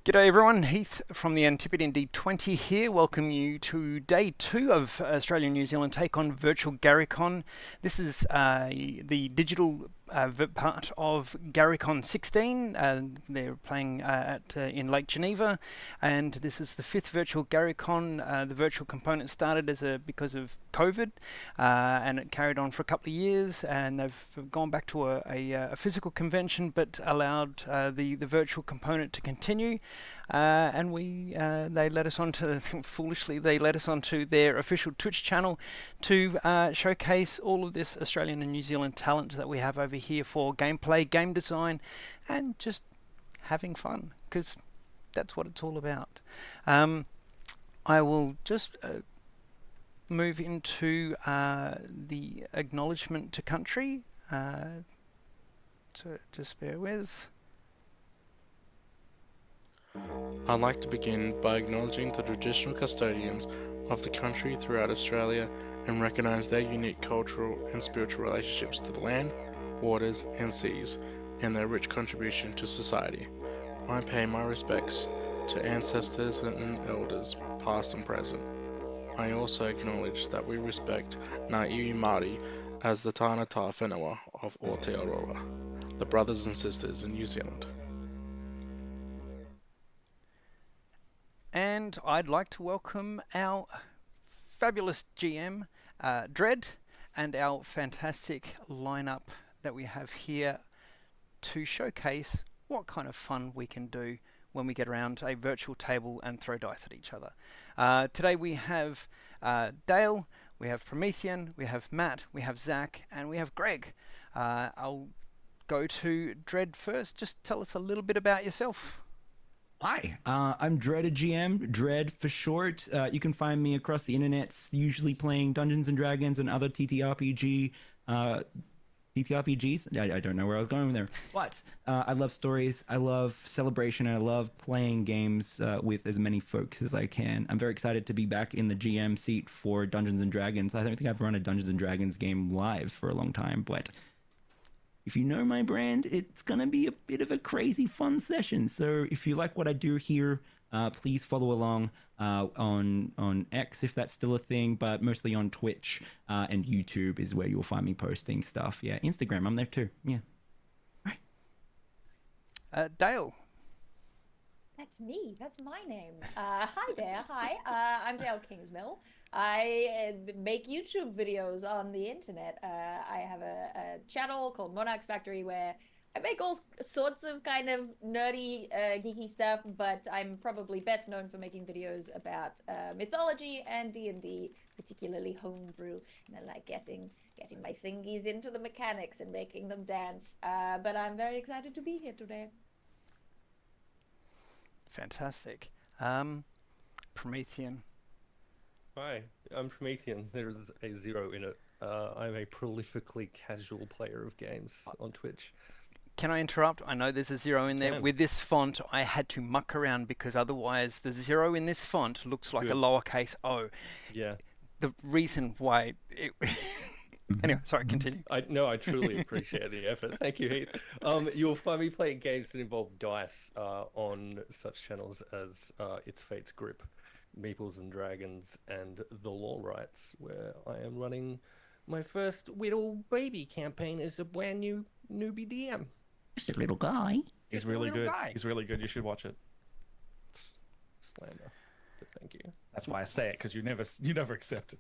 G'day everyone, Heath from the Antipodean D20 here. Welcome you to day 2 of Australia New Zealand Take on Virtual GaryCon. This is the digital part of GaryCon 16. They're playing in Lake Geneva, and this is the 5th Virtual GaryCon. The virtual component started because of COVID, and it carried on for a couple of years, and they've gone back to a physical convention, but allowed the virtual component to continue. And they let us onto foolishly they let us onto their official Twitch channel to showcase all of this Australian and New Zealand talent that we have over here for gameplay, game design, and just having fun, because that's what it's all about. I will just move into the acknowledgement to country. So just bear with. I'd like to begin by acknowledging the traditional custodians of the country throughout Australia and recognise their unique cultural and spiritual relationships to the land, waters, and seas, and their rich contribution to society. I pay my respects to ancestors and elders, past and present. I also acknowledge that we respect Ngā iwi Māori as the tāngata whenua of Aotearoa, the brothers and sisters in New Zealand. And I'd like to welcome our fabulous GM, Dread, and our fantastic lineup that we have here to showcase what kind of fun we can do when we get around a virtual table and throw dice at each other. Today we have Dale, we have Promethean, we have Matt, we have Zach, and we have Greg. I'll go to Dread first. Just tell us a little bit about yourself. Hi, I'm Dread, a GM, Dread for short. You can find me across the internet, usually playing Dungeons and Dragons and other TTRPGs. I don't know where I was going there, but I love stories, I love celebration, and I love playing games with as many folks as I can. I'm very excited to be back in the GM seat for Dungeons and Dragons. I don't think I've run a Dungeons and Dragons game live for a long time, but if you know my brand, it's gonna be a bit of a crazy fun session. So if you like what I do here, please follow along on X if that's still a thing, but mostly on Twitch and YouTube is where you'll find me posting stuff. Yeah, Instagram, I'm there too. Yeah. Dale. That's me. That's my name. Hi there. Hi. I'm Dale Kingsmill. I make YouTube videos on the internet. I have a channel called Monarch's Factory where I make all sorts of kind of nerdy, geeky stuff, but I'm probably best known for making videos about mythology and D&D, particularly homebrew. And I like getting my thingies into the mechanics and making them dance. But I'm very excited to be here today. Fantastic. Promethean. Hi, I'm Promethean. There's a zero in it. I'm a prolifically casual player of games on Twitch. Can I interrupt? I know there's a zero in there. Can. With this font, I had to muck around because otherwise the zero in this font looks like a Good. lowercase o. Yeah. The reason why it... Anyway, sorry, continue. I truly appreciate the effort. Thank you, Heath. You'll find me playing games that involve dice on such channels as It's Fate's Grip, Meeples and Dragons, and The Law Rights, where I am running my first Whittle Baby campaign as a brand new newbie DM. Just a little guy. He's really good. He's really good. You should watch it. Slander. But thank you. That's why I say it, because you never accept it.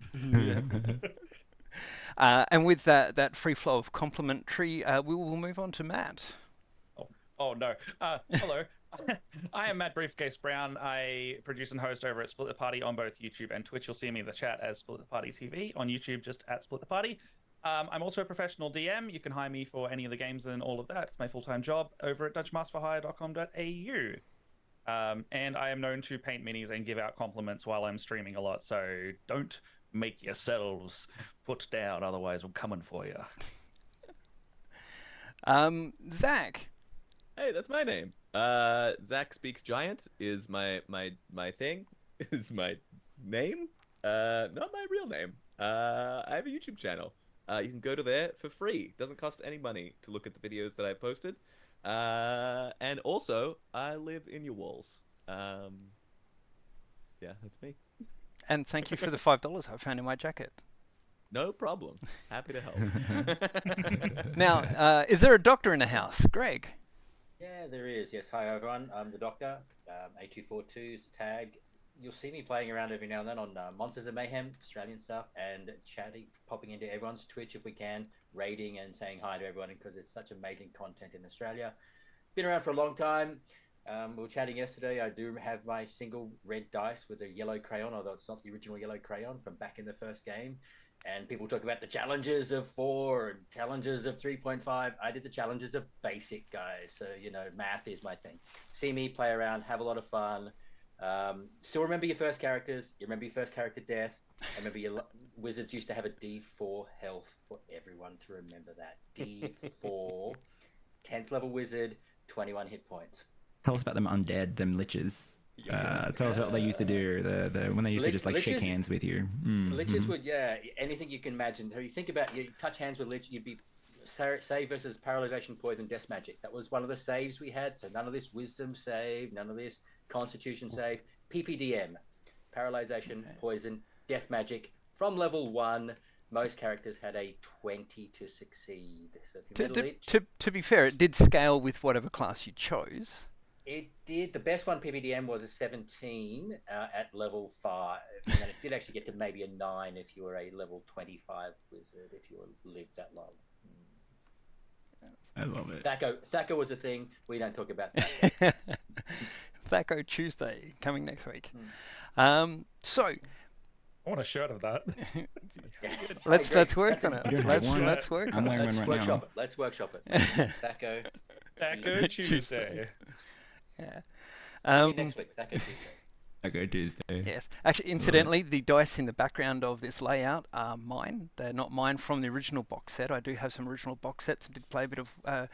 And with that free flow of complimentary, we will move on to Matt. Oh no. Hello. I am Matt Briefcase Brown. I produce and host over at Split the Party on both YouTube and Twitch. You'll see me in the chat as Split the Party TV. On YouTube, just at Split the Party. I'm also a professional DM. You can hire me for any of the games and all of that. It's my full-time job over at dungeonmasterforhire.com.au. And I am known to paint minis and give out compliments while I'm streaming a lot, so don't make yourselves put down, otherwise I'm coming for you. Zach. Hey, that's my name. Zach Speaks Giant is my thing. Is my name. Not my real name. I have a YouTube channel. You can go to there for free. Doesn't cost any money to look at the videos that I posted. And also, I live in your walls. Yeah, that's me. And thank you for the $5 I found in my jacket. No problem. Happy to help. Now, is there a doctor in the house? Greg? Yeah, there is. Yes, hi everyone. I'm the Doctor. A242 is the tag. You'll see me playing around every now and then on Monsters of Mayhem, Australian stuff, and chatting, popping into everyone's Twitch if we can, raiding and saying hi to everyone because there's such amazing content in Australia. Been around for a long time. We were chatting yesterday. I do have my single red dice with a yellow crayon, although it's not the original yellow crayon from back in the first game. And people talk about the challenges of 4 and challenges of 3.5. I did the challenges of basic, guys. So, you know, math is my thing. See me play around, have a lot of fun. Still remember your first characters. You remember your first character death. I remember your wizards used to have a D4 health for everyone to remember that. D4, 10th level wizard, 21 hit points. Tell us about them undead, them liches. Tell us what they used to do. The when they used to just like shake hands with you. Liches would, anything you can imagine. So you think about, you touch hands with lich, you'd be save versus paralyzation, poison, death magic. That was one of the saves we had. So none of this wisdom save, none of this constitution save. PPDM, paralyzation, poison, death magic. From level 1, most characters had a 20 to succeed. So if you met a lich, To be fair, it did scale with whatever class you chose. it did. The best one, PPDM, was a 17 at level 5. And then it did actually get to maybe a 9 if you were a level 25 wizard, if you lived that long. I love it. Thaco was a thing. We don't talk about Thaco. Thaco Tuesday, coming next week. So, I want a shirt of that. let's work on it. You don't have one? Let's work I'm on it. wearing one right now. Let's workshop it. Thaco. Thaco Tuesday. Yeah. Next week. Thaco Tuesday. Okay, Tuesday. Yes. Actually, incidentally, the dice in the background of this layout are mine. They're not mine from the original box set. I do have some original box sets. I did play a bit of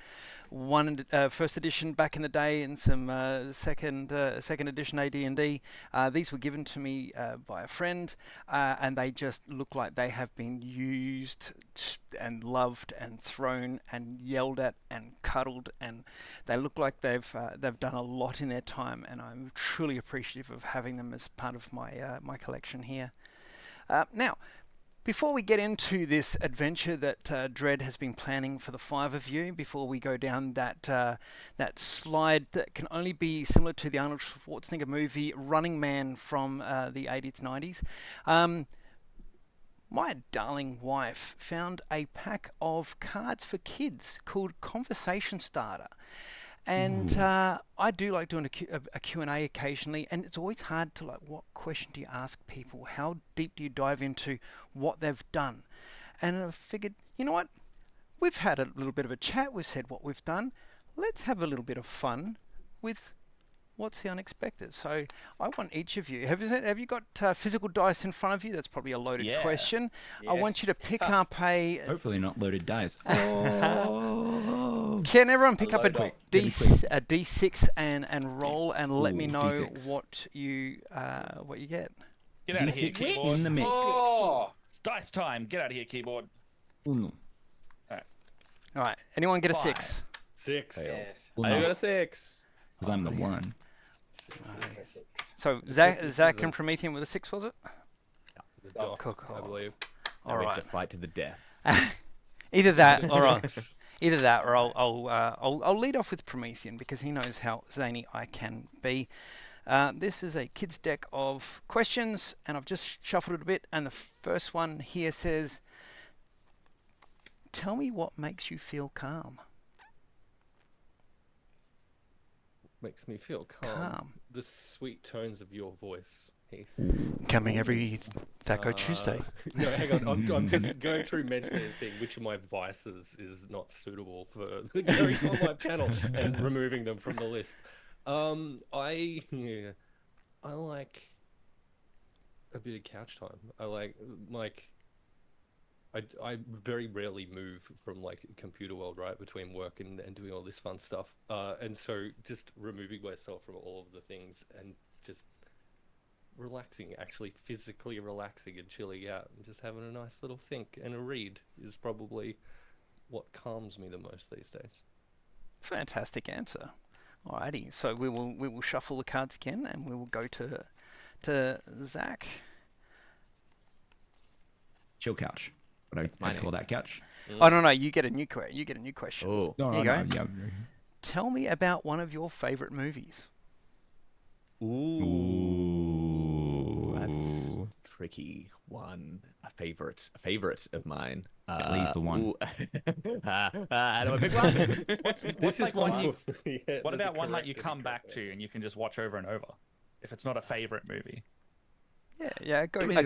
first edition back in the day and some second edition AD&D. These were given to me by a friend, and they just look like they have been used and loved and thrown and yelled at and cuddled, and they look like they've done a lot in their time, and I'm truly appreciative of having them as part of my my collection here. Now, before we get into this adventure that Dread has been planning for the 5 of you, before we go down that slide that can only be similar to the Arnold Schwarzenegger movie Running Man from the 80s, 90s, my darling wife found a pack of cards for kids called Conversation Starter. And I do like doing a Q&A occasionally, and it's always hard to like, what question do you ask people? How deep do you dive into what they've done? And I figured, you know what? We've had a little bit of a chat. We've said what we've done. Let's have a little bit of fun with what's the unexpected. So I want each of you. Have you got physical dice in front of you? That's probably a loaded question. I want you to pick up a. Hopefully not loaded dice. Can everyone pick up a Load D6 and roll and let me know D6. what you get? Get out of here, D6 keyboard. in the mix. Oh, It's dice time. Get out of here, keyboard. Uno. All right. Anyone get a 5. 6? 6. yes. I Uno. got a 6. Because I'm the one. So Zach and Promethean with a 6, was it? Oh, Cool. I believe. All We right. have to fight to the death. Either that or I'll lead off with Promethean because he knows how zany I can be. This is a kid's deck of questions, and I've just shuffled it a bit. And the first one here says, "Tell me what makes you feel calm." Makes me feel calm. The sweet tones of your voice, Heath. Coming every Thaco Tuesday. No, hang on. I'm just going through mentally and seeing which of my vices is not suitable for going on my channel and removing them from the list. I like a bit of couch time. I like I very rarely move from like computer world, right, between work and doing all this fun stuff. And so just removing myself from all of the things and just relaxing, actually physically relaxing and chilling out and just having a nice little think and a read is probably what calms me the most these days. Fantastic answer. Alrighty, so we will shuffle the cards again, and we will go to Zach. Chill couch. What I call that couch. Oh no, you get a new question. Oh, No, Here you no, go. yeah. Tell me about one of your favorite movies. ooh, that's tricky one. A favorite of mine. At least the one. Ooh. How do I pick one? What's like one you, Yeah, what there's a about one that correct you and come incorrect back there. to and you can just watch over and over? If it's not a favorite movie. Yeah, go I mean, to.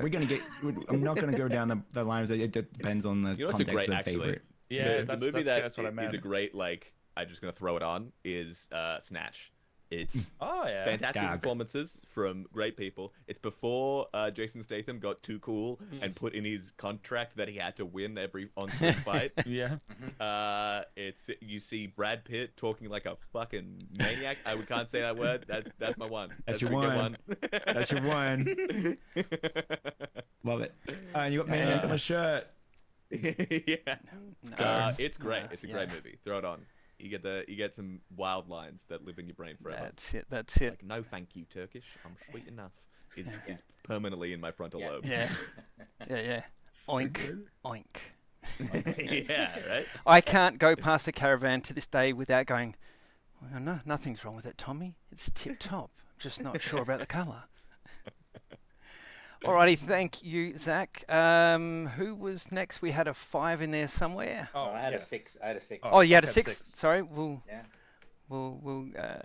we're gonna get. I'm not gonna go down the lines. It depends on the You know what's a context great, of actually? favorite. Yeah, the that's, movie that's what I is meant. a great, like, I'm just gonna throw it on, is Snatch. It's Oh yeah. fantastic Gag. performances from great people. It's before Jason Statham got too cool and put in his contract that he had to win every on-screen fight. Yeah. It's you see Brad Pitt talking like a fucking maniac. I can't say that word. That's my one. That's your a good one. That's your one. Love it. And you got mayonnaise on the shirt. Yeah. Nice. It's great. Nice, It's a yeah. great movie. Throw it on. You get some wild lines that live in your brain forever. That's it. That's it. Like, no, thank you, Turkish. I'm sweet enough. Is permanently in my frontal Yeah. lobe. Yeah. Yeah. Oink. Oink. Yeah, right. I can't go past the caravan to this day without going, well, no, nothing's wrong with it, Tommy. It's tip top. I'm just not sure about the colour. Alrighty, thank you, Zach. Who was next? We had a 5 in there somewhere. Oh, I had yes. a 6. I had a 6. Oh, you had a I've 6. had 6. Sorry, Yeah. we'll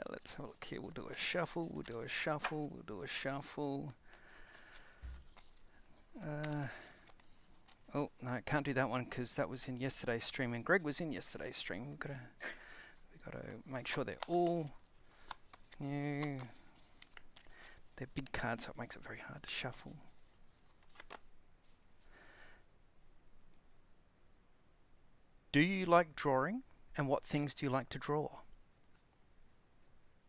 let's have a look here. We'll do a shuffle. We'll do a shuffle. Oh no, can't do that one because that was in yesterday's stream, and Greg was in yesterday's stream. We gotta make sure they're all new. They're big cards, so it makes it very hard to shuffle. Do you like drawing, and what things do you like to draw?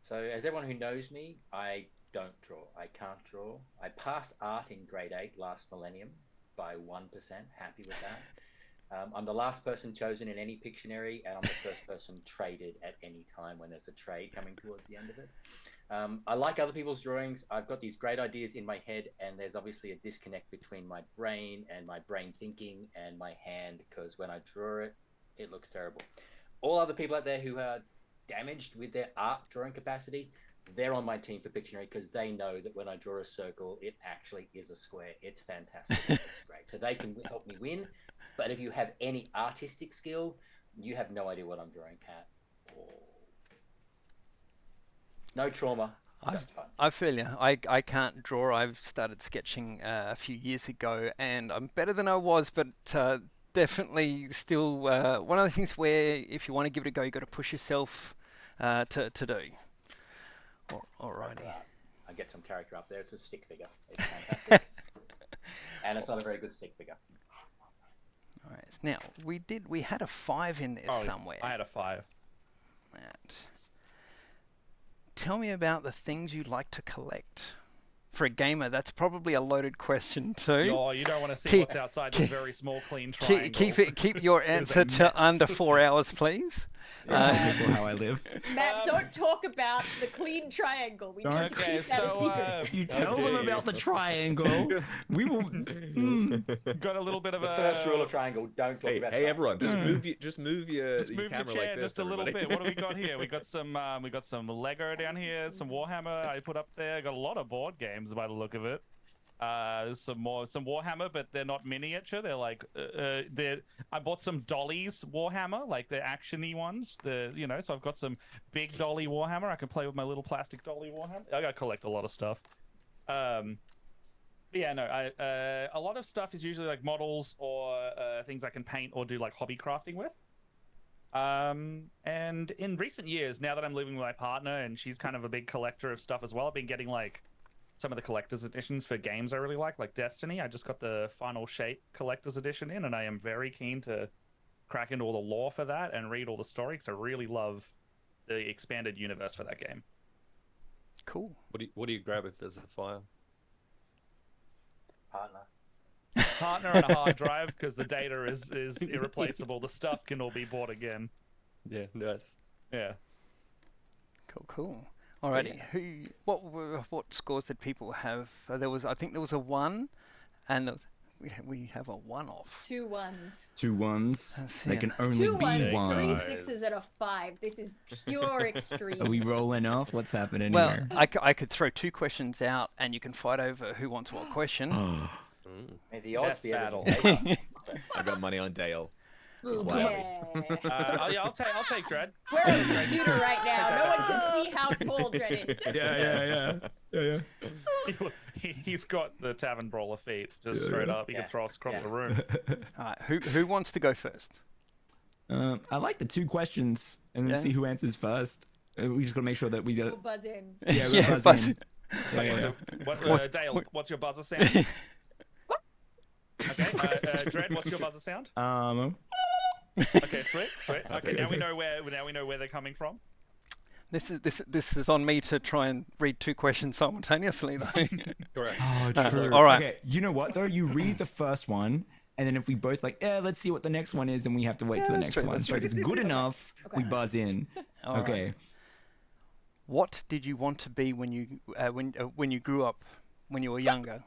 So, as everyone who knows me, I don't draw. I can't draw. I passed art in grade 8 last millennium by 1%. Happy with that. I'm the last person chosen in any Pictionary, and I'm the first person traded at any time when there's a trade coming towards the end of it. I like other people's drawings. I've got these great ideas in my head, and there's obviously a disconnect between my brain and my brain thinking and my hand, because when I draw it, it looks terrible. All other people out there who are damaged with their art drawing capacity, they're on my team for Pictionary because they know that when I draw a circle, it actually is a square. It's fantastic. It's great. So they can help me win. But if you have any artistic skill, you have no idea what I'm drawing at all. No trauma. Just fun. I feel you. I can't draw. I've started sketching a few years ago, and I'm better than I was, but definitely still one of the things where if you want to give it a go, you got to push yourself to do. Alrighty. I get some character up there. It's a stick figure. It's fantastic. And it's not a very good stick figure. All right. Now we had a 5 in there somewhere. I had a 5. Matt. Tell me about the things you like to collect. For a gamer, that's probably a loaded question too. Oh, you don't want to see Keep- what's outside this very small, clean triangle. Keep your answer to under 4 hours, please. People how I live. Matt, don't talk about the clean triangle. We need to Okay, keep that a so secret. You tell them about the triangle. We will. got a little bit of The a first rule of triangle: don't talk Hey, about. hey, triangle. everyone, just move your Just move the camera chair like this. just a little everybody. bit. What do we got here? We got some Lego down here, some Warhammer I put up there. Got a lot of board games by the look of it. Some Warhammer, but they're not miniature. They're like I bought some dollies Warhammer, like the actiony ones. So I've got some big dolly Warhammer. I can play with my little plastic dolly Warhammer. I gotta collect a lot of stuff. Yeah, no, a lot of stuff is usually like models or things I can paint or do like hobby crafting with. And in recent years, now that I'm living with my partner and she's kind of a big collector of stuff as well, I've been getting like some of the collector's editions for games I really like Destiny. I just got the Final Shape collector's edition in, and I am very keen to crack into all the lore for that and read all the story because I really love the expanded universe for that game. Cool. What do you grab if there's a fire? Partner. And a hard drive because the data is irreplaceable. The stuff can all be bought again. Yeah, nice. Yeah. Cool. Alrighty. What scores did people have? I think there was a 1, and we have a 1 off. 2 1s. 2 1s. That's They it. can only 2 be 1s, 3 one. Nice. 6s, and a 5. This is pure extreme. Are we rolling off? What's happening Well, here? I could throw 2 questions out, and you can fight over who wants what question. May the odds Death be ever battle. in favor. I got money on Dale. Wow. Yeah. I'll take Dread. We're on the computer right now. No one can see how tall Dread is. Yeah. He's got the Tavern Brawler feet, just straight up. He can throw us across the room. Alright, who wants to go first? I like the 2 questions and then Yeah. see who answers first. We just gotta make sure that we We'll do. buzz in. Yeah, Yeah, we're buzz buzzing. Yeah. Dale, what's your buzzer sound? Okay, Dread, what's your buzzer sound? Okay, sweet. Okay, now we know where they're coming from. This is on me to try and read 2 questions simultaneously, though. Correct. Oh, true. all right. Okay, you know what though? You read the first one, and then if we both let's see what the next one is, then we have to wait till the that's next true, one. that's So if true. it's good enough, we buzz in. All right. Okay. What did you want to be when you grew up, when you were younger?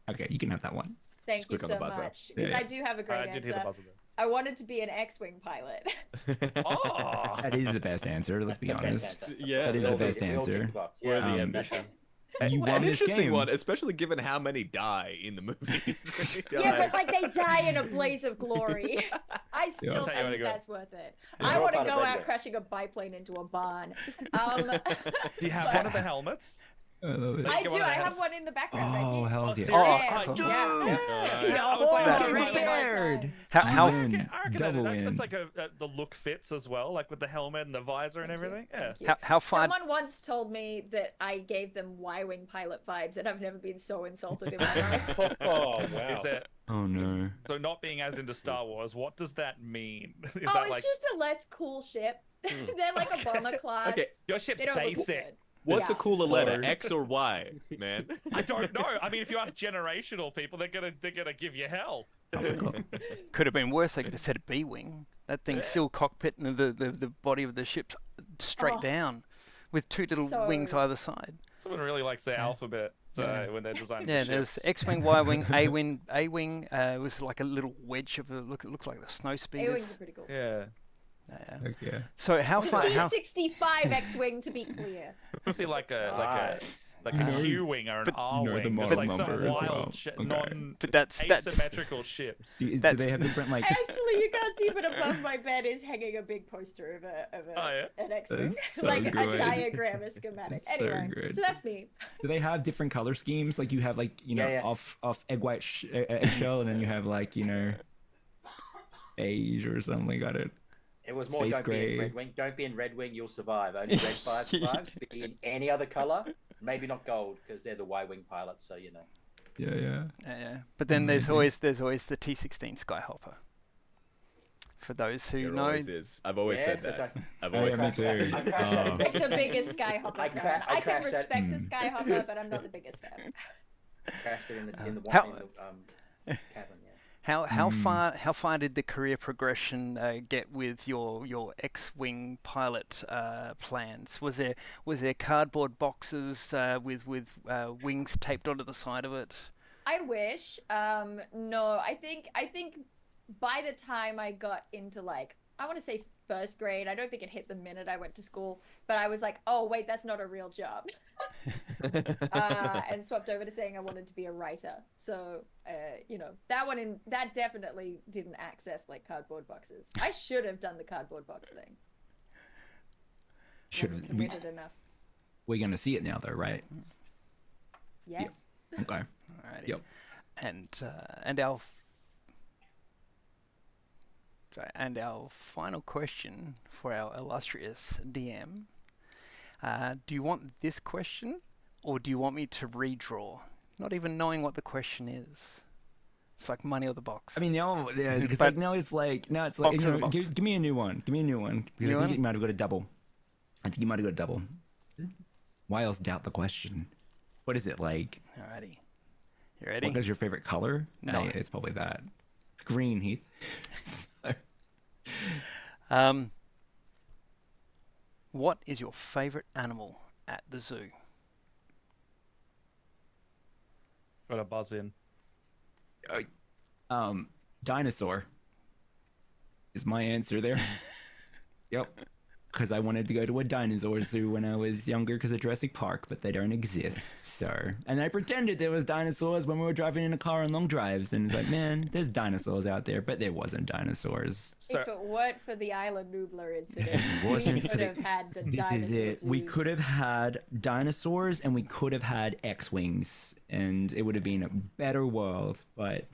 Okay, you can have that one. Thank you Quick on the so buzzer. much. Because Yeah. I do have a great I did hear the answer. buzzer. I wanted to be an X-wing pilot. Oh, That is the best answer. Let's be That's the best honest. answer. Yeah, That is We the all best tick- we all tick answer. the box. Worthy Yeah, ambition. You won An this interesting game. one, especially given how many die in the movies. Yeah, but like they die in a blaze of glory. I still That's how you wanna think go. that's worth it. Yeah. I You're want to part of go Red out Wing. crashing a biplane into a barn. do you have one of the helmets? I love it. I Get do. one of I the have one in the background right Oh, here. hell's yeah. serious? Yeah, cool. yeah. Yeah, I was like, That's oh, right. like, Prepared. How You win. I reckon Double that, win. that's like the look fits as well, like with the helmet and the visor and everything. Yeah. Thank you. how far? Someone once told me that I gave them Y-wing pilot vibes, and I've never been so insulted in my life. Oh wow. Is it Oh no. so? Not being as into Star Wars, what does that mean? Is Oh, that it's like just a less cool ship. They're like a bomber class. Okay, your ship's They don't look basic? good. What's Yeah. the cooler letter, Or- X or Y, man? I don't know. I mean, if you ask generational people, they're gonna give you hell. Could have been worse. They could have said a B-wing. That thing's still cockpit and the body of the ship's straight Oh. down, with 2 little So- wings either side. Someone really likes their alphabet when they're designing. Yeah, the there's ships. X-wing, Y-wing, A-wing. A-wing was like a little wedge of a look. It looked like the snow A-wings speeders. are pretty cool. Yeah. Okay. So how far? How T65 X-wing to be clear. See, like a know- Q wing or an but- R you know wing. the Just model like some number as wild, well. Okay. non But that's asymmetrical ships. Do That's- they have different like? Actually, you can't see, but above my bed is hanging a big poster of Oh, yeah? an X-wing, That's so like a good. diagram, a schematic. That's so Anyway, good. so that's me. Do they have different color schemes? Like you have like Yeah. off egg white eggshell, and then you have like beige or something. Got it. It was more Space don't be Gray. in Red Wing. Don't be in Red Wing, you'll survive. Only Red 5 survives. Be in any other color, maybe not gold, because they're the Y-wing pilots. So you know. Yeah. Yeah. But then there's always the T16 Skyhopper. For those who There know, always is. I've always said Yes, that. that's right. I've Oh, always yeah, me said too. that. I crashed that. Like the biggest Skyhopper I fan. cra- I I can crashed that- respect a Skyhopper, but I'm not the biggest fan. Crashed it in the How- cabin. Yeah. how far did the career progression get with your X-wing pilot plans? Was there cardboard boxes with wings taped onto the side of it? I wish. No, I think by the time I got into like, I want to say first grade, I don't think it hit the minute I went to school, but I was like, oh wait, that's not a real job. And swapped over to saying I wanted to be a writer. So, that definitely didn't access like cardboard boxes. I should have done the cardboard box thing. Wasn't committed enough. We're gonna see it now, though, right? Yes. Okay. Alrighty. Yep. And our final question for our illustrious DM. Do you want this question, or do you want me to redraw? Not even knowing what the question is. It's like money or the box. I mean, now, because But- now it's like Box in a box. give me a new one. Give me a new one. Because New I think one? you might have got a double. I think you might have got a double. Why else doubt the question? What is it like? Alrighty. You ready? What is your favorite color? No. Hey, it's probably that. It's green, Heath. Um, What is your favourite animal at the zoo? Got a buzz in. Dinosaur is my answer there. Yep. Because I wanted to go to a dinosaur zoo when I was younger because of Jurassic Park, but they don't exist. So, and I pretended there was dinosaurs when we were driving in a car on long drives, and it's like, man, there's dinosaurs out there, but there wasn't dinosaurs. So If it weren't for the Island Noodler incident, If it we wasn't for could the- have had the This dinosaurs. is it. We could have had dinosaurs and we could have had X-wings, and it would have been a better world. But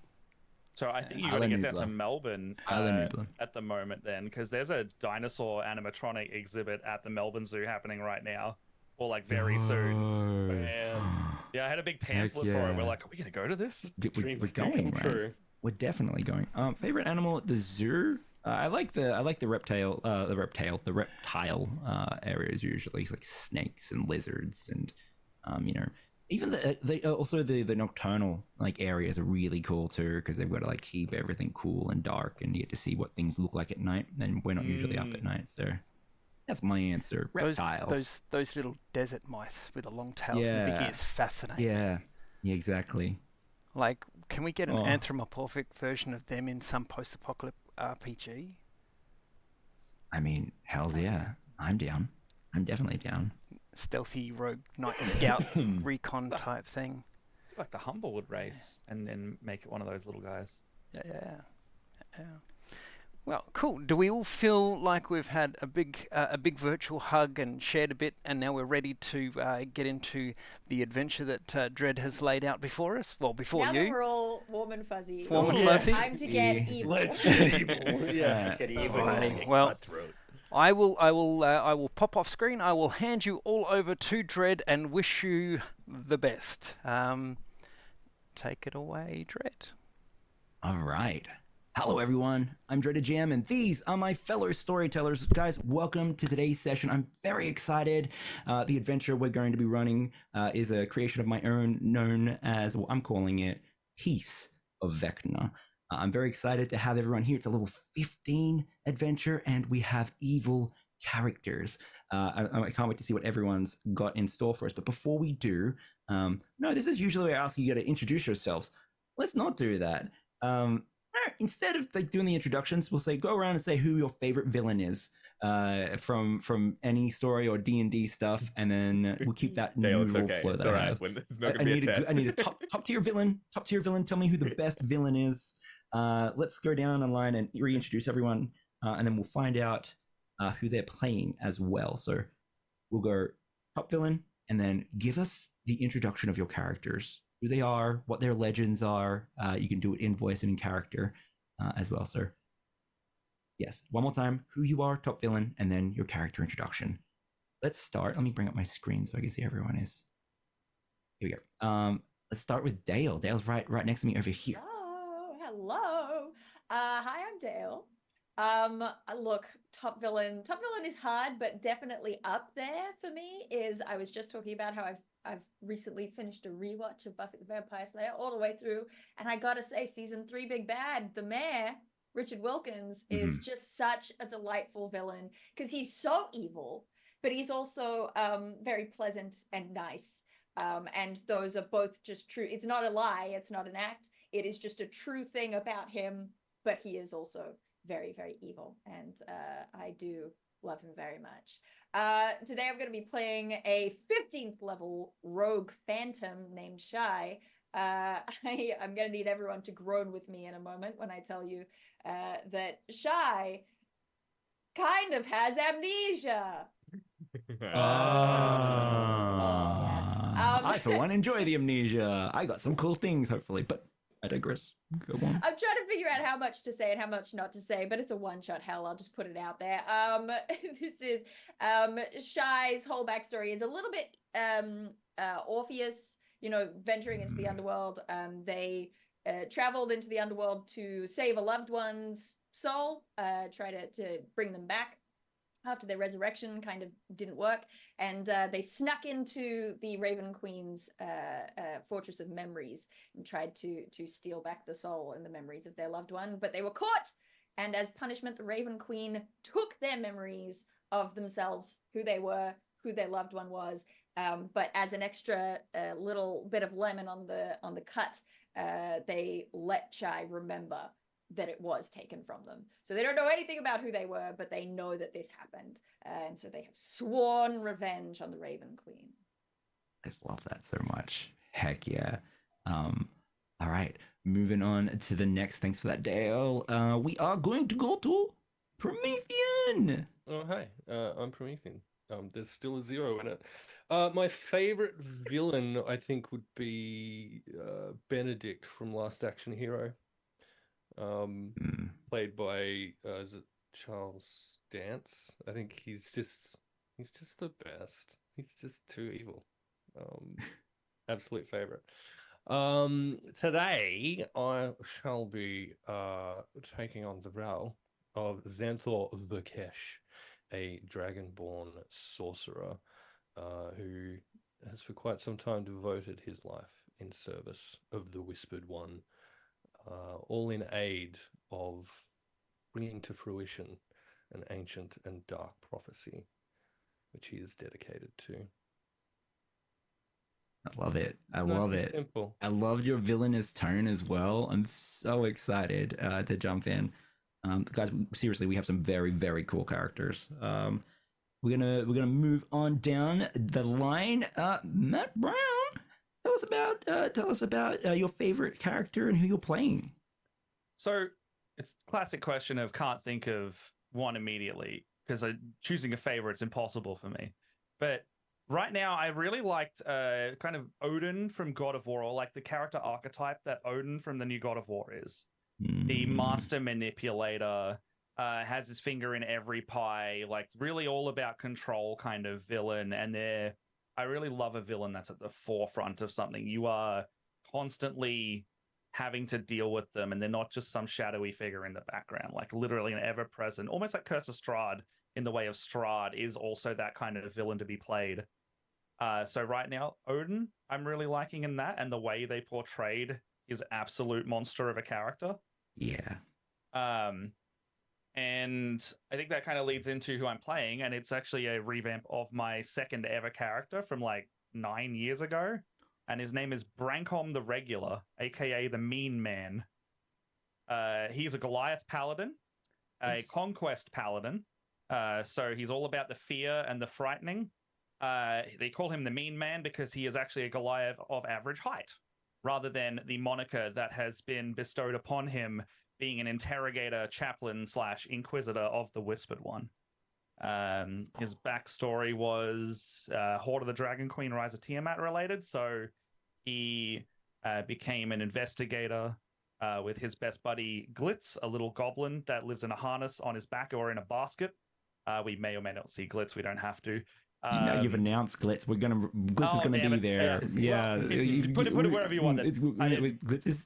So I think you got to Island get down to Noodler. Melbourne Island Noodler. at the moment then, because there's a dinosaur animatronic exhibit at the Melbourne Zoo happening right now, or like very soon. Man, Yeah, I had a big pamphlet for it. yeah. We're like, are we gonna go to this? We're dreams do going, come right? true. We're definitely going. Favorite animal at the zoo? I like the reptile areas usually, like snakes and lizards, and even the nocturnal like areas are really cool too, because they've got to like keep everything cool and dark, and you get to see what things look like at night. And we're not usually up at night, so that's my answer. Reptiles. Those little desert mice with the long tails and the big Yeah. ears fascinate me. Yeah, exactly. Like, can we get an Oh. anthropomorphic version of them in some post-apocalyptic RPG? I mean, hell's yeah, I'm down. I'm definitely down. Stealthy rogue night scout recon type thing. Like the Humblewood race, and then make it one of those little guys. Yeah. Well, cool. Do we all feel like we've had a big virtual hug and shared a bit, and now we're ready to get into the adventure that Dread has laid out before us? Well, before Now you. that we're all warm and fuzzy, Warm and it's fuzzy? time to get Yeah. evil. Let's get evil. Yeah. Let's get evil. Alrighty. Well, Cutthroat. I will pop off screen. I will hand you all over to Dread and wish you the best. Take it away, Dread. All right. Hello, everyone. I'm Dreaded Jam, and these are my fellow storytellers. Guys, welcome to today's session. I'm very excited. The adventure we're going to be running is a creation of my own, known as, well, I'm calling it Peace of Vecna. I'm very excited to have everyone here. It's a level 15 adventure, and we have evil characters. I can't wait to see what everyone's got in store for us. But before we do, no, this is usually where I ask you to introduce yourselves. Let's not do that. Instead of like doing the introductions, we'll say go around and say who your favorite villain is from any story or D&D stuff, and then we'll keep that Dale, it's neutral okay. flow It's that I alright. have. It's not I gonna be a need test. I need a top tier villain. Top tier villain. Tell me who the best villain is. Let's go down the line and reintroduce everyone, and then we'll find out who they're playing as well. So we'll go top villain, and then give us the introduction of your characters, who they are, what their legends are. You can do it in voice and in character as well. So yes, one more time, who you are, top villain, and then your character introduction. Let's start. Let me bring up my screen so I can see everyone is. Here we go. Let's start with Dale. Dale's right next to me over here. Oh, hello. Hi, I'm Dale. Look, top villain is hard, but definitely up there for me is I was just talking about how I've recently finished a rewatch of Buffy the Vampire Slayer all the way through, and I gotta say, season 3 big bad, the mayor, Richard Wilkins, is just such a delightful villain because he's so evil, but he's also very pleasant and nice. And those are both just true. It's not a lie. It's not an act. It is just a true thing about him, but he is also very, very evil. And I do love him very much. Today I'm going to be playing a 15th level rogue phantom named Shy. I'm going to need everyone to groan with me in a moment when I tell you that Shy kind of has amnesia. I, for one, enjoy the amnesia. I got some cool things, hopefully, but I digress. Go on. I'm trying to figure out how much to say and how much not to say, but it's a one-shot hell. I'll just put it out there. This is Shy's whole backstory is a little bit Orpheus, venturing into the underworld. They traveled into the underworld to save a loved one's soul, try to bring them back after their resurrection kind of didn't work, and they snuck into the Raven Queen's Fortress of Memories and tried to steal back the soul and the memories of their loved one, but they were caught, and as punishment, the Raven Queen took their memories of themselves, who they were, who their loved one was. But as an extra little bit of lemon on the cut, they let Chai remember that it was taken from them. So they don't know anything about who they were, but they know that this happened. And so they have sworn revenge on the Raven Queen. I love that so much. Heck yeah. All right, moving on to the next. Thanks for that, Dale. We are going to go to Promethean. Oh, hi. I'm Promethean. There's still a 0 in it. My favorite villain, I think, would be Benedict from Last Action Hero. Played by is it Charles Dance? I think he's just the best. He's just too evil. Absolute favorite. Today I shall be taking on the role of Xanthor Vakesh, a dragonborn sorcerer who has for quite some time devoted his life in service of the Whispered One, all in aid of bringing to fruition an ancient and dark prophecy, which he is dedicated to. I love it. I It's nice love and it. simple. I love your villainous tone as well. I'm so excited to jump in. Guys, seriously, we have some very, very cool characters. We're gonna move on down the line. Matt Brown, tell us about your favorite character and who you're playing. So it's a classic question of can't think of one immediately because choosing a favorite's impossible for me. But right now, I really liked kind of Odin from God of War, or like the character archetype that Odin from the new God of War is. The master manipulator, has his finger in every pie, like really all about control kind of villain. And I really love a villain that's at the forefront of something. You are constantly having to deal with them, and they're not just some shadowy figure in the background, like literally an ever-present, almost like Curse of Strahd in the way of Strahd is also that kind of villain to be played. So right now, Odin, I'm really liking in that, and the way they portrayed his absolute monster of a character. Yeah. And I think that kind of leads into who I'm playing, and it's actually a revamp of my second ever character from like 9 years ago, and his name is Brankom the Regular, aka the Mean Man. He's a Goliath paladin, a conquest paladin, so he's all about the fear and the frightening. They call him the Mean Man because he is actually a Goliath of average height, rather than the moniker that has been bestowed upon him being an interrogator, chaplain / inquisitor of the Whispered One. His backstory was Horde of the Dragon Queen, Rise of Tiamat related. So he became an investigator with his best buddy Glitz, a little goblin that lives in a harness on his back or in a basket. We may or may not see Glitz. We don't have to. You've announced Glitz. Glitz is gonna be there. Yeah, Put it wherever you want. Glitz is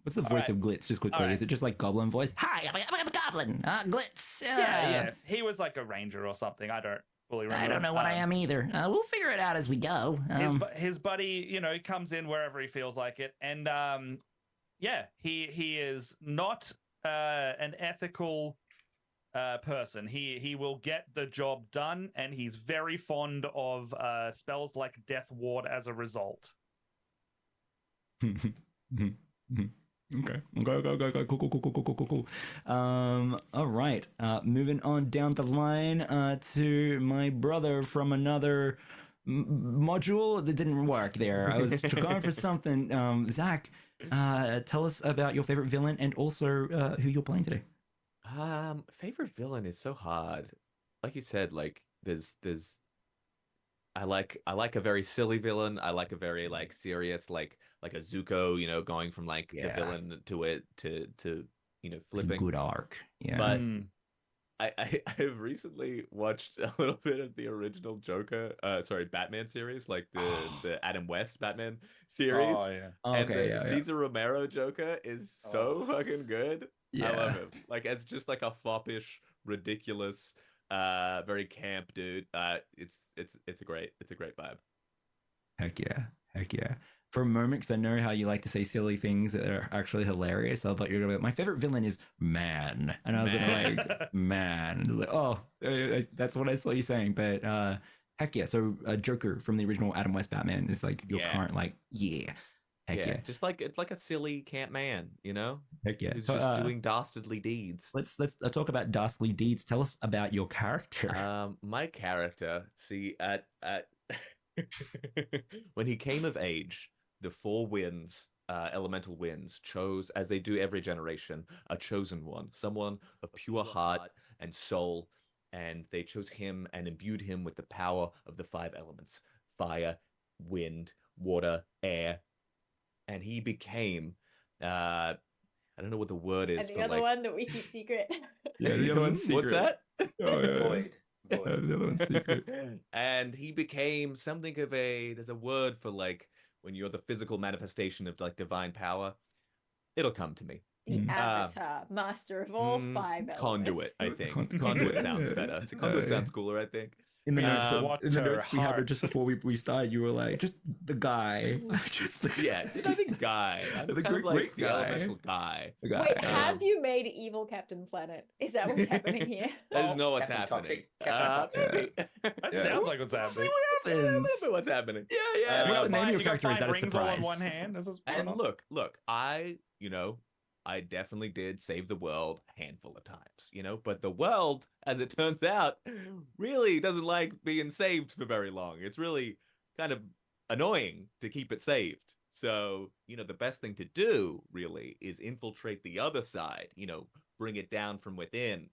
What's the voice of Glitz? Just quickly, is it just like Goblin voice? Hi, I'm a Goblin. Glitz. Yeah. He was like a ranger or something. I don't fully remember. I don't know what I am either. We'll figure it out as we go. His buddy, comes in wherever he feels like it, and he is not an ethical person. He will get the job done, and he's very fond of spells like Death Ward as a result. Okay. Cool. All right. Moving on down the line to my brother from another module that didn't work there. I was going for something. Zach, tell us about your favorite villain and also who you're playing today. Favorite villain is so hard. Like you said, like there's I like a very silly villain. I like a very like serious like a Zuko, going from like the villain to flipping. Good arc. Yeah. But I've recently watched a little bit of the original Batman series, like the Adam West Batman series. Oh yeah. And the Cesar Romero Joker is so fucking good. Yeah. I love him. Like it's just like a foppish, ridiculous, very camp dude. It's a great vibe. Heck yeah. for a moment, because I know how you like to say silly things that are actually hilarious, I thought you were gonna be like, my favorite villain is man, and I was Man. like, man. And I was like, oh, that's what I saw you saying. But heck yeah, so Joker from the original Adam West Batman is like your Yeah. current like heck yeah. Just like it's like a silly camp man, you know, Heck yeah. who's So, just doing dastardly deeds. let's talk about dastardly deeds. Tell us about your character. My character, see, at when he came of age, the four winds, elemental winds, chose, as they do every generation, a chosen one, someone of pure heart and soul, and they chose him and imbued him with the power of the five elements: fire, wind, water, air, and he became, I don't know what the word is And the for other like. one that we keep secret. Yeah, the other one's What's secret. that? Oh, yeah. Void. The Void. other one's secret. And he became something of there's a word for like when you're the physical manifestation of like divine power. It'll come to me. The Mm. Avatar, master of all five elements. Conduit, I think. Conduit, Conduit sounds yeah. better. So conduit sounds cooler, I think. In the notes, Um, in the notes we had heart. just before we started, you were like, just the guy. Just the, Yeah, I think guy. I'm The kind of like great the guy. elemental guy. the guy. Wait, have you made evil Captain Planet? Is that what's happening here? That is Oh, not what's Captain happening. Toxic. Captain Maybe. That Yeah. sounds like what's See happening. what A little happens. bit what's happening. Yeah, yeah. You What's got the name of your You got character? Is 5 that a rings all in surprise? one hand. Is this And look, I definitely did save the world a handful of times, but the world, as it turns out, really doesn't like being saved for very long. It's really kind of annoying to keep it saved. So, the best thing to do really is infiltrate the other side, bring it down from within.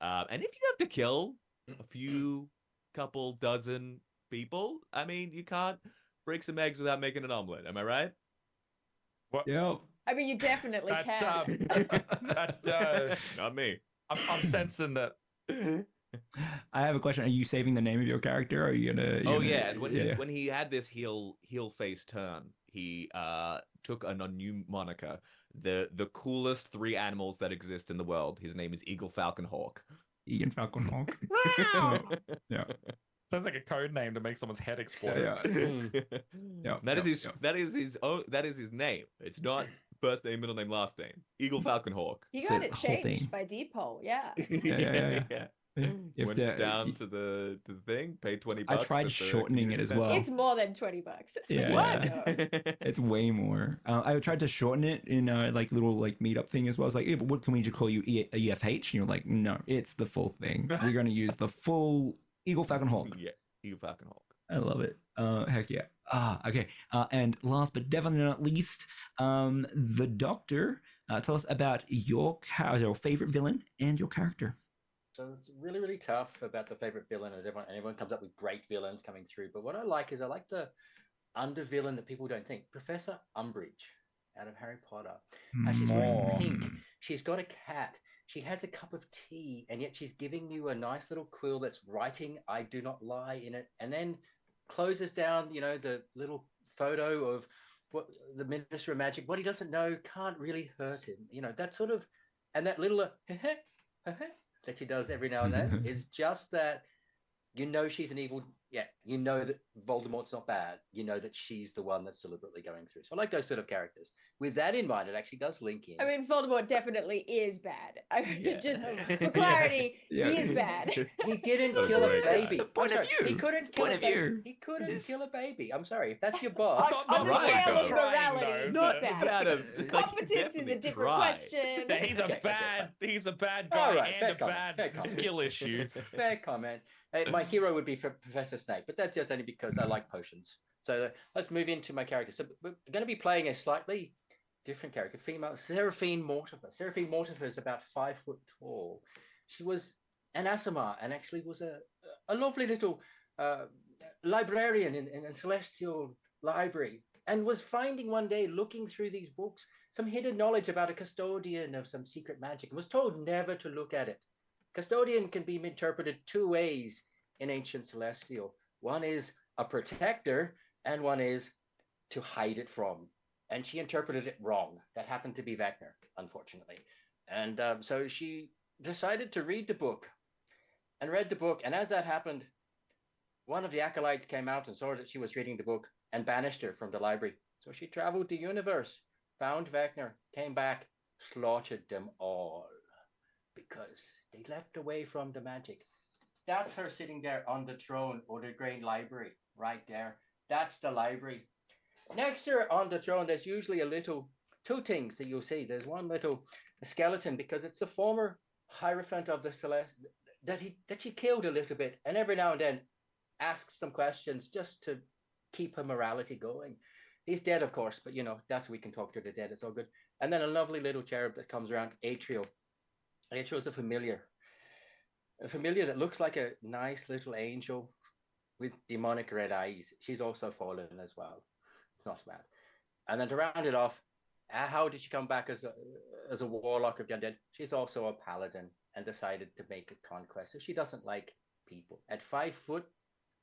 And if you have to kill a couple dozen people, I mean, you can't break some eggs without making an omelet. Am I right? Yeah. I mean, you definitely That, can. Not me. I'm sensing that. I have a question. Are you saving the name of your character? Or are you gonna? Oh yeah, and when he had this heel face turn, he took a new moniker, the coolest 3 animals that exist in the world. His name is Eagle Falcon Hawk. Egan Falcon Hawk. Yeah. Sounds like a code name to make someone's head explode. Yeah. Yeah. That is his name. It's not first name, middle name, last name. Eagle Falcon Hawk. He So got the it whole thing. changed by Deepole, yeah. Yeah. If Went the- down to the thing, paid $20. I tried at the shortening it community as center. well. It's more than $20. Yeah. What? It's way more. I tried to shorten it in like little like meetup thing as well. I was like, yeah, but what can we just call you EFH? And you're like, no, it's the full thing. We're gonna use the full Eagle Falcon Hawk. Yeah, Eagle Falcon Hawk. I love it. Heck yeah. Okay. And last but definitely not least, the Doctor. Tell us about your favorite villain and your character. So it's really, really tough about the favorite villain, as everyone comes up with great villains coming through. But what I like the under villain that people don't think. Professor Umbridge out of Harry Potter. How she's wearing pink. She's got a cat. She has a cup of tea, and yet she's giving you a nice little quill that's writing "I do not lie" in it, and then closes down, the little photo of what the Minister of Magic. What he doesn't know can't really hurt him. That sort of, and that little that she does every now and then is just that she's an evil. Yeah, that Voldemort's not bad. That she's the one that's deliberately going through. So I like those sort of characters. With that in mind, it actually does link in. I mean, Voldemort definitely is bad. I mean, Yeah. just for clarity, Yeah. he is bad. He didn't So kill a great, baby. Point I'm of sorry, view. He couldn't kill Point a of baby. view. He couldn't This- kill a baby. I'm sorry. If that's your boss. On the Right, scale of though. morality, Trying, he's though. Not bad. bad of Competence is a definitely different try. question. Yeah, he's a Okay, bad. He's a bad All guy right, fair and a comment, fair bad comment. skill issue. Fair comment. My hero would be Professor Snape, but that's just only because I like potions. So let's move into my character. So we're going to be playing a slightly different character, female, Seraphine Mortifer. Seraphine Mortifer is about 5 foot tall. She was an Aasimar and actually was a lovely little librarian in a celestial library, and was finding one day, looking through these books, some hidden knowledge about a custodian of some secret magic, and was told never to look at it. Custodian can be interpreted 2 ways in ancient celestial. One is a protector, and one is to hide it from. And she interpreted it wrong. That happened to be Wagner, unfortunately. And so she decided to read the book, and read the book. And as that happened, one of the acolytes came out and saw that she was reading the book and banished her from the library. So she traveled the universe, found Vecna, came back, slaughtered them all because they left away from the magic. That's her sitting there on the throne or the Great Library right there. That's the library. Next to her on the throne, there's usually two things that you'll see. There's one little skeleton because it's the former Hierophant of the Celeste that she killed a little bit, and every now and then asks some questions just to keep her morality going. He's dead, of course, but that's we can talk to the dead. It's all good. And then a lovely little cherub that comes around, Atriel. Atriel's a familiar that looks like a nice little angel with demonic red eyes. She's also fallen as well. It's not bad. And then to round it off, how did she come back as a warlock of the undead? She's also a paladin and decided to make a conquest. So she doesn't like people. At 5 foot,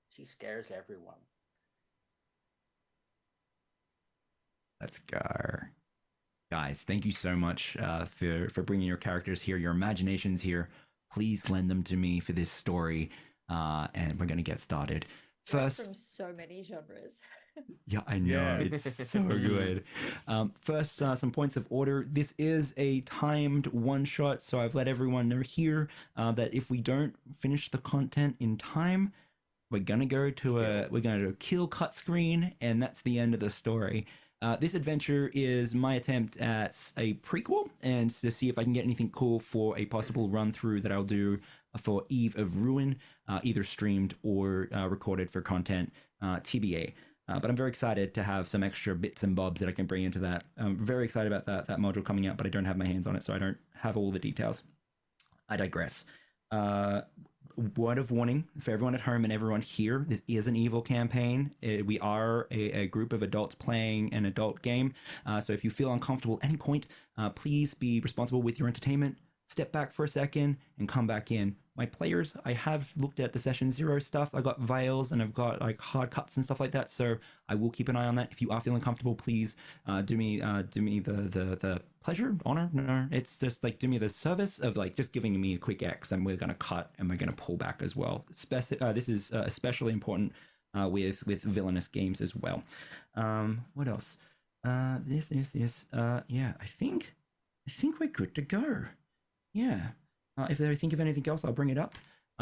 she scares everyone. Let's go. Guys, thank you so much for bringing your characters here, your imaginations here. Please lend them to me for this story, and we're going to get started. First, from so many genres. Yeah, I know. Yeah. It's so good. First, some points of order. This is a timed one-shot, so I've let everyone know here that if we don't finish the content in time, we're gonna go to a kill cut screen, and that's the end of the story. This adventure is my attempt at a prequel, and to see if I can get anything cool for a possible run-through that I'll do for Eve of Ruin, either streamed or recorded for content, TBA. But I'm very excited to have some extra bits and bobs that I can bring into that. I'm very excited about that module coming out, but I don't have my hands on it, so I don't have all the details. I digress. Word of warning for everyone at home and everyone here, this is an evil campaign. We are a group of adults playing an adult game. So if you feel uncomfortable at any point, please be responsible with your entertainment. Step back for a second and come back in. My players, I have looked at the session 0 stuff. I got vials and I've got like hard cuts and stuff like that. So I will keep an eye on that. If you are feeling comfortable, please do me the pleasure, honor. No, it's just like do me the service of like just giving me a quick X, and we're gonna cut and we're gonna pull back as well. This is especially important with villainous games as well. What else? Yeah, I think we're good to go. Yeah. If I think of anything else, I'll bring it up.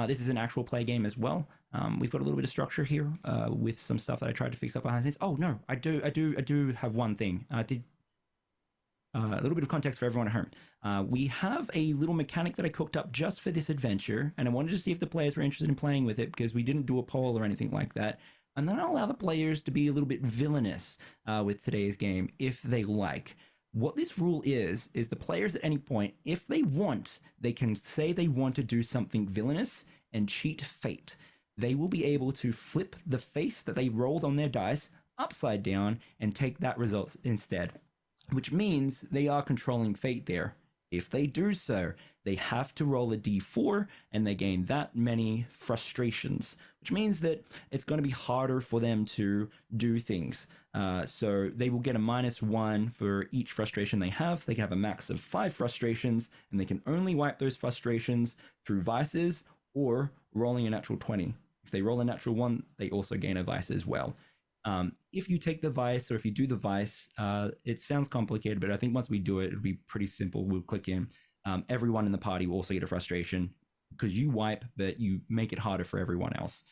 This is an actual play game as well. We've got a little bit of structure here with some stuff that I tried to fix up behind the scenes. Oh no, I do have one thing. A little bit of context for everyone at home. We have a little mechanic that I cooked up just for this adventure, and I wanted to see if the players were interested in playing with it because we didn't do a poll or anything like that. And then I'll allow the players to be a little bit villainous with today's game if they like. What this rule is the players at any point, if they want, they can say they want to do something villainous and cheat fate. They will be able to flip the face that they rolled on their dice upside down and take that result instead, which means they are controlling fate there. If they do so, they have to roll a d4 and they gain that many frustrations, which means that it's going to be harder for them to do things. So they will get a -1 for each frustration they have. They can have a max of 5 frustrations, and they can only wipe those frustrations through vices or rolling a natural 20. If they roll a natural 1, they also gain a vice as well. If you take the vice, or if you do the vice, it sounds complicated, but I think once we do it, it'll be pretty simple. We'll click in. Everyone in the party will also get a frustration because you wipe, but you make it harder for everyone else.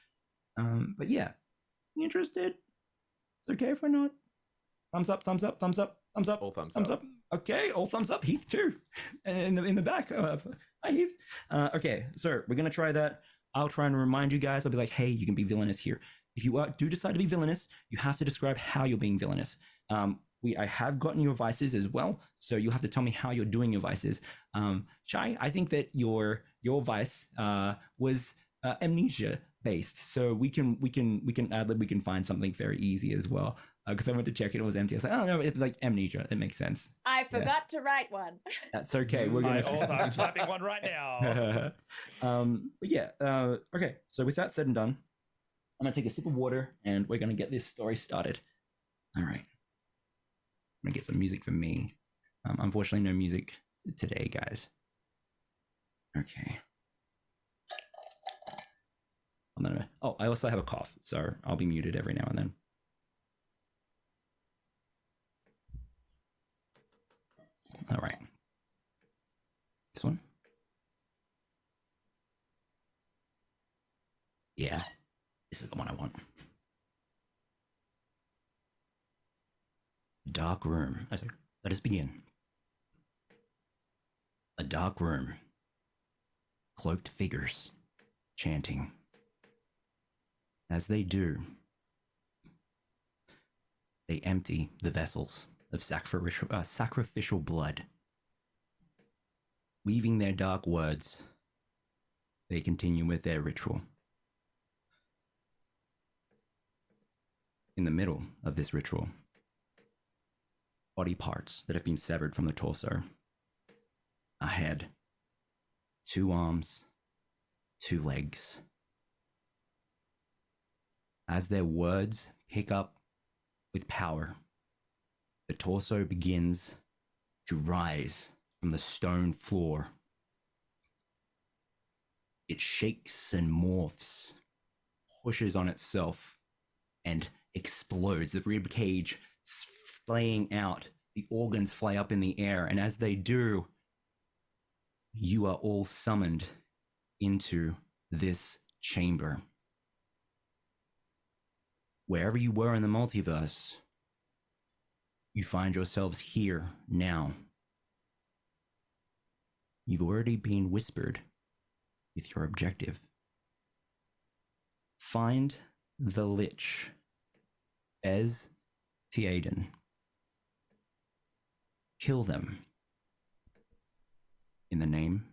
But yeah, you interested? It's okay if we're not. Thumbs up, thumbs up, thumbs up, thumbs up. All thumbs up. Okay, all thumbs up. Heath too, in the back. Hi Heath. Okay, so we're gonna try that. I'll try and remind you guys. I'll be like, hey, you can be villainous here. If you do decide to be villainous, you have to describe how you're being villainous. I have gotten your vices as well, so you'll have to tell me how you're doing your vices. Shai, I think that your vice was amnesia based, so we can ad-lib, we can find something very easy as well. Because I went to check it was empty. I was like, oh no, it's like amnesia. It makes sense. I forgot to write one. That's okay. We're gonna. I'm typing one right now. But yeah. Okay. So with that said and done, I'm gonna take a sip of water and we're gonna get this story started. All right. I'm gonna get some music for me. Unfortunately, no music today, guys. Okay. I also have a cough, so I'll be muted every now and then. Yeah, this is the one I want. Dark room. Let us begin. A dark room. Cloaked figures chanting. As they do, they empty the vessels of sacrificial blood. Weaving their dark words, they continue with their ritual. In the middle of this ritual, body parts that have been severed from the torso. A head, 2 arms, 2 legs. As their words pick up with power, the torso begins to rise from the stone floor. It shakes and morphs, pushes on itself, and explodes. The rib cage flaying out, the organs fly up in the air, and as they do, you are all summoned into this chamber. Wherever you were in the multiverse, you find yourselves here now. You've already been whispered with your objective. Find the Lich, Ez Theoden. Kill them in the name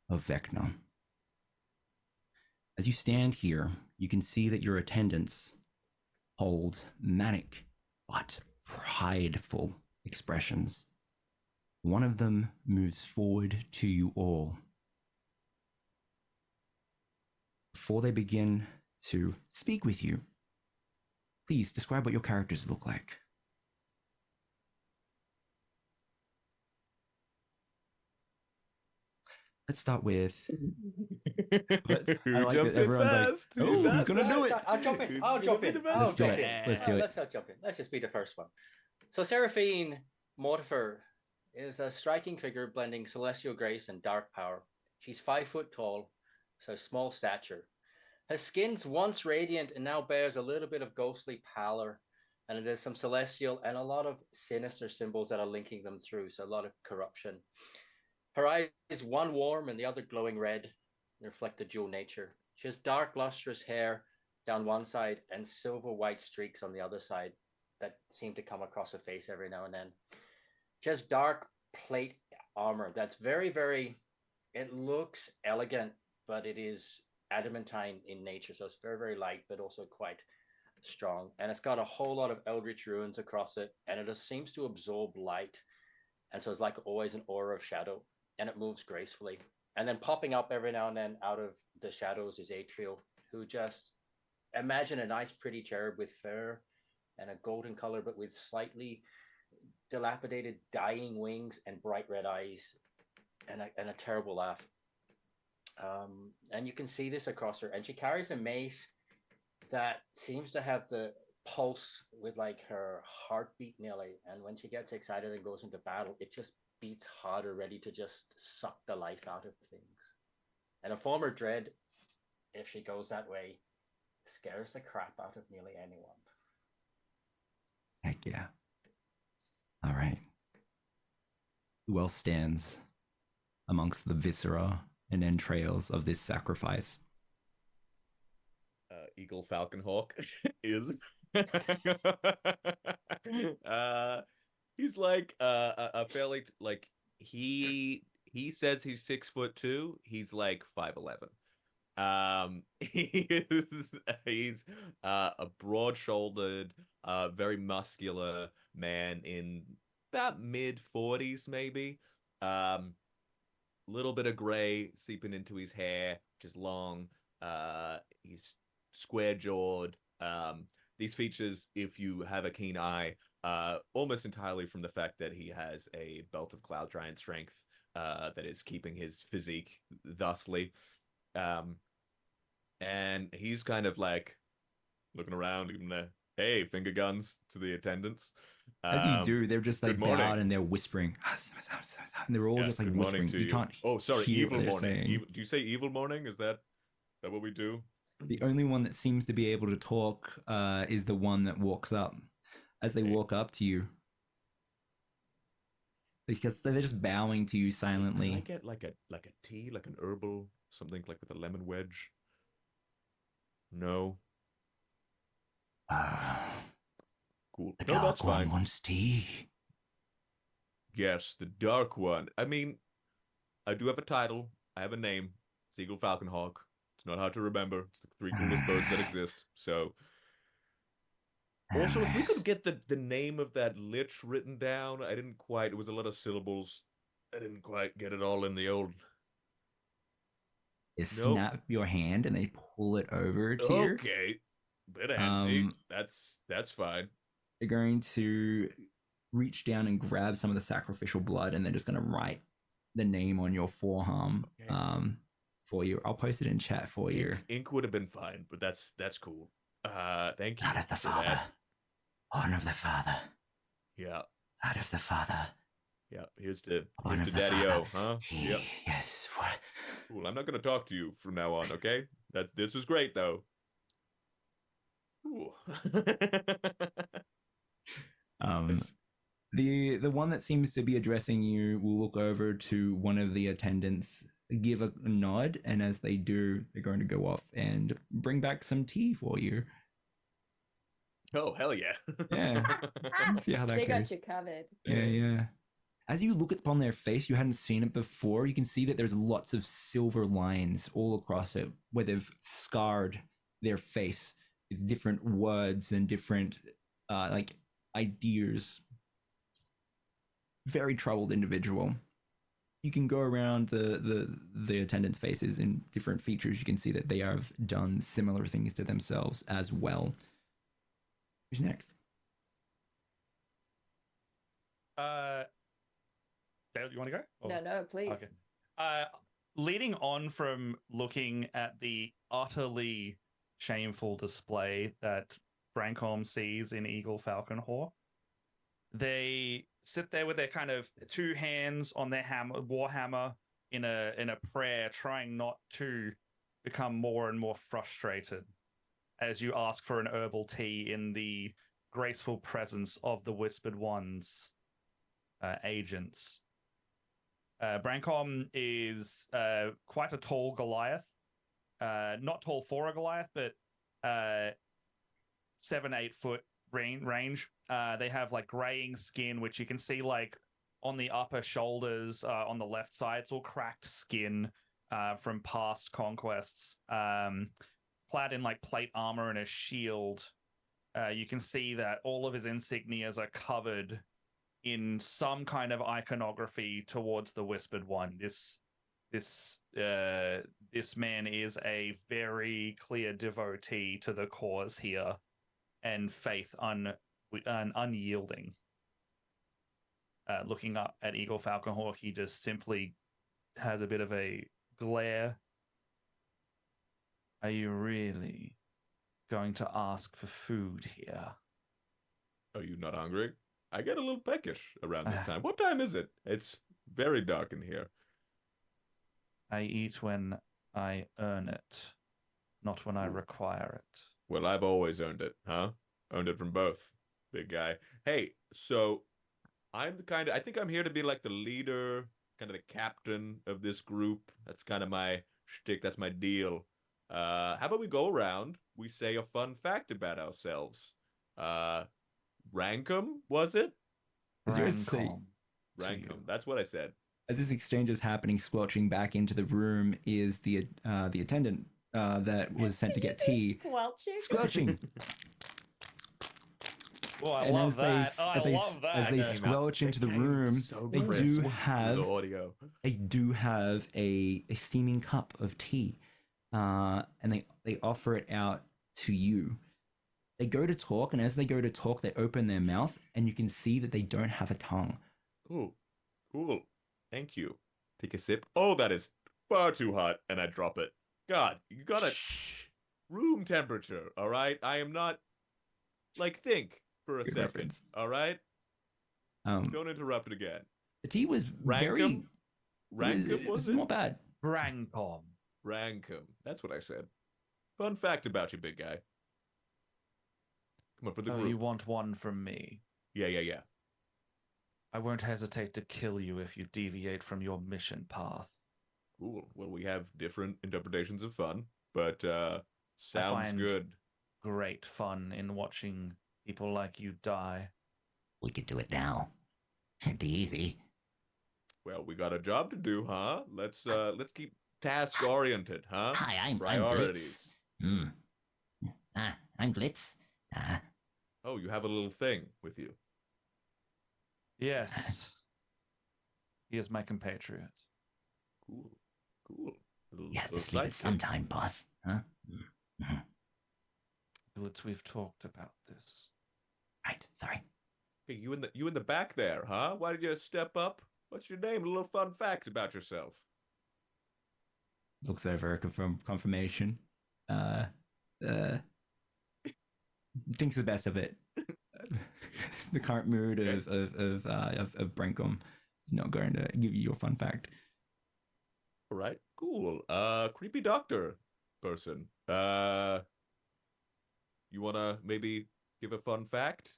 of Vecna. As you stand here, you can see that your attendants hold manic but prideful expressions. One of them moves forward to you all. Before they begin to speak with you, please describe what your characters look like. Let's start with. Who jumps in first? Oh, who's gonna do it? I'll jump in. Who's I'll gonna jump be in. the I'll best? jump in. Let's do it. Let's not jump in. Let's just be the first one. So Seraphine Mortifer is a striking figure blending celestial grace and dark power. She's 5 foot tall, so small stature. Her skin's once radiant and now bears a little bit of ghostly pallor, and there's some celestial and a lot of sinister symbols that are linking them through, so a lot of corruption. Her eyes, one warm and the other glowing red, reflect the dual nature. She has dark, lustrous hair down one side and silver white streaks on the other side that seem to come across her face every now and then. She has dark plate armor that's very, very, it looks elegant, but it is adamantine in nature. So it's very, very light, but also quite strong. And it's got a whole lot of eldritch runes across it. And it just seems to absorb light. And so it's like always an aura of shadow. And it moves gracefully. And then popping up every now and then out of the shadows is Atriel, who just imagine a nice pretty cherub with fur and a golden color, but with slightly dilapidated dying wings and bright red eyes and a terrible laugh. And you can see this across her. And she carries a mace that seems to have the pulse with like her heartbeat nearly. And when she gets excited and goes into battle, it just beats harder, ready to just suck the life out of things. And a former dread, if she goes that way, scares the crap out of nearly anyone. Heck yeah. All right. Who else stands amongst the viscera and entrails of this sacrifice? Eagle Falcon Hawk is he's like a fairly like he says he's 6'2", he's like 5'11". He's a broad-shouldered, very muscular man in about mid-40s maybe. Little bit of gray seeping into his hair, which is long. He's square-jawed. These features, if you have a keen eye, almost entirely from the fact that he has a belt of Cloud Giant strength that is keeping his physique thusly. And he's kind of like looking around, even there. Hey, finger guns to the attendants. As you do, they're just like good morning. bowed and they're whispering. And they're all just like good morning whispering. to You can't Oh, sorry, hear evil what they're morning. saying. Do you say evil morning? Is that what we do? The only one that seems to be able to talk is the one that walks up. As they Okay. walk up to you, because they're just bowing to you Can I silently. get like a tea, like an herbal, something like with a lemon wedge? No. Cool. The No, that's dark one fine. wants tea. Yes, the dark one. I mean, I do have a title. I have a name. Seagull Falconhawk. It's not hard to remember. It's the three coolest birds that exist. So, also, if we could get the name of that lich written down, I didn't quite. It was a lot of syllables. I didn't quite get it all in the old. They Nope. snap your hand and they pull it over to you. Okay, bit antsy. Um, That's fine. They're going to reach down and grab some of the sacrificial blood, and they're just going to write the name on your forearm Okay. for you. I'll post it in chat for you. Ink would have been fine, but that's cool. Thank you Blood of the for Father. that. Honor of the Father. Yeah, Blood of the Father. yeah. Here's to Honor of the Daddy O, Father. huh? Tea. Yep. Yes. What? Cool. I'm not gonna talk to you from now on, okay? This was great though. Ooh. The one that seems to be addressing you will look over to one of the attendants, give a nod, and as they do, they're going to go off and bring back some tea for you. Oh, hell yeah. Yeah. Let's see how that They goes. got you covered. Yeah. As you look upon their face, you hadn't seen it before. You can see that there's lots of silver lines all across it, where they've scarred their face with different words and different like ideas. Very troubled individual. You can go around the attendants' faces in different features. You can see that they have done similar things to themselves as well. Who's next? Dale, you want to go? Or- No, please. Okay. Leading on from looking at the utterly shameful display that Brancom sees in Eagle Falcon Hawk, they sit there with their kind of two hands on their war hammer in a prayer, trying not to become more and more frustrated as you ask for an herbal tea in the graceful presence of the Whispered One's agents. Brancom is quite a tall Goliath. Not tall for a Goliath, but 7-8 foot range. They have like graying skin, which you can see like on the upper shoulders on the left side. It's all cracked skin from past conquests. Clad in like plate armor and a shield. You can see that all of his insignias are covered in some kind of iconography towards the Whispered One. This man is a very clear devotee to the cause here, and faith unyielding. Looking up at Eagle Falcon Hawk, he just simply has a bit of a glare. Are you really going to ask for food here? Are you not hungry? I get a little peckish around this time. What time is it? It's very dark in here. I eat when I earn it, not when I require it. Well, I've always earned it, huh? Earned it from both, big guy. Hey, so I'm I think I'm here to be like the leader, kind of the captain of this group. That's kind of my shtick. That's my deal. How about we go around? We say a fun fact about ourselves. Rankum, was it? As you're saying- Brancom. Rankum. That's what I said. As this exchange is happening, squelching back into the room is the attendant that was sent to Did you get say tea. Squelching? Squelching. Oh, I And love as that. they, I as they, love that. as they Yeah. squelch into the It came room, so they crisp do through have the audio. a steaming cup of tea, and they offer it out to you. They go to talk, and as they go to talk, they open their mouth, and you can see that they don't have a tongue. Ooh, cool. Thank you. Take a sip. Oh, that is far too hot, and I drop it. God, you got it room temperature, all right? I am not like think for a Good second, reference. all right? Um, Don't interrupt it again. the tea was very. Rankum it was was it? not bad. Brancom. Rankum. That's what I said. Fun fact about you, big guy. Come on, for the Oh, group. you want one from me? Yeah. I won't hesitate to kill you if you deviate from your mission path. Cool. Well, we have different interpretations of fun, but I sounds find good. great fun in watching people like you die. We could do it now. It'd be easy. Well, we got a job to do, huh? Let's keep task oriented, huh? Hi, I'm Priorities. Glitz. I'm Glitz. Oh, you have a little thing with you. Yes. He is my compatriot. Cool. You have to sleep at some time, boss. Huh? Glitz, we've talked about this. Right, sorry. Hey, you in the back there, huh? Why did you step up? What's your name? A little fun fact about yourself. Looks over confirmation. Thinks the best of it. The current mood of Brenkum is not going to give you your fun fact. All right, cool. Creepy doctor person. You wanna maybe give a fun fact?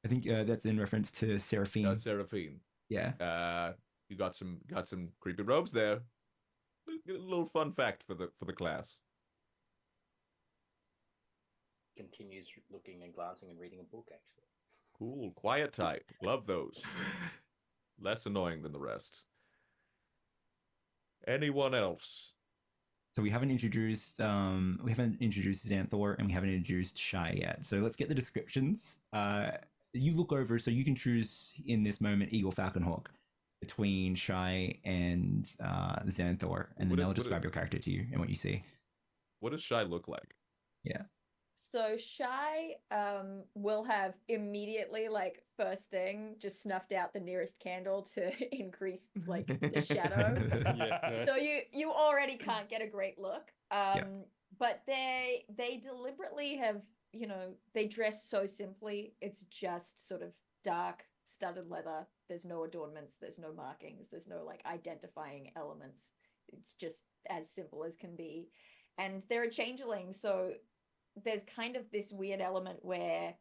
I think that's in reference to Seraphine. Seraphine. Yeah. You got some creepy robes there. A little fun fact for the class. Continues looking and glancing and reading a book, actually. Cool, quiet type. Love those. Less annoying than the rest. Anyone else? So we haven't introduced Xanthor and we haven't introduced Shy yet. So let's get the descriptions. You look over, so you can choose in this moment Eagle Falconhawk between Shy and Xanthor, and then they'll describe your character to you and what you see. What does Shy look like? Yeah. So Shy will have immediately, like, first thing, just snuffed out the nearest candle to increase, like, the shadow. Yeah, So nice. you already can't get a great look. But they deliberately have, they dress so simply. It's just sort of dark studded leather. There's no adornments, there's no markings, there's no, like, identifying elements. It's just as simple as can be. And they're a changeling, so there's kind of this weird element where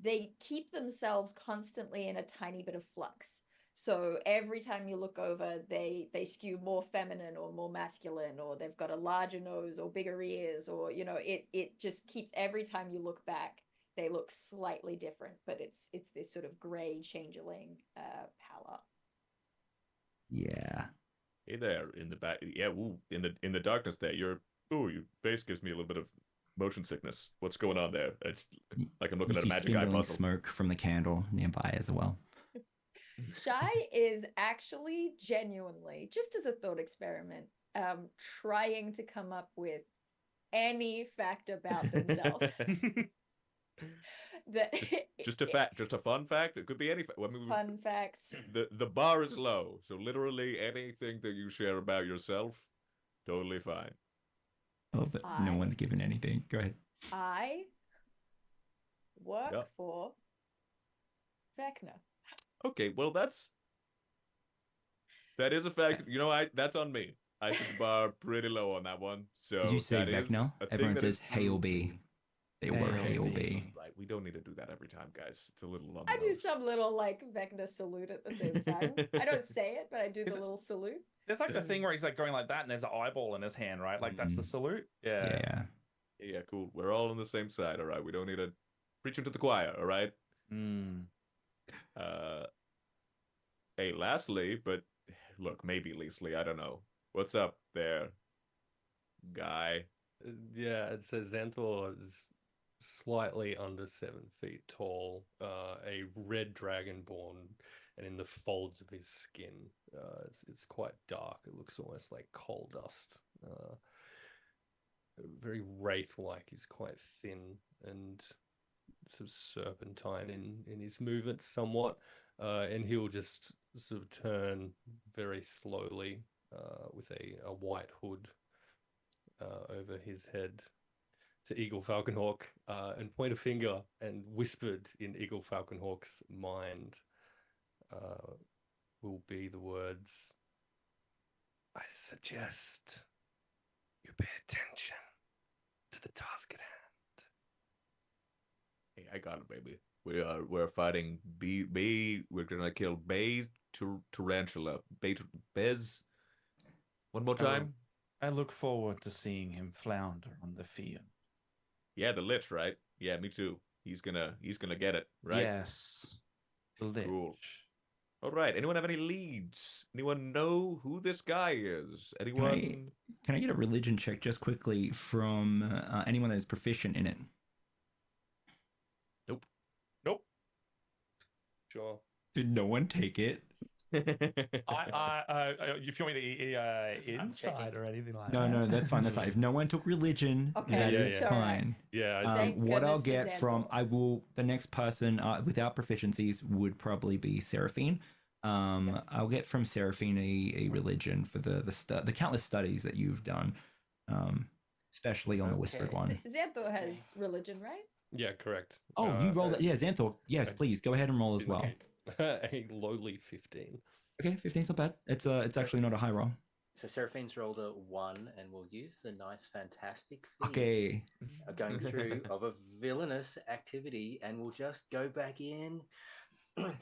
they keep themselves constantly in a tiny bit of flux. So every time you look over, they skew more feminine or more masculine, or they've got a larger nose or bigger ears, or it just keeps, every time you look back, they look slightly different, but it's this sort of gray changeling pallor. Yeah. Hey there, in the back. Yeah, ooh, in the darkness there. Your face gives me a little bit of motion sickness. What's going on there? It's like I'm looking You at a see magic eye spindling puzzle. smoke from the candle nearby as well. Shy is actually genuinely, just as a thought experiment, trying to come up with any fact about themselves. Just a fact, just a fun fact. It could be any. I mean, Fun fact. the bar is low, so literally anything that you share about yourself, totally fine. Oh, but no one's given anything. Go ahead. I work for Vecna. Okay, well that is a fact. That's on me. I set the bar pretty low on that one. So Did you say that is Vecna? a thing Everyone that says is true. Hail B. They were Hail B. Right, we don't need to do that every time, guys. It's a little on the I do nose. some little, like, Vecna salute at the same time. I don't say it, but I do the little salute. There's like the thing where he's like going like that, and there's an eyeball in his hand, right? Like that's the salute. Yeah. Yeah, cool. We're all on the same side, all right? We don't need to preach into the choir, all right? Hey, lastly, but look, maybe Leasley, I don't know. What's up there, guy? Yeah, it says Xanthor is slightly under 7 feet tall, a red dragonborn, and in the folds of his skin, it's quite dark. It looks almost like coal dust. Very wraith-like. He's quite thin and sort of serpentine in his movements somewhat, and he'll just sort of turn very slowly with a white hood over his head to Eagle Falconhawk and point a finger, and whispered in Eagle Falconhawk's mind will be the words, "I suggest you pay attention to the task at hand. Hey, I got it, baby. We're fighting Bee. We're gonna kill Bay Tarantula. Bez. One more time. I look forward to seeing him flounder on the field. Yeah, the Lich, right? Yeah, me too. He's gonna get it, right? Yes. The Lich. Cool. All right. Anyone have any leads? Anyone know who this guy is? Anyone? Can I get a religion check just quickly from anyone that is proficient in it? Nope. Sure. Did no one take it? You feel me the inside or anything like that? No, that's fine. That's fine. If no one took religion, Okay, that yeah, is yeah. fine. Yeah. Thank What I'll goodness for get from Xandor. the next person without proficiencies would probably be Seraphine. I'll get from Seraphine a religion for the countless studies that you've done, especially on the whispered Okay. one. Xanthor has religion, right? Yeah, correct. Oh, you rolled it. Yeah, Xanthor. Yes, please go ahead and roll as well. A lowly 15. Okay, 15's not bad. It's actually not a high roll. So Seraphine's rolled a 1, and we'll use the nice, fantastic theme Okay. of going through of a villainous activity, and we'll just go back in.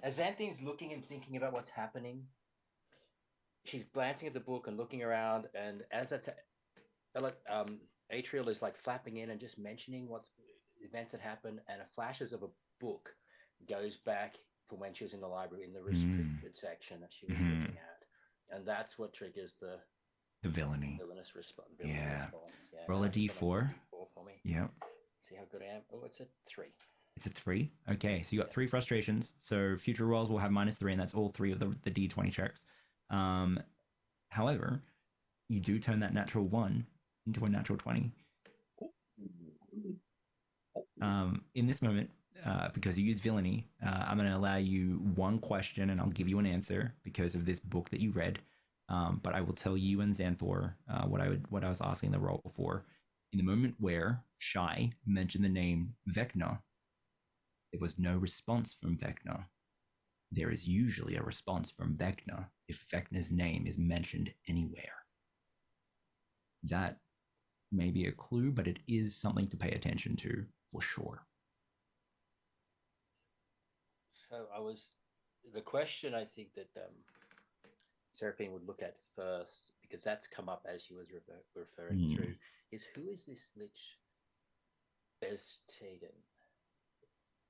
As Xanthine's looking and thinking about what's happening, she's glancing at the book and looking around, and as that's Atriel is like flapping in and just mentioning what events had happened, and a flashes of a book goes back from when she was in the library in the restricted section that she was looking at, and that's what triggers the villainy. villainous response. Yeah. Yeah, Roll a nice. d4. Roll a D4 for me. Yep. See how good I am. Oh, it's a 3. It's a 3. Okay, so you got 3 frustrations. So future rolls will have -3, and that's all 3 of the d20 checks. However, you do turn that natural 1 into a natural 20. In this moment, because you used villainy, I'm going to allow you one question, and I'll give you an answer because of this book that you read. But I will tell you and Xanthor what I was asking the roll for. In the moment where Shai mentioned the name Vecna, there was no response from Vecna. There is usually a response from Vecna if Vecna's name is mentioned anywhere. That may be a clue, but it is something to pay attention to for sure. So the question I think that Seraphine would look at first, because that's come up as she was referring through, is who is this Lich Bezteden?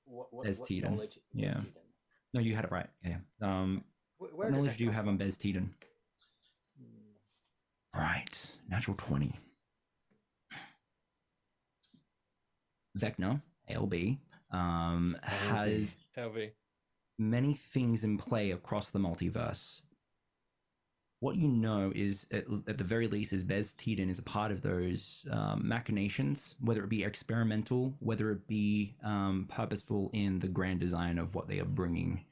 What knowledge? Yeah. Bezteden? No, you had it right. Yeah. Where What does knowledge that do you come have from? on Bezteden? Right. Natural 20. Vecna, ALB, has LV. many things in play across the multiverse. What you know is, at the very least, is Bezteden is a part of those machinations, whether it be experimental, whether it be purposeful in the grand design of what they are bringing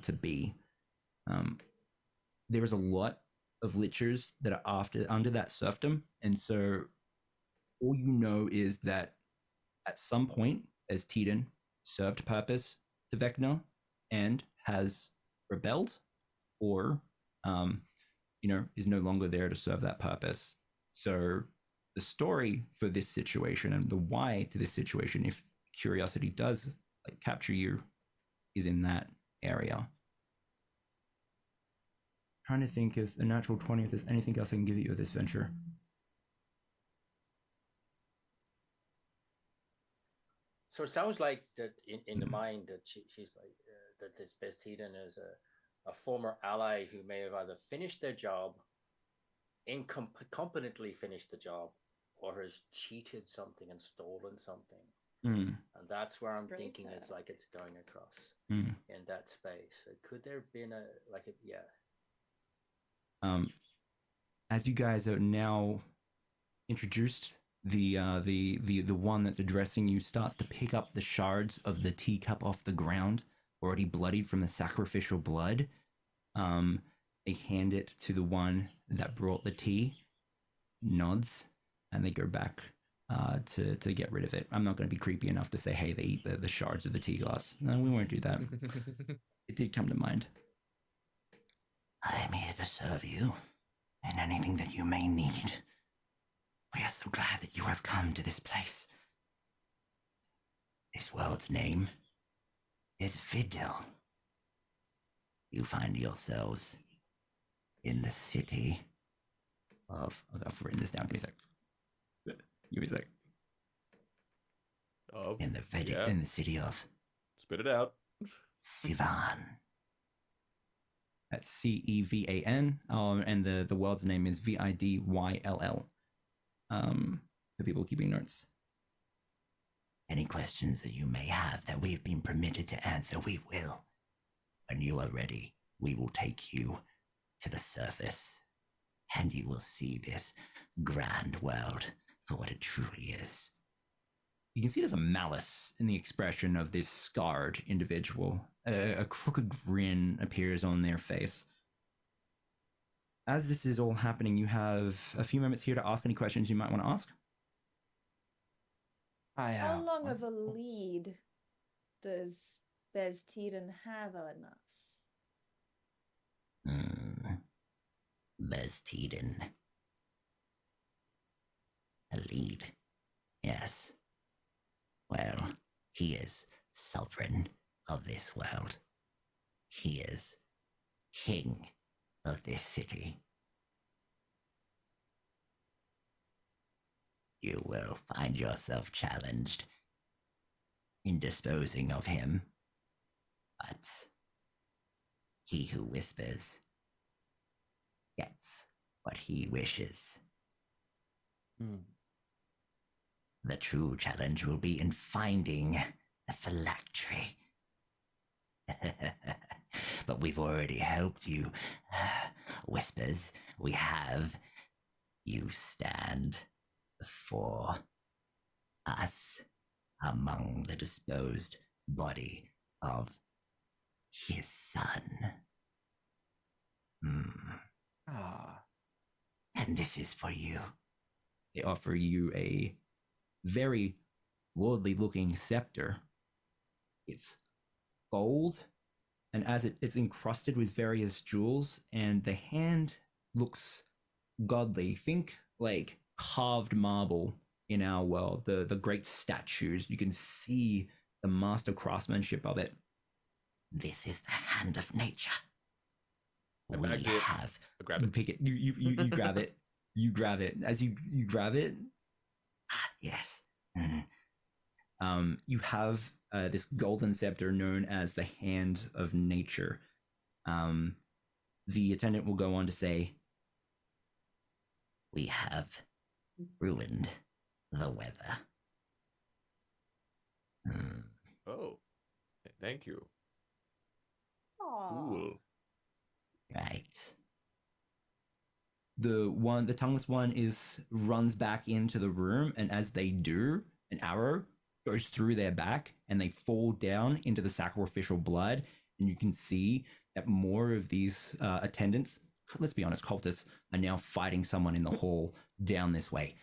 to be. There is a lot of lichers that are under that serfdom, and so all you know is that at some point, Bezteden served purpose to Vecna and has rebelled, or is no longer there to serve that purpose. So the story for this situation and the why to this situation, if curiosity does capture you, is in that area. Trying to think of a natural 20, if there's anything else I can give you of this venture. So it sounds like that in the mind that she's like that this Bezteden is a former ally who may have either finished their job, incompetently finished the job, or has cheated something and stolen something. And that's where I'm thinking it's like it's going across in that space. So could there have been as you guys are now introduced, the one that's addressing you starts to pick up the shards of the teacup off the ground, already bloodied from the sacrificial blood. They hand it to the one that brought the tea, nods, and they go back to get rid of it. I'm not going to be creepy enough to say, hey, they eat the shards of the tea glass. No, we won't do that. It did come to mind. I am here to serve you, and anything that you may need. We are so so glad that you have come to this place. This world's name is Videl. You find yourselves in the city of... I've written this down. Give me a sec. Give me a sec. Oh, In the city of spit it out. Sivan. That's Cevan. And the world's name is Vidyll. The people keeping notes. Any questions that you may have that we have been permitted to answer, we will. When you are ready, we will take you to the surface, and you will see this grand world for what it truly is. You can see there's a malice in the expression of this scarred individual. A crooked grin appears on their face. As this is all happening, you have a few moments here to ask any questions you might want to ask. How long of a lead does Bez Teden have on us? Bez Teden. A lead. Yes. Well, he is sovereign of this world. He is king of this city. You will find yourself challenged in disposing of him, but he who whispers gets what he wishes. The true challenge will be in finding the phylactery. But we've already helped you. Whispers, we have. You stand before us among the disposed body of his son. And this is for you. They offer you a very worldly looking scepter. It's gold, and as it's encrusted with various jewels, and the hand looks godly. Think like carved marble in our world, the great statues. You can see the master craftsmanship of it. This is the hand of nature. I'm We actually- have. I grab You it. pick it. You grab it. You grab it. As you grab it, Yes. you have this golden scepter known as the Hand of Nature. The attendant will go on to say, We have ruined the weather. Oh, thank you. Aw. Cool. Right. The tongueless one runs back into the room, and as they do, an arrow goes through their back, and they fall down into the sacrificial blood. And you can see that more of these attendants, let's be honest, cultists, are now fighting someone in the hall down this way.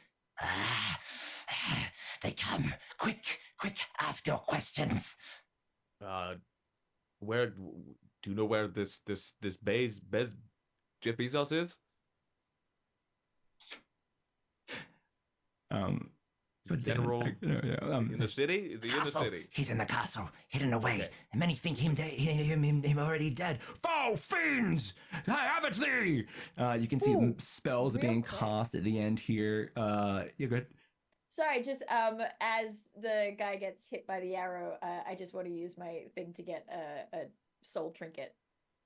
They come. Quick, ask your questions. Where do you know where this Jeff Bezos is? But General in the city? Is he in the Castle. city? He's in the castle, hidden away. Okay. And many think him already dead. Foul fiends, I have it thee. You can see Ooh, spells are real being quick. cast at the end here. You're good. Sorry, just as the guy gets hit by the arrow, I just want to use my thing to get a soul trinket.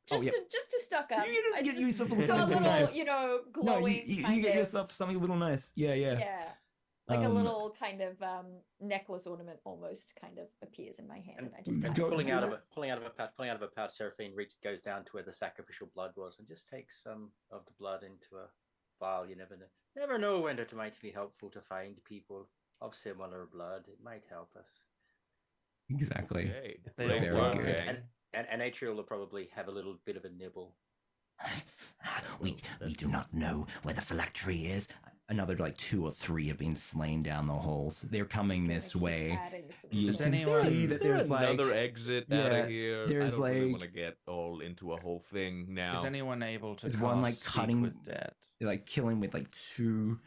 Just yep. to stock up. You I get just- yourself so a something little, nice. glowing. No, you kind get of- yourself something a little nice. Yeah. Yeah, like a Um, little kind of necklace ornament almost kind of appears in my hand, and I just go- tie go- it. Pulling out of a pouch, Seraphine goes down to where the sacrificial blood was and just takes some of the blood into a vial. You never know when it might be helpful to find people of similar blood. It might help us. Exactly. Okay. They Great Very work, good. gang. And Atrial will probably have a little bit of a nibble. We do not know where the phylactery is. Another 2 or 3 have been slain down the halls. They're coming this Keep way. adding some You Does can anyone- see Is that there there's another exit out yeah, of here? there's I don't really like- want to get all into a whole thing now. Is anyone able to There's cast one, Speak cutting- with Dead? They're killing with 2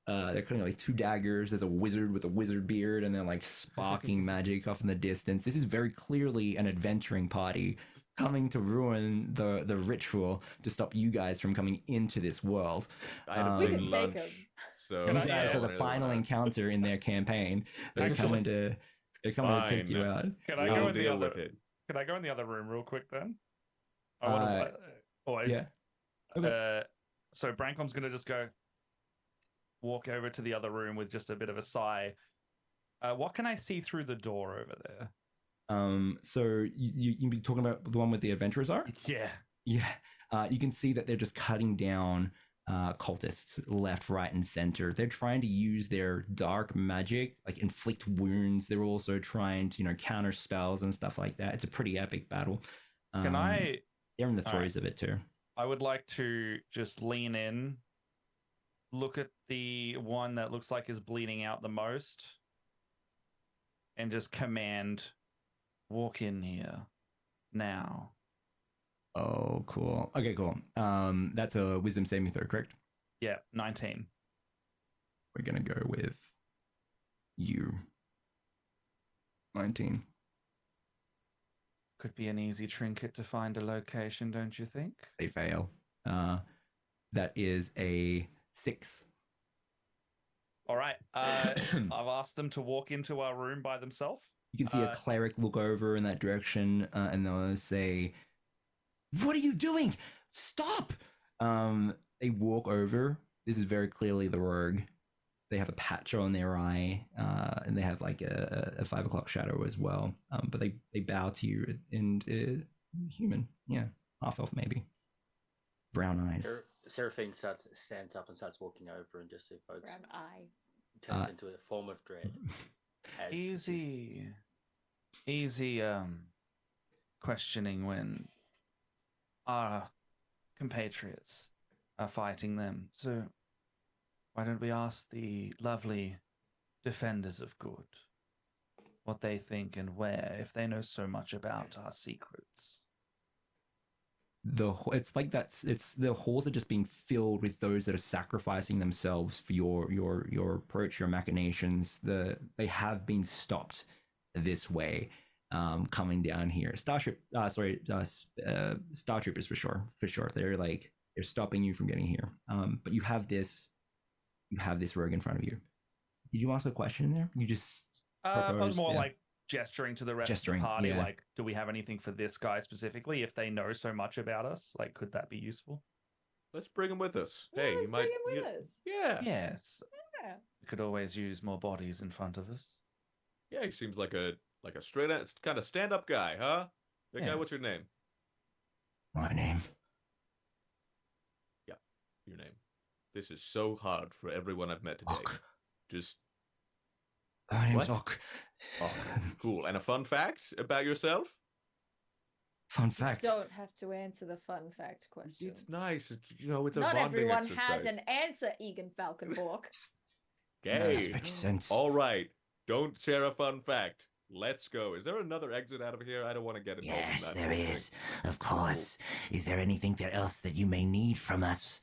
They're cutting like 2 daggers. There's a wizard with a wizard beard, and they're like sparking magic off in the distance. This is very clearly an adventuring party coming to ruin the ritual to stop you guys from coming into this world. I had a We big can take lunch, 'em. so Can You I- guys yeah, are the I really final wanna- encounter in their campaign. They're Actually- coming to take you Fine. out. Can I We'll go in the deal other? with it. Can I go in the other room real quick then? I want to. Always. Yeah. Okay. So Brancom's gonna just go walk over to the other room with just a bit of a sigh. What can I see through the door over there? So you be talking about the one with the adventurers are? Yeah. Yeah. You can see that they're just cutting down cultists left, right, and center. They're trying to use their dark magic, like inflict wounds. They're also trying to, counter spells and stuff like that. It's a pretty epic battle. Can I? They're in the All right. throes of it too. I would like to just lean in, look at the one that looks like is bleeding out the most, and just command, walk in here now. Oh, cool. Okay, cool. That's a wisdom saving throw, correct? Yeah, 19. We're gonna go with you. 19. Could be an easy trinket to find a location, don't you think? They fail. That is a 6. All right. I've asked them to walk into our room by themselves. You can see a cleric look over in that direction, and they'll say, "What are you doing? Stop!" They walk over. This is very clearly the rogue. They have a patch on their eye, and they have like a 5 o'clock shadow as well. But they bow to you, and human, yeah, half elf maybe, brown eyes. Seraphine stands up and starts walking over and just evokes, Brown eye. turns into a form of dread. as Easy questioning when our compatriots are fighting them. So why don't we ask the lovely defenders of good what they think and where, if they know so much about our secrets? It's like that's it's the halls are just being filled with those that are sacrificing themselves for your approach, your machinations. They have been stopped this way, coming down here. Star Troopers for sure. They're stopping you from getting here. But you have this rogue in front of you. Did you ask a question there? You just I was proposed, more yeah. like gesturing to the rest of the party, yeah. like, do we have anything for this guy specifically? If they know so much about us, like, could that be useful? Let's bring him with us. Yeah, Hey, let's you might. bring him with us. Yeah. Yes. Yeah. We could always use more bodies in front of us. Yeah, he seems like a straight out kind of stand up guy, huh? That guy, Yes. what's your name? My name? Your name. This is so hard for everyone I've met today. Ok. Just My name's What? Ok. cool. And a fun fact about yourself? Fun fact. Don't have to answer the fun fact question. It's nice. It's a Not bonding everyone exercise. has an answer, Egan Falconborg. This Hey, makes sense. all right. Don't share a fun fact. Let's go. Is there another exit out of here? I don't want to get involved Yes, in that. there whole thing. is. Of course. Is there anything else that you may need from us?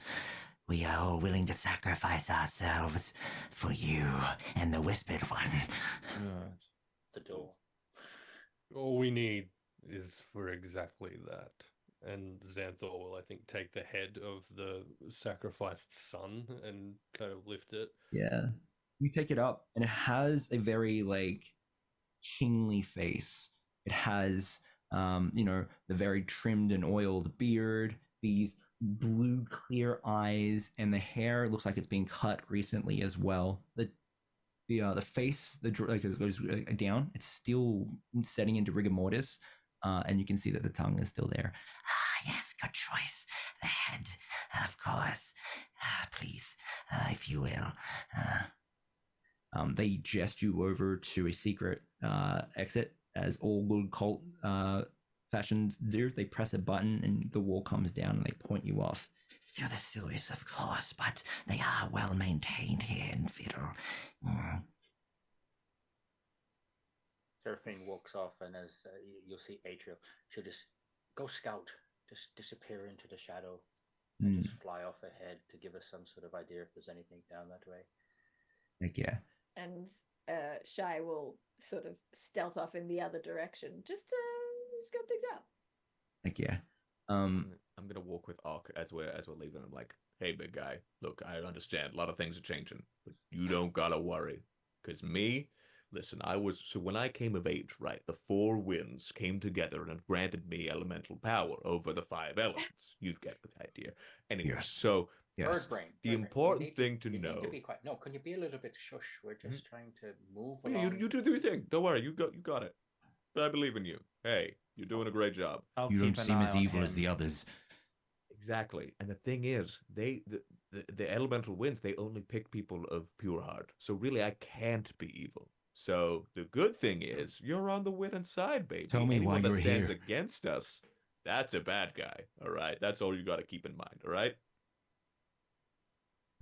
We are all willing to sacrifice ourselves for you and the Whispered One. the door. All we need is for exactly that. And Xanthor will, I think, take the head of the sacrificed son and kind of lift it. Yeah. You take it up, and it has a very kingly face. It has the very trimmed and oiled beard, these blue clear eyes, and the hair looks like it's been cut recently as well. The face, it goes down. It's still setting into rigor mortis, and you can see that the tongue is still there. Ah, yes, good choice. The head, of course. Please, if you will. They gest you over to a secret exit, as all good cult fashions do. They press a button and the wall comes down and they point you off. Through the sewers, of course, but they are well maintained here in Fiddle. Seraphine walks off, and as you'll see Atriel, she'll just go scout, just disappear into the shadow, and just fly off ahead to give us some sort of idea if there's anything down that way. Heck yeah. And Shy will sort of stealth off in the other direction just to scope things out. Heck yeah. I'm gonna walk with Ark as we're leaving. I'm like, hey, big guy, look, I understand a lot of things are changing, but you don't gotta worry, cause me, listen, when I came of age, right? The four winds came together and it granted me elemental power over the five elements. You'd get the idea. Anyway, Yes. so Yes. Bird brain. the bird brain. important thing to you know. need to be quiet. No, can you be a little bit shush? We're just trying to move Yeah, along. you do your thing. Don't worry, you got it. I believe in you. Hey, you're doing a great job. I'll You don't keep an seem eye as on evil as him. the others. Exactly. And the thing is, the elemental winds, they only pick people of pure heart. So really I can't be evil. So the good thing is you're on the winning side, baby. Tell me why Anyone that you're stands here. against us, that's a bad guy. All right. That's all you got to keep in mind. All right.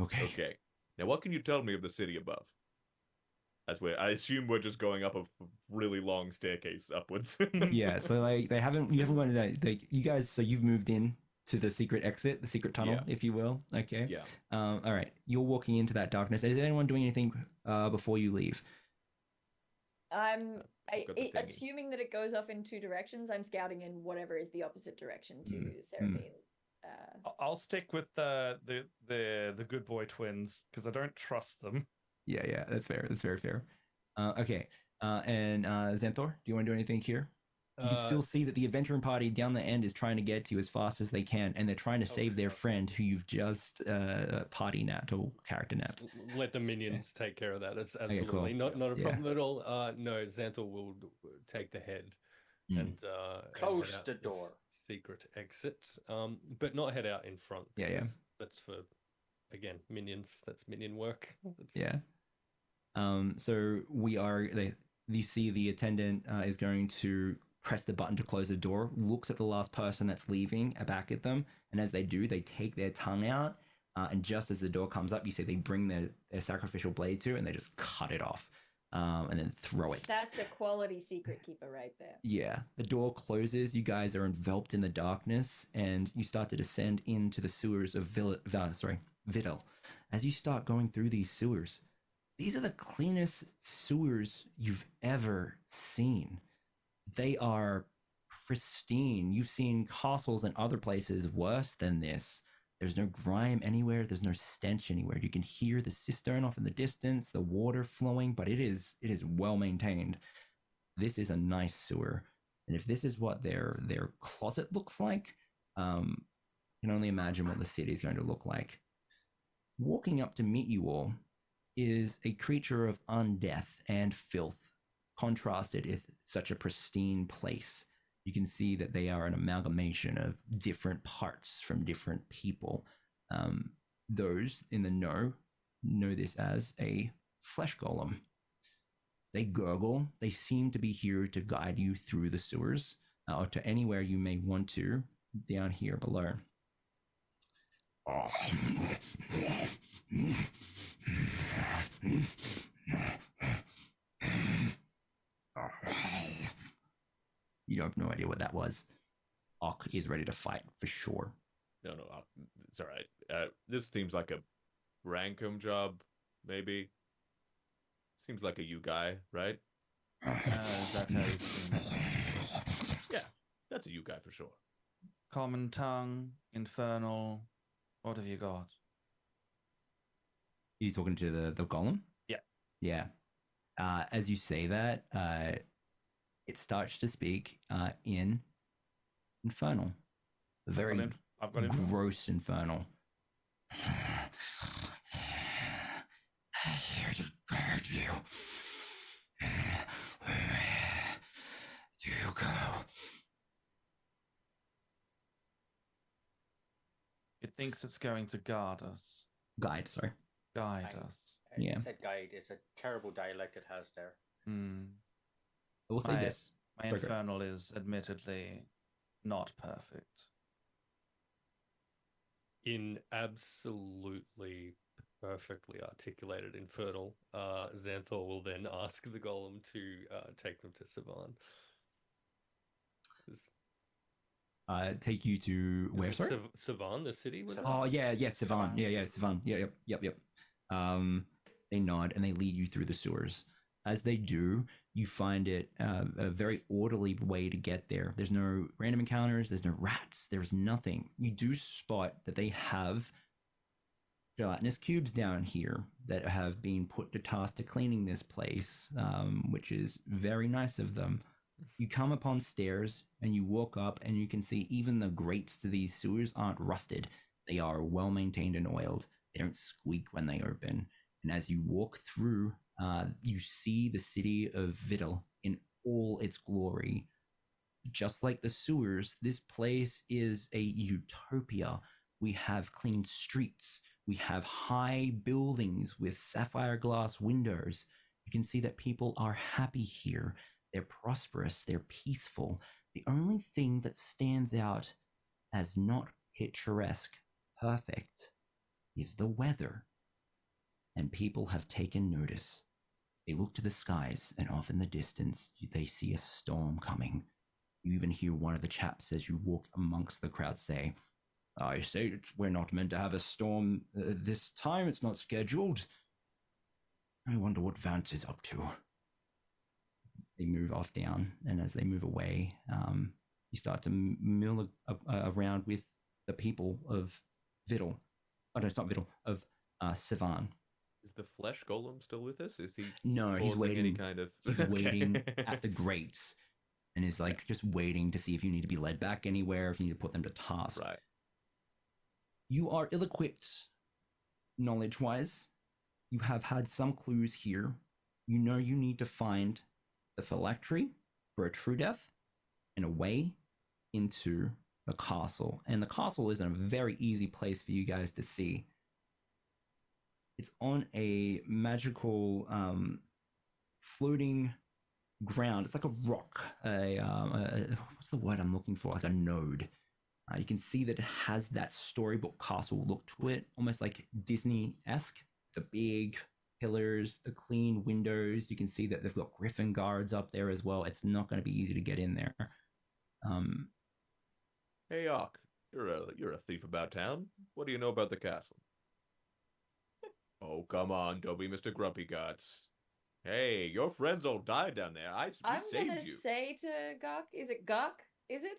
Okay. Okay. Now, what can you tell me of the city above? I assume we're just going up a really long staircase upwards. Yeah, so like you haven't gone to that, like you guys, so you've moved in to the secret exit, the secret tunnel, Yeah. if you will. Okay. Yeah. All right. You're walking into that darkness. Is anyone doing anything before you leave? I'm I've got the thingy. assuming that it goes off in two directions. I'm scouting in whatever is the opposite direction to Seraphine's. I'll stick with the good boy twins because I don't trust them. Yeah, that's fair. That's very fair. Okay. And Xanthor, do you want to do anything here? You can still see that the adventuring party down the end is trying to get to you as fast as they can, and they're trying to save their friend who you've just party napped or character napped. Let the minions take care of that. It's cool. absolutely not a Yeah. problem at all. No, Xanthor will take the head and Close head out the this door. secret exit. But not head out in front. Yeah. because That's for, again, minions. That's minion work. Yeah. So you see the attendant is going to press the button to close the door, looks at the last person that's leaving back at them, and as they do, they take their tongue out, and just as the door comes up, you see they bring their sacrificial blade to, and they just cut it off, and then throw it. That's a quality secret keeper right there. Yeah, the door closes. You guys are enveloped in the darkness, and you start to descend into the sewers of Vidal. As you start going through these sewers, these are the cleanest sewers you've ever seen. They are pristine. You've seen castles and other places worse than this. There's no grime anywhere. There's no stench anywhere. You can hear the cistern off in the distance, the water flowing, but it is well maintained. This is a nice sewer. And if this is what their closet looks like, you can only imagine what the city is going to look like. Walking up to meet you all is a creature of undeath and filth, contrasted with such a pristine place. You can see that they are an amalgamation of different parts from different people. Those in the know this as a flesh golem. They gurgle. They seem to be here to guide you through the sewers, or to anywhere you may want to down here below. You have no idea what that was. Ock is ready to fight for sure. No, it's all right. This seems like a Rankum job, maybe. Seems like a you guy, right? Is that how you see it? Yeah, that's a you guy for sure. Common tongue, infernal. What have you got? He's talking to the golem? Yeah. Yeah. As you say that, it starts to speak in infernal. Very I've got him. gross infernal. Here to guide you. Where do you go? It thinks it's going to guard us. Guide, sorry. Guide us. Yeah. Said guide is a terrible dialect it has there. Hmm. I will say My- this. My Sorry, go. infernal is admittedly not perfect. In absolutely perfectly articulated infernal, Xanthor will then ask the golem to take them to Savan. Take you to where? Sorry. Savan, the city was it? Oh yeah, Savan. Yeah, Savan. Yep. They nod and they lead you through the sewers. As they do, you find it a very orderly way to get there. There's no random encounters, there's no rats, there's nothing. You do spot that they have gelatinous cubes down here that have been put to task to cleaning this place, which is very nice of them. You come upon stairs and you walk up and you can see even the grates to these sewers aren't rusted. They are well maintained and oiled. They don't squeak when they open. And as you walk through, you see the city of Vittel in all its glory. Just like the sewers, this place is a utopia. We have clean streets. We have high buildings with sapphire glass windows. You can see that people are happy here. They're prosperous. They're peaceful. The only thing that stands out as not picturesque, perfect, is the weather. And people have taken notice. They look to the skies, and off in the distance, they see a storm coming. You even hear one of the chaps as you walk amongst the crowd say, I say we're not meant to have a storm this time. It's not scheduled. I wonder what Vance is up to. They move off down, and as they move away, you start to mill around with the people of Vittel. Oh, no, it's not Vittel, of Sivan. Is the flesh golem still with us? Is he? No, he's causing waiting. Any kind of... He's Okay. waiting at the grates, and is like just waiting to see if you need to be led back anywhere, if you need to put them to task. Right. You are ill-equipped, knowledge-wise. You have had some clues here. You know you need to find the phylactery for a true death and a way into the castle. And the castle isn't a very easy place for you guys to see. It's on a magical floating ground. It's like a rock. What's the word I'm looking for? Like a node. You can see that it has that storybook castle look to it, almost like Disney-esque. The big pillars, the clean windows. You can see that they've got griffin guards up there as well. It's not going to be easy to get in there. Hey, Ock, you're a thief about town. What do you know about the castle? Oh, come on, don't be Mr. Grumpy Guts. Hey, your friends all died down there. I'm saved gonna you. say to Gok, is it Gok? Is it?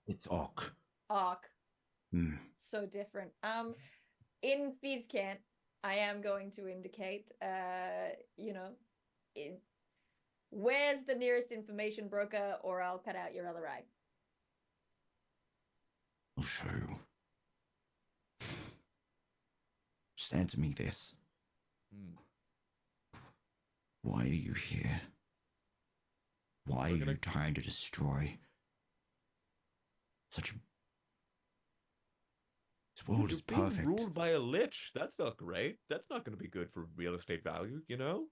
It's Ock. Ark. Mm. So different. In Thieves' Cant, I am going to indicate, where's the nearest information broker, or I'll cut out your other eye. I'll show you. Just answer me this. Why are you here? Why are you trying to destroy such a... This world is You're being perfect. ruled by a lich. That's not great. That's not going to be good for real estate value, you know?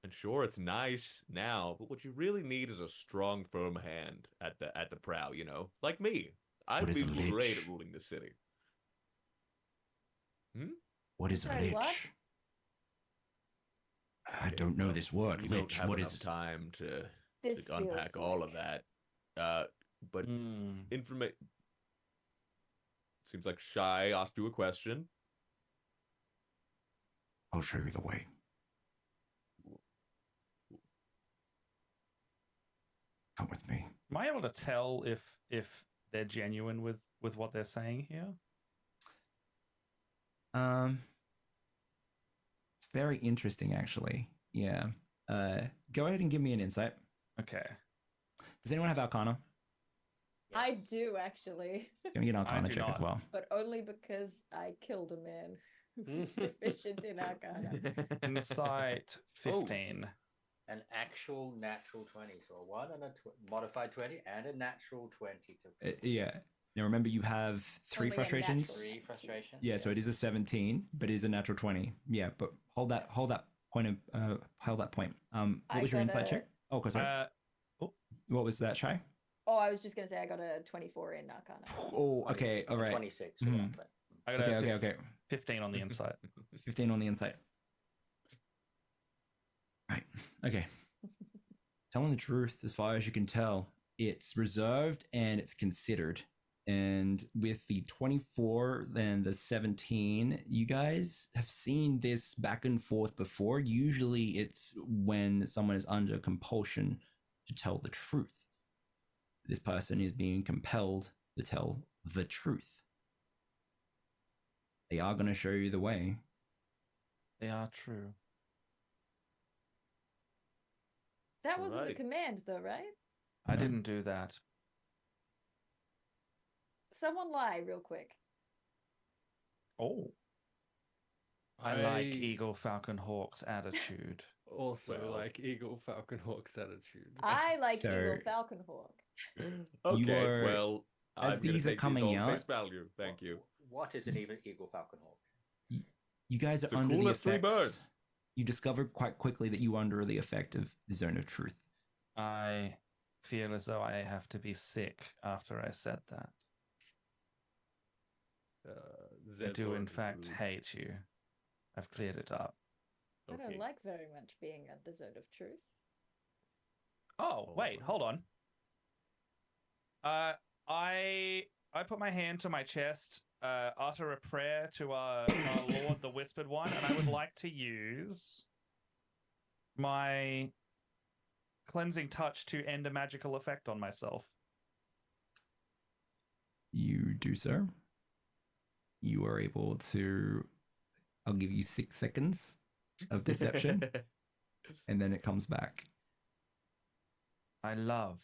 And sure, it's nice now, but what you really need is a strong, firm hand at the prow, you know? Like me. I'd What is be a lich? great at ruling the city. What is a Sorry, lich? what? I don't know this word. We don't Lich. have What enough is... time to This unpack feels all like- of that. But information... Seems like Shy asked you a question. I'll show you the way. Come with me. Am I able to tell if they're genuine with what they're saying here? It's very interesting, actually. Yeah. Go ahead and give me an insight. Okay. Does anyone have Arcana? I do, actually. Give me an Arcana do check as not. well. But only because I killed a man who was proficient in Arcana. Insight 15. An actual natural 20. So a 1 and a modified 20 and a natural 20. Yeah. Now remember, you have three Only a frustrations. natural. 3 frustrations. Yeah, so it is a 17, but it is a natural 20. Yeah, but hold that point. What I was your got insight a- check? Oh, sorry. What was that, Shy? Oh, I was just gonna say I got a 24 in Arcana. Oh, okay, all right. 26 for Mhm. that, but I got a Okay. 15 on the insight. 15 on the insight. Right. Okay. Telling the truth, as far as you can tell, it's reserved and it's considered. And with the 24 and the 17, you guys have seen this back and forth before. Usually it's when someone is under compulsion to tell the truth. This person is being compelled to tell the truth. They are going to show you the way. They are true. That wasn't the Right. command, though, right? I No. didn't do that. Someone lie real quick. Oh. I like Eagle Falcon Hawk's attitude. Also Well. like Eagle Falcon Hawk's attitude. I like So- Eagle Falcon Hawk. Okay, are- well, as I'm gonna these are take coming on out- face value. Thank you. What is an Eagle Falcon Hawk? You guys are The under the coolest three effects. birds. You discovered quite quickly that you are under the effect of Zone of Truth. I feel as though I have to be sick after I said that. I do, in fact, hate you. I've cleared it up. I don't Okay. like very much being under Zone of Truth. Oh, wait, hold on. I put my hand to my chest, utter a prayer to our Lord, the Whispered One, and I would like to use my cleansing touch to end a magical effect on myself. You do so. You are able to. I'll give you 6 seconds of deception, and then it comes back. I love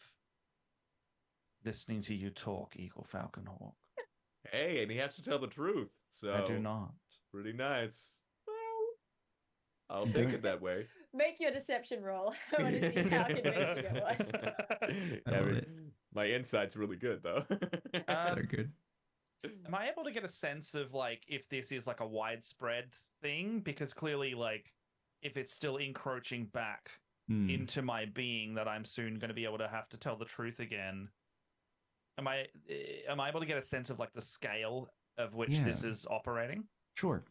listening to you talk, Eagle Falcon Hawk. Hey, and he has to tell the truth. So I do not. Pretty nice. Well, I'll You take don't- it that way. Make your deception roll. I want to see how convincing it was. I love it. My insight's really good though. So good. Am I able to get a sense of like if this is like a widespread thing? Because clearly, like, if it's still encroaching back Hmm. into my being, that I'm soon going to be able to have to tell the truth again. Am I able to get a sense of like the scale of which this Yeah. is operating? Sure.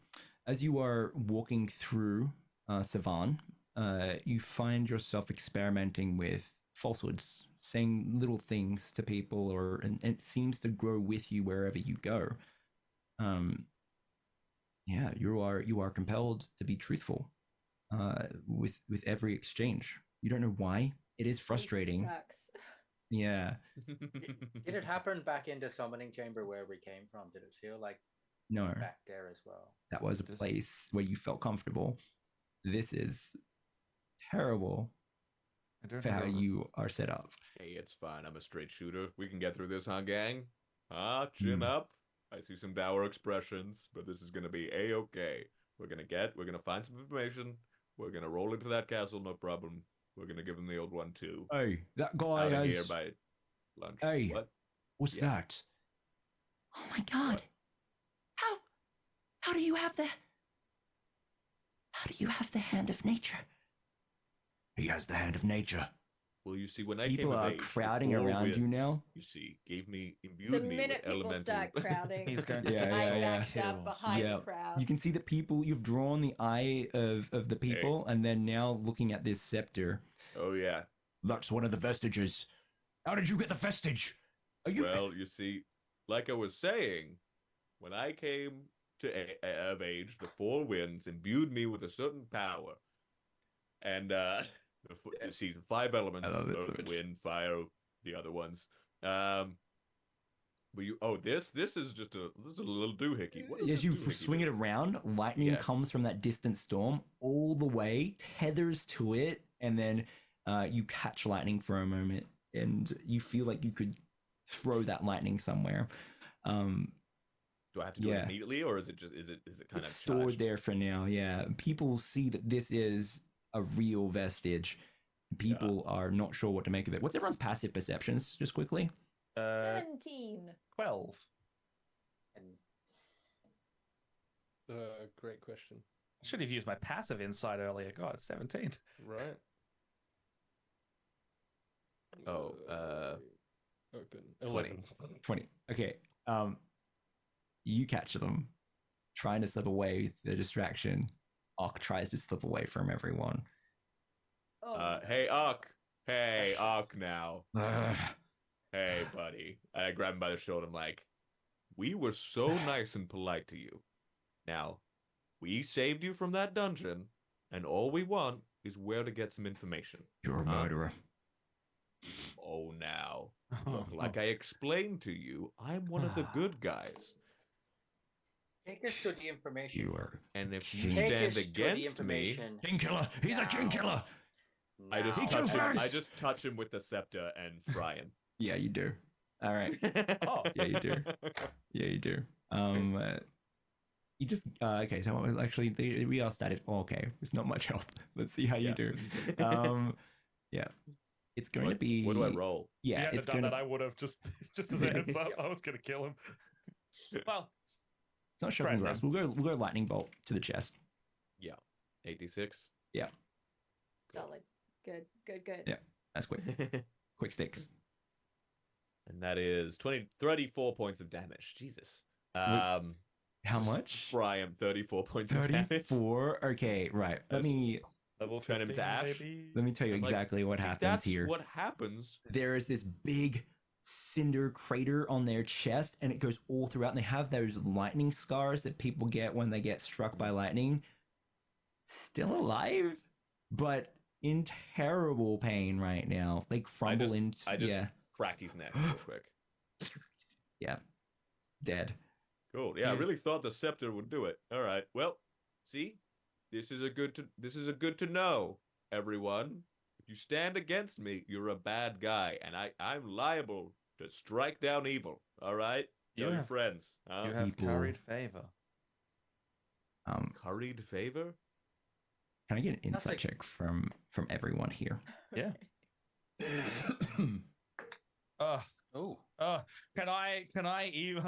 As you are walking through Savan, you find yourself experimenting with falsehoods, saying little things to people, and it seems to grow with you wherever you go. Yeah, you are compelled to be truthful with every exchange. You don't know why. It is frustrating. It sucks. Yeah. Did it happen back in the summoning chamber where we came from? Did it feel like No, back there as well? that was a place where you felt comfortable. This is terrible I don't for how know. you are set up. Hey, it's fine. I'm a straight shooter. We can get through this, huh, gang? Chin up. I see some dour expressions, but this is gonna be a-okay. We're gonna find some information. We're gonna roll into that castle, no problem. We're gonna give him the old one too. Hey, that guy Out of here has. by lunch. Hey. What? What's Yeah. that? Oh my god. How do you have the hand of nature? He has the hand of nature. Well, you see, when I People came of are age, the crowding four around you winds, now. You see, imbued The me minute with people elemental. start crowding, He's going to Yeah, get yeah, so yeah. backs killed. up behind Yeah. the crowd. You can see the people. You've drawn the eye of the people, and then now looking at this scepter. Oh yeah. That's one of the vestiges. How did you get the vestige? Are you Well, you see, like I was saying, when I came of age, the four winds imbued me with a certain power, and you see the five elements: I love it so earth, much. wind, fire, the other ones. But you, this is just a little doohickey. What is As this you doohickey swing it do? around, lightning Yeah. comes from that distant storm all the way, tethers to it, and then you catch lightning for a moment, and you feel like you could throw that lightning somewhere. Do I have to do it yeah. immediately, or is it kind It's of stored charged? there for now. Yeah, people see that this is a real vestige. People are not sure what to make of it. What's everyone's passive perceptions? Just quickly. 17. 12. And Great question. I should have used my passive insight earlier. God, 17. Right. Open 11. 20. Okay. You catch them trying to slip away with the distraction. Ock tries to slip away from everyone. Oh, Hey, Uck. Hey, Uck now. Ugh. hey, buddy. And I grab him by the shoulder. I'm like, we were so nice and polite to you. Now, we saved you from that dungeon, and all we want is where to get some information. You're a Huh? murderer. Oh, now. Look, like I explained to you, I'm one of the good guys. Take us to the information. You are. And if you Take stand us to the against me, information. King killer. He's a king Now. killer. I just Now. touch him. I first. just touch him with the scepter and fry him. Yeah, you do. All right. Oh. Yeah, you do. Yeah, you do. You just okay. So actually, we are static. Oh, okay, it's not much health. Let's see how you Yeah. do. Yeah, it's going to be. What do I roll? Yeah, If you it's hadn't going done to. that, I would have just as a heads up. I was going to kill him. Well, It's not shocking Friendly. grasp. We'll go lightning bolt to the chest. 86. Solid. Good. Yeah. That's quick. Quick sticks. And that is 34 points of damage. Jesus. How Just much? Fry him 34 points of damage. 34. Okay, right. Let me level Turn him to 15, ash? baby. let me tell you I'm like, exactly what see, happens that's here. what happens. There is this big cinder crater on their chest, and it goes all throughout. And they have those lightning scars that people get when they get struck by lightning. Still alive, but in terrible pain right now. They crumble into I just yeah, crack his neck real quick. yeah, dead. Cool. Yeah, I Yes. really thought the scepter would do it. All right. Well, see, this is a good to know, everyone. If you stand against me, you're a bad guy, and I'm liable to strike down evil. All right. You Tell your have- friends. Huh? You have People- carried favor. Curried favor. Can I get an That's insight like- check from everyone here? Yeah. Uh, Oh, can I evil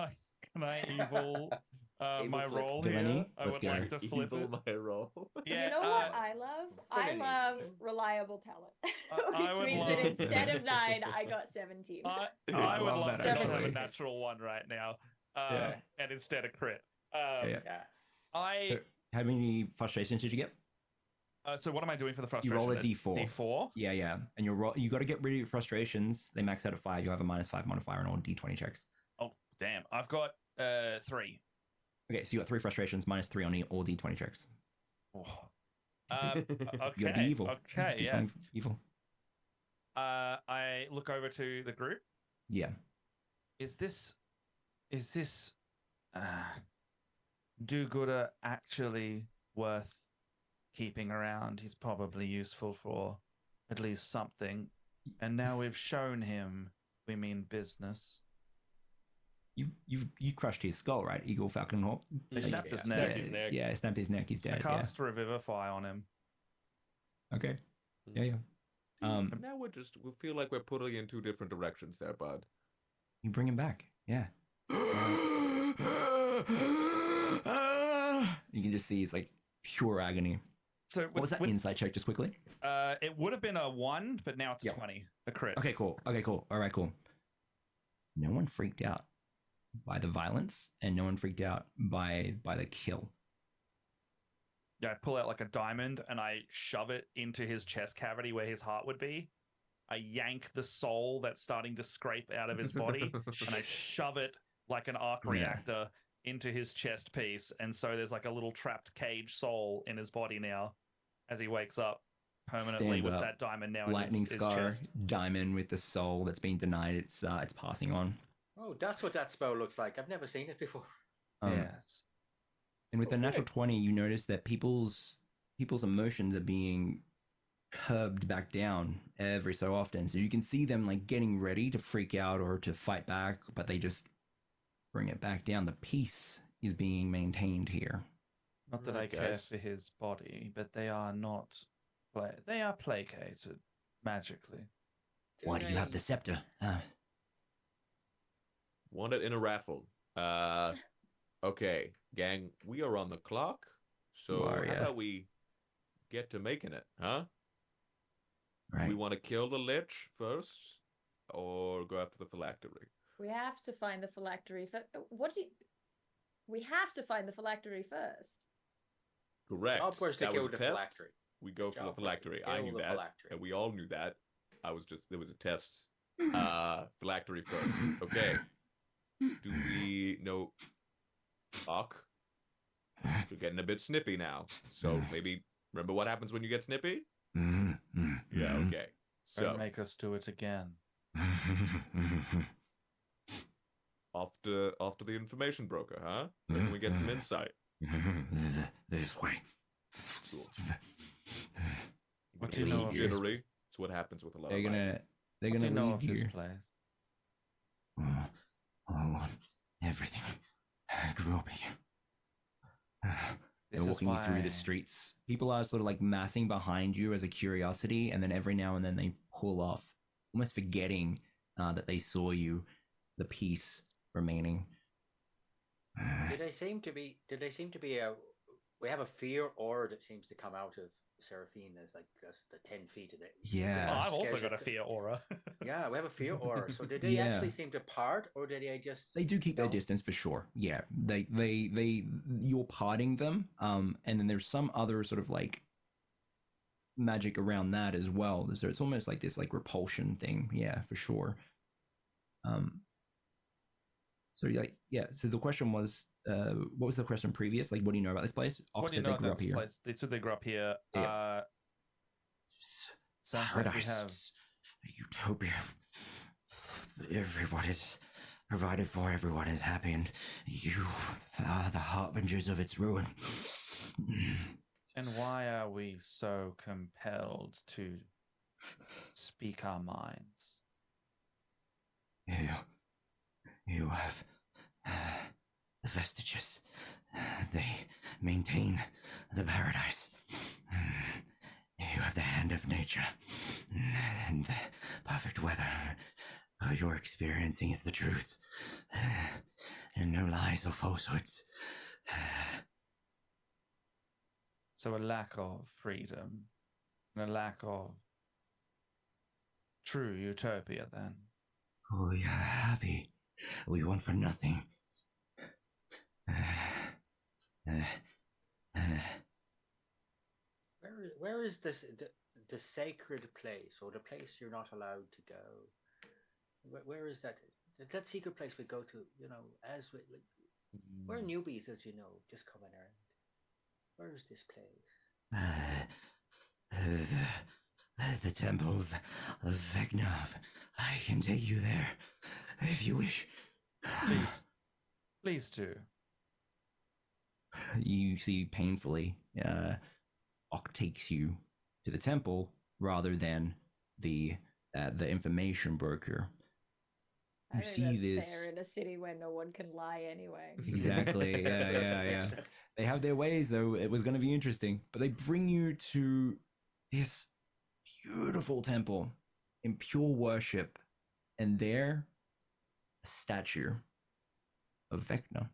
Evil my flip. roll Villainy? here? I Let's would go. like to flip Evil it. my roll. Yeah, You know what I love? I Villainy. love reliable talent. I Which would means that love- instead of 9, I got 17. I I would love love that, to not have a actually. natural one right now, Yeah. and instead a crit. Yeah. yeah. I How many frustrations did you get? so what am I doing for the You frustration? roll a then? d4. D4. Yeah, and you got to get rid of your frustrations. They max out at 5. You have a -5 modifier on all d20 checks. Oh damn! I've got 3. Okay, so you got 3 frustrations, -3 on all d20 checks. Oh. You Okay. gotta be evil. Okay. Do Yeah. something evil. I look over to the group. Yeah. Is this do-gooder actually worth keeping around? He's probably useful for at least something. And now we've shown him we mean business. You crushed his skull, right? Eagle Falcon Hawk. They snapped his Yeah, neck. snapped his neck. Yeah, snapped his neck. He's I dead. Yeah. cast Revivify on him. Okay. Yeah. Now we feel like we're pulling in 2 different directions there, bud. You bring him back. Yeah. You can just see he's like pure agony. So What was that insight check, just quickly? It would have been a 1, but now it's a Yep. 20, a crit. Okay, cool. All right, cool. No one freaked out by the violence, and no one freaked out by the kill. Yeah, I pull out like a diamond and I shove it into his chest cavity where his heart would be. I yank the soul that's starting to scrape out of his body and I shove it like an arc Yeah. reactor into his chest piece. And so there's like a little trapped cage soul in his body now as he wakes up permanently Stands with up, that diamond now Lightning in his scar, chest. diamond with the soul that's been denied. It's passing on. Oh, that's what that spell looks like. I've never seen it before. Yes. And with the Okay. natural 20, you notice that people's emotions are being curbed back down every so often. So you can see them like getting ready to freak out or to fight back, but they just bring it back down. The peace is being maintained here. Not that Right, I care guys. for his body, but they are not. They are placated magically. Why do you have the scepter? Won it in a raffle. Okay, gang, we are on the clock. So are, how yeah. about we get to making it, huh? Do Right. we want to kill the lich first, or go after the phylactery? We have to find the phylactery. We have to find the phylactery first. Correct. Job was to That kill was a the test. phylactery. We go for the Job was to phylactery. I kill knew the that, phylactery. and we all knew that. There was a test Phylactery first. Okay. Do we know Ock? You're getting a bit snippy now. So maybe remember what happens when you get snippy? Yeah, okay. So Don't make us do it again. after the information broker, huh? Where can we get some insight? This way. What do you know of this? Jittery. It's what happens with a lot They're of gonna they're What do gonna you know lead of this you. place? Everything. I grew up here. They're walking you through the streets. People are sort of like massing behind you as a curiosity, and then every now and then they pull off, almost forgetting that they saw you, the peace remaining. Did they seem to be? We have a fear aura that seems to come out of Seraphine. There's like just the 10 feet of it. Yeah. Oh, I've also Scares got a you. fear aura. Yeah, we have a fear aura. So did they Yeah. actually seem to part, or did they just? They do keep their don't? distance for sure. Yeah, they you're parting them, and then there's some other sort of like magic around that as well. So it's almost like this like repulsion thing. Yeah, for sure. So like yeah. So the question was, what was the question previous? Like, what do you know about this place? What do you Ox said know they about grew up this here. place? They said they grew up here. Yeah. Sounds like we Paradise. have. It's a utopia. Everyone is provided for, everyone is happy, and you are the harbingers of its ruin. And why are we so compelled to speak our minds? You have the vestiges. They maintain the paradise. You have the hand of nature and the perfect weather. You're experiencing is the truth, and no lies or falsehoods. So a lack of freedom and a lack of true utopia, then. We are happy. We want for nothing. Where is this the sacred place, or the place you're not allowed to go? Where is that? That secret place we go to, as we like, we're newbies, as you know, just coming around. Where is this place? The temple of Vecna. I can take you there if you wish. Please do. You see painfully, Ock takes you to the temple rather than the information broker. I You think see that's this fair in a city where no one can lie anyway. exactly. Yeah. They have their ways, though. It was going to be interesting, but they bring you to this beautiful temple in pure worship, and there, a statue of Vecna,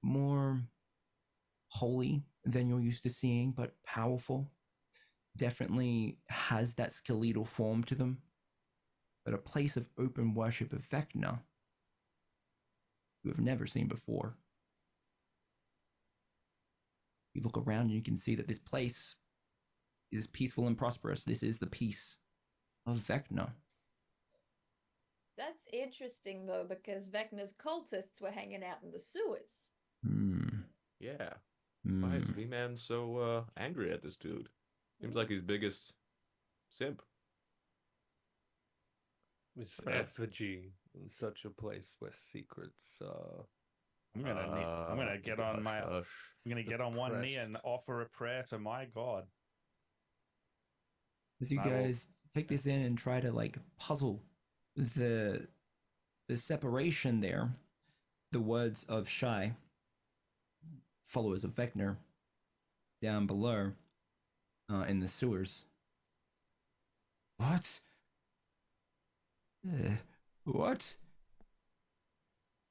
more holy than you're used to seeing, but powerful. Definitely has that skeletal form to them, but a place of open worship of Vecna you have never seen before. You look around and you can see that this place is peaceful and prosperous. This is the peace of Vecna. That's interesting though, because Vecna's cultists were hanging out in the sewers. Yeah. Why is V-Man so angry at this dude? Seems like his biggest simp. It's effigy in such a place where secrets are. I'm gonna get on one knee and offer a prayer to my god. As you guys take this in and try to like puzzle the separation there, the words of Shy, followers of Vecna, down below in the sewers. What? What?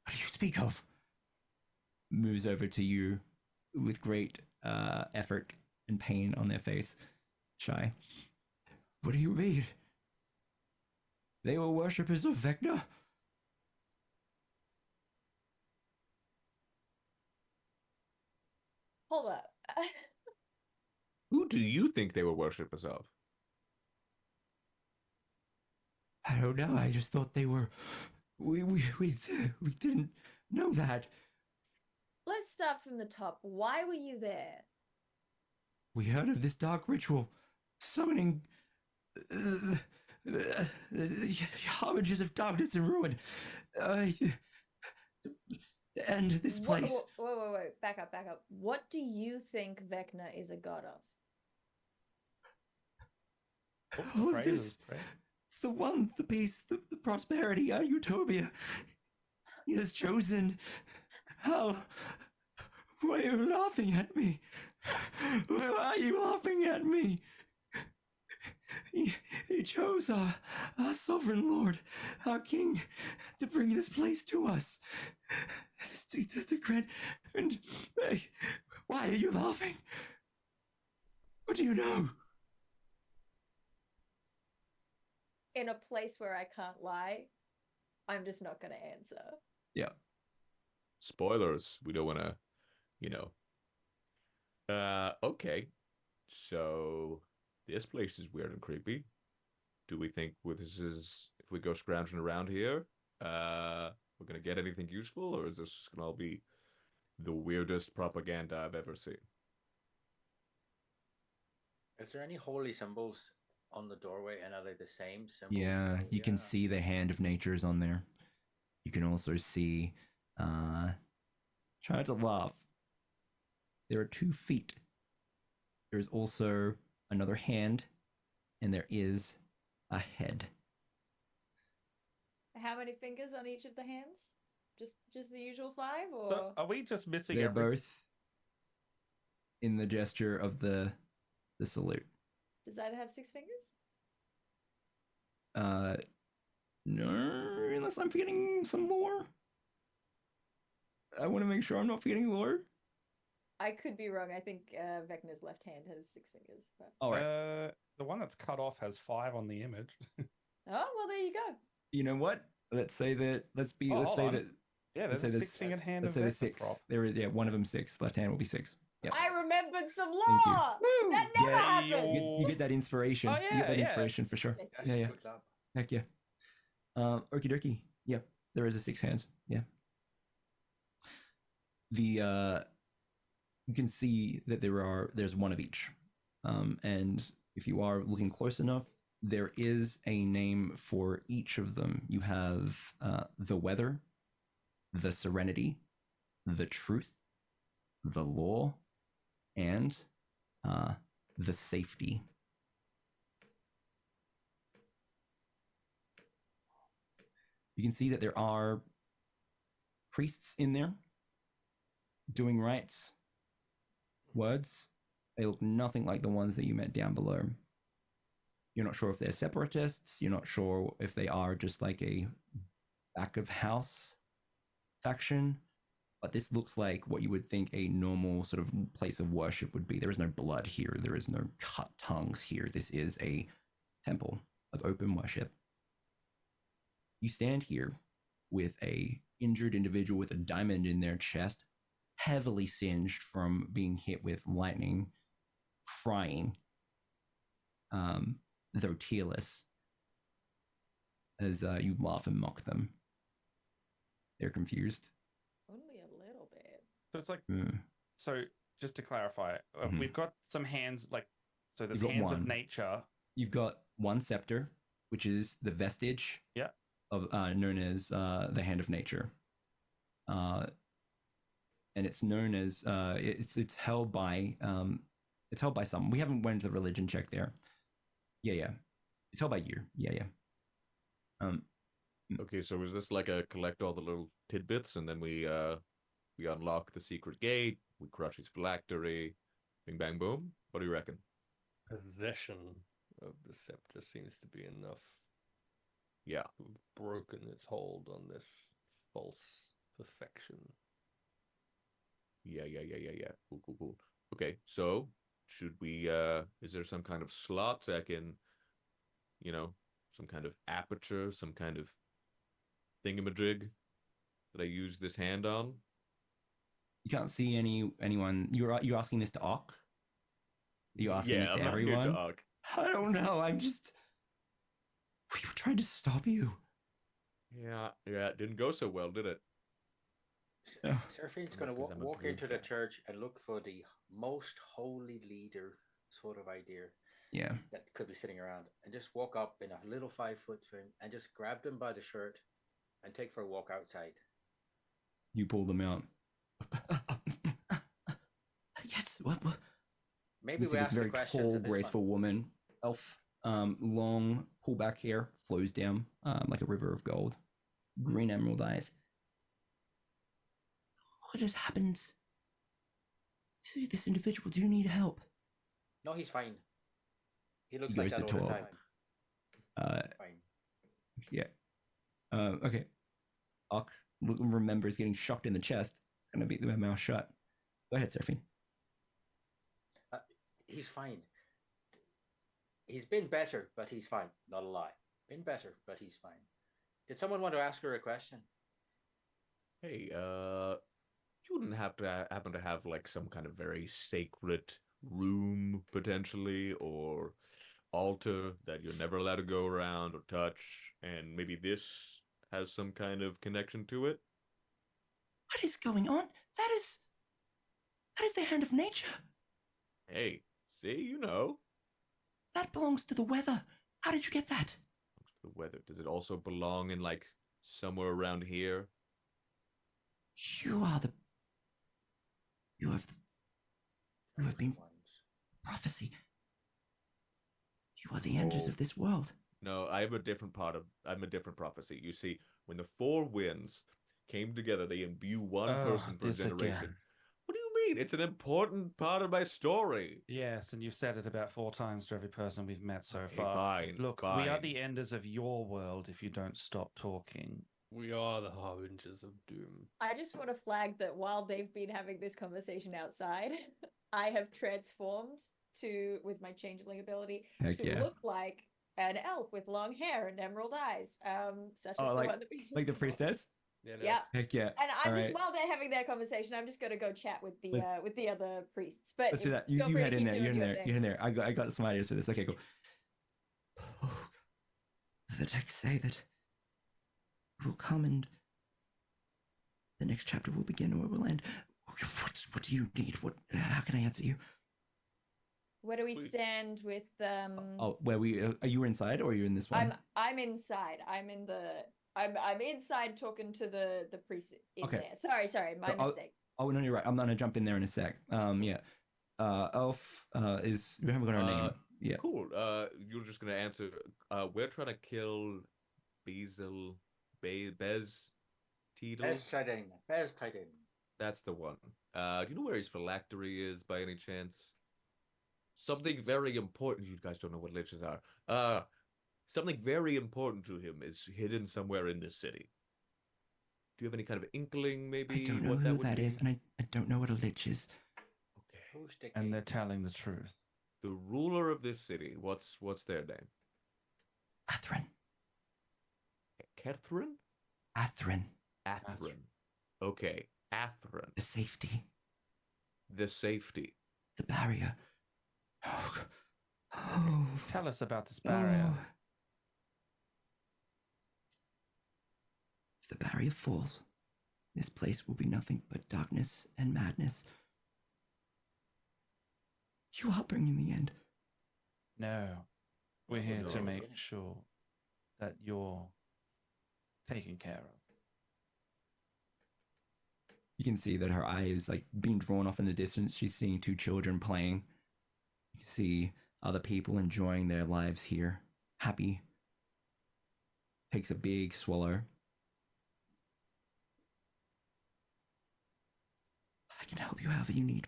What do you speak of? Moves over to you with great effort and pain on their face. Shy. What do you mean? They were worshippers of Vecna? Hold up. Who do you think they were worshippers of? I don't know. I just thought they were. We didn't know that. Let's start from the top. Why were you there? We heard of this dark ritual, summoning harbingers of darkness and ruin. And this place. Wait. Back up. What do you think Vecna is a god of? All of this. The one, the peace, the prosperity, our utopia. He has chosen. How? Why are you laughing at me? Why are you laughing at me? He chose our sovereign lord, our king, to bring this place to us. To grant. And why are you laughing? What do you know? In a place where I can't lie, I'm just not going to answer. Yeah. Spoilers. We don't want to, you know. Okay. So this place is weird and creepy. Do we think this is, if we go scrounging around here, we're gonna get anything useful, or is this gonna all be the weirdest propaganda I've ever seen? Is there any holy symbols on the doorway, and are they the same symbols? Yeah, you can see the hand of nature is on there. You can also see, try not to laugh. There are 2 feet. There's also another hand, and there is a head. How many fingers on each of the hands? Just the usual 5, or So are we just missing They're every... both in the gesture of the salute. does either have 6 fingers? No, unless I'm forgetting some lore. I want to make sure I'm not forgetting lore. I could be wrong. I think Vecna's left hand has 6 fingers. But... All right. The one that's cut off has 5 on the image. Oh, well, there you go. You know what? Let's say that. Let's hold say on. that. Yeah, there's Let's a say 6-fingered hand. Let's of say there's Vecna 6. prop. There is, one of them 6. Left hand will be 6. Yeah. I remembered some Thank you. law. That never Yeah. happened. You get that inspiration. Oh, You get yeah, that yeah. inspiration for sure. That's Yeah. good job. Heck yeah. Okie dokie. Yeah, there is a 6 hand. Yeah. The you can see that there's one of each. And if you are looking close enough, there is a name for each of them. You have the weather, the serenity, the truth, the law, and the safety. You can see that there are priests in there doing rites, words. They look nothing like the ones that you met down below. You're not sure if they're separatists. You're not sure if they are just like a back of house faction. But this looks like what you would think a normal sort of place of worship would be. There is no blood here. There is no cut tongues here. This is a temple of open worship. You stand here with a injured individual with a diamond in their chest, heavily singed from being hit with lightning, crying, though tearless, as you laugh and mock them. They're confused. Only a little bit. So it's like, Mm. so just to clarify, Mhm. we've got some hands, like, so there's You've got hands one. of nature. You've got one scepter, which is the vestige Yeah. of known as the Hand of Nature, and it's known as it's held by some. We haven't went to the religion check there. Yeah, it's held by you. Yeah. Okay, so is this like a collect all the little tidbits and then we unlock the secret gate, we crush his phylactery, bing bang boom? What do you reckon? Possession of the scepter seems to be enough. Yeah. To have broken its hold on this false perfection. Yeah. Cool. Okay, so should we is there some kind of slot I can, some kind of aperture, some kind of thingamajig that I use this hand on? You can't see anyone. You're asking this to Ock? You're asking this to I'm asking it everyone? to Ogg. I don't know. I'm just. We were trying to stop you. Yeah, it didn't go so well, did it? Yeah. Seraphine's Not going to 'cause I'm a walk blue into the guy. church and look for the most holy leader sort of idea Yeah. that could be sitting around, and just walk up in a little 5 foot frame and just grab them by the shirt and take for a walk outside. You pull them out. Yes. What? Maybe You see we this ask the very question tall, to this graceful one. woman, elf, long pullback hair, flows down like a river of gold, green emerald eyes. What has happened to this individual? Do you need help? No, he's fine. He looks He like goes that to all the talk. time. Fine. Yeah. Okay. Ock remembers getting shocked in the chest. It's gonna be the mouth shut. Go ahead, Seraphine. He's fine. He's been better, but he's fine. Not a lie. Been better, but he's fine. Did someone want to ask her a question? Hey, you wouldn't have to happen to have like some kind of very sacred room potentially, or altar that you're never allowed to go around or touch, and maybe this has some kind of connection to it? What is going on? That is the hand of nature. Hey, see, you know. That belongs to the weather. How did you get that? The weather. Does it also belong in like somewhere around here? You are the. You have been prophecy. You are the enders of this world. No, I'm a different prophecy. You see, when the four winds came together, they imbue one person per generation. Again. What do you mean? It's an important part of my story. Yes, and you've said it about 4 times to every person we've met so Okay, far. fine, Look, we are fine. the enders of your world if you don't stop talking. We are the harbingers of doom. I just want to flag that while they've been having this conversation outside, I have transformed with my changeling ability Heck to yeah. look like an elf with long hair and emerald eyes, such as the one that we just like the saw. priestess. Yeah. Yeah. Heck yeah. And I'm All just right. while they're having their conversation, I'm just going to go chat with Let's- the other priests. But Let's do that. You feel free to head in keep there. doing You're in your there. thing. You're in there. I got some ideas for this. Okay, cool. Oh, the texts say that we'll come and the next chapter will begin or it will end. What do you need? How can I answer you? Where do we stand with Oh, where we are you inside or are you in this one? I'm inside. I'm inside talking to the priest in Okay. there. Sorry, my mistake. Oh no, you're right. I'm gonna jump in there in a sec. Yeah. Elf is we haven't got her name. Yeah. Cool. You're just gonna answer. We're trying to kill Basil, Bez, Teedle. Bez Tiding. That's the one. Do you know where his phylactery is by any chance? Something very important. You guys don't know what liches are. Something very important to him is hidden somewhere in this city. Do you have any kind of inkling, maybe? I don't know what who would that be? is, and I don't know what a lich is. Okay. Who's the And king? they're telling the truth. The ruler of this city. What's their name? Atherin. Catherine? Atherin. Atherin. Okay. Atherin. The safety. The safety. The barrier. Oh. Tell us about this barrier. Oh. If the barrier falls, this place will be nothing but darkness and madness. You are bringing the end. No. We're here to No. make sure that you're taken care of. You can see that her eye is like being drawn off in the distance. She's seeing 2 children playing. You can see other people enjoying their lives here. Happy. Takes a big swallow. I can help you however you need.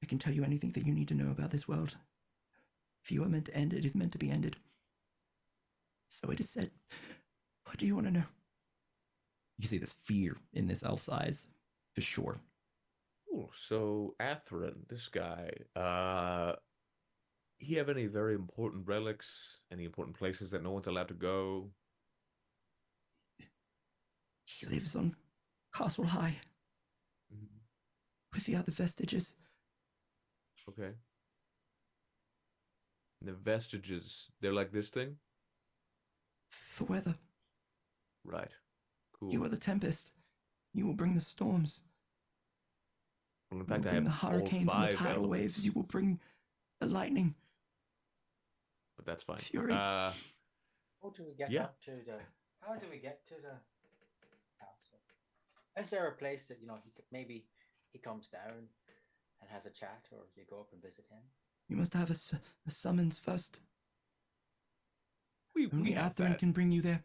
I can tell you anything that you need to know about this world. If you are meant to end, it is meant to be ended. So it is said. What do you want to know? You see this fear in this elf's eyes, for sure. Cool. So Atherin, this guy, he have any very important relics? Any important places that no one's allowed to go? He lives on Castle High with the other vestiges. Okay. And the vestiges, they're like this thing? The weather. Right. Cool. You are the tempest. You will bring the storms. Well, in You will fact, I bring have the all hurricanes and the 5 tidal elements, waves. You will bring the lightning. but that's fine. Fury. How do we get Yeah. up to the? How do we get to the council? Is there a place that maybe he comes down and has a chat, or you go up and visit him? You must have a summons first. we Only have Atherin that. can bring you there.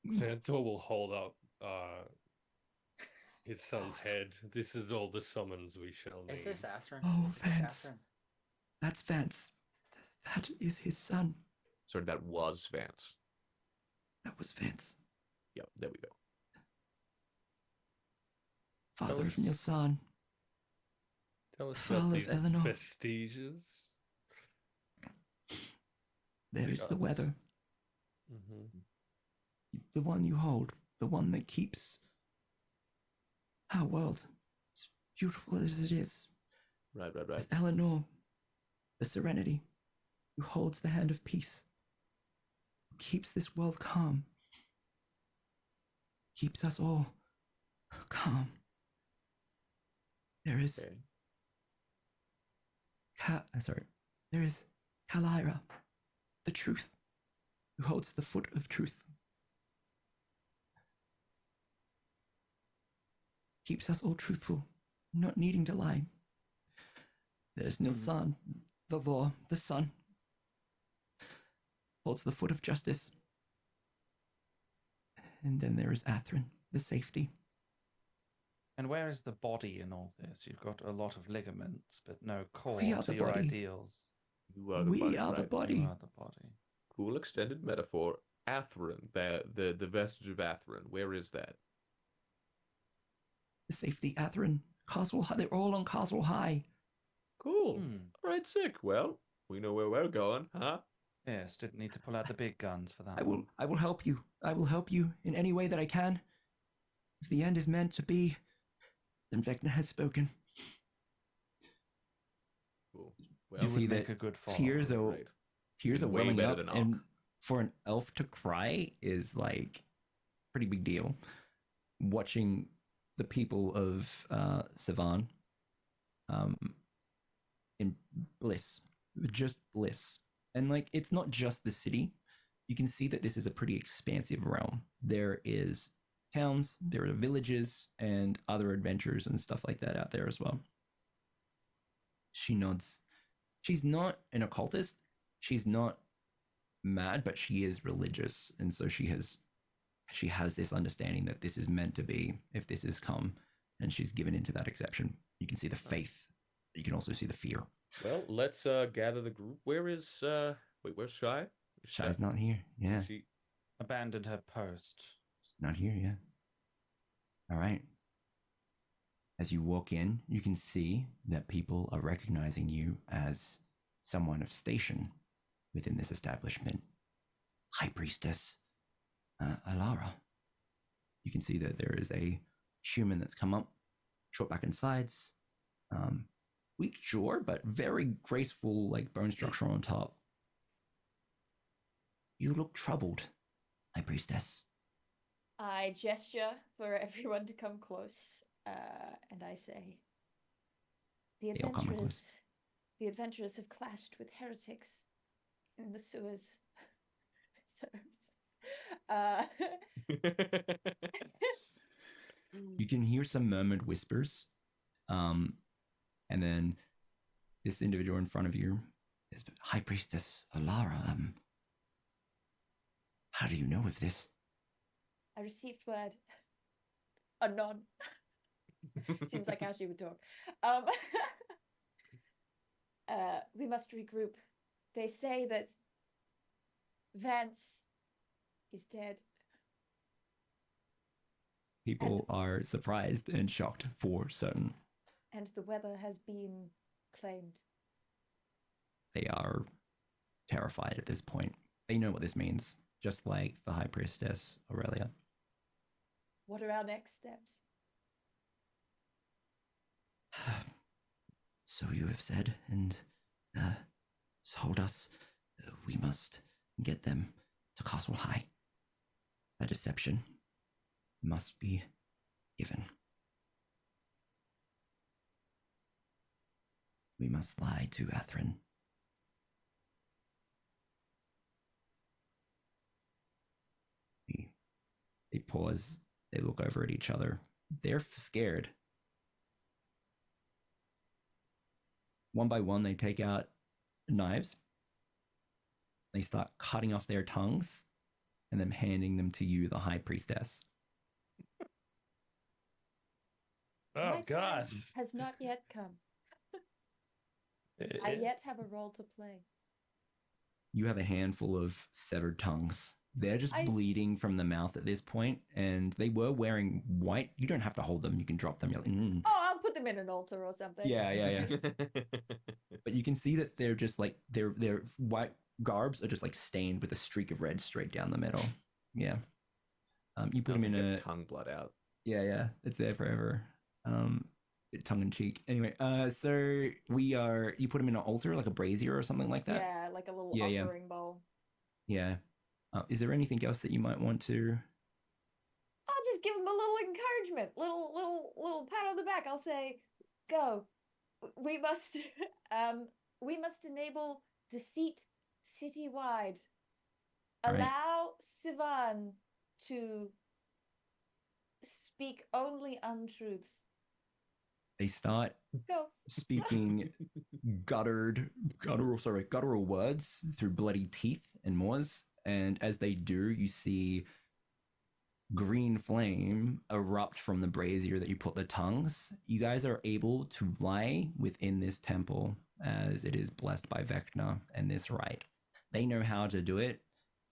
Xantor will hold up his son's head. This is all the summons we shall need. Is this Atherin? Oh, Is this Vance. Atherin? That's Vance. That is his son. Sorry, that was Vance. That was Vance. Yep, there we go. Father Tell of us- Nilsan. Tell us Fall about of these Eleanor. vestiges. There is the weather. Mm-hmm. The one you hold. The one that keeps our world as beautiful as it is. Right. Is Eleanor, the serenity, who holds the hand of peace, who keeps this world calm, keeps us all calm. There is Okay. there is Kalira, the truth, who holds the foot of truth. Keeps us all truthful, not needing to lie. There's Nilsan, the law, the sun, holds the foot of justice. And then there is Atherin, the safety. And where is the body in all this? You've got a lot of ligaments, but no core We are to the your body. ideals. You are the We body, are the right? body. You are the body. Cool extended metaphor. Atherin, the vestige of Atherin. Where is that? The safety, Atherin, Castle High. They're all on Castle High. Cool. Hmm. All right, sick. Well, we know where we're going, huh? Yes, didn't need to pull out the big guns for that. I will help you. I will help you in any way that I can. If the end is meant to be, then Vecna has spoken. Cool. You Well, see make that a good follow. tears are right. tears are Way welling better up, than and Ark. for an elf to cry is like pretty big deal. Watching the people of Savan in bliss, just bliss, and like it's not just the city. You can see that this is a pretty expansive realm. There is towns, there are villages, and other adventures and stuff like that out there as well. She nods. She's not an occultist. She's not mad, but she is religious, and so she has this understanding that this is meant to be if this has come, and she's given into that exception. You can see the faith. You can also see the fear. Well, let's gather the group. Where's Shy? Is Shy's not here. Yeah, She Abandoned her post. not here. Yeah. All right. As you walk in, you can see that people are recognizing you as someone of station within this establishment. High Priestess Alara. You can see that there is a human that's come up, short back and sides, weak jaw, but very graceful, like bone structure on top. You look troubled, High Priestess. I gesture for everyone to come close, and I say, "The They all come in close. adventurers have clashed with heretics in the sewers." So, You can hear some murmured whispers, and then this individual in front of you is High Priestess Alara. How do you know of this? I received word. Anon. Seems like how she would talk. We must regroup. They say that Vance is dead. People are surprised and shocked for certain. And the weather has been claimed. They are terrified at this point. They know what this means, just like the High Priestess Aurelia. What are our next steps? So you have said, and told us we must get them to Castle High. That deception must be given. We must lie to Atherin. They pause. They look over at each other. They're scared. One by one, they take out knives. They start cutting off their tongues and then handing them to you, the High Priestess. Oh My God. time has not yet come. I yet have a role to play. You have a handful of severed tongues. They're just bleeding from the mouth at this point, and they were wearing white. You don't have to hold them. You can drop them. You're like, Oh, I'll put them in an altar or something. Yeah. But you can see that they're just like their white garbs are just like stained with a streak of red straight down the middle. Yeah. You put them in a tongue blood out. Yeah. It's there forever. Tongue in cheek. Anyway, so you put them in an altar, like a brazier or something like that. Yeah, like a little offering bowl. Yeah. Is there anything else that you might want to? I'll just give them a little encouragement, little pat on the back. I'll say, "Go. We must, we must enable deceit citywide. Allow Sivan to speak only untruths." They start speaking guttural words through bloody teeth and moors. And as they do, you see green flame erupt from the brazier that you put the tongues. You guys are able to lie within this temple as it is blessed by Vecna and this rite. They know how to do it.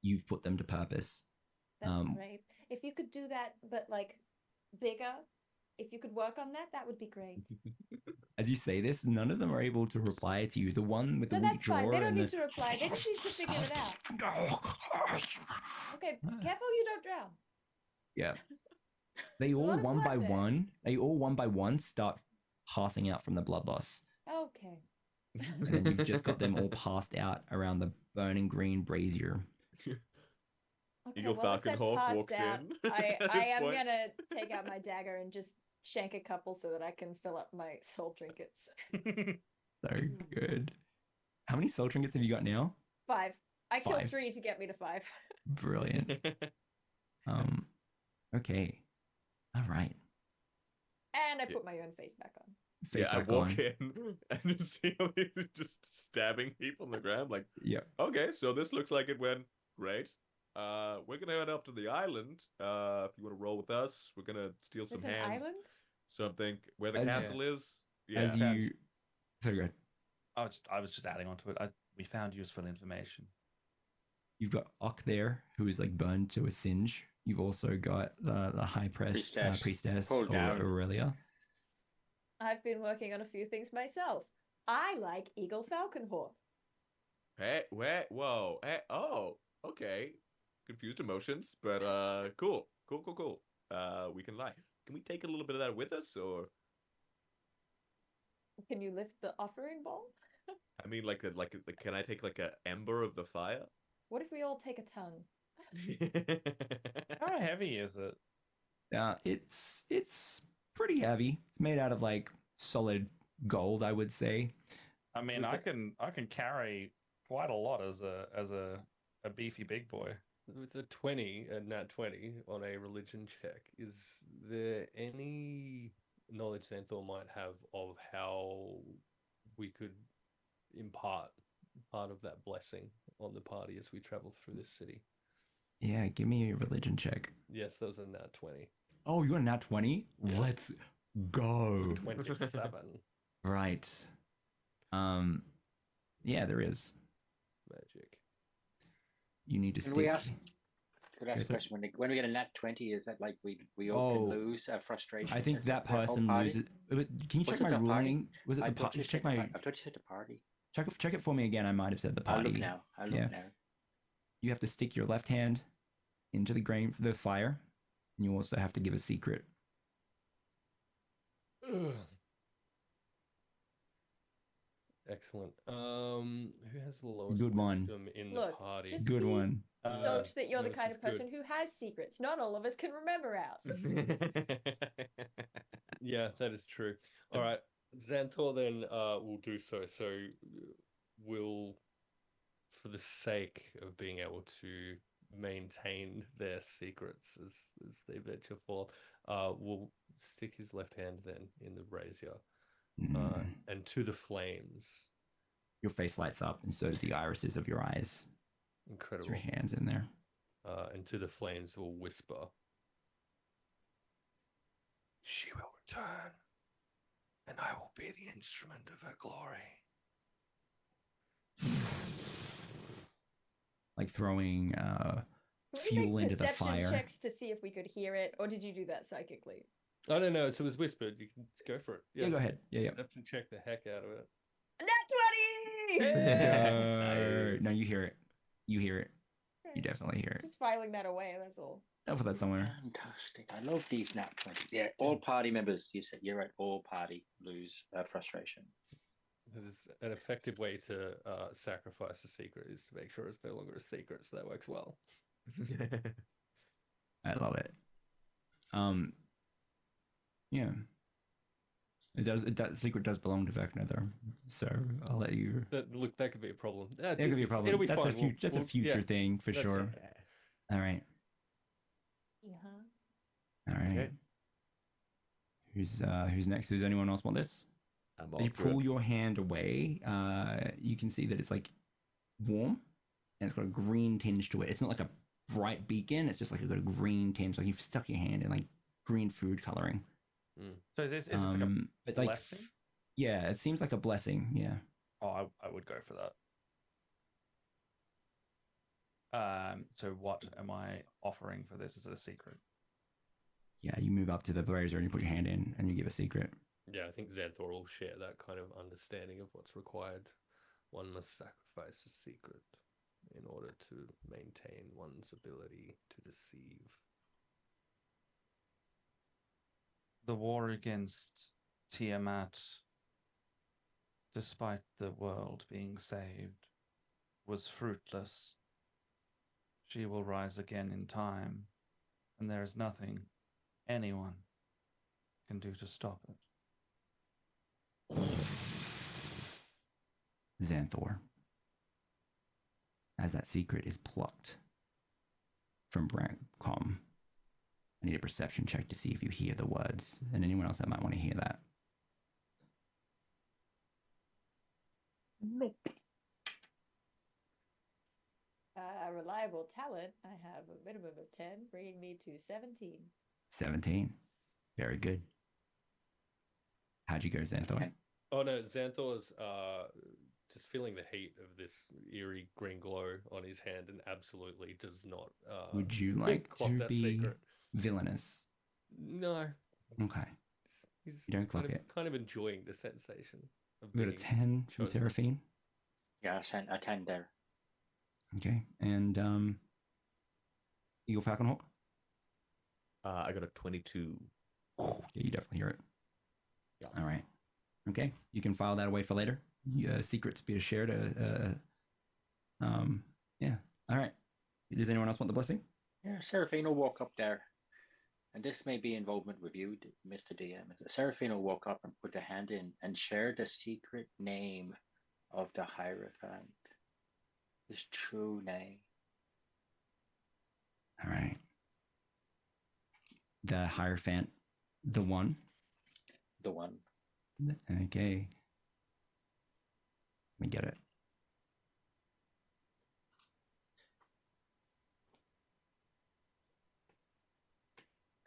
You've put them to purpose. That's great. If you could do that, but like bigger, if you could work on that, that would be great. As you say this, none of them are able to reply to you. The one with the weak jaw. Fine. They don't need to reply. They just need to figure it out. Okay, careful you don't drown. Yeah. They all one by one start passing out from the blood loss. Okay. And then you've just got them all passed out around the burning green brazier. Okay, Eagle Falcon Hawk walks in. I am gonna take out my dagger and just shank a couple so that I can fill up my soul trinkets. So good. How many soul trinkets have you got now? 5. I killed 5. 3 to get me to 5. Brilliant. Okay. All right. And I put my own face back on. I walk in and just see him just stabbing people on the ground. Like, okay, so this looks like it went great. We're gonna head up to the island. If you want to roll with us, we're gonna steal some There's an hands. island? Something where the castle is. Yeah. As you, sorry, go ahead. I was just adding on to it. We found useful information. You've got Ock there, who is like burned to a singe. You've also got the high priestess Aurelia. I've been working on a few things myself. I like Eagle Falcon Hawk. Hey, wait, whoa, hey, oh, okay. Confused emotions, but cool. We can lie. Can we take a little bit of that with us, or? Can you lift the offering bowl? I mean, can I take like a ember of the fire? What if we all take a tongue? How heavy is it? It's pretty heavy. It's made out of like solid gold, I would say. I mean, I can carry quite a lot as a beefy big boy. With a 20, a nat 20 on a religion check, is there any knowledge Xanthor might have of how we could impart part of that blessing on the party as we travel through this city? Yeah, give me a religion check. Yes, that was a nat 20. Oh, you got a nat 20? Let's go. 27. Right. Yeah, there is. Magic. You need to stick. Could I ask a question? When we get a nat 20, is that like we all can lose our frustration? I think that person loses. Can you check my ruling? Was it the party? Check my. I thought you said the party. Check it for me again. I might have said the party. I'll look now. You have to stick your left hand into the fire, and you also have to give a secret. Excellent. Who has the lowest Good one. wisdom in the party? Good one. Don't that you're the this kind is of person who has secrets. Not all of us can remember ours. Yeah, that is true. All right, Xanthor then will do so. So will, for the sake of being able to maintain their secrets as they venture forth, will stick his left hand then in the brazier, and to the flames. Your face lights up, and so do the irises of your eyes. Incredible. Your hands in there. And to the flames will whisper, "She will return, and I will be the instrument of her glory." Like throwing Can we fuel make into the perception fire. checks to see if we could hear it, or did you do that psychically? Oh no, so it was whispered. You can go for it. Yeah, go ahead. Yeah. Perception check the heck out of it. Nat 20! No, you hear it. You hear it. You definitely hear it. Just filing that away, that's all. I'll put that somewhere. Fantastic. I love these nat 20s. Yeah, all party members, you said you're right, all party lose frustration. It is an effective way to sacrifice a secret is to make sure it's no longer a secret, so that works well. I love it. Yeah. It does. Secret does belong to Vecna, though. So I'll let you. Look, that could be a problem. It could be a problem. It'll be That's fine. a future thing for That's sure. it. All right. Yeah. All right. Okay. Who's next? Does anyone else want this? I'm As you pull your hand away, you can see that it's like warm, and it's got a green tinge to it. It's not like a bright beacon. It's just like got a green tinge, like you've stuck your hand in like green food coloring. So is this like a but blessing? Yeah, it seems like a blessing. Yeah. Oh, I would go for that. So what am I offering for this? Is it a secret? Yeah, you move up to the brazier and you put your hand in and you give a secret. Yeah, I think Xanthor will share that kind of understanding of what's required. One must sacrifice a secret in order to maintain one's ability to deceive. The war against Tiamat, despite the world being saved, was fruitless. She will rise again in time, and there is nothing anyone can do to stop it. Xanthor, as that secret is plucked from Brantcom, I need a perception check to see if you hear the words, and anyone else that might want to hear that. Nope. Reliable talent. I have a minimum of 10, bringing me to 17. 17. Very good. How'd you go, Xanthor? Okay. Oh no, Xanthor's just feeling the heat of this eerie green glow on his hand and absolutely does not Would you like clock to that be secret. villainous? No. Okay. He's You don't kind clock of, it. kind of enjoying the sensation of We got a being 10 from chosen. Seraphine. Yeah, I sent a 10 there. Okay. And Eagle Falconhawk? I got a 22. Yeah, you definitely hear it. Yeah. All right. Okay. You can file that away for later. Secrets be shared. Yeah. All right. Does anyone else want the blessing? Yeah, Seraphine will walk up there. And this may be involvement with you, Mr. DM. Seraphine will walk up and put a hand in and share the secret name of the Hierophant. His true name. All right. The Hierophant, the one. The one. Okay. Let me get it.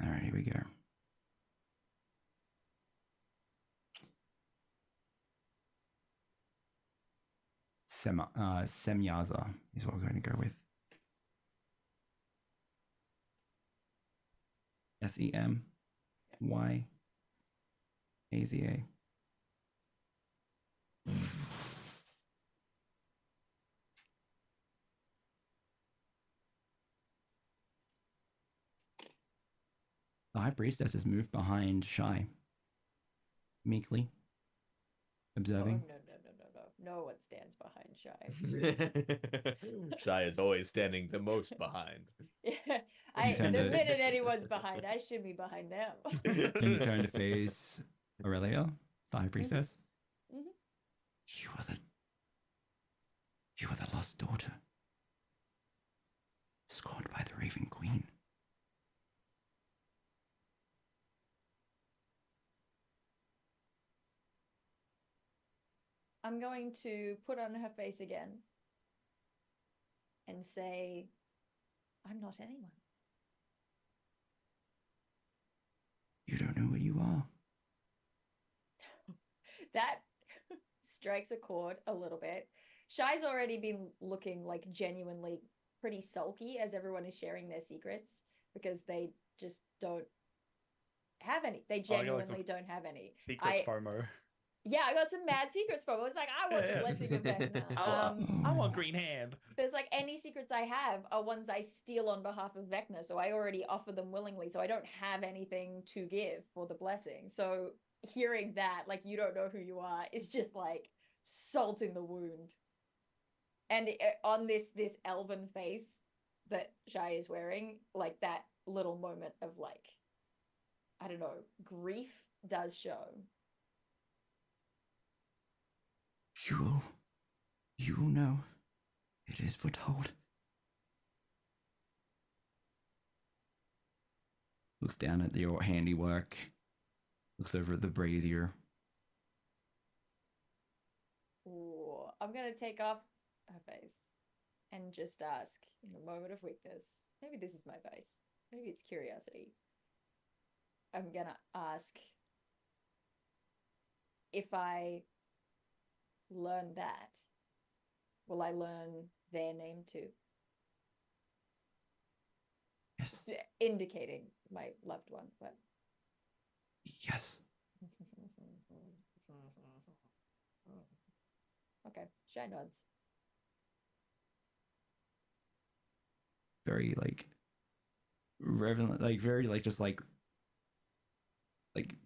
All right, here we go. Semyaza is what we're going to go with. Semyaza. The High Priestess has moved behind Shy, meekly observing. Oh, no one stands behind Shy. Shy is always standing the most behind. Yeah, You the tend to- minute anyone's behind, I should be behind them. Can you turn to face Aurelia, the High Priestess? Mhm. You are the lost daughter, scorned by the Raven Queen. I'm going to put on her face again and say, I'm not anyone. You don't know who you are. That strikes a chord a little bit. Shy's already been looking like genuinely pretty sulky as everyone is sharing their secrets because they just don't have any. They Oh, I got, like, genuinely some don't have any. Secrets FOMO. Yeah, I got some mad secrets from it. I was like, I want the blessing of Vecna. I want green hand. There's like any secrets I have are ones I steal on behalf of Vecna, so I already offer them willingly, so I don't have anything to give for the blessing. So hearing that, like, you don't know who you are, is just like salt in the wound. And on this elven face that Shy is wearing, like that little moment of like, I don't know, grief does show. You will know. It is foretold. Looks down at your handiwork. Looks over at the brazier. Ooh, I'm gonna take off her face and just ask in a moment of weakness. Maybe this is my face. Maybe it's curiosity. I'm gonna ask if I learn that, will I learn their name too? Yes. Just indicating my loved one, but Yes. okay, Shy nods. Very like reverent, like very like just like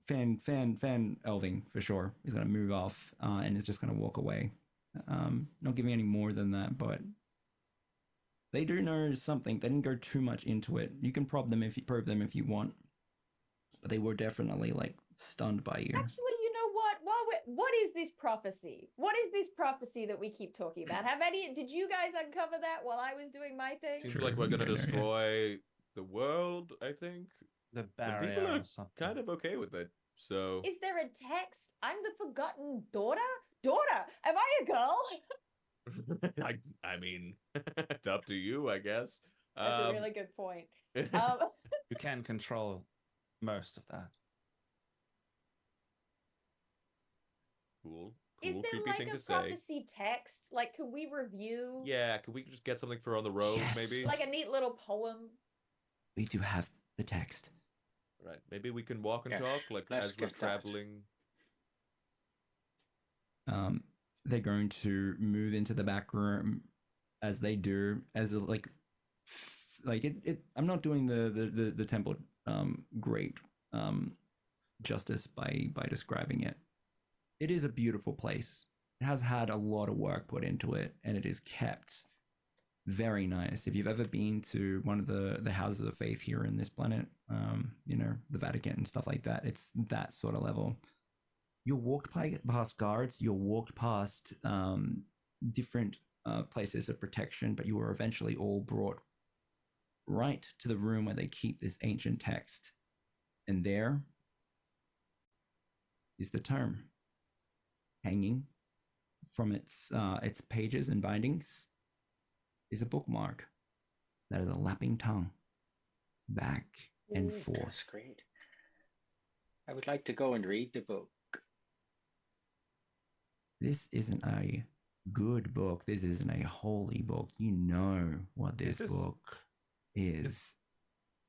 fan elving for sure. He's gonna move off and is just gonna walk away. Not giving any more than that, but they do know something. They didn't go too much into it. You can probe them if you want, but they were definitely like stunned by you. Actually, you know what? What is this prophecy? What is this prophecy that we keep talking about? Did you guys uncover that while I was doing my thing? Seems like we're gonna destroy the world, I think. The And barrier people are or something. kind of okay with it. So Is there a text? I'm the forgotten daughter? Daughter, am I a girl? I mean, it's up to you, I guess. That's a really good point. You can control most of that. Cool. Is Cool, there creepy like thing a to say. prophecy text? Like, could we review? Yeah, could we just get something for on the road, Yes. maybe? Like a neat little poem? We do have the text. Right. Maybe we can walk and Yes, talk, like let's as we're get that. traveling. They're going to move into the back room as they do, as like it. I'm not doing the temple great justice by describing it. It is a beautiful place. It has had a lot of work put into it, and it is kept very nice. If you've ever been to one of the houses of faith here in this planet, you know, the Vatican and stuff like that, it's that sort of level. You'll walk past guards, you'll walk past different places of protection, but you were eventually all brought right to the room where they keep this ancient text. And there is the tome hanging from its pages and bindings is a bookmark that is a lapping tongue back and That's forth. great. I would like to go and read the book. This isn't a good book. This isn't a holy book. You know what this This is- book is.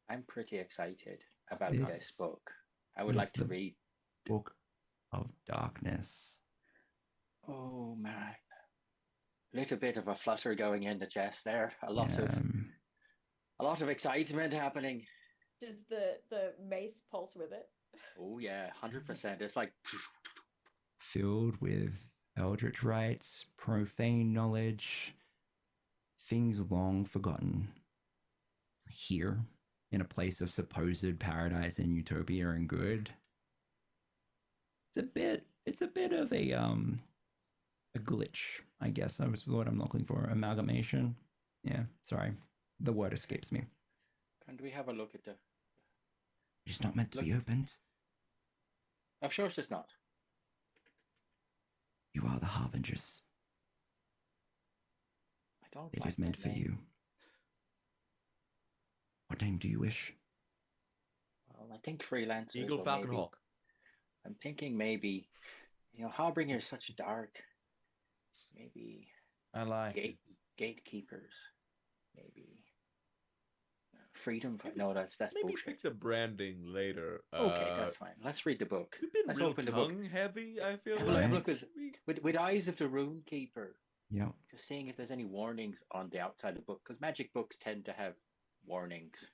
I'm pretty excited about This this book. I would is like to the read. Book of Darkness. Oh man, little bit of a flutter going in the chest there. A lot of excitement happening. Does the mace pulse with it? Oh yeah, 100%. It's like Filled with Eldritch rites, profane knowledge, things long forgotten. Here, in a place of supposed paradise and utopia and good, it's a bit of a glitch, I guess. That was what I'm looking for. Amalgamation. Yeah, sorry. The word escapes me. Can we have a look at the... It's not meant to be opened. Of course it's not. You are the harbingers. I don't It like is meant that for name. you. What name do you wish? Well, I think freelancers. Eagle, or Falcon, maybe, Hawk. I'm thinking maybe, Harbinger is such dark. Maybe I like it. gatekeepers. Maybe freedom. No, that's Maybe bullshit. pick the branding later. Okay, that's fine. Let's read the book. We've been Let's real open the book. tongue heavy, I feel Have like. a look with Eyes of the Rune Keeper. Yeah. Just seeing if there's any warnings on the outside of the book, because magic books tend to have warnings.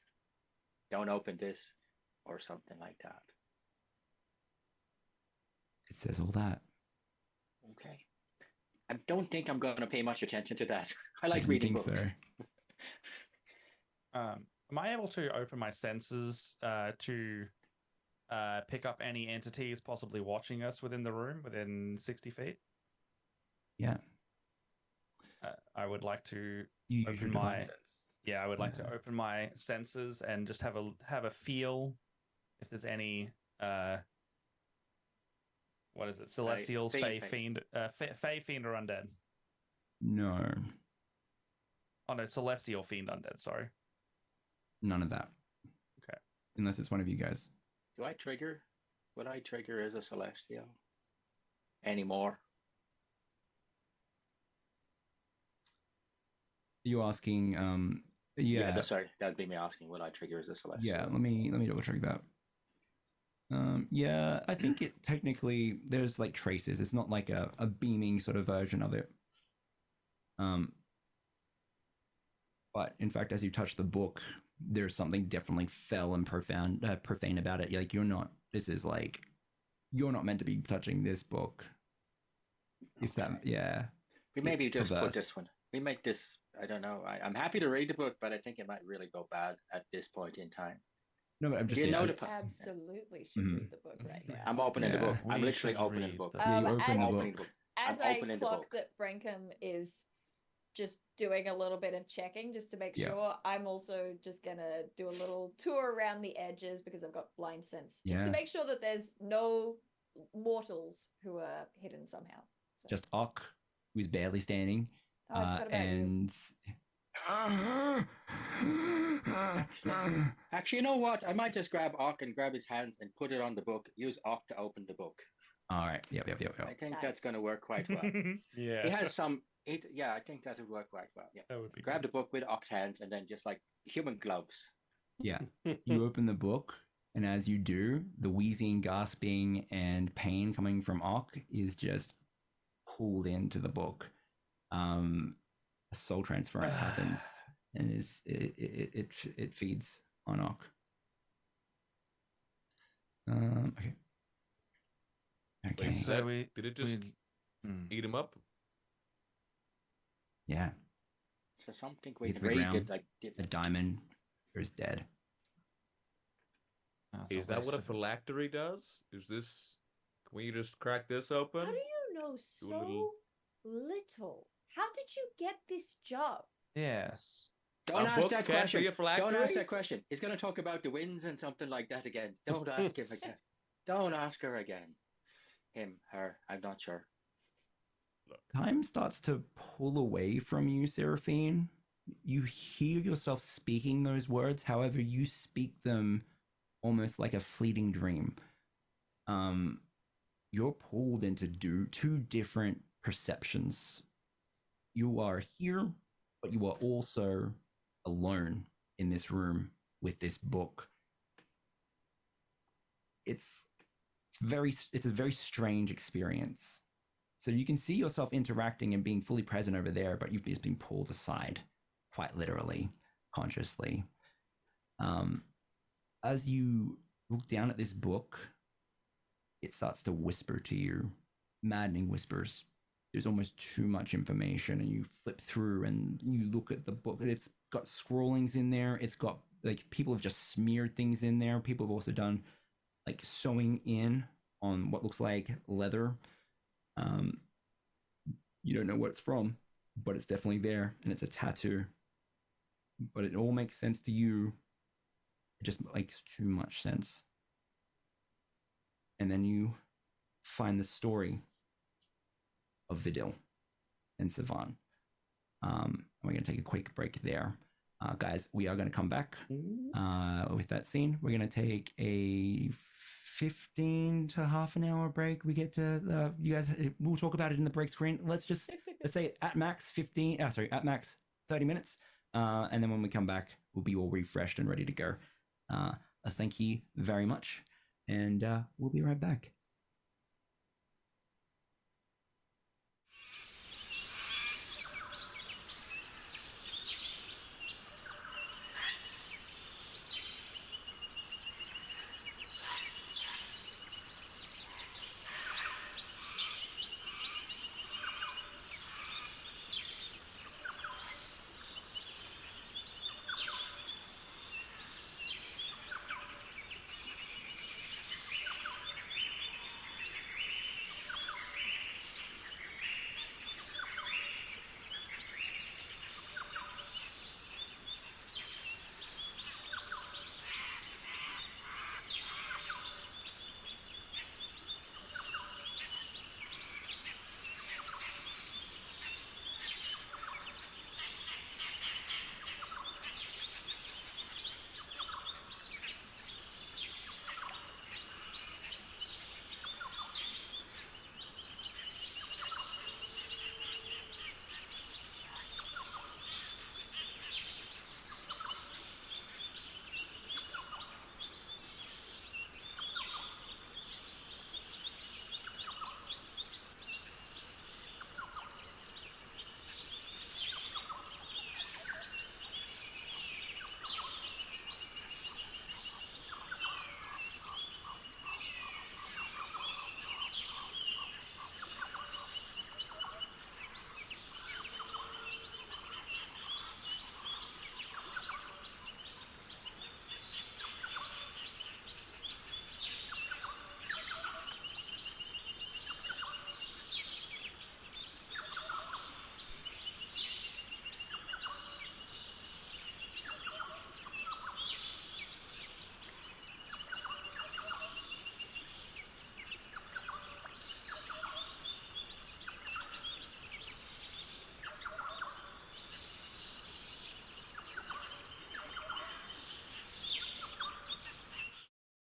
Don't open this, or something like that. It says all that. Okay. I don't think I'm going to pay much attention to that. I like didn't reading think books. so. Am I able to open my senses to pick up any entities possibly watching us within the room, within 60 feet? Yeah. I would like to You use open your my divine sense. yeah. I would like to open my senses and just have a feel if there's any what is it? Celestials, Fey, fiend, Fey fiend or undead? No, Oh no, celestial fiend undead. Sorry. none of that. Okay. Unless it's one of you guys. Do I trigger? Would I trigger as a celestial anymore? You asking? Sorry, that'd be me asking. Would I trigger as a celestial? Yeah. Let me double check that. Yeah, I think it technically there's like traces. It's not like a beaming sort of version of it. But in fact, as you touch the book, there's something definitely fell and profane about it. Like you're not meant to be touching this book. If that, yeah. We maybe it's just put perverse. this one. We make this. I don't know. I'm happy to read the book, but I think it might really go bad at this point in time. No, but I'm just You saying. know the it's- Absolutely should Mhm. read the book right now. I'm opening the Yeah. book. I'm We literally should opening the read book. the Yeah, you Um, open as- the Opening book. As I'm I opening the clock book. that Brenkham is just doing a little bit of checking just to make Yeah. sure, I'm also just gonna do a little tour around the edges because I've got blind sense, just Yeah. to make sure that there's no mortals who are hidden somehow. So, Just Ock, who's barely standing, oh, I forgot about you. and Actually, you know what? I might just grab Ock and grab his hands and put it on the book. Use Ock to open the book. all right, yep. I think that's Nice. going to work quite well. Yeah. It has some. Yeah, I think that would work quite well. Yeah. That would be Grab good. the book with Ock's hands and then just like human gloves. Yeah, you open the book, and as you do, the wheezing, gasping, and pain coming from Ock is just pulled into the book. A soul transference happens, and it feeds on Ock. Okay. Okay. Wait, So we did it just eat him up? Yeah, So something we hits the read ground. it like did The diamond is dead. Is that what a phylactery does? Is this? Can we just crack this open? How do you know Do a so little- little? How did you get this job? Yes. Don't A ask book that can't question. be a Don't ask phylactery? that question. He's going to talk about the winds and something like that again. Don't ask him again. Don't ask her again. Him, her, I'm not sure. Time starts to pull away from you, Seraphine. You hear yourself speaking those words, however, you speak them almost like a fleeting dream. You're pulled into two different perceptions. You are here, but you are also alone in this room with this book. It's a very strange experience. So you can see yourself interacting and being fully present over there, but you've just been pulled aside, quite literally, consciously. As you look down at this book, it starts to whisper to you, maddening whispers. there's almost too much information, and you flip through and you look at the book. It's got scrollings in there. It's got like people have just smeared things in there. People have also done like sewing in on what looks like leather. You don't know what it's from, but it's definitely there, and it's a tattoo. But it all makes sense to you. It just makes too much sense. And then you find the story of Vidil and Sivan. We're going to take a quick break there. Guys, we are going to come back with that scene. We're going to take a 15 to half an hour break. We get to, you guys, we'll talk about it in the break screen. Let's say at max 30 minutes. And then when we come back, we'll be all refreshed and ready to go. Thank you very much. And we'll be right back.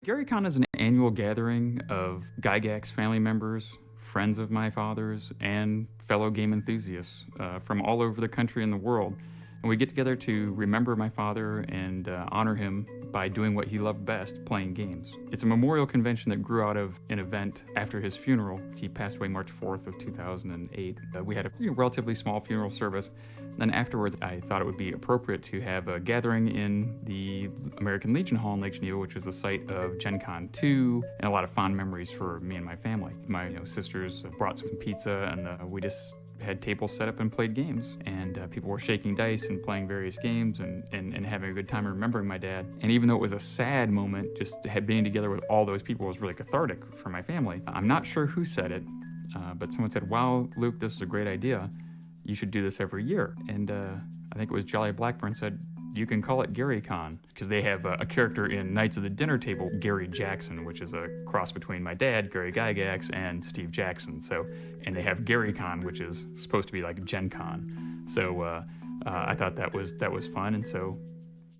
GaryCon is an annual gathering of Gygax family members, friends of my father's, and fellow game enthusiasts from all over the country and the world. And we get together to remember my father and honor him by doing what he loved best, playing games. It's a memorial convention that grew out of an event after his funeral. He passed away March 4th of 2008. We had a relatively small funeral service. Then afterwards, I thought it would be appropriate to have a gathering in the American Legion Hall in Lake Geneva, which is the site of Gen Con 2, and a lot of fond memories for me and my family. My sisters brought some pizza, and we just had tables set up and played games, and people were shaking dice and playing various games and having a good time remembering my dad. And even though it was a sad moment, just being together with all those people was really cathartic for my family. I'm not sure who said it, but someone said, "Wow, Luke, this is a great idea. You should do this every year." And I think it was Jolly Blackburn said, "You can call it GaryCon," because they have a character in Knights of the Dinner Table, Gary Jackson, which is a cross between my dad, Gary Gygax, and Steve Jackson. So, and they have GaryCon, which is supposed to be like Gen Con. So I thought that was fun, and so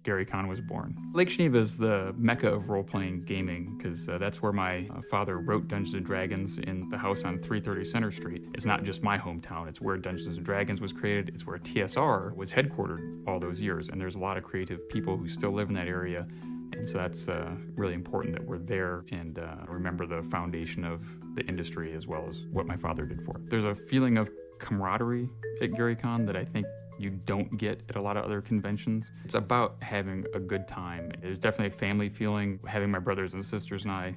GaryCon was born. Lake Geneva is the mecca of role-playing gaming, because that's where my father wrote Dungeons & Dragons in the house on 330 Center Street. It's not just my hometown, it's where Dungeons & Dragons was created, it's where TSR was headquartered all those years, and there's a lot of creative people who still live in that area, and so that's really important that we're there and remember the foundation of the industry as well as what my father did for it. There's a feeling of camaraderie at GaryCon that I think you don't get at a lot of other conventions. It's about having a good time. There's definitely a family feeling. Having my brothers and sisters and I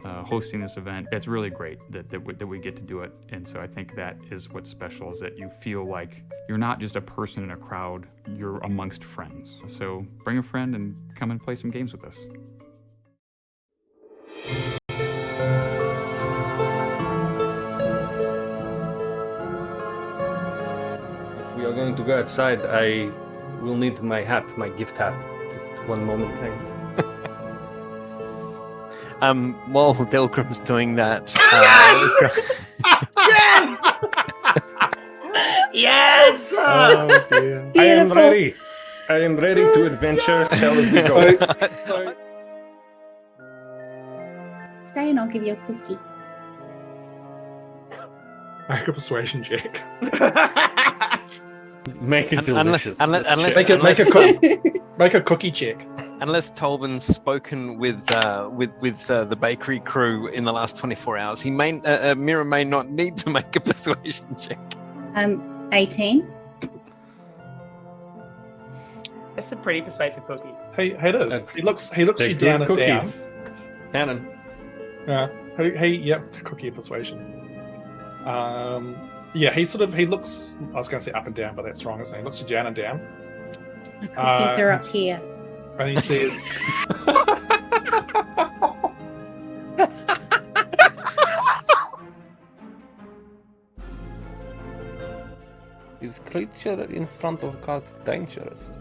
hosting this event. It's really great that we get to do it. And so I think that is what's special, is that you feel like you're not just a person in a crowd, you're amongst friends. So bring a friend and come and play some games with us. If we are going to go outside, I will need my hat, my gift hat. Just one moment. While Delgrim's doing that, Yes! Oh, dear. I am ready. I am ready to adventure. Shall we go? Stay and I'll give you a cookie. Make a persuasion check. Make it delicious. Make a cookie check. Unless Tolban's spoken with the bakery crew in the last 24 hours, Mira may not need to make a persuasion check. 18. That's some pretty persuasive cookies. He does. He looks you down and down. Cannon. Yeah. Cookie persuasion. He looks. I was going to say up and down, but that's wrong. Isn't it? He looks you down and down. The cookies are up here. And he says, Is creature in front of cart dangerous?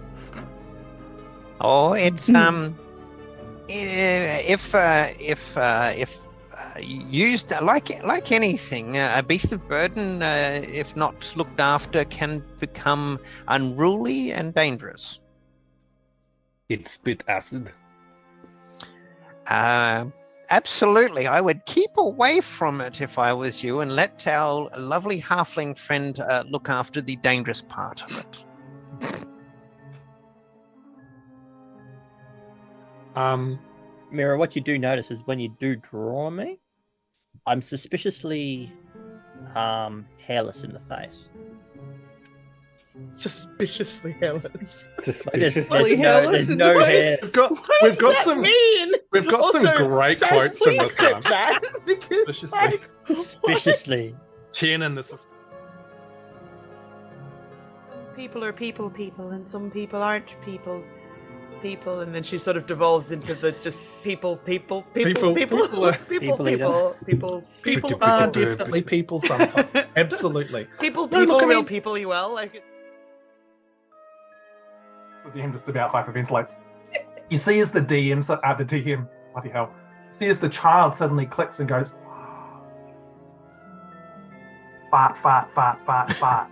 Oh, it's if used like anything, a beast of burden, if not looked after, can become unruly and dangerous. It spit acid. Absolutely. I would keep away from it if I was you, and let our lovely halfling friend look after the dangerous part of it. Mira, what you do notice is when you do draw me, I'm suspiciously hairless in the face. Suspiciously hairless. Suspiciously hairless. There's no hair. We've got some great quotes from this one. That because Suspiciously. 10 in this. people are people, and some people aren't people, and then she sort of devolves into the just people are definitely people sometimes. Absolutely. people, real people you well. Like the DM just about hyperventilates. You see as the DM, bloody hell. You see as the child suddenly clicks and goes, fart, fart, fart, fart, fart.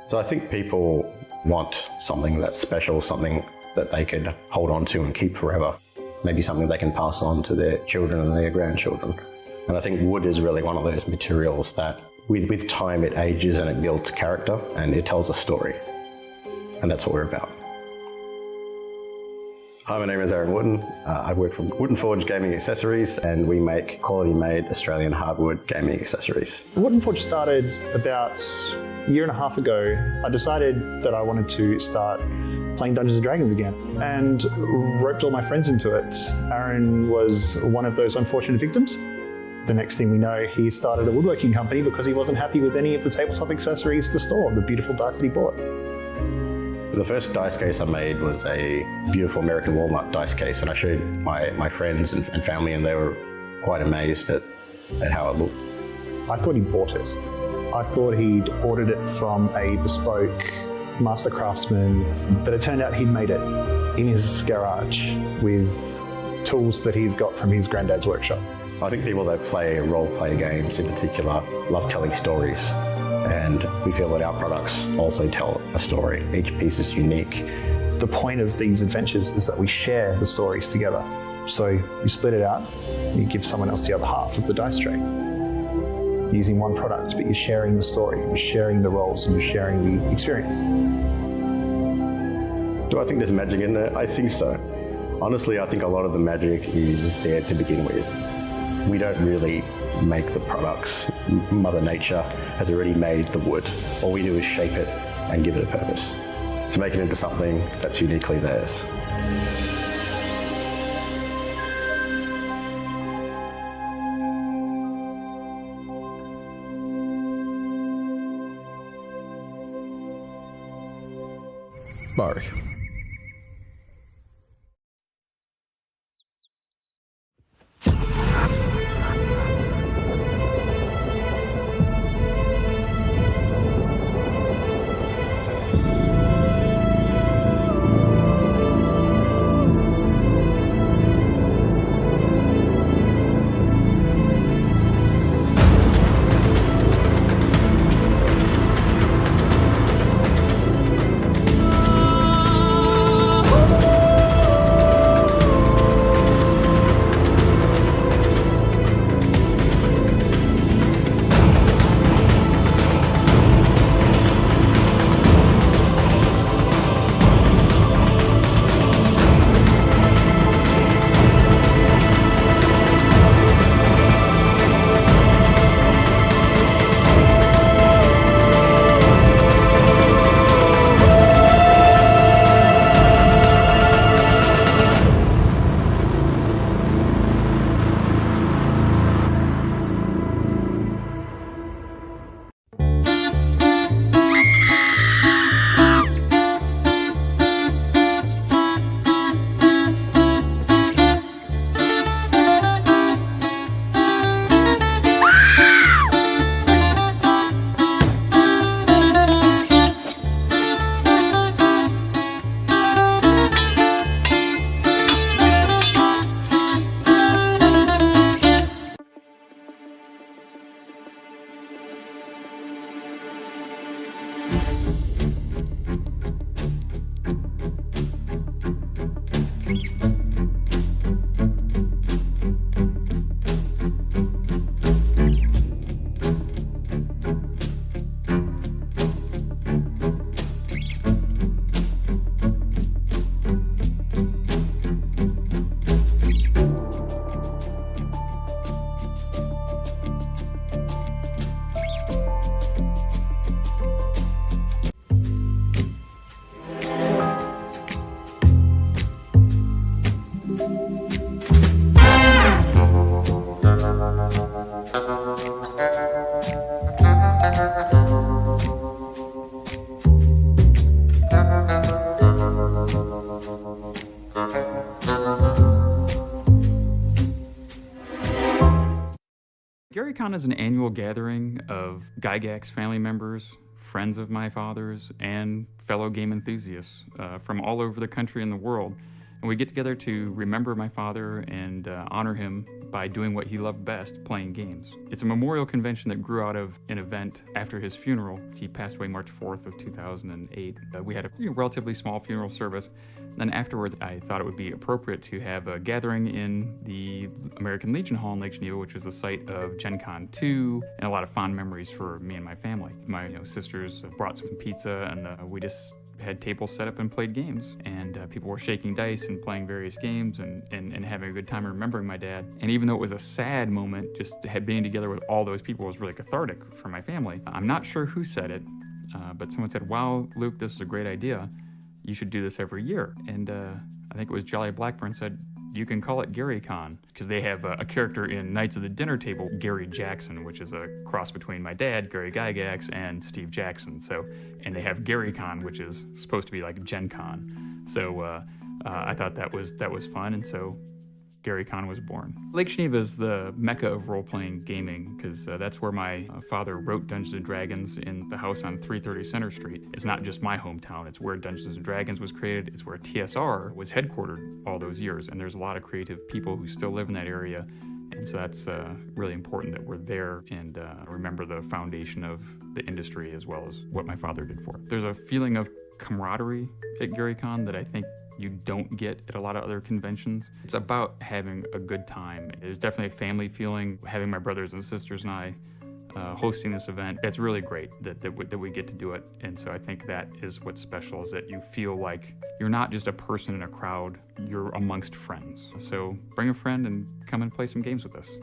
So I think people want something that's special, something that they could hold on to and keep forever. Maybe something they can pass on to their children and their grandchildren. And I think wood is really one of those materials that with time it ages and it builds character and it tells a story. And that's what we're about. Hi, my name is Aaron Wooden. I work for Wooden Forge Gaming Accessories, and we make quality-made Australian hardwood gaming accessories. Wooden Forge started about a year and a half ago. I decided that I wanted to start playing Dungeons & Dragons again and roped all my friends into it. Aaron was one of those unfortunate victims. The next thing we know, he started a woodworking company because he wasn't happy with any of the tabletop accessories to store, the beautiful dice that he bought. The first dice case I made was a beautiful American walnut dice case, and I showed my friends and family, and they were quite amazed at how it looked. I thought he bought it. I thought he'd ordered it from a bespoke master craftsman, but it turned out he'd made it in his garage with tools that he's got from his granddad's workshop. I think people that play role-play games in particular love telling stories. And we feel that our products also tell a story. Each piece is unique. The point of these adventures is that we share the stories together. So you split it out, and you give someone else the other half of the dice tray. Using one product, but you're sharing the story, you're sharing the roles, and you're sharing the experience. Do I think there's magic in there? I think so. Honestly, I think a lot of the magic is there to begin with. We don't really make the products. Mother Nature has already made the wood. All we do is shape it and give it a purpose, to make it into something that's uniquely theirs. Mark. GaryCon is an annual gathering of Gygax family members, friends of my father's, and fellow game enthusiasts from all over the country and the world. And we get together to remember my father and honor him by doing what he loved best, playing games. It's a memorial convention that grew out of an event after his funeral. He passed away March 4th of 2008. We had a relatively small funeral service. Then afterwards, I thought it would be appropriate to have a gathering in the American Legion Hall in Lake Geneva, which was the site of Gen Con 2, and a lot of fond memories for me and my family. My sisters brought some pizza, and we just had tables set up and played games, and people were shaking dice and playing various games and having a good time remembering my dad. And even though it was a sad moment, just being together with all those people was really cathartic for my family. I'm not sure who said it, but someone said, "Wow, Luke, this is a great idea. You should do this every year." And I think it was Jolly Blackburn said, "You can call it Gary Con," because they have a character in Knights of the Dinner Table, Gary Jackson, which is a cross between my dad, Gary Gygax, and Steve Jackson. And they have Gary Con, which is supposed to be like Gen Con. So I thought that was fun, and so Gary Con was born. Lake Geneva is the mecca of role-playing gaming, because that's where my father wrote Dungeons & Dragons in the house on 330 Center Street. It's not just my hometown, it's where Dungeons & Dragons was created, it's where TSR was headquartered all those years, and there's a lot of creative people who still live in that area, and so that's really important that we're there and remember the foundation of the industry as well as what my father did for it. There's a feeling of camaraderie at Gary Con that I think you don't get at a lot of other conventions. It's about having a good time. There's definitely a family feeling, having my brothers and sisters and I hosting this event. It's really great that we get to do it. And so I think that is what's special, is that you feel like you're not just a person in a crowd, you're amongst friends. So bring a friend and come and play some games with us.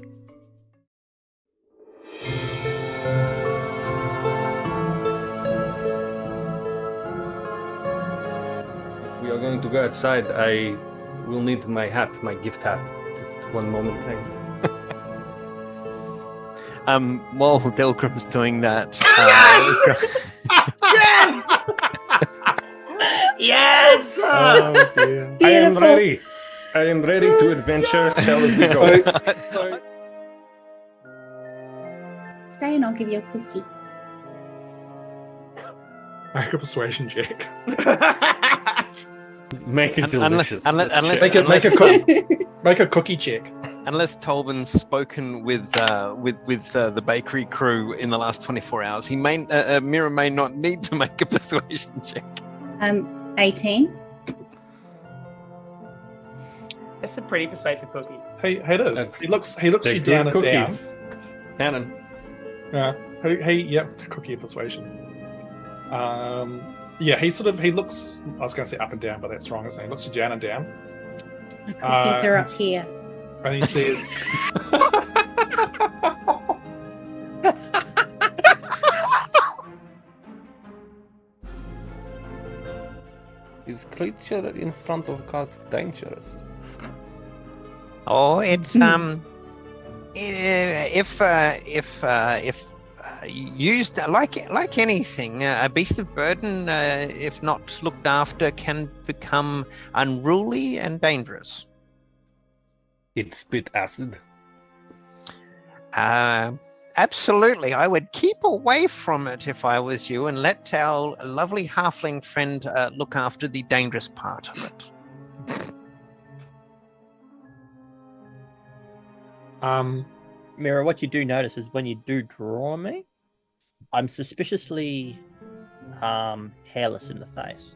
We are going to go outside. I will need my hat, my gift hat. Just one moment. While Delgrim's doing that, Yes! Yes! Oh, dear. I am ready. I am ready to adventure. Shall we go? Stay and I'll give you a cookie. Make a persuasion check. Make it delicious. Make a cookie check. Unless Tolban's spoken with the bakery crew in the last 24 hours, Mira may not need to make a persuasion check. 18. That's some pretty persuasive cookies. He is. He looks you down and down. Cannon. Yeah. Cookie of persuasion. He looks, I was going to say up and down, but that's wrong, isn't he? He looks you down and down. The cookies are up here. And he says, Is creature in front of cart dangerous? Oh, it's if used like anything, a beast of burden, if not looked after, can become unruly and dangerous. It spit acid. Absolutely, I would keep away from it if I was you, and let our lovely halfling friend look after the dangerous part of it. Mira, what you do notice is when you do draw me, I'm suspiciously hairless in the face.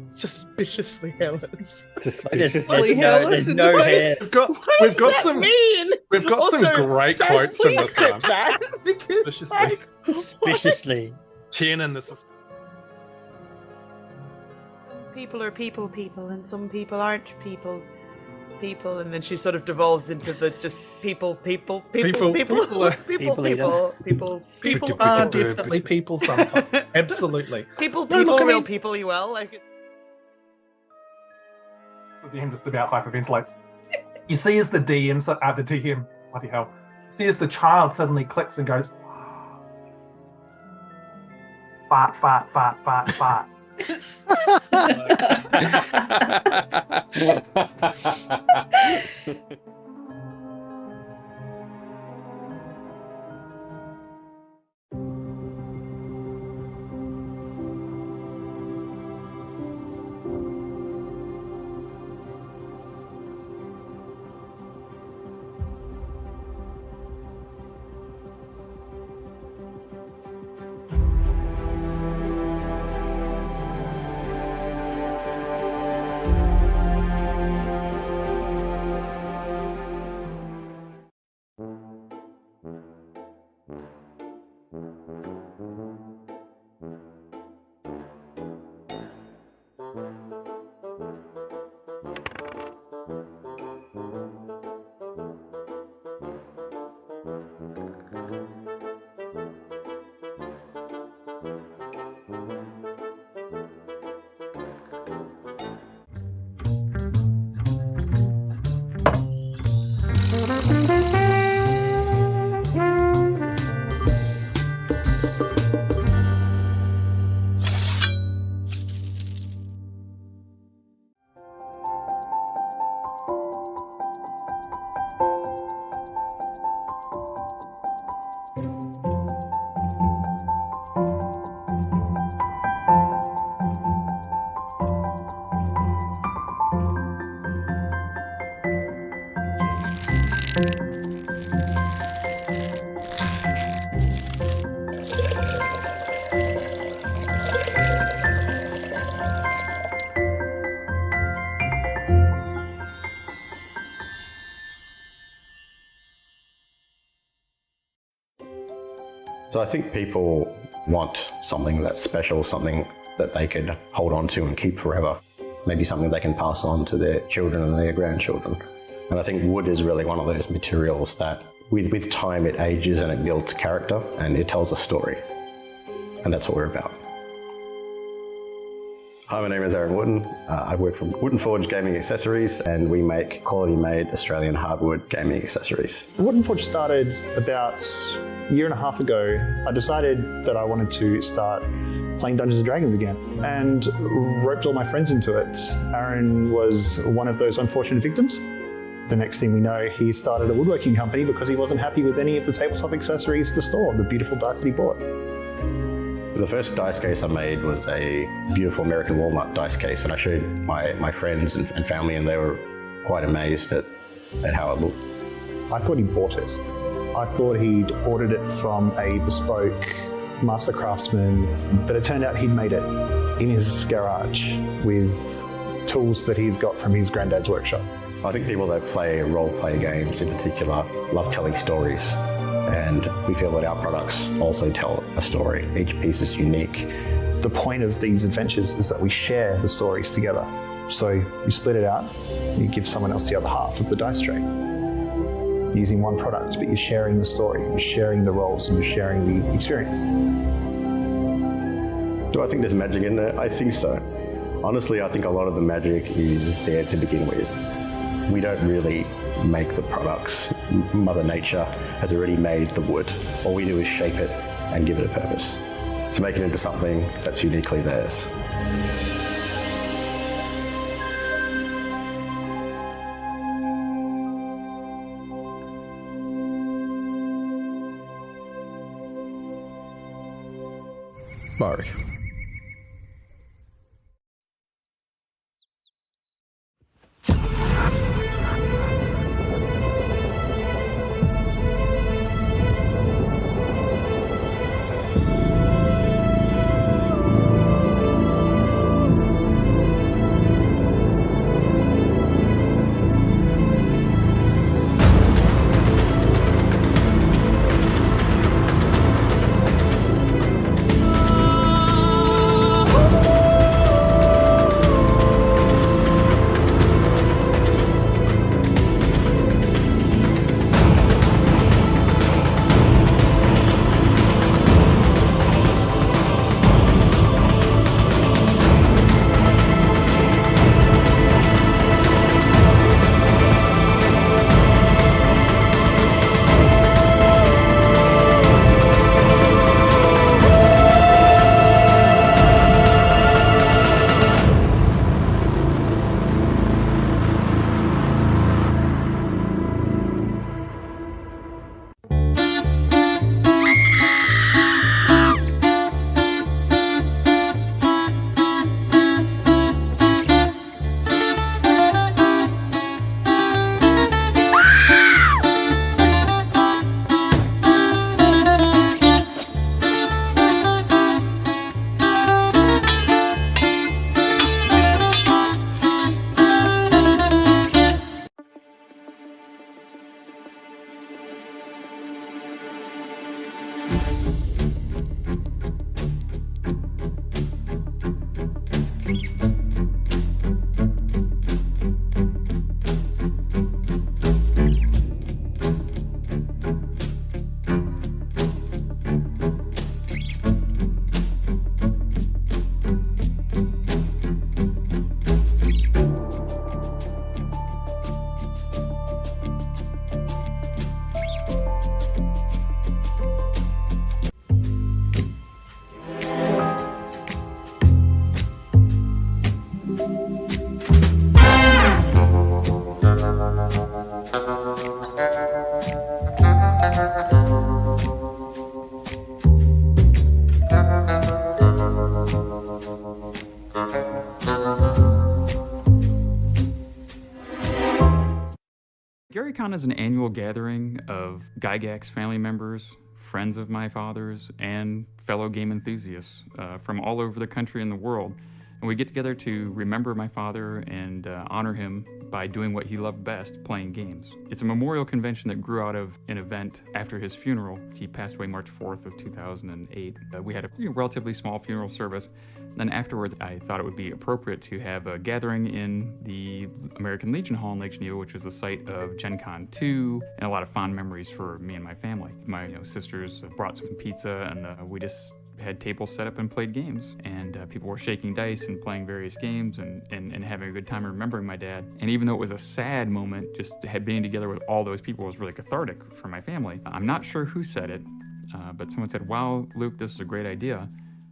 Suspiciously hairless. Suspiciously hairless in the face. We've got some great quotes from this one. That because Suspiciously. 10 in this. People are people, and some people aren't people, and then she sort of devolves into the just people are definitely people sometimes. Absolutely. People, real people you well. Like the DM just about hyperventilates. You see as the DM, bloody hell. You see as the child suddenly clicks and goes, fart, fart, fart, fart, fart. So I think people want something that's special, something that they could hold on to and keep forever. Maybe something they can pass on to their children and their grandchildren. And I think wood is really one of those materials that with time it ages and it builds character and it tells a story. And that's what we're about. Hi, my name is Aaron Wooden. I work for Wooden Forge Gaming Accessories, and we make quality-made Australian hardwood gaming accessories. Wooden Forge started about a year and a half ago. I decided that I wanted to start playing Dungeons & Dragons again and roped all my friends into it. Aaron was one of those unfortunate victims. The next thing we know, he started a woodworking company because he wasn't happy with any of the tabletop accessories to store, the beautiful dice that he bought. The first dice case I made was a beautiful American walnut dice case, and I showed my friends and family, and they were quite amazed at how it looked. I thought he bought it. I thought he'd ordered it from a bespoke master craftsman, but it turned out he'd made it in his garage with tools that he's got from his granddad's workshop. I think people that play role-play games in particular love telling stories. And we feel that our products also tell a story. Each piece is unique. The point of these adventures is that we share the stories together. So you split it out, you give someone else the other half of the dice tray. You're using one product, but you're sharing the story, you're sharing the roles, and you're sharing the experience. Do I think there's magic in there? I think so. Honestly, I think a lot of the magic is there to begin with. We don't really make the products. Mother Nature has already made the wood. All we do is shape it and give it a purpose to make it into something that's uniquely theirs. Mari. GaryCon is an annual gathering of Gygax family members, friends of my father's, and fellow game enthusiasts from all over the country and the world. And we get together to remember my father and honor him by doing what he loved best, playing games. It's a memorial convention that grew out of an event after his funeral. He passed away March 4th of 2008. We had a relatively small funeral service. Then afterwards, I thought it would be appropriate to have a gathering in the American Legion Hall in Lake Geneva, which is the site of Gen Con 2, and a lot of fond memories for me and my family. My sisters brought some pizza, and we just had tables set up and played games, and people were shaking dice and playing various games and having a good time remembering my dad. And even though it was a sad moment, just being together with all those people was really cathartic for my family. I'm not sure who said it, but someone said, "Wow, Luke, this is a great idea.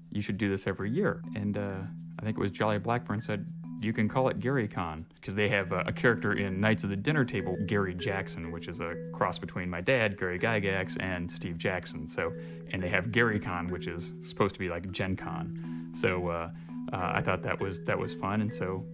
You should do this every year." And I think it was Jolly Blackburn said, "You can call it GaryCon," because they have a character in Knights of the Dinner Table, Gary Jackson, which is a cross between my dad, Gary Gygax, and Steve Jackson. And they have GaryCon, which is supposed to be like Gen Con. So I thought that was fun, and so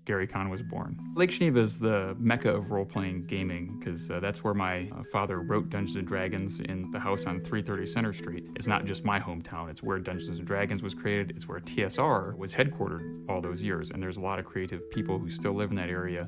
GaryCon was born. Lake Geneva is the mecca of role-playing gaming, because that's where my father wrote Dungeons & Dragons in the house on 330 Center Street. It's not just my hometown, it's where Dungeons & Dragons was created, it's where TSR was headquartered all those years, and there's a lot of creative people who still live in that area,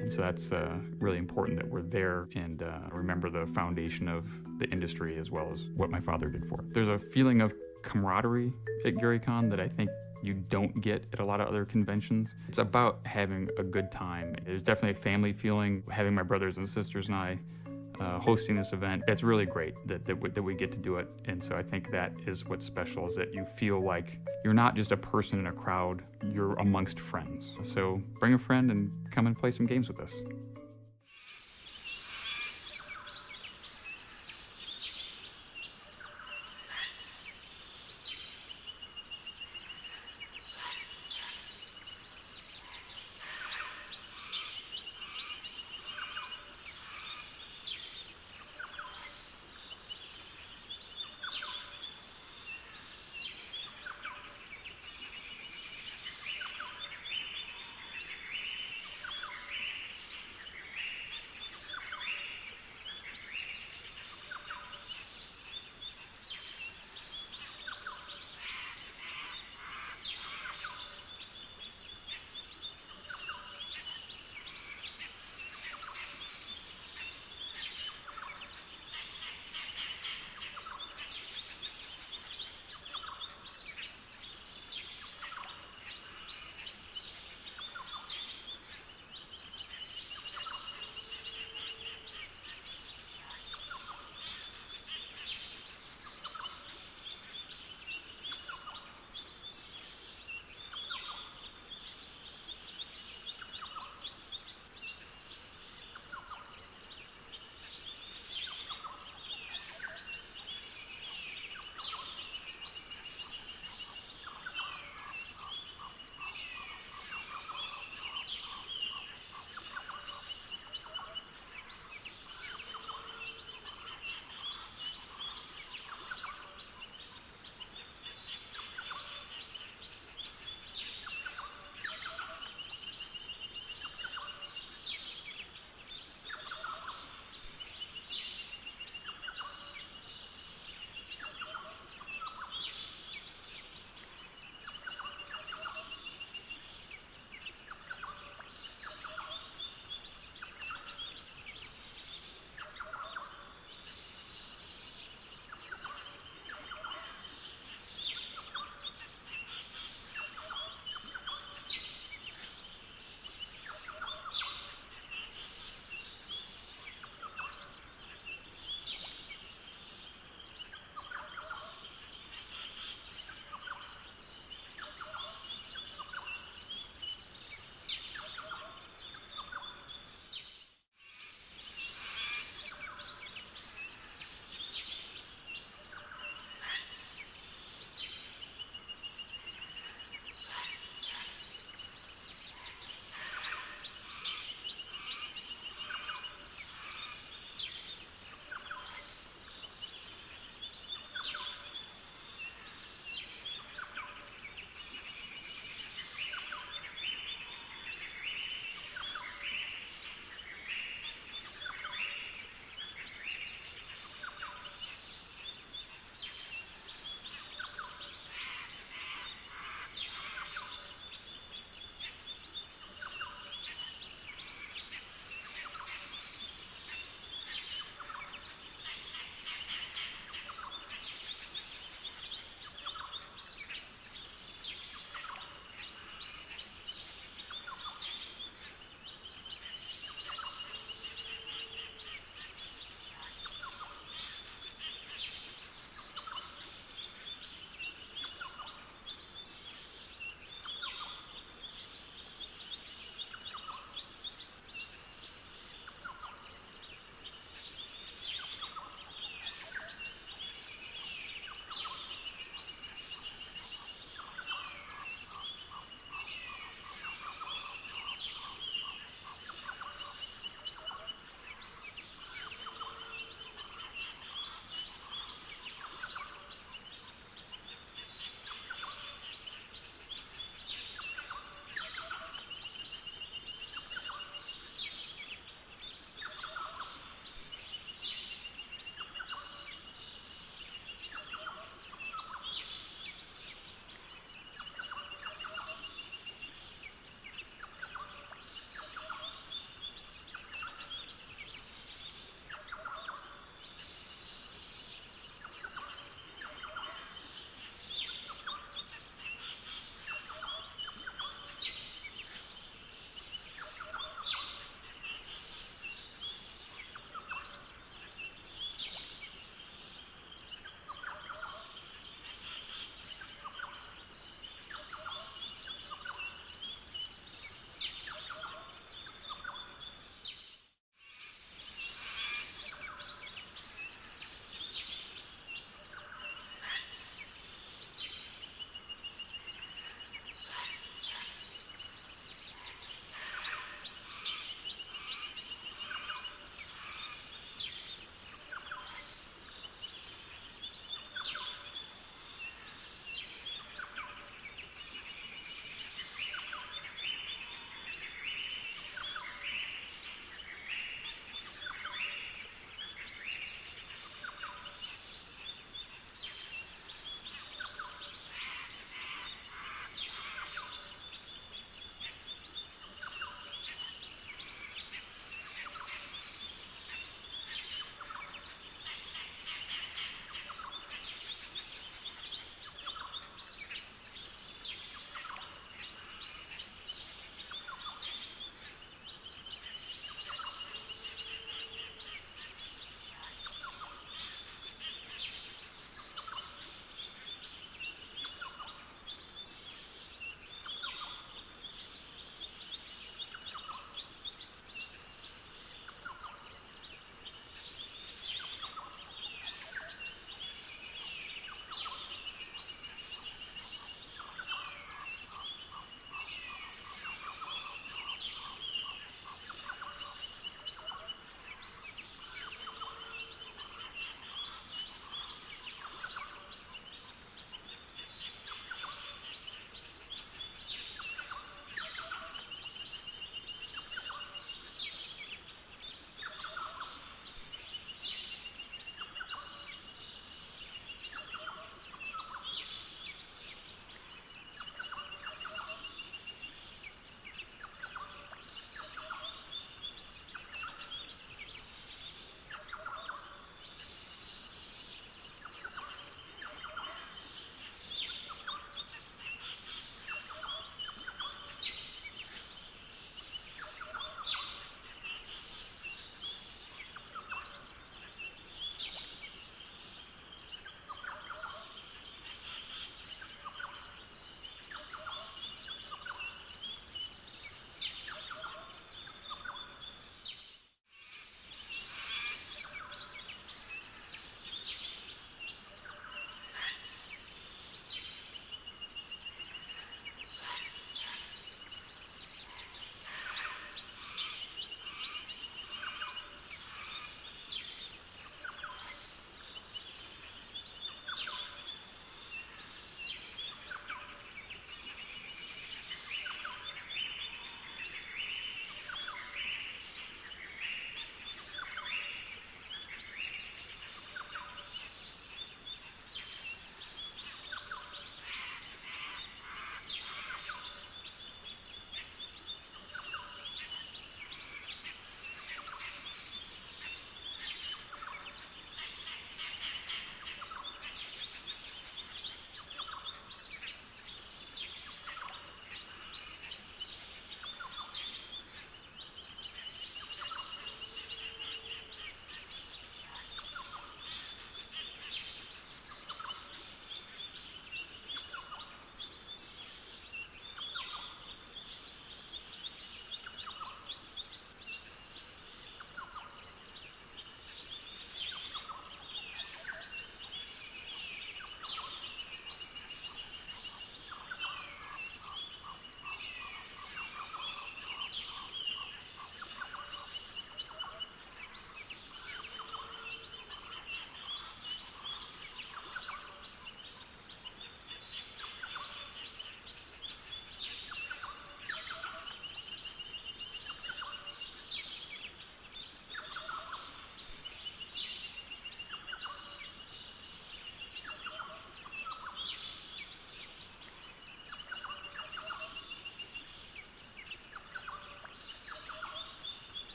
and so that's really important that we're there and remember the foundation of the industry as well as what my father did for it. There's a feeling of camaraderie at GaryCon that I think you don't get at a lot of other conventions. It's about having a good time. There's definitely a family feeling, having my brothers and sisters and I hosting this event. It's really great that we get to do it. And so I think that is what's special, is that you feel like you're not just a person in a crowd, you're amongst friends. So bring a friend and come and play some games with us.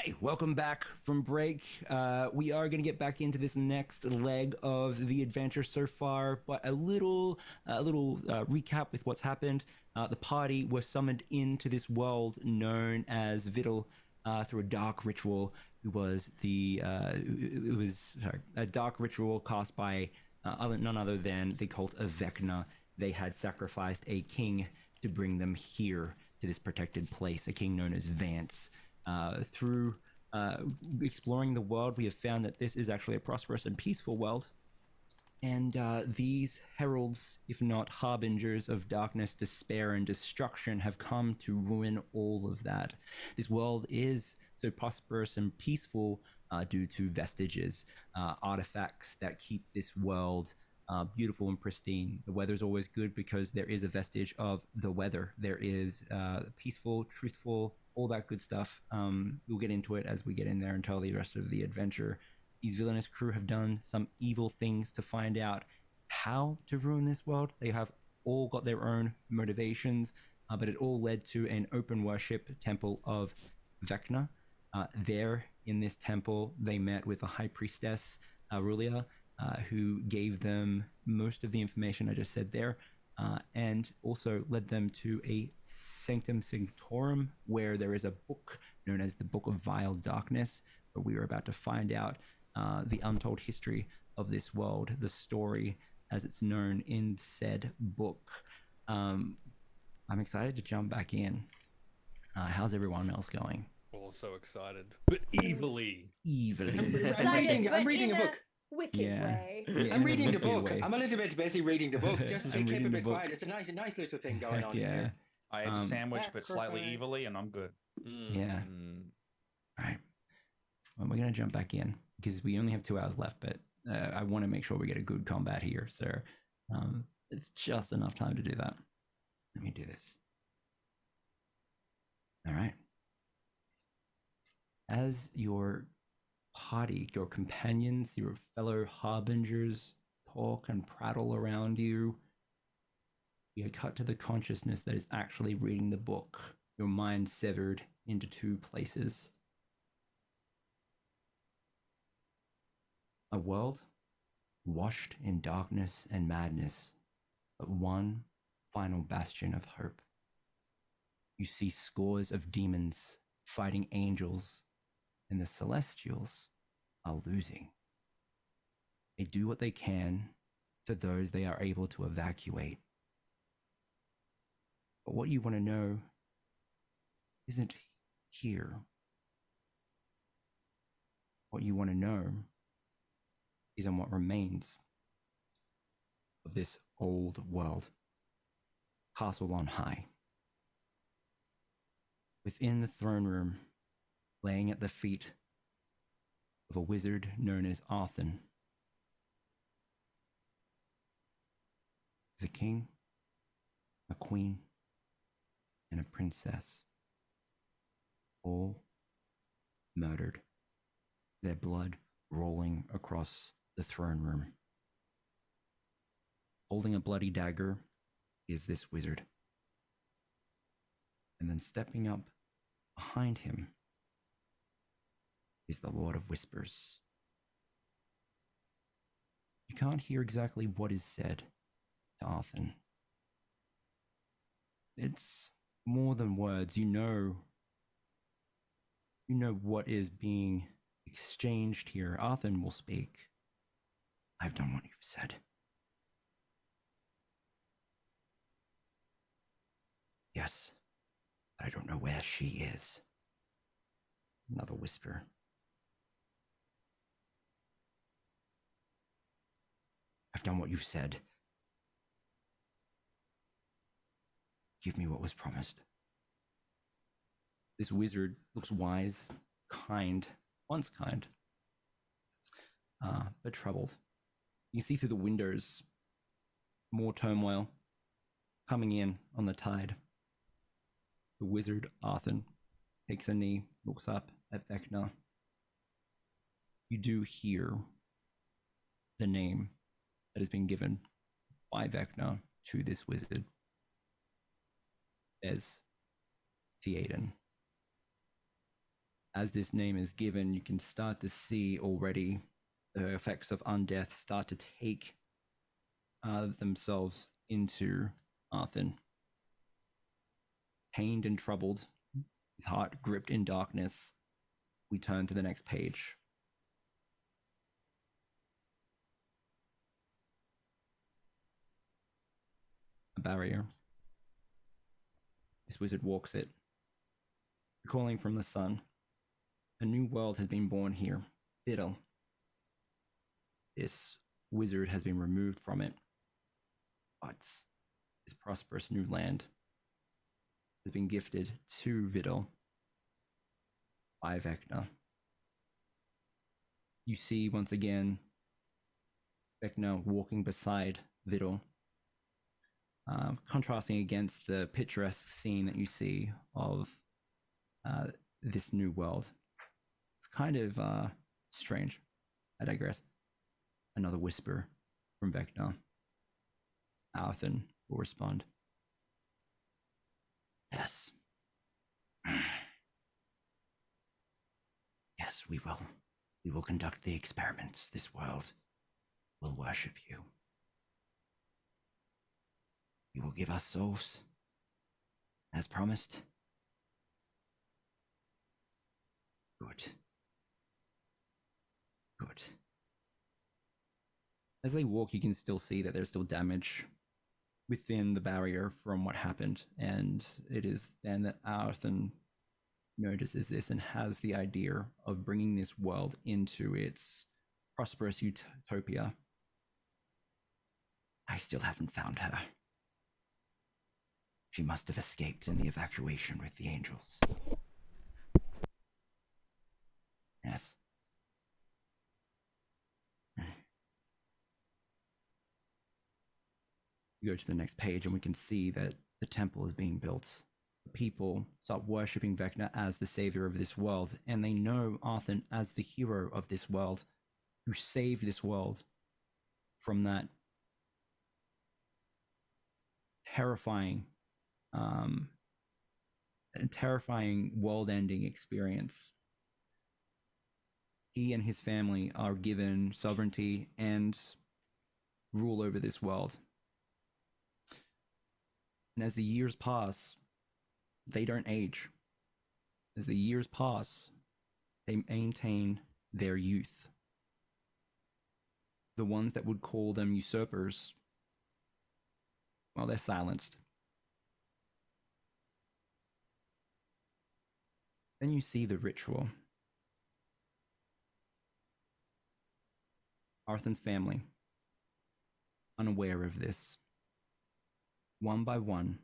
Hi, welcome back from break. We are going to get back into this next leg of the adventure so far, but a little recap with what's happened. The party was summoned into this world known as Vidal through a dark ritual. It was a dark ritual cast by none other than the cult of Vecna. They had sacrificed a king to bring them here to this protected place, a king known as Vance. Through exploring the world, we have found that this is actually a prosperous and peaceful world. And these heralds, if not harbingers of darkness, despair, and destruction, have come to ruin all of that. This world is so prosperous and peaceful due to vestiges, artifacts that keep this world beautiful and pristine. The weather's always good because there is a vestige of the weather. There is peaceful, truthful, all that good stuff. We'll get into it as we get in there and tell the rest of the adventure. These villainous crew have done some evil things to find out how to ruin this world. They have all got their own motivations, but it all led to an open worship temple of Vecna. There in this temple, they met with a high priestess, Aurelia, who gave them most of the information I just said there, and also led them to a Sanctum Sanctorum, where there is a book known as the Book of Vile Darkness, where we are about to find out the untold history of this world, the story as it's known in said book. I'm excited to jump back in. How's everyone else going? Also excited, but evilly. I'm reading a book. Wicked way. I'm reading the book. I'm a little bit busy reading the book. Just to keep a bit quiet. It's a nice little thing going on in here. I ate a sandwich, but slightly evilly, and I'm good. Yeah. All right. Well, we're going to jump back in because we only have 2 hours left, but I want to make sure we get a good combat here. So it's just enough time to do that. Let me do this. All right. As your party, your companions, your fellow harbingers talk and prattle around you, you cut to the consciousness that is actually reading the book, your mind severed into 2 places. A world washed in darkness and madness, but one final bastion of hope. You see scores of demons fighting angels, and the Celestials are losing. They do what they can for those they are able to evacuate. But what you want to know isn't here. What you want to know is on what remains of this old world. Castle on high. Within the throne room, laying at the feet of a wizard known as Arthur, is a king, a queen, and a princess, all murdered, their blood rolling across the throne room. Holding a bloody dagger is this wizard. And then stepping up behind him is the Lord of Whispers. You can't hear exactly what is said to Arthur. It's more than words. You know what is being exchanged here. Arthur will speak. I've done what you've said. Yes, but I don't know where she is. Another whisper. I've done what you've said. Give me what was promised. This wizard looks wise, kind, once kind, but troubled. You see through the windows more turmoil coming in on the tide. The wizard, Arthur, takes a knee, looks up at Vecna. You do hear the name that has been given by Vecna to this wizard. There's Theoden. as this name is given, you can start to see already the effects of undeath start to take themselves into Arthur. Pained and troubled, his heart gripped in darkness, we turn to the next page. A barrier. This wizard walks it, calling from the sun. A new world has been born here, Biddle. This wizard has been removed from it, but this prosperous new land has been gifted to Vidal by Vecna. You see once again Vecna walking beside Vidal, contrasting against the picturesque scene that you see of this new world. It's kind of strange. I digress. Another whisper from Vecna. Arthur will respond. Yes. Yes, we will. We will conduct the experiments. This world will worship you. You will give us souls, as promised. Good. Good. As they walk, you can still see that there's still damage within the barrier from what happened, and it is then that Arthur notices this and has the idea of bringing this world into its prosperous utopia. I still haven't found her. She must have escaped in the evacuation with the angels. Yes. You go to the next page and we can see that the temple is being built. The people start worshipping Vecna as the savior of this world, and they know Arthur as the hero of this world, who saved this world from that terrifying world-ending experience. He and his family are given sovereignty and rule over this world. And as the years pass, they don't age. As the years pass, they maintain their youth. The ones that would call them usurpers, well, they're silenced. Then you see the ritual. Arthur's family, unaware of this, one by one,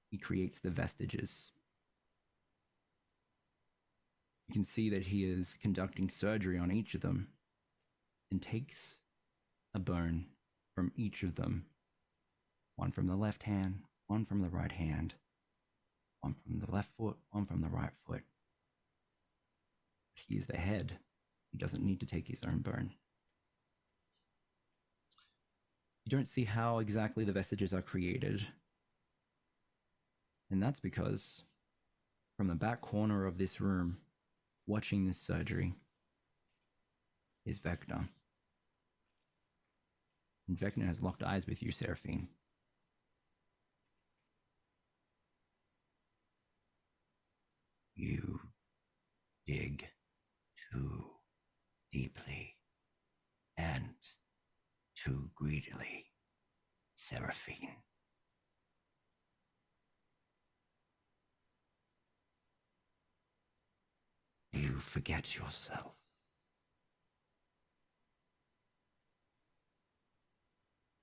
he creates the vestiges. You can see that he is conducting surgery on each of them and takes a bone from each of them. One from the left hand, one from the right hand, one from the left foot, one from the right foot. He is the head. He doesn't need to take his own bone. You don't see how exactly the vestiges are created. And that's because from the back corner of this room, watching this surgery, is Vecna. And Vecna has locked eyes with you, Seraphine. You dig too deeply and too greedily, Seraphine. You forget yourself.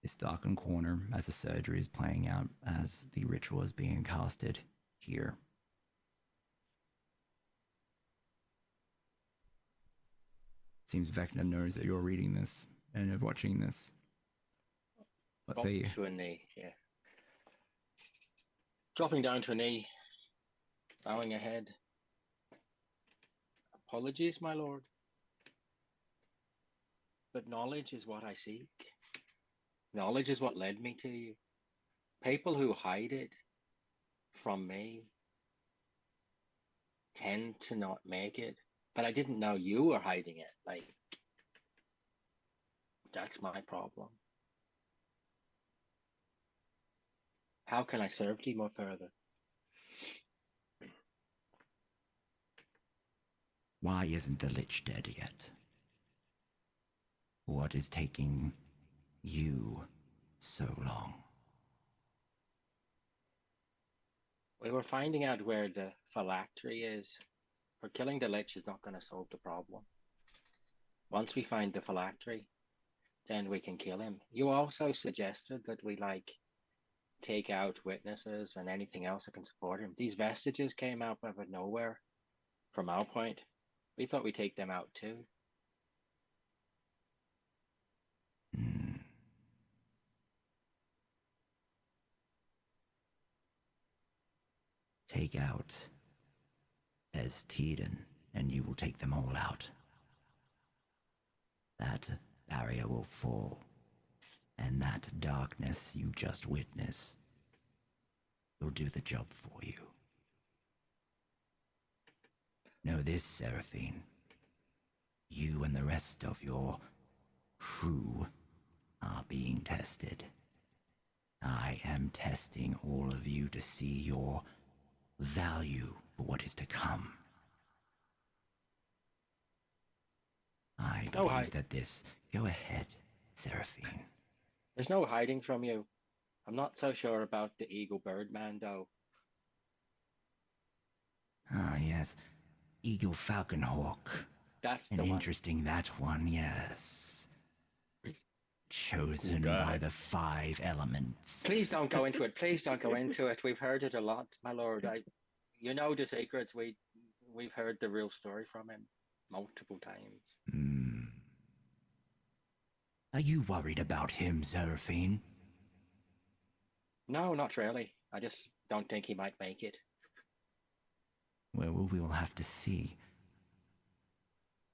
This darkened corner as the surgery is playing out, as the ritual is being casted here. Seems Vecna knows that you're reading this and are watching this. What say you? To a knee, yeah. Dropping down to a knee, bowing ahead. Apologies, my lord. But knowledge is what I seek. Knowledge is what led me to you. People who hide it from me tend to not make it. But I didn't know you were hiding it. Like, that's my problem. How can I serve you more further? Why isn't the Lich dead yet? What is taking you so long? We were finding out where the phylactery is. For killing the Lich is not going to solve the problem. Once we find the phylactery, then we can kill him. You also suggested that we take out witnesses and anything else that can support him. These vestiges came out out of nowhere from our point. We thought we'd take them out too. Take out Bez Teden, and you will take them all out. That barrier will fall, and that darkness you just witnessed will do the job for you. Know this, Seraphine. You and the rest of your crew are being tested. I am testing all of you to see your value for what is to come. I believe that this... Go ahead, Seraphine. There's no hiding from you. I'm not so sure about the Eagle Birdman, though. Ah, yes. Eagle Falcon Hawk. That's an the one. Interesting, that one, yes. Chosen by the 5 elements. Please don't go into it. Please don't go into it. We've heard it a lot, my lord. You know the secrets. We've heard the real story from him multiple times. Are you worried about him, Seraphine? No, not really. I just don't think he might make it. Well, we will have to see.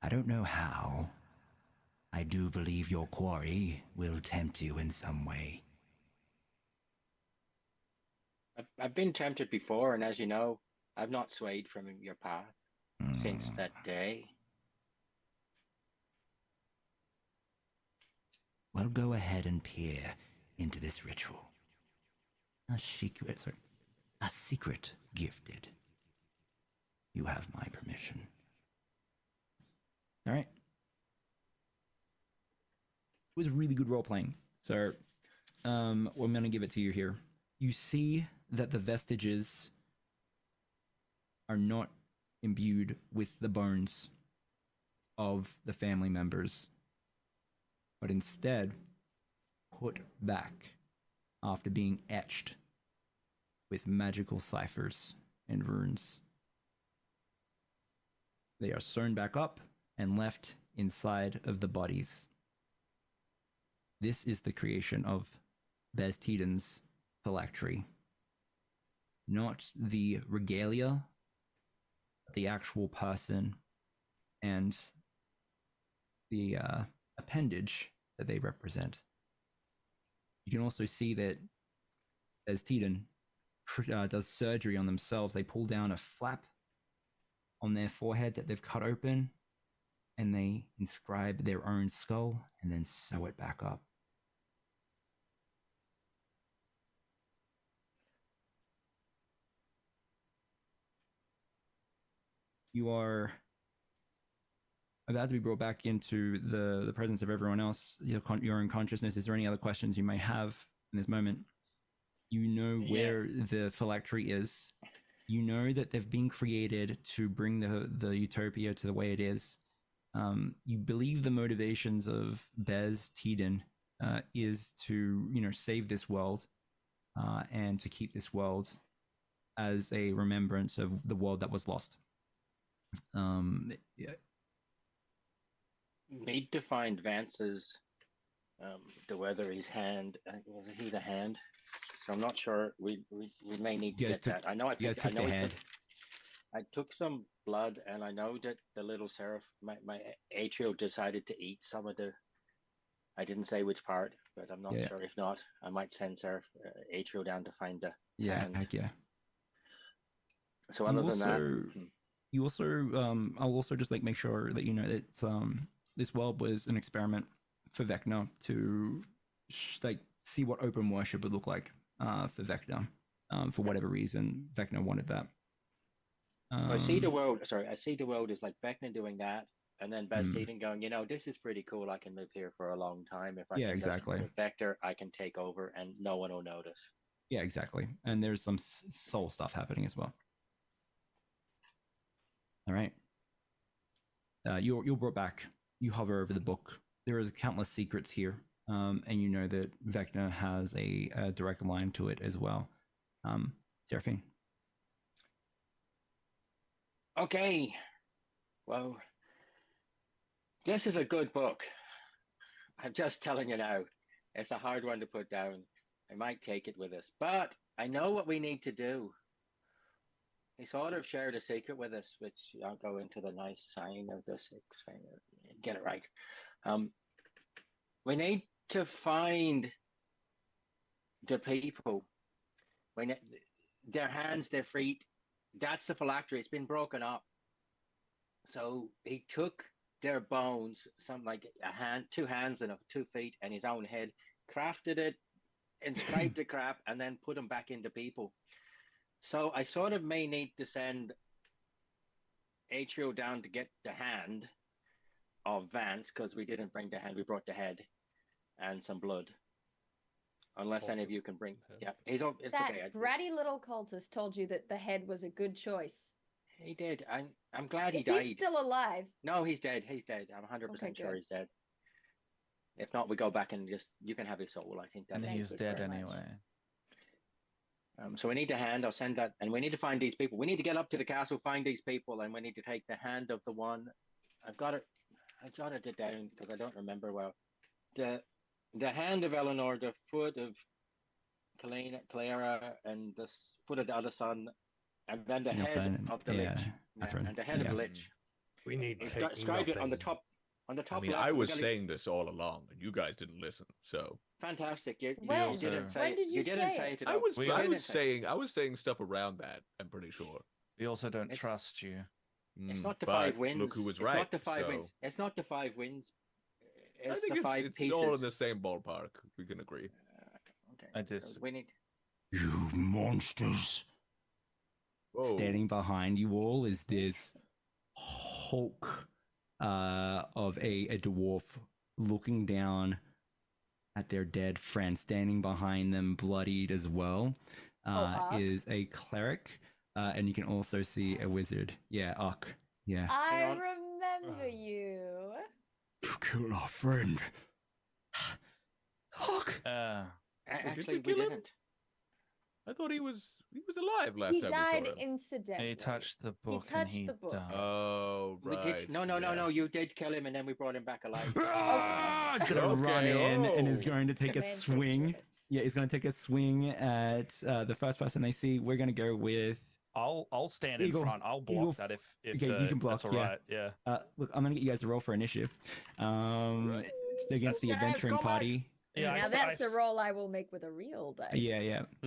I don't know how. I do believe your quarry will tempt you in some way. I've been tempted before, and as you know, I've not swayed from your path since that day. Well, go ahead and peer into this ritual. A secret gifted. You have my permission. All right. It was really good role playing. So, I'm going to give it to you here. You see that the vestiges are not imbued with the bones of the family members, but instead put back after being etched with magical ciphers and runes. They are sewn back up and left inside of the bodies. This is the creation of Bez Teden's phylactery. Not the regalia, but the actual person and the appendage that they represent. You can also see that Bez Teden does surgery on themselves. They pull down a flap on their forehead that they've cut open, and they inscribe their own skull and then sew it back up. You are about to be brought back into the presence of everyone else, your own consciousness. Is there any other questions you may have in this moment? You know where the phylactery is. You know that they've been created to bring the utopia to the way it is. You believe the motivations of Bez Teden is to, save this world and to keep this world as a remembrance of the world that was lost. Need to find Vance's the Weathery's hand. Was he the hand? So I'm not sure. We may need to get that. I know. I took some blood, and I know that the little seraph, my Atrio decided to eat some of the. I didn't say which part, but I'm not sure. If not, I might send Seraph Atrio down to find the. Yeah, hand. Heck yeah. So other than that. You also, I'll also just like make sure that you know that this world was an experiment for Vecna to like see what open worship would look like for Vecna. For whatever reason, Vecna wanted that. I see the world. Sorry, I see the world as like Vecna doing that, and then Best Eden going, this is pretty cool. I can live here for a long time. If I Yeah, can just exactly. put a Vector, I can take over, and no one will notice. Yeah, exactly. And there's some soul stuff happening as well. All right. You're brought back. You hover over the book. There is countless secrets here, and you know that Vecna has a direct line to it as well. Seraphine. Okay. Well, this is a good book. I'm just telling you now. It's a hard one to put down. I might take it with us, but I know what we need to do. He sort of shared a secret with us, which I'll go into the nice sign of the six finger. Get it right. We need to find the people. Their hands, their feet. That's the phylactery. It's been broken up. So he took their bones, something like a hand, 2 hands and 2 feet, and his own head, crafted it, inscribed the crap, and then put them back into people. So I sort of may need to send Atrio down to get the hand of Vance, because we didn't bring the hand, we brought the head and some blood. Unless any of you can bring, yeah, it's That okay. bratty little cultist told you that the head was a good choice. He did. I'm glad he If died. he's still alive. No, he's dead. He's dead. I'm 100% sure good. he's dead. If not, we go back and you can have his soul. I think that. And he's dead so much. anyway. So we need the hand. I'll send that, and we need to find these people. We need to get up to the castle, find these people, and we need to take the hand of the one. I've got it. I jotted it down because I don't remember well. The hand of Eleanor, the foot of Clara, and the foot of the other son, and then the head of the lich, and the head of the lich. We need to take describe it on the nothing. top. On the top. I mean, left, I we was gotta- saying this all along, and you guys didn't listen. So Fantastic. You When? didn't say When did you didn't say say it? it. I was You didn't say it. I was saying stuff around that. I'm pretty sure. We also don't trust you. It's not the but 5 wins. Look who was It's right. not the 5 so wins. It's not the 5 wins. I It's think the 5 it's pieces. all in the same ballpark. We can agree. Okay. I So disagree. we need. You monsters. Whoa. Standing behind you all is this hulk of a dwarf looking down at their dead friend. Standing behind them, bloodied as well, Uck? is a cleric, and you can also see a wizard. Yeah, Uck. Yeah. I remember you. You killed our friend. Actually, we we kill him? didn't. I thought he was alive last He time died we saw him. incidentally. He touched the He book and touched he the book. died. Oh, We right. did. No. You did kill him, and then we brought him back alive. Ah, he's gonna Okay, run in and is oh. going to take a Semantics swing. with it. Yeah, he's going to take a swing at the first person they see. We're going to go with. I'll stand Eagle. in front. I'll block Eagle. that if Okay, you can block, that's all yeah. right. Yeah. Look, I'm going to get you guys to roll for initiative. Against the adventuring party. Yeah, Now that's a roll I will make with a real dice. Yeah.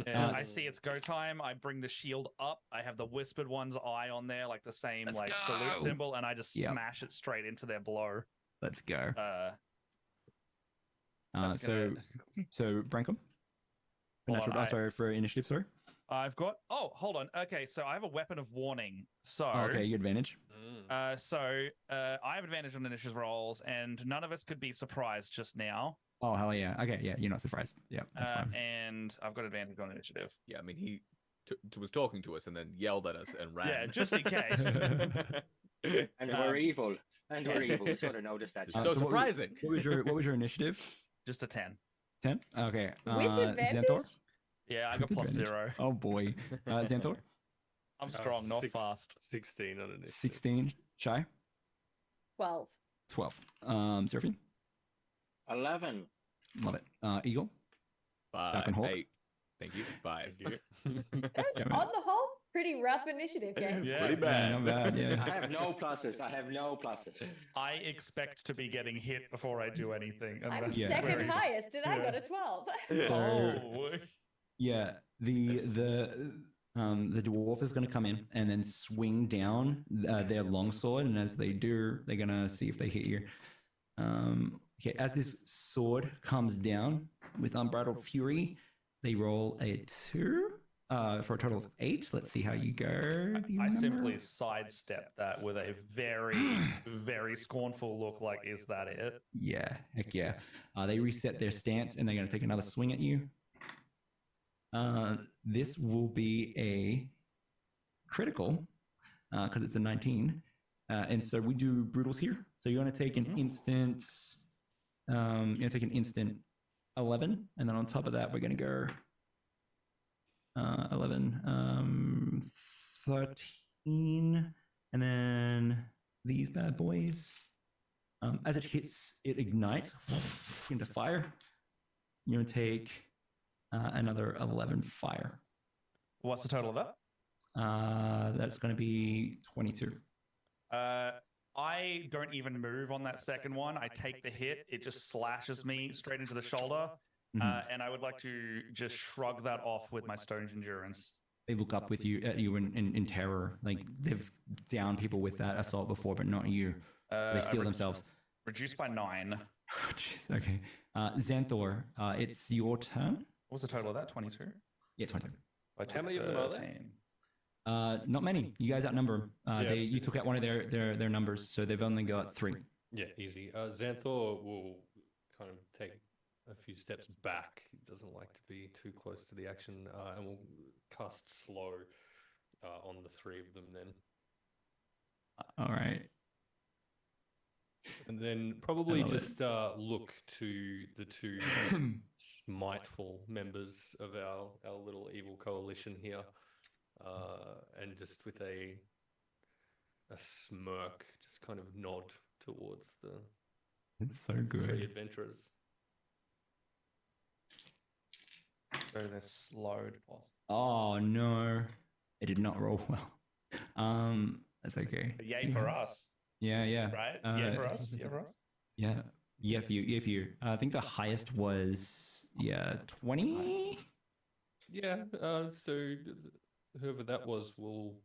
Yeah, I see it's go time. I bring the shield up. I have the whispered one's eye on there, like the same Let's like go. salute symbol, and I just Yep. smash it straight into their blow. Let's go. That's So Brankum? Hold Natural on, dice, sorry, for initiative, sorry. I've got. Oh, hold on. Okay, so I have a weapon of warning. So Okay, you advantage. I have advantage on initiative rolls, and none of us could be surprised just now. Oh, hell yeah. Okay, yeah, you're not surprised. Yeah, that's fine. And I've got advantage on initiative. Yeah, I mean, he was talking to us and then yelled at us and ran. Yeah, just in case. And we're evil. And we're evil. We sort of noticed that. So surprising. What was your initiative? Just a 10. 10? Okay. With advantage? Xanthor? Yeah, I got With plus advantage. 0. Oh, boy. Xanthor? I'm strong, not fast. 16 on initiative. 16. Shy? 12. 12. Seraphine? 11. Love it. Eagle? 5. Falcon Hawk? 8. Thank you. 5. That was, on the whole, pretty rough initiative game. Yeah. Pretty bad. Not bad, I yeah. have no pluses. I have no pluses. I expect to be getting hit before I do anything. I'm unless second Square's- highest, and I Yeah. got a 12. So, Oh, yeah, the The dwarf is going to come in and then swing down their longsword, and as they do, they're going to see if they hit you. Okay, as this sword comes down with unbridled fury, they roll a 2 for a total of 8. Let's see how you go. Do you I remember? simply sidestep that with a very, very scornful look like, is that it? Yeah, heck yeah. They reset their stance and they're going to take another swing at you. This will be a critical because it's a 19. And so we do brutals here. So you're going to take an instant. You're going to take an instant 11, and then on top of that, we're going to go 11, 13, and then these bad boys. As it hits, it ignites into fire. You're going to take another 11 fire. What's the total of that? That's going to be 22. I don't even move on that second one. I take the hit. It just slashes me straight into the shoulder. And I would like to just shrug that off with my Stone's Endurance. They look up with you at you in terror. Like they've downed people with that assault before, but not you. They steal themselves. Reduced by 9. Jeez, okay. Xanthor, it's your turn. What was the total of that? 22? Yeah, 22. How many of them are there? Not many. You guys outnumber them. You took out one of their numbers, so they've only got 3. Yeah, easy. Xanthor will kind of take a few steps back. He doesn't like to be too close to the action, and will cast slow on the 3 of them then. All right. And then probably just look to the 2 smiteful members of our little evil coalition here, and just with a smirk, just kind of nod towards the It's so 3 good. adventurers. So they're slowed. Oh no, it did not roll well. That's okay. Yay for us. Yeah. Right? Yay for us. Yay for us. Yeah, for you. I think the highest was 20. Yeah. So whoever that was will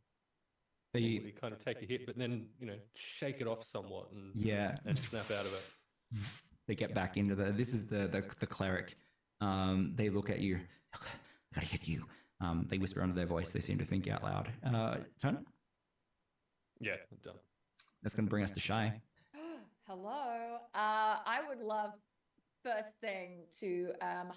probably kind of take a hit, but then shake it off somewhat and snap out of it. They get back into this is the cleric. They look at you. I gotta hit you. They whisper under their voice. They seem to think out loud. Turn. Yeah, done. That's going to bring us to Shy. Hello. I would love first thing to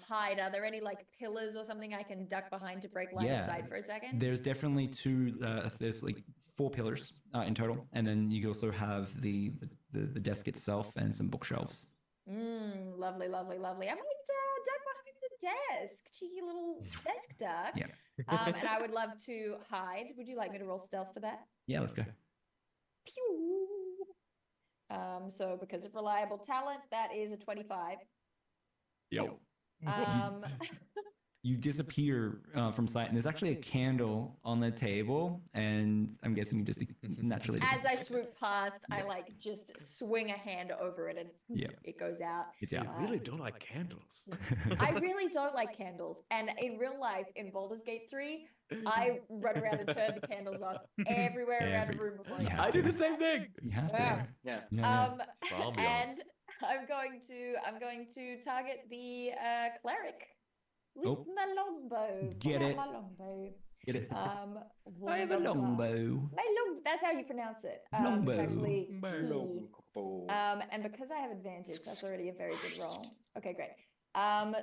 hide. Are there any like pillars or something I can duck behind to break line of sight for a second? There's definitely 2. There's like 4 pillars in total, and then you also have the desk itself and some bookshelves. Lovely. I might duck behind the desk. Cheeky little desk duck. Yeah. And I would love to hide. Would you like me to roll stealth for that? Yeah, let's go. Pew. So because of reliable talent, that is a 25. Yo. Um, You disappear from sight, and there's actually a candle on the table, and I'm guessing you just naturally. as I swoop past, I like just swing a hand over it, and it goes out. It's out. I really don't like candles. I really don't like candles, and in real life, in Baldur's Gate 3, I run around and turn the candles off everywhere around the room before. I do the same thing. You have to. Yeah. And I'm going to target the cleric with my longbow. Get it. My longbow. Get it. I have a longbow. That's how you pronounce it. Longbow. It's actually Longbow. and because I have advantage, that's already a very good roll. Okay, great.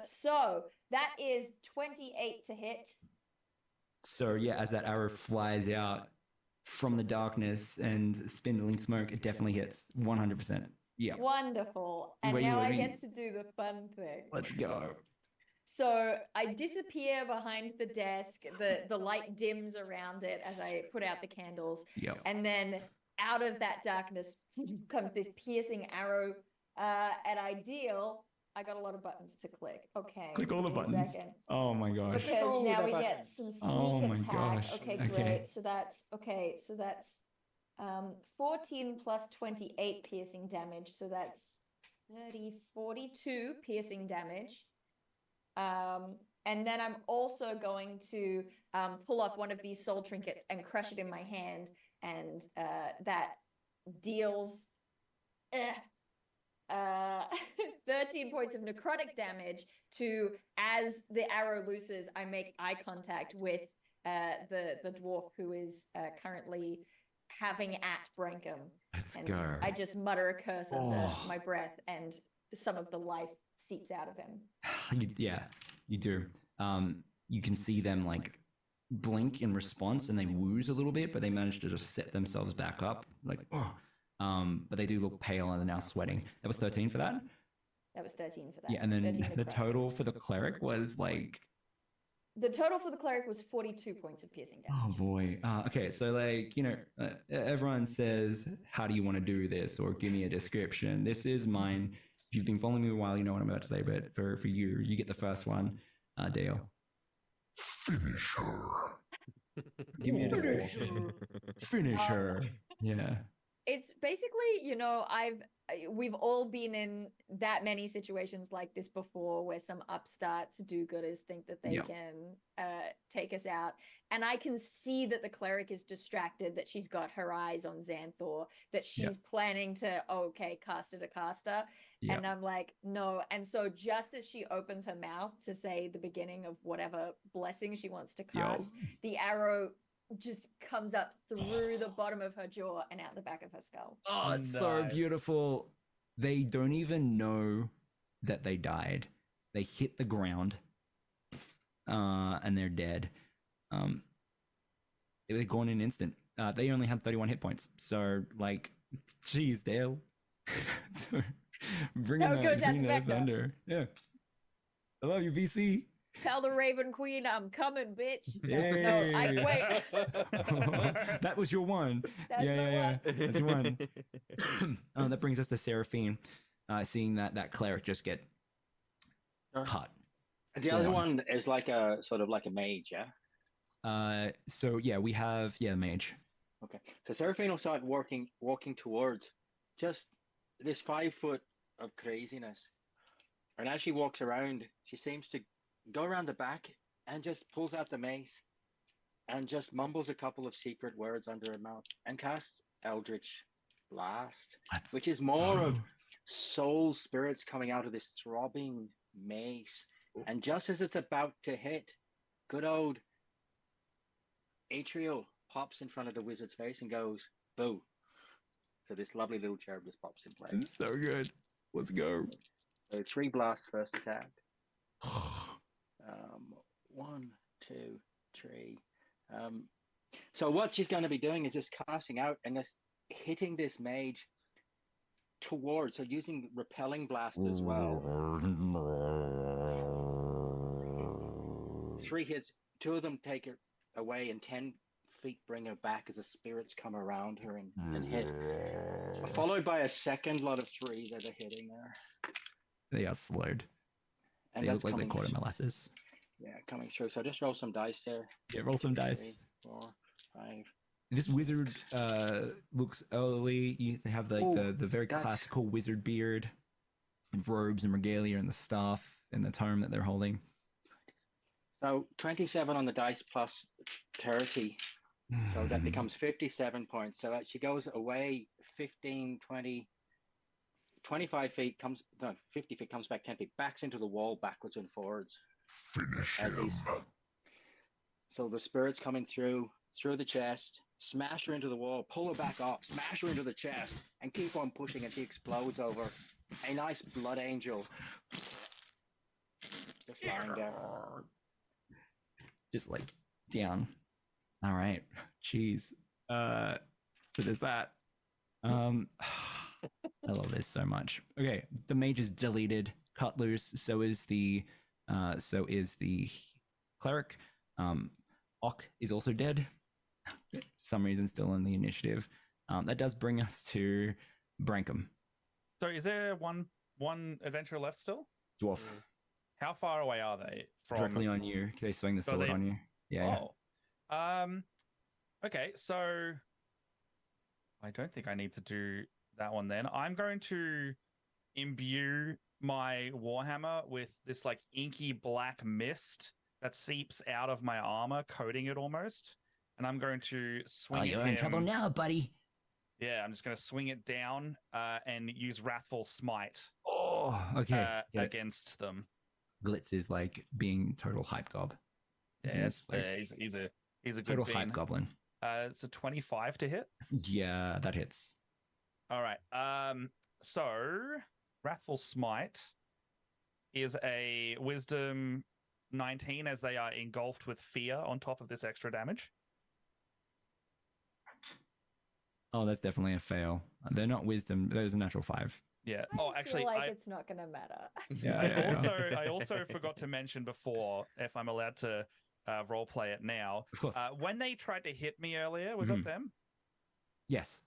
So that is 28 to hit. So as that arrow flies out from the darkness and spindling smoke, it definitely hits 100%. Yeah. Wonderful. And Wait, now I wait. get to do the fun thing. Let's go. So I disappear behind the desk. The light dims around it as I put out the candles. Yep. And then out of that darkness comes this piercing arrow. At ideal, I got a lot of buttons to click. Okay. Click all the give me a buttons. second. Oh my gosh. Because now we get some sneak Oh my attack. gosh. Okay, Okay. great. So that's 14 plus 28 piercing damage. So that's 42 piercing damage. And then I'm also going to pull off one of these soul trinkets and crush it in my hand, and that deals 13 points of necrotic damage to, as the arrow looses, I make eye contact with the dwarf who is currently having at Brankham. Let's and go. I just mutter a curse under Oh. my breath, and some of the life seeps out of him. Yeah, you do. You can see them like blink in response, and they wooze a little bit, but they manage to just set themselves back up. Like, oh. But they do look pale and are now sweating. That was 13 for that. That was 13 for that. Yeah, and then 13 the necrotic. total for the cleric was like, The total for the cleric was 42 points of piercing damage. oh boy. Okay, so like, everyone says, how do you want to do this? Or give me a description. This is mine. If you've been following me a while, you know what I'm about to say, but for you, you get the first one. Dale. Finish her. Give me a description. Finish her. Yeah. It's basically, we've all been in that many situations like this before, where some upstarts do-gooders think that they Yep. can take us out. And I can see that the cleric is distracted, that she's got her eyes on Xanthor, that she's planning to, caster to caster. Yep. And I'm like, no. And so just as she opens her mouth to say the beginning of whatever blessing she wants to cast, the arrow just comes up through the bottom of her jaw and out the back of her skull. Oh, it's so beautiful. They don't even know that they died. They hit the ground, and they're dead. They're gone in an instant. They only had 31 hit points. So, like, geez, Dale. So, bring in No, it goes out to that Vecna. thunder. Yeah. I love you, VC. Tell the Raven Queen I'm coming, bitch. Yay. No, wait. That was your one. That's yeah. the That's your one. That brings us to Seraphine, seeing that cleric just get cut. And the Go other on. one is like a sort of like a mage, yeah? So yeah, we have mage. Okay. So Seraphine will start walking towards just this 5 foot of craziness. And as she walks around, she seems to go around the back and just pulls out the mace and just mumbles a couple of secret words under her mouth and casts Eldritch Blast, which is more of soul spirits coming out of this throbbing mace. And just as it's about to hit, good old Atriel pops in front of the wizard's face and goes, boo. So this lovely little cherub just pops in place. It's so good. Let's go. So 3 blasts first attack. 1, 2, 3. So what she's going to be doing is just casting out and just hitting this mage towards, so using repelling blast as well. 3 hits, 2 of them take her away, and 10 feet bring her back as the spirits come around her and hit. Followed by a second lot of 3 that are hitting her. They are slowed. And They that's look like they're coming caught in molasses. Yeah, coming through. So just roll some dice there. Yeah, roll some dice. 3, 4, 5. This wizard looks elderly. They have the very that's- classical wizard beard, and robes and regalia, and the staff and the tome that they're holding. So 27 on the dice plus 30. So that becomes 57 points. So she goes away 15, 20, 25 feet, 50 feet, comes back 10 feet, backs into the wall backwards and forwards. Finish As him. So the spirits coming through the chest, smash her into the wall, pull her back up, smash her into the chest, and keep on pushing and she explodes over a nice blood angel. Just lying there. Just like down. All right. Jeez. So there's that. I love this so much. Okay, the mage is deleted, cut loose. So is the cleric. Ock is also dead. For some reason, still in the initiative. That does bring us to Brankham. So is there one adventurer left still? Dwarf. How far away are they from? Directly on you. They swing the So sword they- on you. Yeah. Oh. Okay, so I don't think I need to do that one then. I'm going to imbue my warhammer with this like inky black mist that seeps out of my armor, coating it almost, and I'm going to swing. Oh, you're in trouble now, buddy. Yeah, I'm just going to swing it down and use Wrathful Smite. Oh, okay. Against them. Glitz is like being total hype gob. Yeah, He's like he's a good total bean. hype goblin. It's a 25 to hit. Yeah, that hits. All right. So Wrathful Smite is a Wisdom 19 as they are engulfed with fear on top of this extra damage. Oh, that's definitely a fail. They're not wisdom. There's a natural 5. Yeah. I feel like it's not going to matter. I also forgot to mention before, if I'm allowed to role play it now. Of course. When they tried to hit me earlier, was it them? Yes.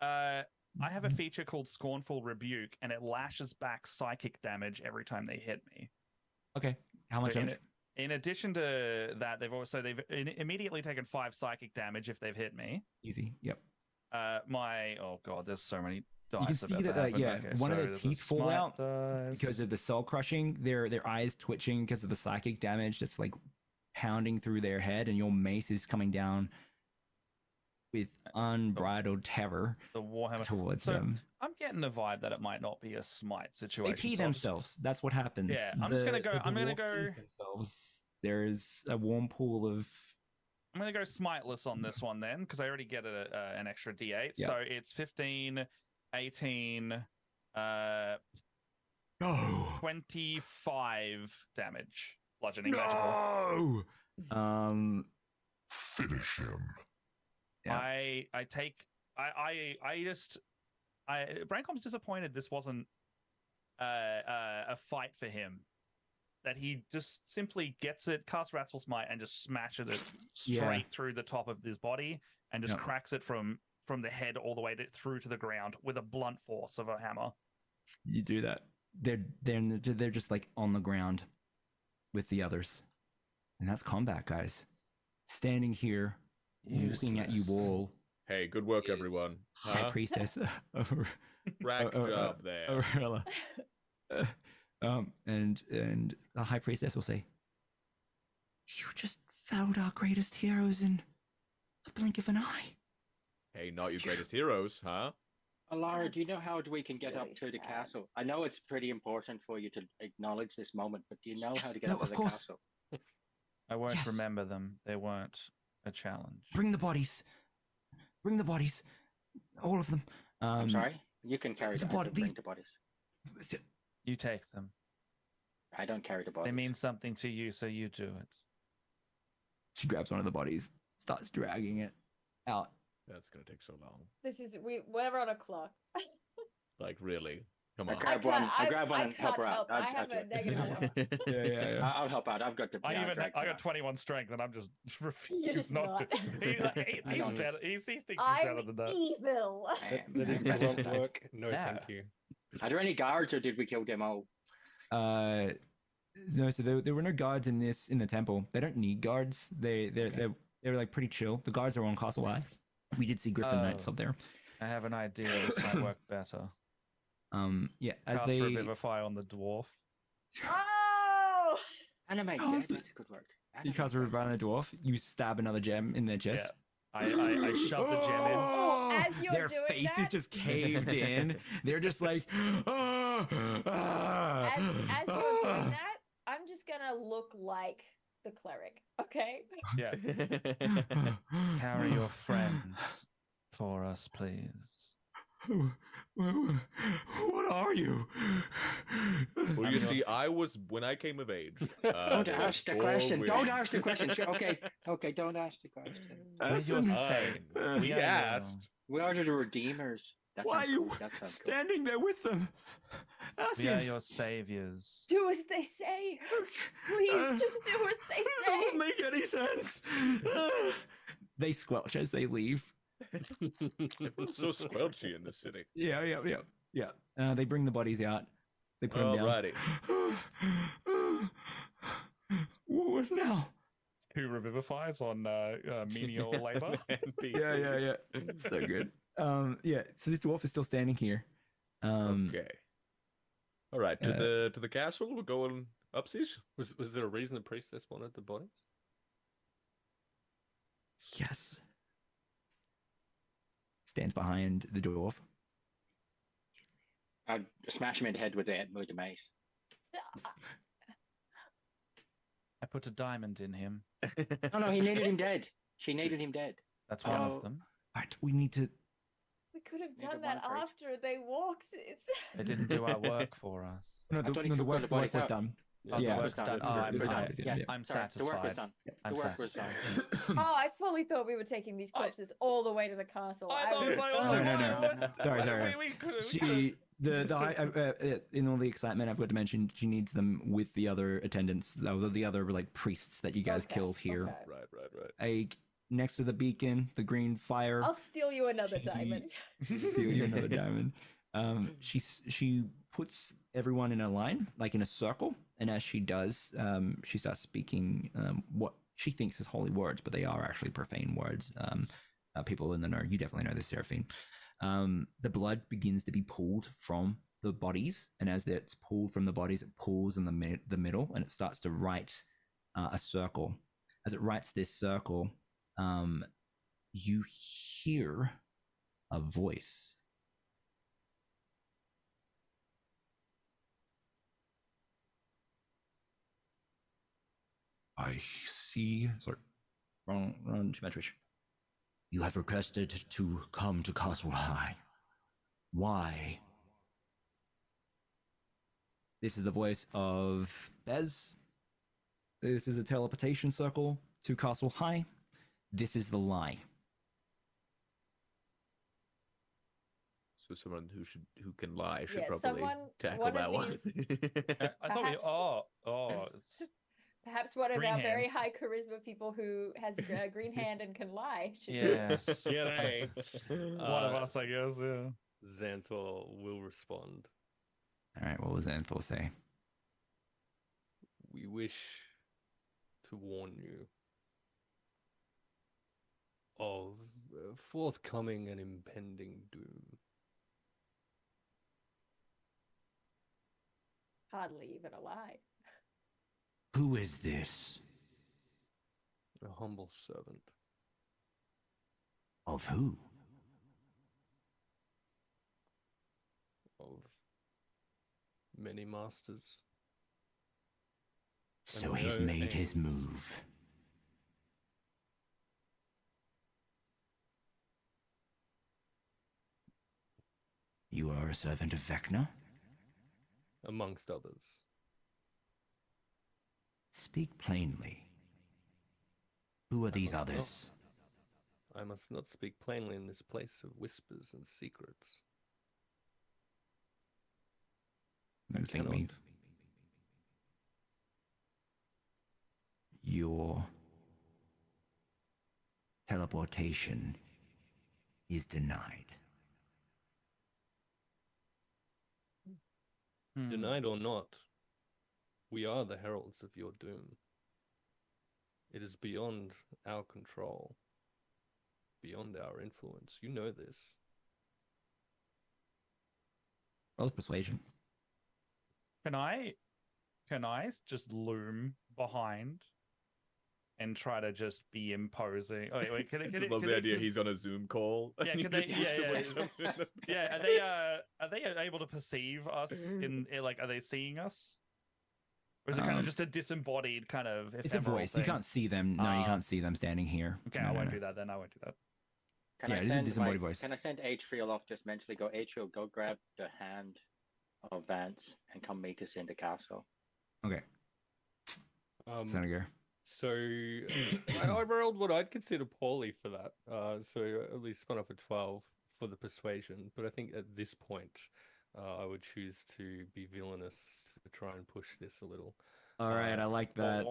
I have a feature called Scornful Rebuke, and it lashes back psychic damage every time they hit me. Okay. How much damage? In addition to that, they've immediately taken 5 psychic damage if they've hit me. Easy. Yep. Oh god, there's so many dice. You can see that one of their teeth fall out because of the soul crushing. Their eyes twitching because of the psychic damage that's like pounding through their head, and your mace is coming down with unbridled terror the Warhammer towards them. I'm getting the vibe that it might not be a smite situation. They pee themselves. That's what happens. Yeah, I'm gonna go. Themselves. There's a warm pool of. I'm going to go smiteless on this one then, because I already get an extra D8. Yeah. So it's 15, 18, 25 damage. Bludgeoning magical. Finish him. Yeah. Brancom's disappointed this wasn't a fight for him. That he just simply gets it, casts Wrathful Smite, and just smashes it straight through the top of his body, and just cracks it from the head all the way through to the ground with a blunt force of a hammer. You do that. They're just like on the ground with the others, and that's combat, guys. Standing here, looking at you all. Hey, good work, everyone. High Priestess. Rack job there. Aurella. And the High Priestess will say, "You just felled our greatest heroes in a blink of an eye." Hey, not your greatest heroes, huh? Alara, do you know how we can get up to the castle? I know it's pretty important for you to acknowledge this moment, but do you know how to get up to the castle? I won't remember them. They weren't a challenge. Bring the bodies. Bring the bodies. All of them. I'm sorry? You can carry the bodies. You take them. I don't carry the bodies. They mean something to you, so you do it. She grabs one of the bodies, starts dragging it out. That's gonna take so long. We're on a clock. Like, really? Come on. I grab one and help her out. I have a negative. Yeah. I'll help out. I've got the. I got 21 strength, and I'm just refused not to. He's better. He thinks he's better than that. Evil. That is grunt work. No, thank you. Are there any guards, or did we kill them all? No, so there were no guards in the temple. They don't need guards. They're like pretty chill. The guards are on Castle Eye. We did see Griffin Knights up there. I have an idea. This might work better. Yeah, as Cast they Revivify on the dwarf. Oh! Animate dead. That's good work. You cast Revivify on the dwarf. You stab another gem in their chest. Yeah. I shove the gem in. Oh, as you're their doing face that, is just caved in. They're just like, as you're doing that, I'm just gonna look like the cleric. Okay. Yeah. Carry your friends for us, please. What are you? Well, you see, when I came of age. Don't ask the question. Don't ask the question. Okay, don't ask the question. We asked. We are the Redeemers. Why are you standing there with them? We are your saviors. Do as they say. Please, just do as they This say. doesn't make any sense. They squelch as they leave. Everyone's so squelchy in this city. Yeah. They bring the bodies out. They put them down. Alrighty. What now? 2 revivifies on menial labor. Yeah. So good. So this dwarf is still standing here. Okay. All right, to the castle. We're going up, siege. Was there a reason the priestess wanted the bodies? Yes. Stands behind the dwarf. I'd smash him in the head with the mace. I put a diamond in him. No, he needed him dead. She needed him dead. That's one of them. Alright, we need to. We could have Neither done one that for each. after they walked. It's They didn't do our work for us. No, I thought he the took work, the the work bodies was out. done. Oh, the work's done. Oh, I'm Sorry, the work was satisfied. done. I'm The work was satisfied. done. Oh, I fully thought we were taking these corpses all the way to the castle. I was No. Sorry. We could've- She, in all the excitement, I've got to mention she needs them with the other attendants, the other like priests that you guys killed here. Right. Next to the beacon, the green fire. I'll steal you another diamond. Steal you another diamond. She puts everyone in a line, like in a circle, and as she does, she starts speaking what she thinks is holy words, but they are actually profane words. People in the know, you definitely know this, Seraphine. The blood begins to be pulled from the bodies, and as it's pulled from the bodies, it pulls in the middle, and it starts to write a circle. As it writes this circle, you hear a voice. I see. Sorry, wrong Demetrius. You have requested to come to Castle High. Why? This is the voice of Bez. This is a teleportation circle to Castle High. This is the lie. So someone who can lie should Yeah, probably someone- tackle one of that one. I thought it's Perhaps one of Green our very hands. high charisma people who has a green hand and can lie should Yes. G'day. One of us, I guess, yeah. Xanthor will respond. All right, what was Xanthor say? We wish to warn you of forthcoming and impending doom. hardly even a lie. Who is this? A humble servant. Of who? Of many masters. So And he's no made his aims. move. You are a servant of Vecna? Amongst others. Speak plainly. Who are these must others? I must not speak plainly in this place of whispers and secrets. No, think me. Cannot. Your teleportation is denied. Denied or not, we are the heralds of your doom. It is beyond our control, beyond our influence. You know this. Roll persuasion. Can I just loom behind and try to just be imposing? Oh, wait, can I love the idea he's on a Zoom call. Yeah, can they? Are they able to perceive us in like? Are they seeing us? Or is it kind of just a disembodied kind of? It's a ephemeral voice. You thing? can't see them. No, you can't see them standing here. Okay, No, I no, won't no. do that then. I won't do that. Can Yeah, I it is a send disembodied voice. Can I send Atriel off just mentally? Go, Atriel, go grab the hand of Vance and come meet us in the castle. Okay. Senator. So I rolled what I'd consider poorly for that. So at least spun off a 12 for the persuasion. But I think at this point, I would choose to be villainous to try and push this a little. All right, I like that.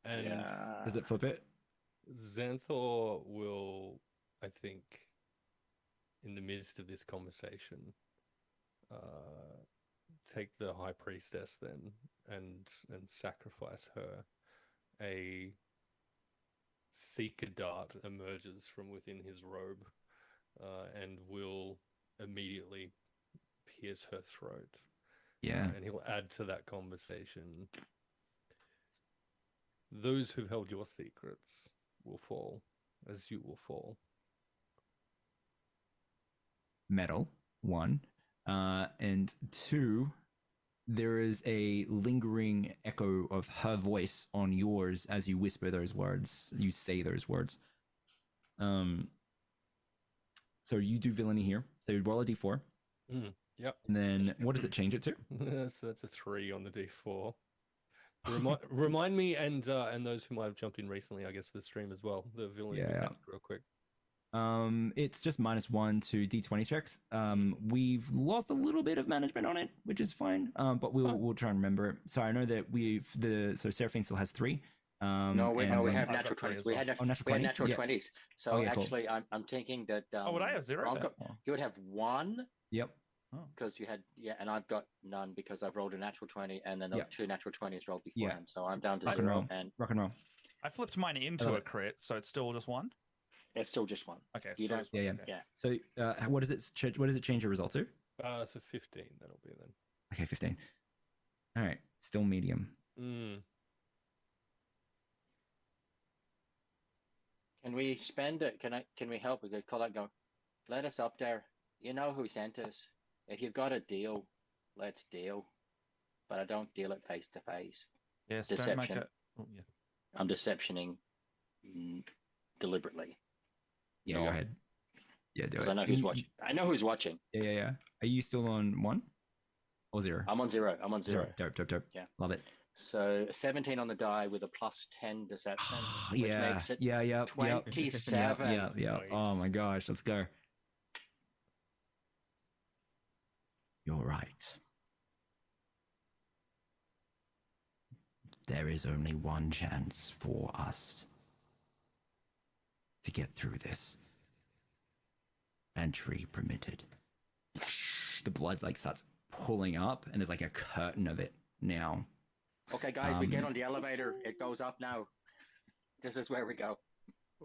And Does it flip it? Xanthor will, I think, in the midst of this conversation, take the high priestess then and sacrifice her. A seeker dart emerges from within his robe and will immediately pierce her throat. Yeah. And he'll add to that conversation. Those who've held your secrets will fall, as you will fall. Metal, 1. And 2, there is a lingering echo of her voice on yours as you whisper those words. You say those words. So you do villainy here. So you roll a d4. Yep. And then what does it change it to? So that's a 3 on the d4. Remind me and those who might have jumped in recently, I guess, for the stream as well. The villainy mechanic, real quick. It's just -1 to d20 checks. We've lost a little bit of management on it, which is fine. But we'll try and remember it. So I know that so Seraphine still has 3. No, we have natural 20s. We had natural 20s. So Oh, yeah, cool. actually, I'm thinking that. would I have 0 Bronco, then? you would have 1. Yep. Because you had and I've got none because I've rolled a natural 20 and then the 2 natural 20s rolled beforehand. So I'm down to Rock and 0 roll. and Rock and roll. I flipped mine into a crit, so it's still just 1. It's still just 1. Okay. You don't. Yeah. So what does it change your result to? It's a 15. That'll be then. Okay, 15. All right. Still medium. Can we spend it? Can we help? We could call that go. Let us up there. You know who sent us. If you've got a deal, let's deal. But I don't deal it face to face. Yes, Deception. don't make it. Oh, yeah. I'm deceptioning deliberately. Yeah, go ahead. Yeah, do it. Because I know who's watching. I know who's watching. Yeah. Are you still on 1 or 0? I'm on 0. I'm on 0. Dope. Yeah. Love it. So 17 on the die with a +10 deception, which Yeah. makes it Yeah. 27. Yeah. Nice. Oh my gosh, let's go. You're right. There is only one chance for us to get through this. Entry permitted. The blood starts pulling up, and there's a curtain of it now. Okay, guys, we get on the elevator. It goes up now. This is where we go.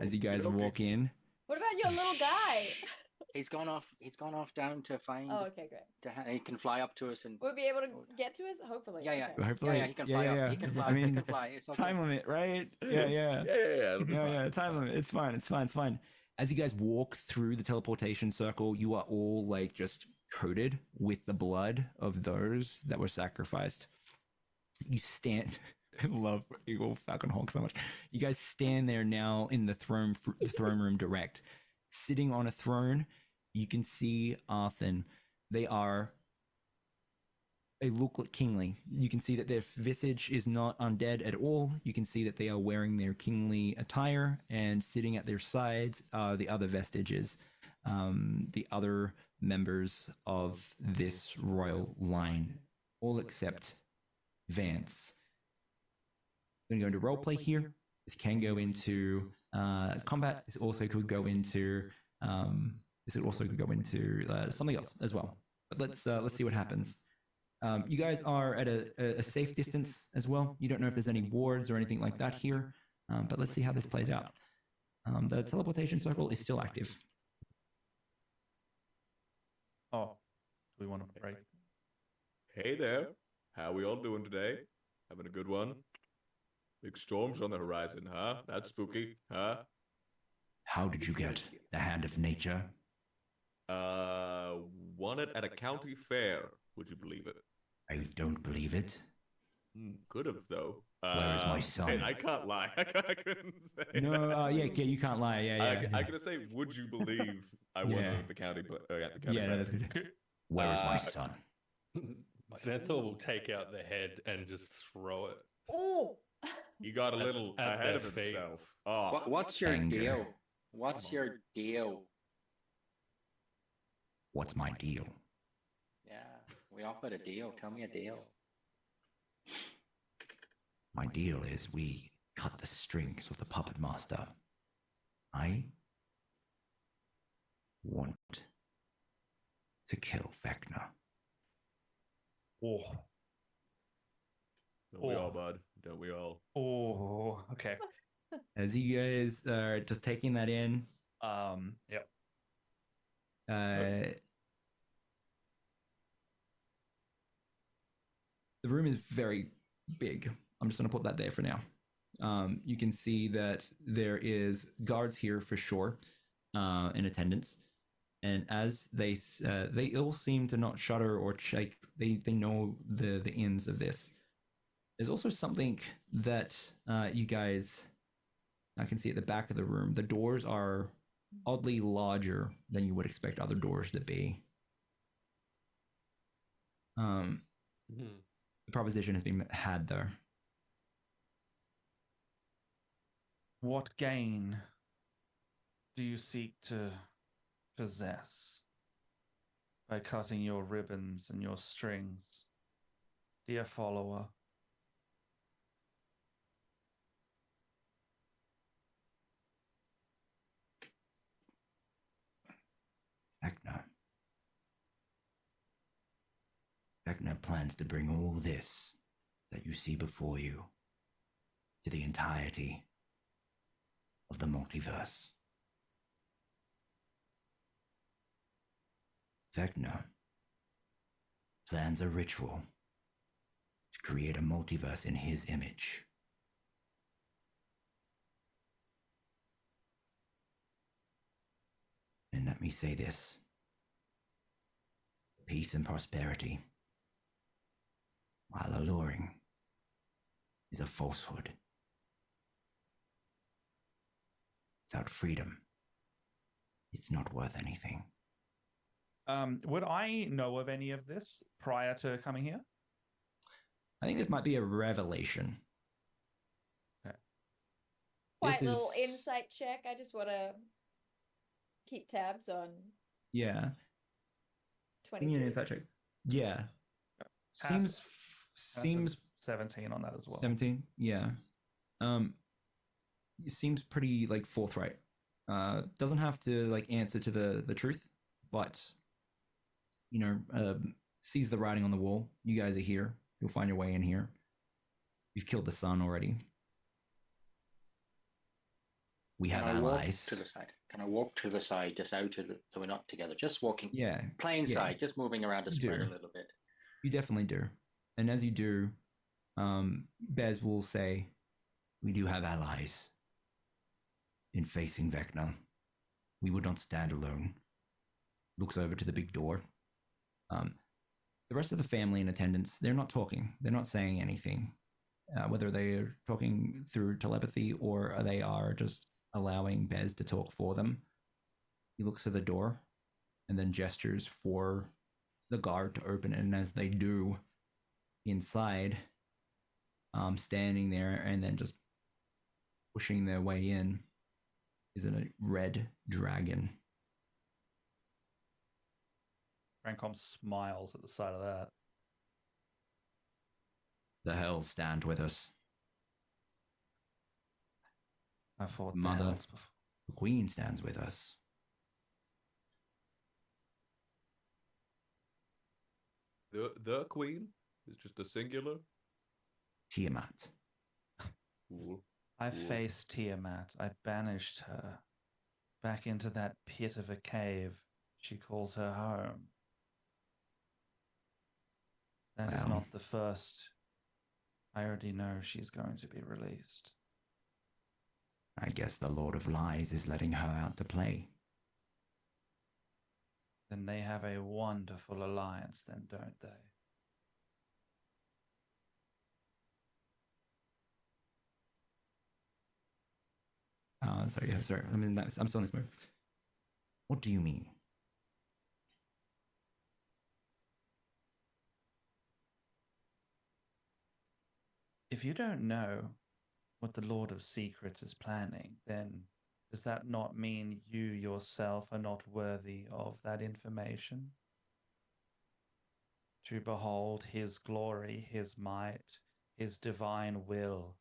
As you guys walk in. What about your little guy? He's gone off. He's gone off down to find. Oh, okay, great. He can fly up to us and. We'll be able to get to us, hopefully. Yeah. Okay. Hopefully. Yeah, he can fly up. He can fly. I mean, he can fly. It's okay. time limit, right? Yeah. Yeah. Time limit. It's fine. As you guys walk through the teleportation circle, you are all just coated with the blood of those that were sacrificed. You stand. I love Eagle Falcon Hawk so much. You guys stand there now in the throne room direct. Sitting on a throne, you can see Arthur. They look kingly. You can see that their visage is not undead at all. You can see that they are wearing their kingly attire, and sitting at their sides are the other vestiges, the other members of this royal line, all except Vance. I'm going to go into roleplay here. This can go into combat. This also could go into something else as well. But let's see what happens. You guys are at a safe distance as well. You don't know if there's any wards or anything like that here, but let's see how this plays out. The teleportation circle is still active. Oh, do we want to break? Hey there. How we all doing today? Having a good one? Big storms on the horizon, huh? That's spooky, huh? How did you get the hand of nature? Won it at a county fair. Would you believe it? I don't believe it. Could have, though. Where is my son? Hey, I can't lie. I couldn't say. No, you can't lie. Yeah. I'm gonna say, would you believe I won it at the county? No, that's good. Where is my son? Xanthor will take out the head and just throw it. Oh! He got a little At ahead their of feet. himself. Oh. What's your Anger. deal? What's your deal? What's my deal? Yeah, we offered a deal. Tell me a deal. My deal is we cut the strings of the puppet master. I want to kill Vecna. Oh. Don't we all, bud? Don't we all? Oh, okay. As you guys are just taking that in, Yep. The room is very big. I'm just going to put that there for now. You can see that there is guards here for sure in attendance. And as they all seem to not shudder or shake, they know the ins of this. There's also something that you guys, I can see at the back of the room. The doors are oddly larger than you would expect other doors to be. The proposition has been had there. What gain do you seek to possess by cutting your ribbons and your strings, dear follower? Vecna plans to bring all this that you see before you to the entirety of the multiverse. Vecna plans a ritual to create a multiverse in his image. And let me say this: peace and prosperity, while alluring, is a falsehood. Without freedom, it's not worth anything. Would I know of any of this prior to coming here? I think this might be a revelation. Okay. Quiet little insight check. I just want to keep tabs on Yeah. 20. Give me an insight check. Yeah. Seems 17 on that as well. 17. Yeah. It seems pretty like forthright. Doesn't have to like answer to the truth, but sees the writing on the wall. You guys are here. You'll find your way in here. You've killed the sun already. We have allies. To the side. Can I walk to the side, just out of so we're not together? Just walking. Yeah. Plain Yeah. side, just moving around the You square do. a little bit. You definitely do. And as you do, Bez will say, "We do have allies in facing Vecna. We would not stand alone." Looks over to the big door. The rest of the family in attendance, they're not talking. They're not saying anything. Whether they are talking through telepathy or they are just allowing Bez to talk for them. He looks at the door and then gestures for the guard to open it. And as they do, inside, standing there and then just pushing their way in, is a red dragon. Rancom smiles at the sight of that. The hells stand with us. I fought Mother, the hells before. the queen stands with us. The queen is just a singular. Tiamat. Cool. I Cool. faced Tiamat. I banished her back into that pit of a cave she calls her home. That is Well. not the first. I already know she's going to be released. I guess the Lord of Lies is letting her out to play. Then they have a wonderful alliance, then, don't they? Sorry. I mean, I'm still in this mode. What do you mean? If you don't know what the Lord of Secrets is planning, then does that not mean you yourself are not worthy of that information? To behold his glory, his might, his divine will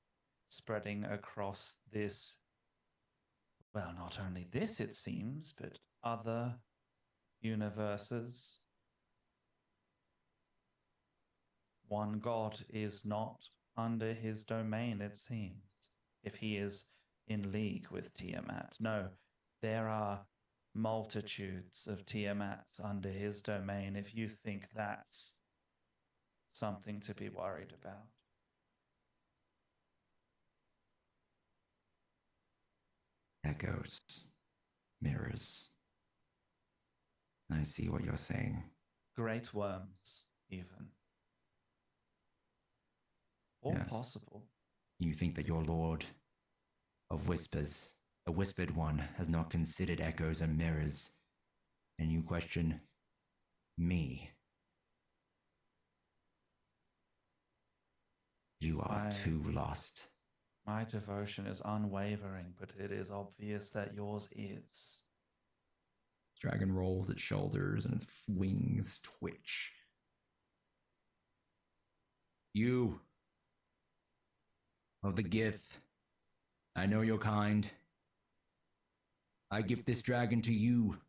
spreading across this, well, not only this, it seems, but other universes. One God is not under his domain, it seems, if he is in league with Tiamat. No, there are multitudes of Tiamats under his domain. If you think that's something to be worried about. Echoes, mirrors. I see what you're saying. Great worms, even. Or Yes. possible. You think that your Lord of Whispers, the Whispered One, has not considered echoes and mirrors, and you question me. You are too lost. My devotion is unwavering, but it is obvious that yours is. Dragon rolls its shoulders and its wings twitch. You of the Gith, I know you're kind. I give this dragon to you.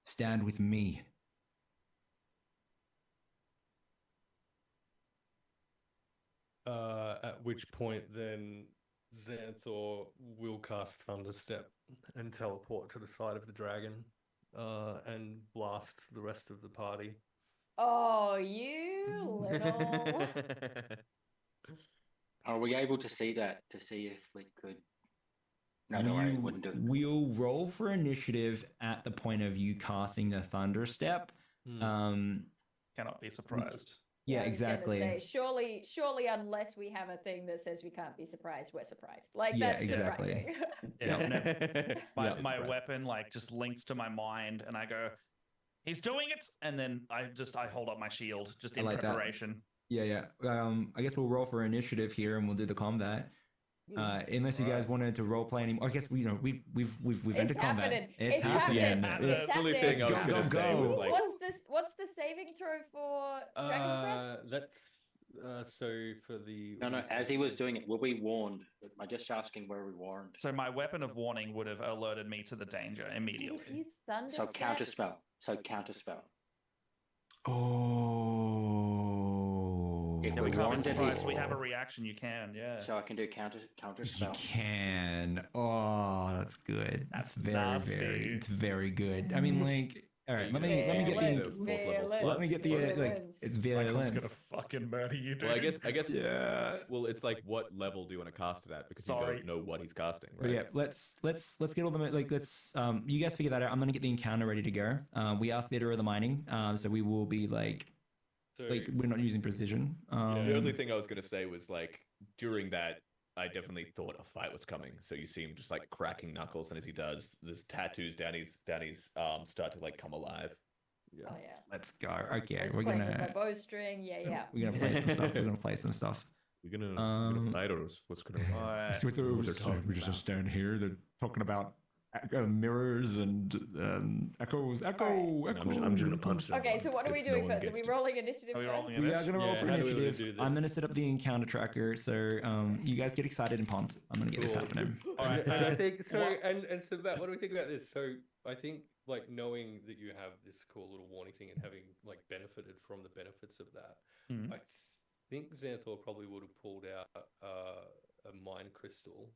Stand with me. At which point then Xanthor will cast Thunderstep and teleport to the side of the dragon and blast the rest of the party. Oh, you little. Are we able to see that to see if we could? No, no, I wouldn't do it. We'll roll for initiative at the point of you casting the Thunder Step. Cannot be surprised. Yeah, I was gonna exactly. say, surely, unless we have a thing that says we can't be surprised, we're surprised. Like Yeah, that's exactly. surprising. Yeah, Yeah. my weapon like just links to my mind, and I go, "He's doing it!" And then I hold up my shield just in I like that. preparation. Yeah. I guess we'll roll for initiative here, and we'll do the combat. Unless you guys wanted to role play anymore, I guess we've entered combat. happening. It's happening. It's only happening. thing I was gonna say was like, What's the saving throw for Dragon's Breath? That's so for the No. As he was doing it, were we warned? I'm just asking, were we warned? So my weapon of warning would have alerted me to the danger If immediately. you thunder So counterspell. Oh. If Yeah, we we can't be warned it, surprised. We have a reaction. You can, yeah. so I can do counterspell. Can. Oh, that's good. That's very, nasty. it's very good. I mean, like, all right, let me get it's Michael's violence. gonna fucking murder you, dude. well, I guess. Yeah. Well, it's like, what level do you want to cast it at? Because you Sorry. don't know what he's casting, But right? yeah, let's get all the let's you guys figure that out. I'm gonna get the encounter ready to go. We are Theater of the Mining, so we will be like we're not using precision. The only thing I was gonna say was like, during that, I definitely thought a fight was coming. So you see him just like cracking knuckles, and as he does, there's tattoos down his start to like come alive. Yeah. Oh yeah. Let's go. Okay, I was we're playing with my gonna bowstring. Yeah. play some stuff. We're gonna play some stuff. We're gonna fight, or what's gonna happen? Alright. We just stand here. They're talking about mirrors and echoes. Echo. I'm just gonna punch them. Okay, so what are we doing first? Are we rolling initiative first? We are gonna roll for how do we do initiative. this? I'm gonna set up the encounter tracker, so you guys get excited and pumped. I'm gonna get this happening. And I think so. And so, Matt, what do we think about this? So, I think like knowing that you have this cool little warning thing and having like benefited from the benefits of that, I think Xanthor probably would have pulled out a mind crystal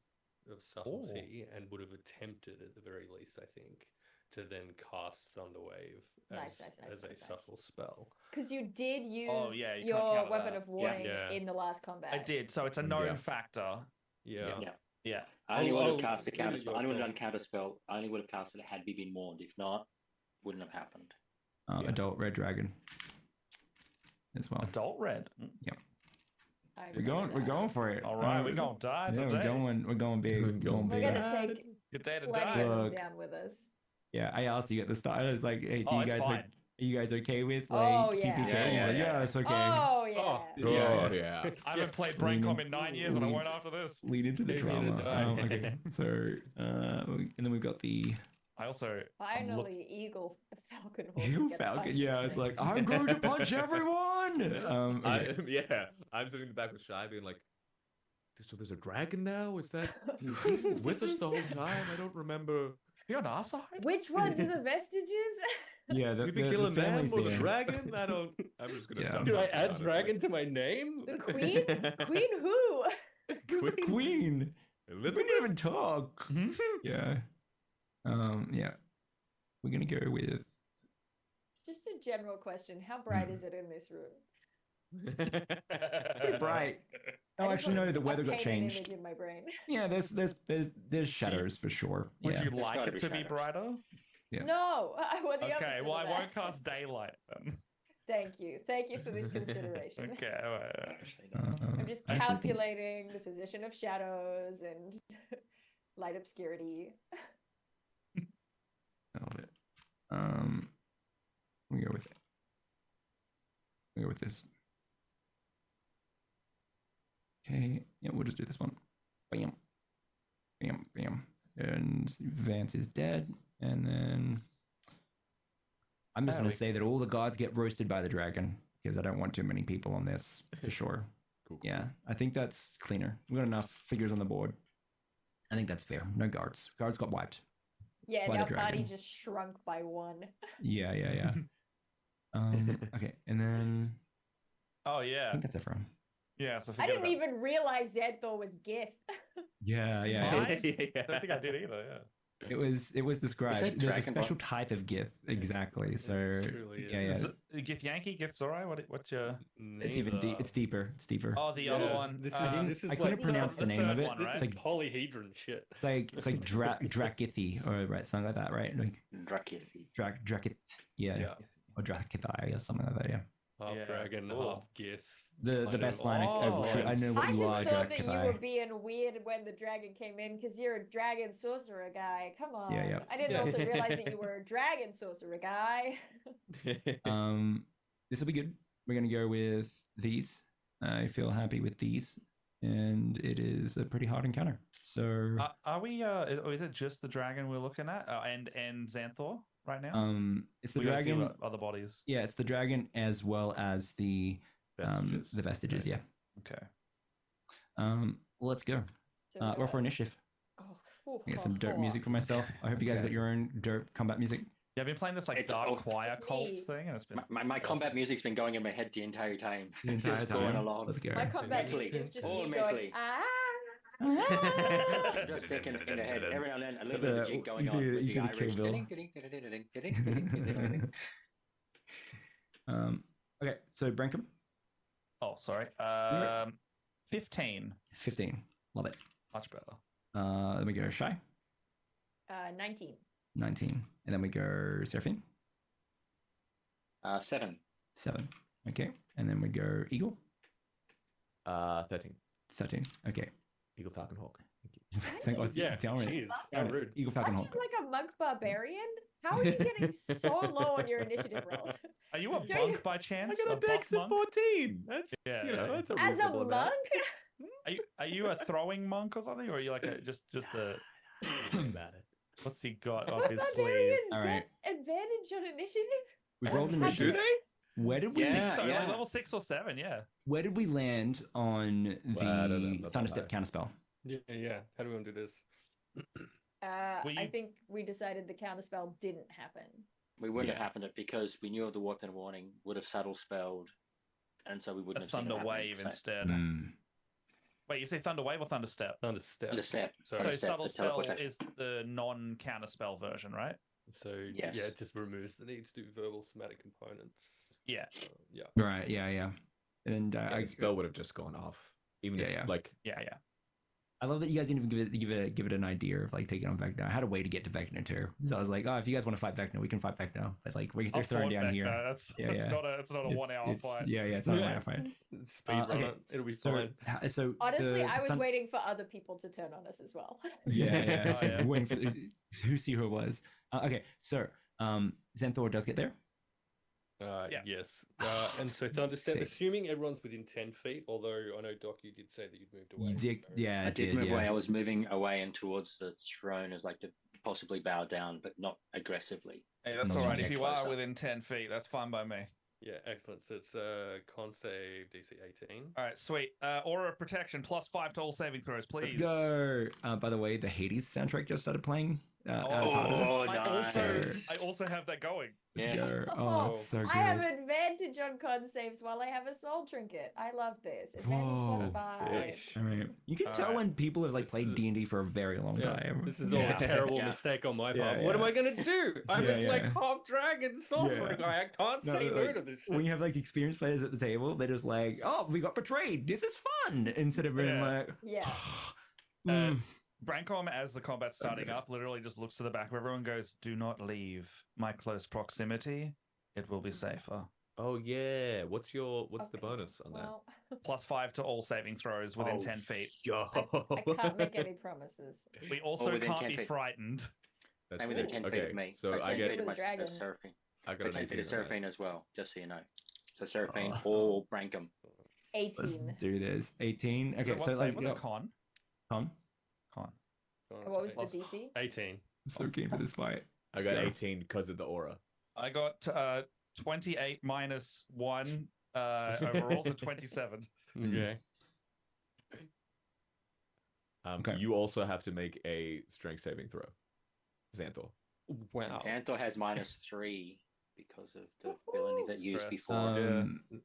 of subtlety and would have attempted, at the very least, I think, to then cast Thunderwave as a subtle spell. Because you did use you can't your counter weapon that. of warning Yeah. in the last combat. I did, so it's a known factor. Yeah. I only would have cast a counterspell. I only would have done counterspell. I only would have cast it had we been warned. If not, wouldn't have happened. Adult red dragon as well. Adult red. Yep. We're going for it. All right, we're gonna die Yeah, today. we're going big. We're going We're big. gonna take Good day to plenty die. of them Look. down with us. Yeah, I asked you at the start. I was like, "Hey, Oh, it's fine. are you guys okay with Oh, like yeah. TPK?" Yeah, He's like, yeah. it's okay. Oh yeah. Yeah. I haven't played Braincom in 9 years, and I won't after this. Lead into the Maybe drama. it'll die. Okay, so and then we've got the I also Finally, Eagle Falcon. Hawk you get Falcon. punched. Yeah, it's like I'm going to punch everyone. Okay. I'm sitting in the back with Shy, being like, "So there's a dragon now? Is that with us the whole time? I don't remember." You're on our side. Which ones are the vestiges? Yeah, We've been killing them family's or the there. dragon? I'm just gonna. Yeah. stop Do I punching, add honestly. dragon to my name? The queen? Queen who? Who's the queen? We didn't even talk. Yeah. Yeah. We're gonna go with Just a general question. How bright is it in this room? Pretty bright. Oh, actually, no. The weather got paint an changed. image in my brain. Yeah, there's shadows for sure. Would yeah. you like it to be brighter? Yeah. No, I want the Okay, opposite well, of I that. won't cast daylight then. Thank you for this consideration. Okay, I'm just calculating the position of shadows and light obscurity. I love it. We go with it. We go with this. Okay, yeah, we'll just do this one. Bam, bam, bam, and Vance is dead, and then I'm just Oh, gonna we- say that all the gods get roasted by the dragon because I don't want too many people on this for sure. Yeah, I think that's cleaner. We've got enough figures on the board. I think that's fair. No guards. Guards got wiped. Yeah, By and the our party dragon. just shrunk by one. Yeah. Okay, and then Oh I yeah. think that's everyone. Yeah, so I forget didn't about even realize Xanthor was Gith. Yeah. I it's- don't think I did either, yeah. It was described. said There's a Dragon special Ball. type of GIF, exactly. So truly yeah, is. yeah. Gith Yankee, Gith Zorai? What's your It's even deep. It's deeper. It's deeper. Oh, the other one. This Um, is I couldn't pronounce the name of it. one, This right? is like polyhedron shit. It's like Drakithi or right something like that, right? Like Drakithi. Drakith, yeah, or Drakithai or something like that. Yeah. Half dragon, Cool. half Gith. The kind best of- line. I know what I you just are, thought that you were Drakithai. being weird when the dragon came in because you're a dragon sorcerer guy. Come on. Yeah. I didn't also realize that you were a dragon sorcerer guy. This will be good. We're gonna go with these. I feel happy with these, and it is a pretty hard encounter. So Are we? Or is it just the dragon we're looking at, and Xanthor right now? it's the We got a few dragon. other bodies. Yeah, it's the dragon as well as the Vestiges. the vestiges. Yeah. Okay. Let's go. Roll for initiative. Oh, I get some dope music for myself. I hope you guys got your own dope combat music. Yeah, I've been playing this like It's dark all- choir Just cults me. thing, and it's been My combat music's been going in my head the entire time. The It's entire just going time. along. Let's go. My combat Mentally. music is just All me mentally. going, ah. Just thinking in the head. Every now and then, a little bit of jig going you on do- with you the do the Kill Irish. Bill. Ding-ding-ding-ding-ding-ding-ding-ding-ding-ding. Okay, so Brankham, Oh, sorry. 15. 15. Love it. Much better. Then we go Shy, 19. 19. And then we go Seraphine, 7. 7. Okay. And then we go Eagle, 13. 13. Okay. Eagle Falcon Hawk. Thank you. Thank God. Yeah, Damn it. jeez, Damn how it. rude. Eagle Falcon Aren't Hawk. you like a monk barbarian? How are you getting so low on your initiative rolls? Are you a Don't monk you- by chance? I got a buff dex of monk? 14. That's, Yeah, you know, yeah. that's a As a reasonable amount. monk? Are you a throwing monk or something, or are you like a just a? About it. What's he got I up thought his sleeve? barbarians All right. get advantage on initiative. We've rolled Do Do initiative. they? Where did we Yeah. So like level 6 or 7, yeah. Where did we land on the Well, I don't know about that Thunderstep high. counterspell? Yeah. How do we want to do this? Well, I you- think we decided the counterspell didn't happen. We wouldn't Yeah. have happened it because we knew of the weapon warning, would have subtle spelled, and so we A wouldn't have seen it thunder happening, wave so- instead. Hmm. Wait, you say thunder wave or thunder step? Understep. Understep. So Understep, subtle the spell teleportation. is the non-counter spell version, right? So Yes. yeah, it just removes the need to do verbal somatic components. Yeah. Yeah. Right. Yeah. And Yeah, the spell would have just gone off. Even if, Yeah. like, Yeah. I love that you guys didn't even give it an idea of like taking on Vecna. I had a way to get to Vecna too. So I was like, oh, if you guys want to fight Vecna, we can fight Vecna. But like we're I'll throwing fort down Vecna. here. That's not a 1 hour It's- fight. Yeah, it's not a 1 hour fight. Speed run okay. it. It'll be So, fine. so Honestly, the I was thun- waiting for other people to turn on us as well. Yeah. Oh, So yeah. waiting for who see who it was. Okay, so Xanthor does get there. Yeah. Yes. And so Thunderstep, Sick. assuming everyone's within 10 feet, although I know, Doc, you did say that you'd moved away. You did, so- yeah, I did move yeah. away. I was moving away and towards the throne as like to possibly bow down, but not aggressively. Hey, that's No, all right. yeah, If you closer. are within 10 feet, that's fine by me. Yeah, excellent. So it's con save DC 18. All right, sweet. Aura of protection +5 to all saving throws, please. Let's go. By the way, the Hades soundtrack just started playing out of TARDIS. I also have that going. Let's go. Oh, it's so good. I have advantage on con saves while I have a soul trinket. I love this. Advantage +5. I mean, you can tell when people have like played D&D for a very long time. This is all a terrible mistake on my part. What am I going to do? I'm like half dragon sorcerer guy. I can't say no to this shit. When you have like experienced players at the table, they're just like, "Oh, we got betrayed. This is fun." Instead of being like, Brancom, as the combat's starting up, literally just looks to the back of everyone and goes, "Do not leave my close proximity. It will be safer." Oh yeah. What's the bonus on that? +5 to all saving throws within 10 feet. Yo. I can't make any promises. We also can't be frightened. I'm within 10 feet of me. So I get Seraphine. I got an 10 feet 18 of Seraphine as well, just so you know. So Seraphine or Brankham. 18. Let's do this. 18. Okay, so like con. What was the DC? 18. I'm so keen for this fight. I got 18 because of the aura. I got 28 minus 1 overall, so 27. Okay. You also have to make a strength saving throw, Xanthor. Wow. Xanthor has -3 because of the ability that used before.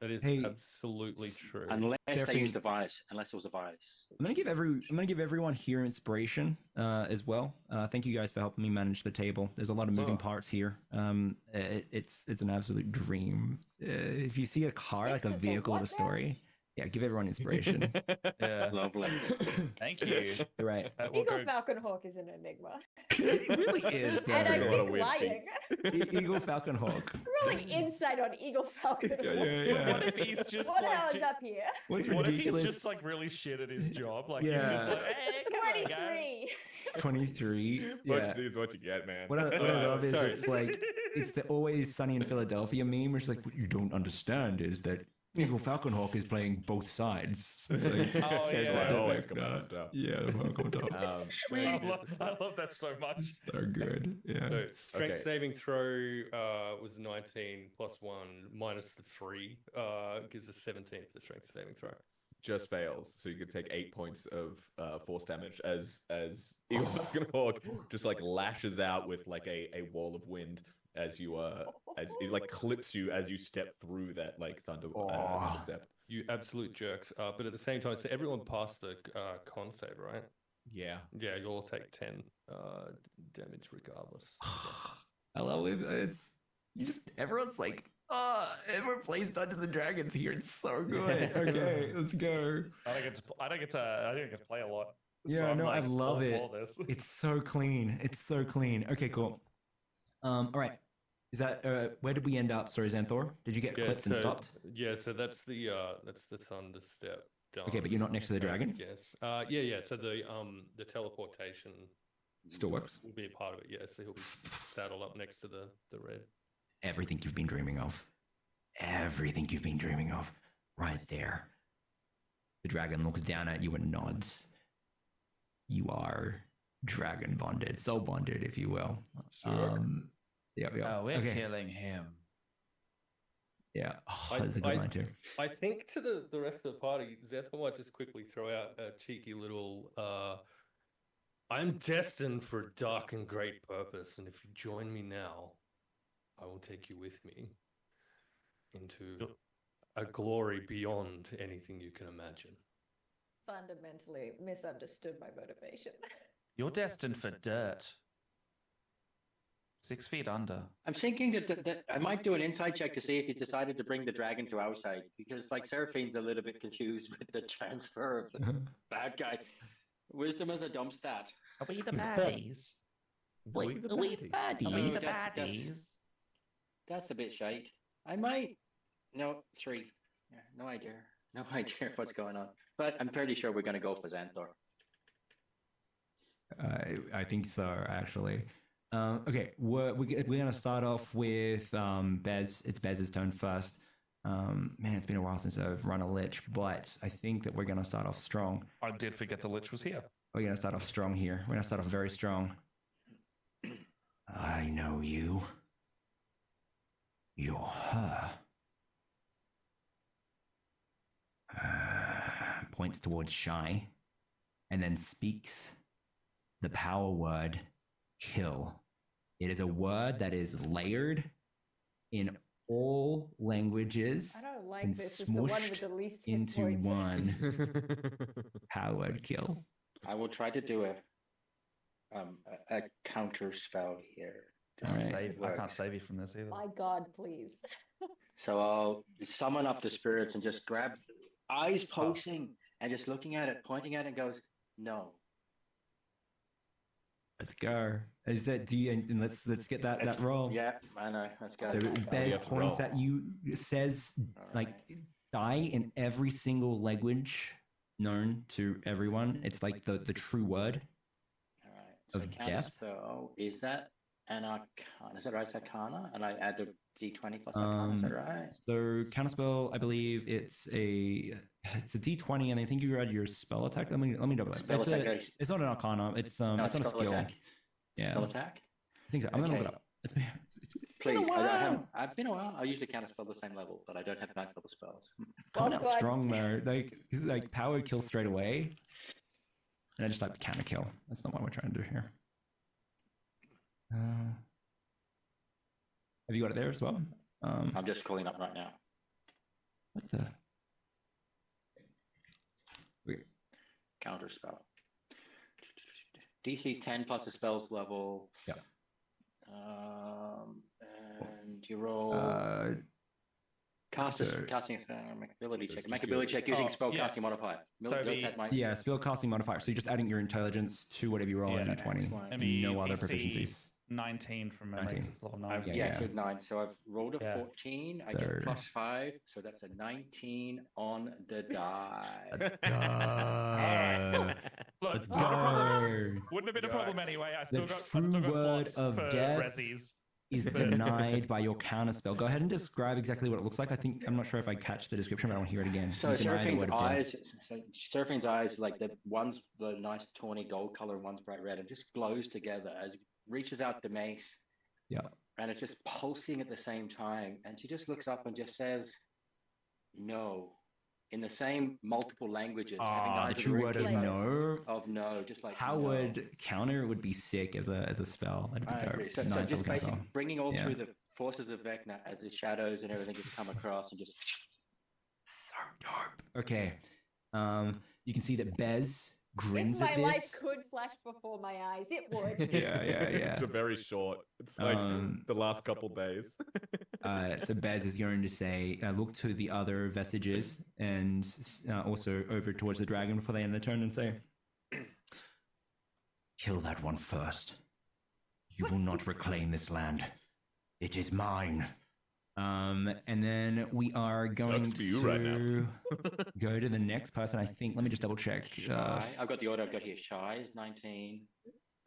That is absolutely true. Unless they use the virus. Unless it was a virus. I'm gonna give everyone here inspiration as well. Thank you guys for helping me manage the table. There's a lot of moving parts here. It's an absolute dream. If you see a car like a vehicle of a story, give everyone inspiration. Lovely. Thank you. Right. Eagle Falcon Hawk is an enigma. It really is. And I think lying. Eagle Falcon Hawk. Really insight on Eagle Falcon Hawk. What if he's just What the hell is up here? What's what if ridiculous? he's just like really shit at his job? Like Yeah. he's just like, hey, come on, guys. 23. 23. What you see is what you get, man. What I love is it's the Always Sunny in Philadelphia meme, where it's like, what you don't understand is that Eagle Falcon Hawk is playing both sides. It's like, always come out top. Yeah, the one come top. I love that so much. So good. Yeah. So strength saving throw was 19 plus 1 minus the 3 gives us 17 for the strength saving throw. Just fails, so you can take 8 points of force damage as Eagle Falcon Hawk just like lashes out with like a wall of wind as you as it like clips you as you step through that like thunder step. You absolute jerks. But at the same time, so everyone passed the con save, right? Yeah. Yeah, you'll all take 10 damage regardless. I love it. Everyone's like, everyone plays Dungeons and Dragons here. It's so good. Okay, let's go. I don't get to play a lot. Yeah, So I'm no, like I love all it. for this. It's so clean. It's so clean. Okay, cool. All right. Is that where did we end up? Sorry, Xanthor. Did you get clipped and stopped? Yeah, so that's the thunder step. Done. Okay, but you're not next to the dragon? Yes. Yeah. So the teleportation Still works. Will be a part of it. Yeah. So he'll be saddled up next to the red. Everything you've been dreaming of. Everything you've been dreaming of. Right there. The dragon looks down at you and nods. You are dragon bonded, soul bonded, if you will. Sure. Yeah. Oh, we're killing him. Yeah. Oh, that's a good line too. I think to the rest of the party, Xanthor might just quickly throw out a cheeky little I'm destined for a dark and great purpose, and if you join me now, I will take you with me into a glory beyond anything you can imagine. Fundamentally misunderstood my motivation. You're destined for dirt. 6 feet under. I'm thinking that I might do an inside check to see if he's decided to bring the dragon to our side, because like Seraphine's a little bit confused with the transfer of the bad guy. Wisdom is a dumb stat. Are we the baddies? Are we the baddies? That's a bit shite. I might. No, 3. Yeah, no idea. No idea what's going on. But I'm pretty sure we're going to go for Xanthor. I think so, actually. Okay, we're going to start off with Bez. It's Bez's turn first. Man, it's been a while since I've run a lich, but I think that we're going to start off strong. I did forget the lich was here. We're going to start off strong here. We're going to start off very strong. I know you. You're her. Points towards Shy, and then speaks the power word, kill. It is a word that is layered in all languages I don't like and this. It's the one with smooshed the least hit into points. one. Power word kill. I will try to do a counter spell here. to All see right. if it I can't works. save you from this either. My God, please. So I'll summon up the spirits and just grab eyes pulsing and just looking at it, pointing at it, and goes, no. Let's go. Is that do you and let's get that roll. Yeah, I know. Let's go. So Bez points at you, says like die in every single language known to everyone. It's like the true word So of counter death. spell, is that an arcana? Is that right? It's arcana? And I add the d20 plus arcana, is that right? So counterspell, I believe it's a d20, and I think you add your spell attack. Let me double that. Spell It's, attack, it's not an arcana. It's No, it's not a spell skill. attack. Yeah. Spell attack? I think so. I'm gonna look it Okay. up. It's been Please, a I while. haven't. I've been a while. I usually counterspell the same level, but I don't have ninth level spells. Coming out strong though. Like power kill straight away. And I just like counter kill. That's not what we're trying to do here. Have you got it there as well? I'm just calling up right now. What the? Wait. Counter spell. DC's 10 plus the spell's level. Yeah. And you roll. Casting make ability check. Make ability check using spell casting modifier. Milk does have my. Yeah, spell casting modifier. So you're just adding your intelligence to whatever you roll in d20. Maybe No other DC proficiencies. 19 from memory. 19. It's level 9. Yeah, so 9. So I've rolled a Yeah. 14. I So- get plus 5. So that's a 19 on the die. Let's go. Look, Let's wouldn't have go. Wouldn't have been a problem anyway. I The still got true word slots of for death resis. is denied by your counter spell. Go ahead and describe exactly what it looks like. I'm not sure if I catch the description, but I want to hear it again. So You deny the Seraphine's word of death. eyes, Seraphine's eyes, like the one's the nice tawny gold color and one's bright red, and just glows together as it reaches out the mace. Yeah. And it's just pulsing at the same time, and she just looks up and just says, "No," in the same multiple languages. having Ah, eyes the that true are word of really no. Of no, just like How no. would counter would be sick as a spell. That'd be I dope. agree. So Ninth just level basically spell. bringing all Yeah. through the forces of Vecna as the shadows and everything just come across and just. So dope. Okay. You can see that Bez If grins my at life this. could flash before my eyes, it would. Yeah. It's a very short. It's like the last couple days. So Bez is going to say, look to the other vestiges and also over towards the dragon before they end the turn and say, kill that one first. You will not reclaim this land. It is mine. And then we are going Sucks for you to right now. go to the next person. I think. Let me just double check. Shy. I've got the order I've got here. Shy is 19,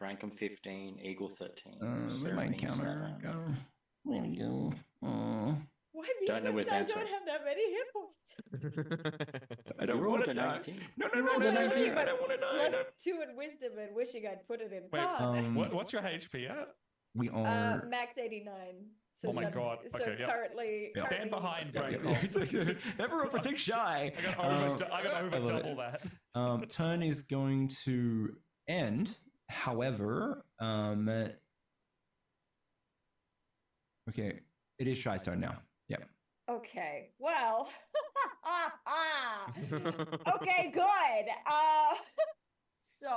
Brankham 15, Eagle 13. Where'd my Seraphine encounter 7. go? Where'd it go? Oh. Why Don't know because which I answer. don't have that many hit points. I don't You rolled want to a die. 19. No, I no, I don't want to die. Plus 2 in wisdom and wishing I'd put it in Wait, fun. what's your HP at? We are. Max 89. So Oh my God. So Okay, yep. currently, Yeah. Stand currently behind seven. Frank. Everyone protect Shy. I got over I love double it. that. Turn is going to end. However, okay, it is Shy's turn now. Yep. Okay, well, okay, good. So,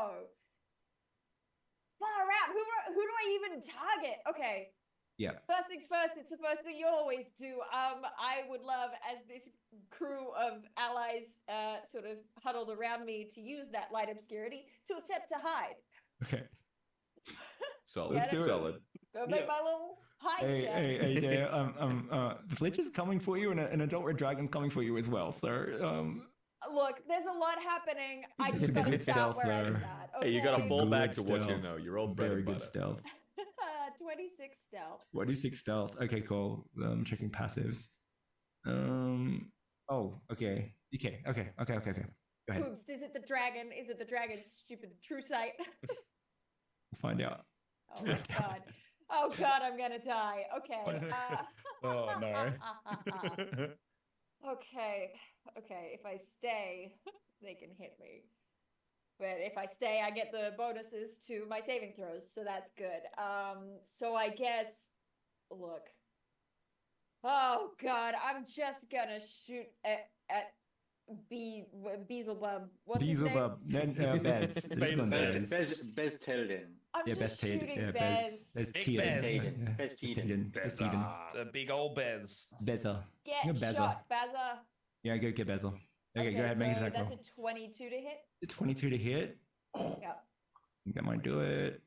far out. Who do I even target? Okay, Yeah. first things first. It's the first thing you always do. I would love, as this crew of allies sort of huddled around me, to use that light obscurity to attempt to hide. Okay. Solid. Let's do it. Solid. Go make my little hide check. Hey, Dare, the Fletch is coming for you, and an adult red dragon's coming for you as well. So, Look, there's a lot happening. I It's just a gotta good start stealth where I there. start. Hey, you gotta okay? fall back Good to what you stealth. know. Your old bread very and good butter. stealth. 26 stealth. 26 stealth. Okay, cool. Checking passives. Oh, okay. Okay. Go ahead. Oops, is it the dragon? Is it the dragon's stupid true sight? We'll find out. Oh my god. Oh god, I'm gonna die. Okay. Oh no. Okay. If I stay, they can hit me. But if I stay, I get the bonuses to my saving throws, so that's good. So I guess, look. Oh God, I'm just gonna shoot at Beelzebub. What's his name? Beelzebub. Then Bez. This one Bez. Bez Tilden. I'm Yeah, just Bez Tilden. shooting Yeah, Bez. Bez Big Tilden. Bez. Yeah, Bez Bez Tilden. Tilden. Bez Tilden. It's a big old Bez. Bezel. Get Go Bezel. shot, Baza. Yeah, go get Bezel. Okay, go ahead, make an so attack that's roll. a 22 to hit. 22 to hit. Yep. I think that might do it.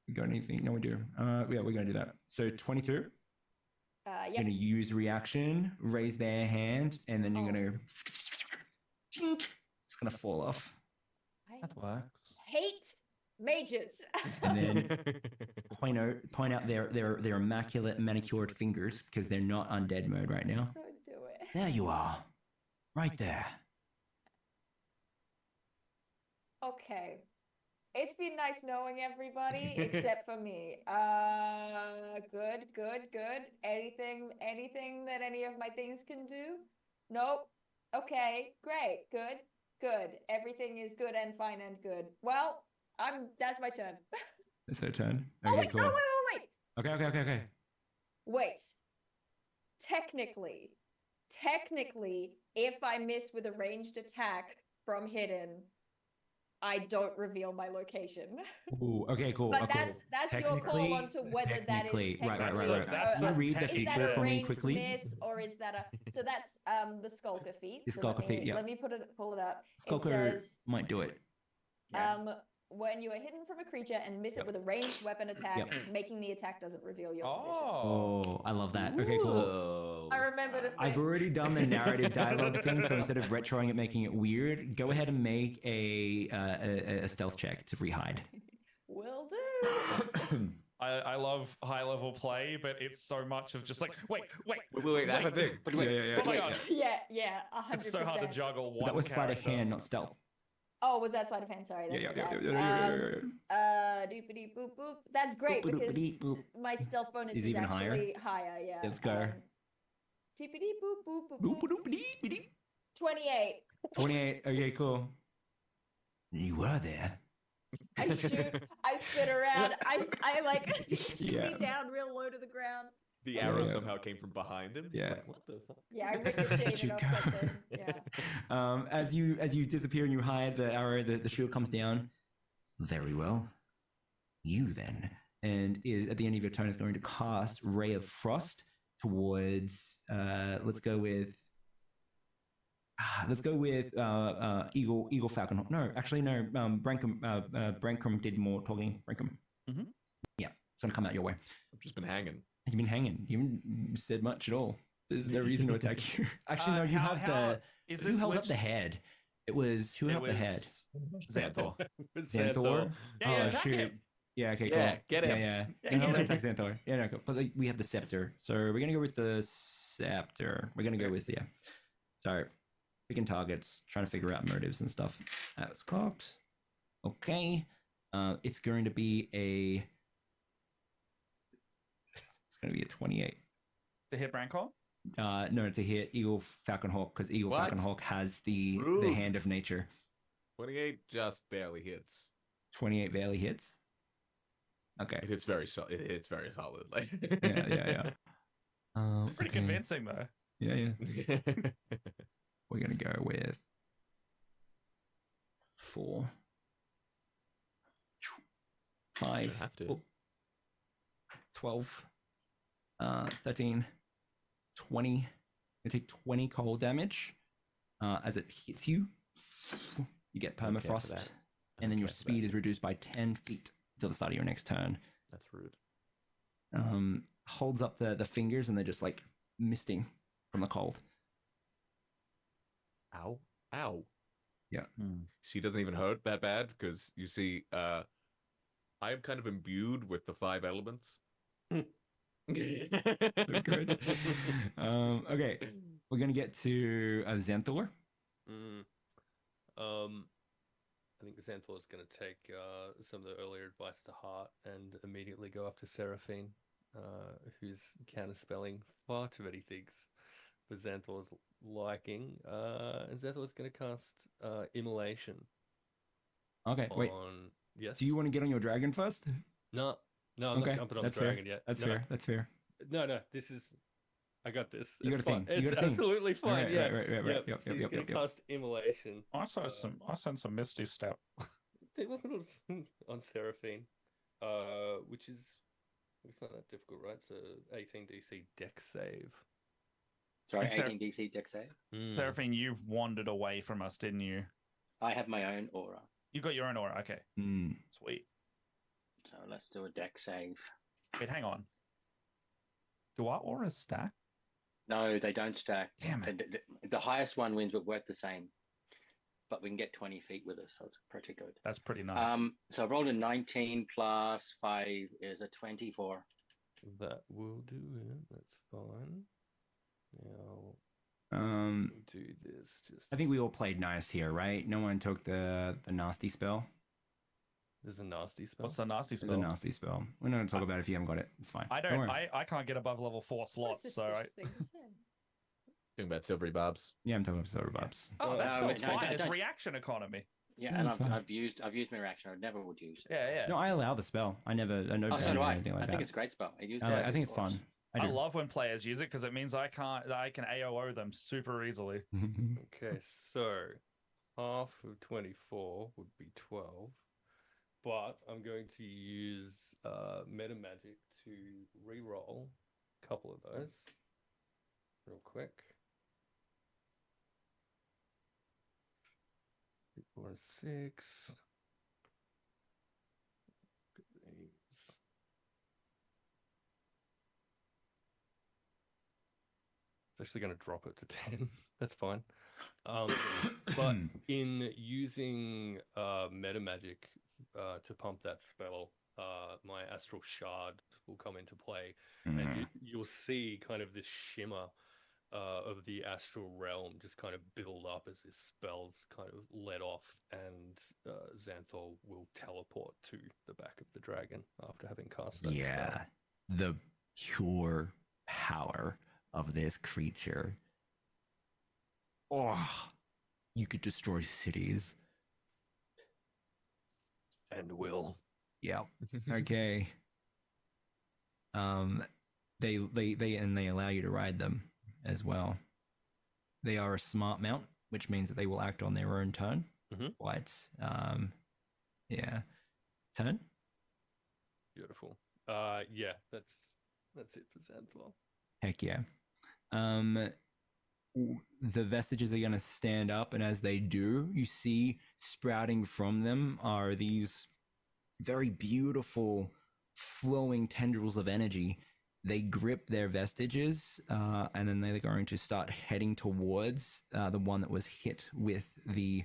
We got anything? No, we do. Yeah, we're gonna do that. So 22. Yep. You're gonna use reaction, raise their hand, and then you're gonna. It's gonna fall off. That works. Hate mages. And then point out their immaculate manicured fingers because they're not undead mode right now. Don't do it. There you are. Right there. Okay. It's been nice knowing everybody except for me. Good. Anything that any of my things can do? Nope. Okay, great. Good. Everything is good and fine and good. Well, that's my turn. It's their turn. Oh, Okay, wait, cool. no, wait. Okay. Wait. Technically, if I miss with a ranged attack from hidden, I don't reveal my location. Ooh, okay, cool. But cool. that's your call on to whether that is Right. technically. Can you read the Is feature that a for me ranged quickly? miss or is that a? So that's the Skulker feat. The So Skulker feat, yeah. Let me pull it up. Skulker It says might do it. when you are hidden from a creature and miss it with a ranged weapon attack, Yep. making the attack doesn't reveal your position. Oh, I love that. Okay, cool. I remember to. I've already done the narrative dialogue thing, so instead of retroing it, making it weird, go ahead and make a stealth check to rehide. Will do. I love high level play, but it's so much of just like wait, that's the thing. Oh my God. Yeah, 100%. It's so hard to juggle So one that was sleight of character. hand, not stealth. Oh, was that sleight of hand? Sorry. That's doopity boop boop. That's great because Boop. my stealth bonus Is is even higher? actually higher. Yeah. Let's go. Tippity boop boop boop boop. 28. 28. Okay, cool. You were there. I shoot. I spin around. I like shoot Yeah. me down real low to the ground. The arrow somehow came from behind him. It's Yeah. like, what the fuck? Yeah, I ricocheted it off something. Yeah. As you disappear and you hide, the arrow, the shield comes down. Very well. You then. And is at the end of your turn is going to cast Ray of Frost towards let's go with Eagle Falcon. No, actually no. Brankum did more talking. Brankum. Mm-hmm. Yeah, it's gonna come out your way. I've just been hanging. You've been hanging. You haven't said much at all. There's no reason to attack you. Actually, no. You how- have how- the. is Who this held up which- the head? It was who held the head? Xanthor. Xanthor. Yeah, attack shoot. him. Yeah. Okay. Yeah, cool. get him. Yeah. Yeah, No, get let's him. attack Xanthor. Yeah. No. Cool. But like, we have the scepter, so we're gonna go with the scepter. We're gonna go with Sorry. Picking targets, trying to figure out motives and stuff. That was cocked. Okay. It's going to be a. It's going to be a 28. To hit Brancon? No, to hit Eagle Falcon Hawk because Eagle What? Falcon Hawk has the Ooh. hand of nature. 28 just barely hits. 28 barely hits. Okay. It hits very solid. It hits very solid. Like Yeah. Pretty okay. convincing though. Yeah. We're gonna go with 4, 5, have to. 12, 13, 20. You take 20 cold damage as it hits you. You get Don't care for permafrost, that. and then your care for speed is reduced by 10 feet till the start of your next turn. That's rude. Holds up the fingers, and they're just like misting from the cold. Ow. Ow. Yeah. She doesn't even hurt that bad because you see, I am kind of imbued with the 5 elements. Good. Okay, we're gonna get to Xanthor. I think Xanthor is going to take some of the earlier advice to heart and immediately go after Seraphine, who's counterspelling far too many things for Xanthor's liking. And Xanthor's going to cast Immolation. Okay, wait. Yes. Do you want to get on your dragon first? No, I'm not jumping on the dragon yet. That's No. fair. That's fair. No, this is. I got this. You got a thing. It's You got a thing. absolutely fine. Right, yeah. right. Yep. Yep, So yep, he's yep, going yep, to yep. cast Immolation. I sent some Misty Step. On Seraphine, which is it's not that difficult, right? It's a 18 DC Dex save. Sorry, And 18 DC dex save. Seraphine, you've wandered away from us, didn't you? I have my own aura. You got your own aura. Okay, sweet. So let's do a dex save. Wait, hang on. Do our auras stack? No, they don't stack. Damn it. The highest one wins, but worth the same. But we can get 20 feet with us, so it's pretty good. That's pretty nice. So I rolled a 19 plus 5 is a 24. That will do it. That's fine. Now do this. Just I think we all played nice here, right? No one took the nasty spell. There's a nasty spell. What's the nasty spell? There's a nasty spell. We're not going to talk about it if you haven't got it. It's fine. I Don't don't. worry. I can't get above level 4 slots, so I. Talking about silvery barbs. Yeah, I'm talking about silver barbs. Oh, that spell's no, fine. don't- It's don't- reaction economy. Yeah, Yeah, and it's fine. I've used my reaction. I never would use it. Yeah. No, I allow the spell. I know Oh, so do I. anything like I that. think it's a great spell. I use I think it's fun. I do. love when players use it because it means I can AOO them super easily. Okay, so half of 24 would be 12, but I'm going to use meta magic to re-roll a couple of those real quick. 4 and 6. Look at these. It's actually going to drop it to 10. That's fine. But in using meta magic to pump that spell, my astral shard will come into play, and you'll see kind of this shimmer of the astral realm just kind of build up as this spell's kind of let off, and Xanthor will teleport to the back of the dragon after having cast that spell. The pure power of this creature. Oh, you could destroy cities. And will. Yeah. Okay. They allow you to ride them as well. They are a smart mount, which means that they will act on their own turn. But yeah. Turn? Beautiful. Yeah, that's it for Xanthor. Heck yeah. The vestiges are going to stand up, and as they do, you see sprouting from them are these very beautiful flowing tendrils of energy. They grip their vestiges, and then they're going to start heading towards the one that was hit with the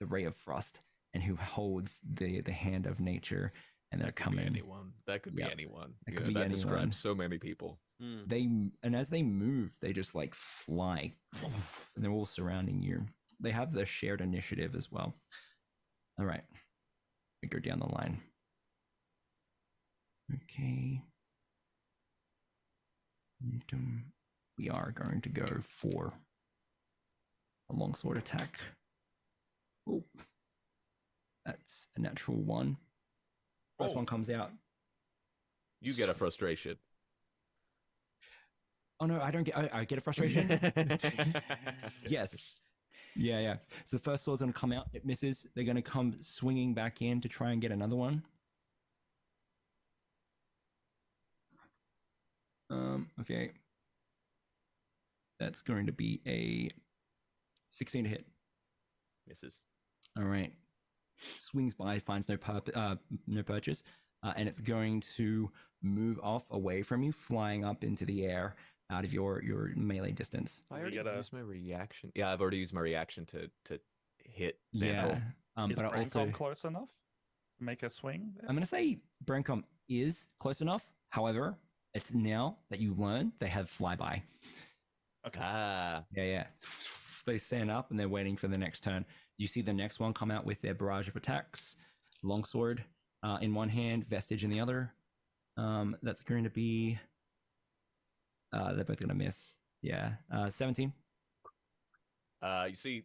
ray of frost, and who holds the hand of nature. And they're coming. Anyone. That could be anyone. That You could know, be that anyone. describes so many people. And as they move, they just like fly, and they're all surrounding you. They have the shared initiative as well. All right, we go down the line. Okay. We are going to go for a longsword attack. Oh, that's a natural 1. First one comes out. You get a frustration. Oh no, I don't get. I get a frustration. Yes. Yeah. So the first sword's gonna come out. It misses. They're gonna come swinging back in to try and get another one. Okay. That's going to be a 16 to hit. Misses. All right. Swings by, finds no purchase, and it's going to move off away from you, flying up into the air out of your melee distance. I already used my reaction. Yeah, I've already used my reaction to hit Xanthor. Yeah. Is But I also Braincom close enough to make a swing? I'm going to say Braincom is close enough. However, it's now that you learn they have flyby. Okay. Yeah. They stand up and they're waiting for the next turn. You see the next one come out with their barrage of attacks. Longsword in one hand, Vestige in the other. That's going to be... they're both going to miss. Yeah. 17. You see,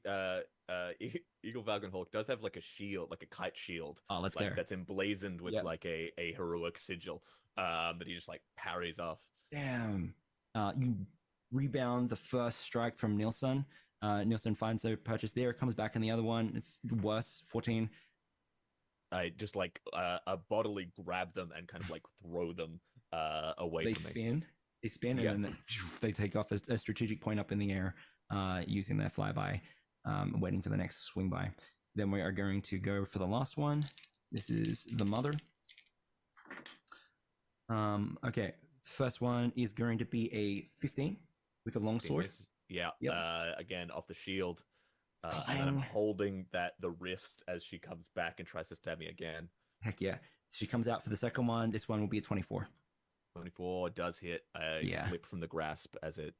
Eagle Falcon Hawk does have like a shield, like a kite shield. Oh, let's like go. that's emblazoned with Yep. like a heroic sigil. That he just like parries off. Damn. You rebound the first strike from Nilsson. Nilsson finds a purchase there, comes back in the other one. It's worse, 14. I just like bodily grab them and kind of like throw them away They from me. spin. They spin Yeah. and then they take off a strategic point up in the air using their flyby, waiting for the next swing by. Then we are going to go for the last one. This is the mother. Okay, first one is going to be a 15 with a long sword. Yeah. Yep. Again, off the shield. And then I'm holding the wrist as she comes back and tries to stab me again. Heck yeah. She comes out for the second one. This one will be a 24. 24 does hit. I Yeah. slip from the grasp as it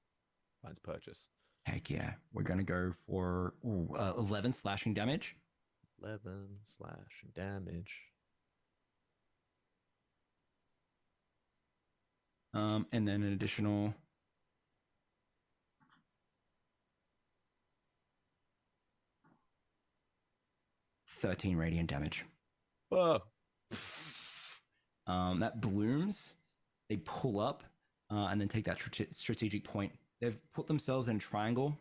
finds purchase. Heck yeah. We're going to go for 11 slashing damage. 11 slash damage. And then an additional 13 radiant damage. Whoa. That blooms. They pull up and then take that strategic point. They've put themselves in triangle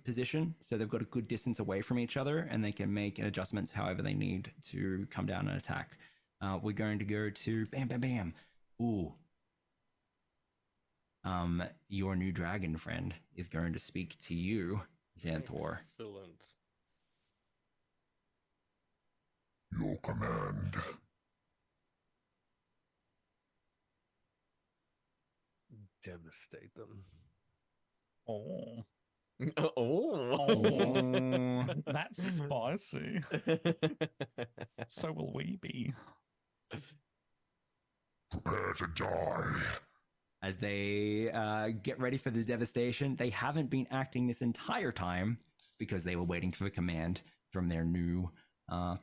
position, so they've got a good distance away from each other, and they can make adjustments however they need to come down and attack. We're going to go to bam, bam, bam. Ooh. Your new dragon friend is going to speak to you, Xanthor. Excellent. Your command. Devastate them. Oh. Oh. That's spicy. So will we be. Prepare to die. As they get ready for the devastation, they haven't been acting this entire time because they were waiting for a command from their new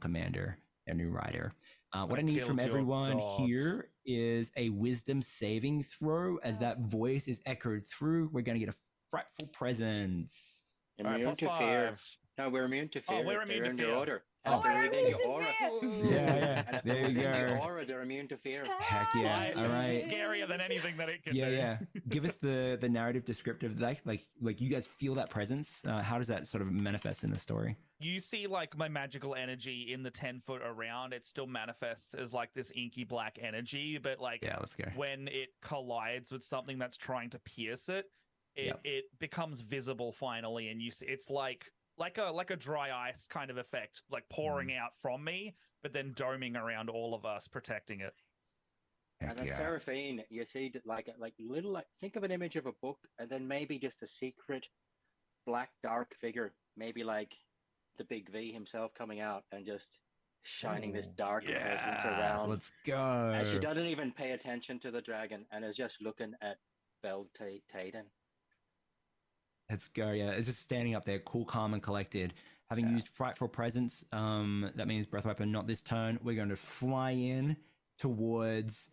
commander, their new rider. What I need from everyone here is a wisdom saving throw. As that voice is echoed through, we're going to get a frightful presence. Immune to fear. No, we're immune to fear. we're immune they're to in fear. your order. Oh. And they're within your aura. Yeah. And if There they're you within your go. aura, they're immune to fear. Heck yeah. All right. Scarier than anything that it can do. Yeah. Give us the narrative descriptive. Like you guys feel that presence. How does that sort of manifest in the story? You see like my magical energy in the 10 foot around. It still manifests as like this inky black energy, but like Yeah, let's go. when it collides with something that's trying to pierce it, it becomes visible finally, and you see it's like a dry ice kind of effect, like pouring out from me, but then doming around all of us, protecting it. And then Seraphine, you see like little, like, think of an image of a book, and then maybe just a secret black dark figure, maybe like the Big V himself coming out and just shining this dark presence around. Let's go. And she doesn't even pay attention to the dragon and is just looking at Taden. Let's go. Yeah, it's just standing up there, cool, calm, and collected. Having used frightful presence, that means breath weapon. Not this turn. We're going to fly in towards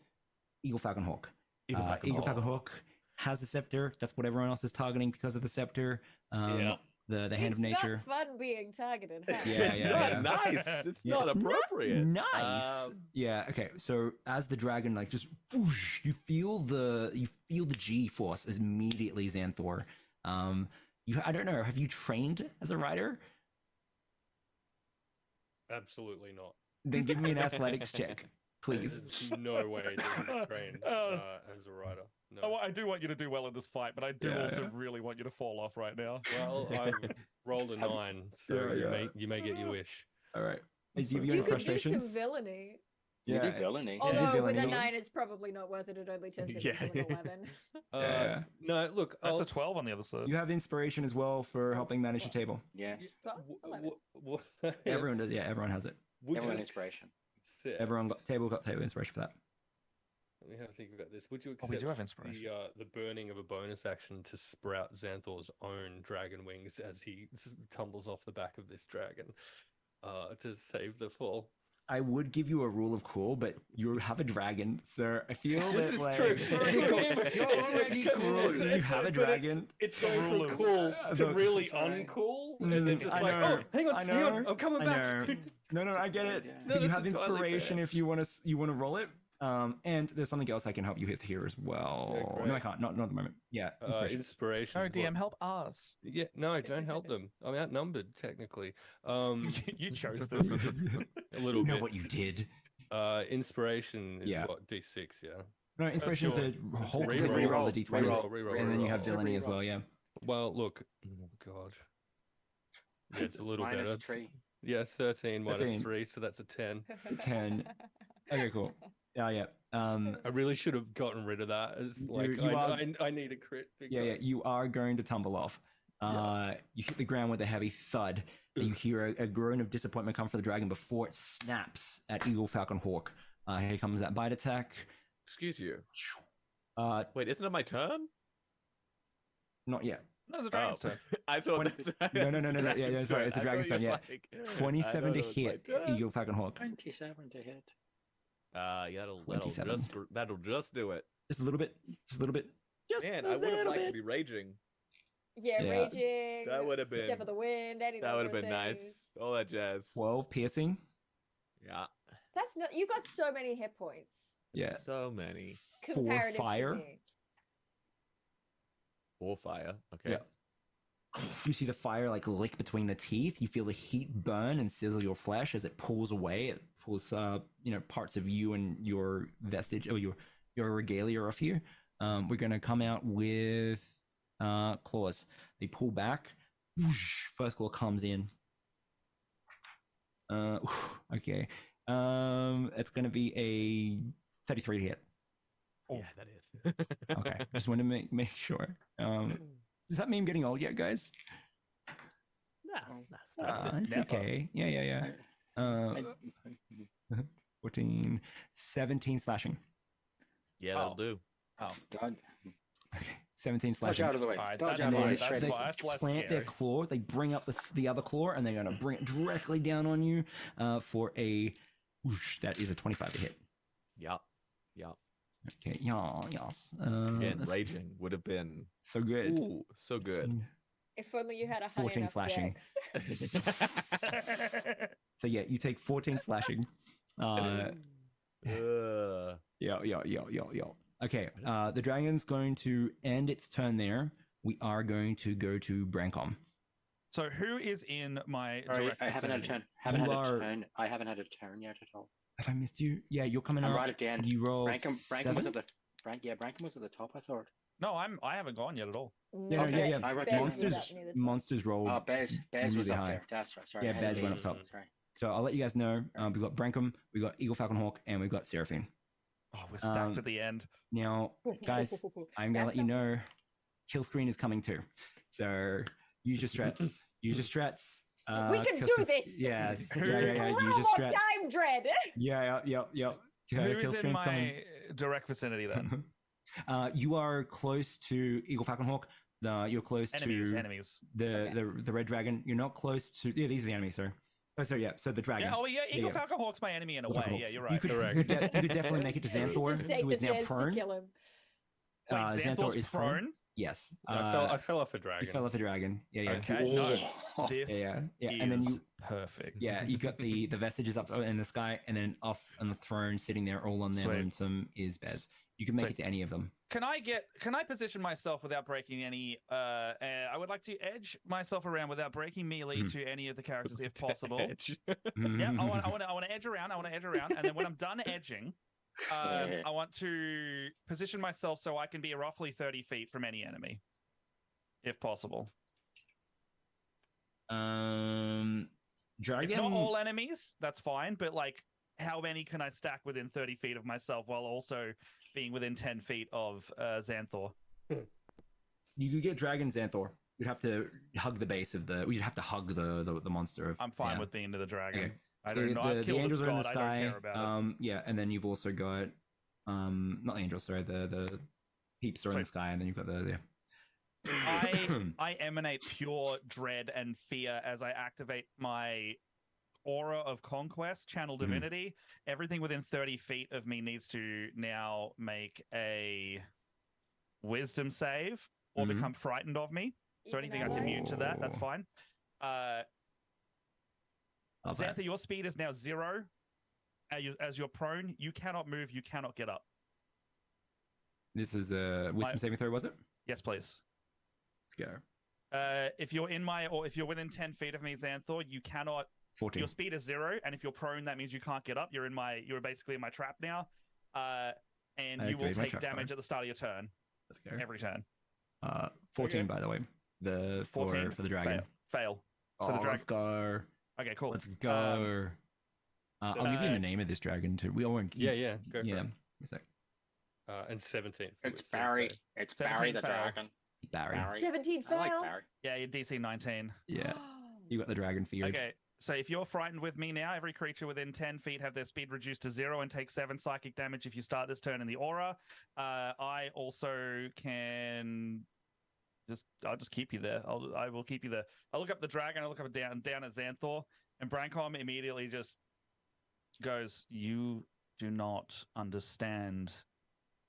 Eagle Falcon Hawk. Eagle Falcon Hawk has the scepter. That's what everyone else is targeting because of the scepter. The hand of nature. It's not fun being targeted. Huh? It's not nice. It's not appropriate. Nice. Yeah. Okay. So as the dragon like just whoosh, you feel the G force immediately, Xanthor. I don't know. Have you trained as a rider? Absolutely not. Then give me an athletics check, please. There's no way to train as a rider. No. Oh, I do want you to do well in this fight, but I do also really want you to fall off right now. Well, I rolled a 9, so you may get your wish. All right. You could do some villainy. Yeah. You do villainy. Although with a 9, it's probably not worth it. It only turns into an 11. No, look, that's a 12 on the other side. You have inspiration as well for helping manage the table. Yes. Everyone does. Yeah, everyone has it. Everyone inspiration. Everyone got table inspiration for that. Let me have a think about this. Would you we accept do have inspiration. the burning of a bonus action to sprout Xanthor's own dragon wings as he tumbles off the back of this dragon to save the fall? I would give you a rule of cool, but you have a dragon, so I feel This that is like true. you have a dragon. It's going from cool to really uncool, and then just I like, know, oh, hang on, I hang on, know, I'm coming I back. know. No, I get it. No, But you that's have entirely inspiration fair. if you want to roll it. And there's something else I can help you with here as well. Yeah, No, I great. can't. Not at the moment. Yeah, inspiration. Inspiration. No, DM, help us. Yeah, no, don't help them. I'm outnumbered technically. You chose this. A little You know bit. what you did. Inspiration is Yeah. what, D6, yeah. No, inspiration is a whole Reroll. complete reroll the D20, Reroll, and then you have reroll. villainy as well. Yeah. Well, look, oh god, yeah, it's a little Minus better. 3. Yeah, 13 minus 13. 3, so that's a 10. 10. Okay, cool. Yeah. I really should have gotten rid of that. It's like I need a crit. Big Yeah. time. You are going to tumble off. You hit the ground with a heavy thud. And you hear a groan of disappointment come from the dragon before it snaps at Eagle, Falcon, Hawk. Here comes that bite attack. Excuse you. Wait, isn't it my turn? Not yet. No, it's a dragon's turn. I thought 20 No. Yeah, sorry, it's the dragon's turn. Yeah, 27 to hit Eagle, Falcon, Hawk. 27 to hit. Yeah, 27. that'll just do it. Just a little bit. Just Man, a I would have little liked to bit. be raging. Yeah, Yeah. raging. That would have been Step of the wind. Any That would have number been of nice. things. All that jazz. 12 piercing. Yeah. That's not. You got so many hit points. Yeah. So many. Comparative fire. to me. 4 fire. Okay. Yeah. You see the fire like lick between the teeth. You feel the heat burn and sizzle your flesh as it pulls away. It pulls, parts of you and your vestige or your regalia off you. We're gonna come out with claws. They pull back. Whoosh, first claw comes in. Okay. It's gonna be a 33 to hit. Yeah, that is. Okay. Just want to make sure. Is that meme getting old yet, guys? It's okay. Yeah. 14, 17 slashing. Yeah, that'll do. Oh. God. 17 Dodge slashing. out of the way. Alright, Dodge that's out of the way. fine, Straight. that's less Plant their scary. claw. They bring up the other claw, and they're going to bring it directly down on you for a whoosh. That is a 25 to hit. Yeah. Okay. Yes. Again, That's raging would have been so good. Ooh, so good. If only you had a high 14 enough slashing. dex. So yeah, you take 14 slashing. Yeah. Okay, the dragon's going to end its turn there. We are going to go to Brancom. So who is in my Sorry, direct I haven't had a vicinity? turn. I haven't had a turn yet at all. Have I missed you? Yeah, you're coming I'm up. right at the end. You roll Brankham was 7? at the Brankham was at the top, I thought. No, I haven't gone yet at all. Yeah, Okay, yeah. I recommend Monsters roll. Oh, Bez really was up high. there. That's right. Sorry. Yeah, I had Bez a went up meeting. top. Sorry. So I'll let you guys know. We've got Brankham, we've got Eagle, Falcon, Hawk, and we've got Seraphine. Oh, we're stacked at the end. Now, guys, I'm gonna let you know, kill screen is coming too. So use your strats. Use your strats. We can kill do screen- this. Yes. A Yeah. little Use your more strats. time, Dread. Yeah. Okay, kill Who's in screen's my coming. direct vicinity then? You are close to Eagle, Falcon, Hawk. You're close Enemies, to enemies. the red dragon. You're not close to. Yeah, these are the enemies, sir. Oh, so yeah. So the dragon. Yeah, Eagle Falcon Hawk's my enemy in a Eagle way. Falcon Yeah, Hawk. you're right. You could definitely make it to Xanthor, Just take who the is now chance to prone. kill him. Wait, Xanthor Xanthor's is prone. Yes. I fell off a dragon. You fell off a dragon. Yeah. Okay, no. This Yeah. is And then you perfect. Yeah, you got the vestiges up in the sky, and then off on the throne, sitting there all on their Sweet. lonesome is Bez. You can make Sweet. it to any of them. Can I position myself without breaking any? I would like to edge myself around without breaking melee to any of the characters, if possible. Yeah, I want to edge around. And then when I'm done edging, I want to position myself so I can be roughly 30 feet from any enemy, if possible. Dragon. If not all enemies, that's fine. But like, how many can I stack within 30 feet of myself while also being within 10 feet of Xanthor? You could get Dragon Xanthor. You'd have to hug the base of the. You'd have to hug the monster. I'm fine yeah. with being to the dragon. Okay. I don't know. I've The killed its angels are in the god. I sky. don't care about it. Yeah, and then you've also got not the angels. Sorry, the peeps are in the sky, and then you've got the I emanate pure dread and fear as I activate my Aura of Conquest, Channel Divinity. Everything within 30 feet of me needs to now make a Wisdom save or become frightened of me. So anything that's immune to that, that's fine. Xantha, your speed is now 0. As you're prone, you cannot move, you cannot get up. This is a wisdom saving throw, was it? Yes, please. Let's go. If you're if you're within 10 feet of me, Xanthor, you cannot. 14. Your speed is 0, and if you're prone, that means you can't get up. You're basically in my trap now, and you will take damage at the start of your turn. Let's go. Every turn. 14, by the way. The 14 for the dragon. Fail. So the dragon. Let's go. Okay, cool. Let's go. I'll give you the name of this dragon too. We all won't. Yeah. Go for it. A sec. And 17. It's Barry. It's Barry the dragon. Barry. 17 fail. I like Barry. Yeah, you're DC 19. Yeah. You got the dragon feared. Okay, so if you're frightened with me now, every creature within 10 feet have their speed reduced to 0 and take 7 psychic damage if you start this turn in the aura. I also can I'll just keep you there. I will keep you there. I look up the dragon, I look up down at Xanthor, and Brancom immediately just goes, "You do not understand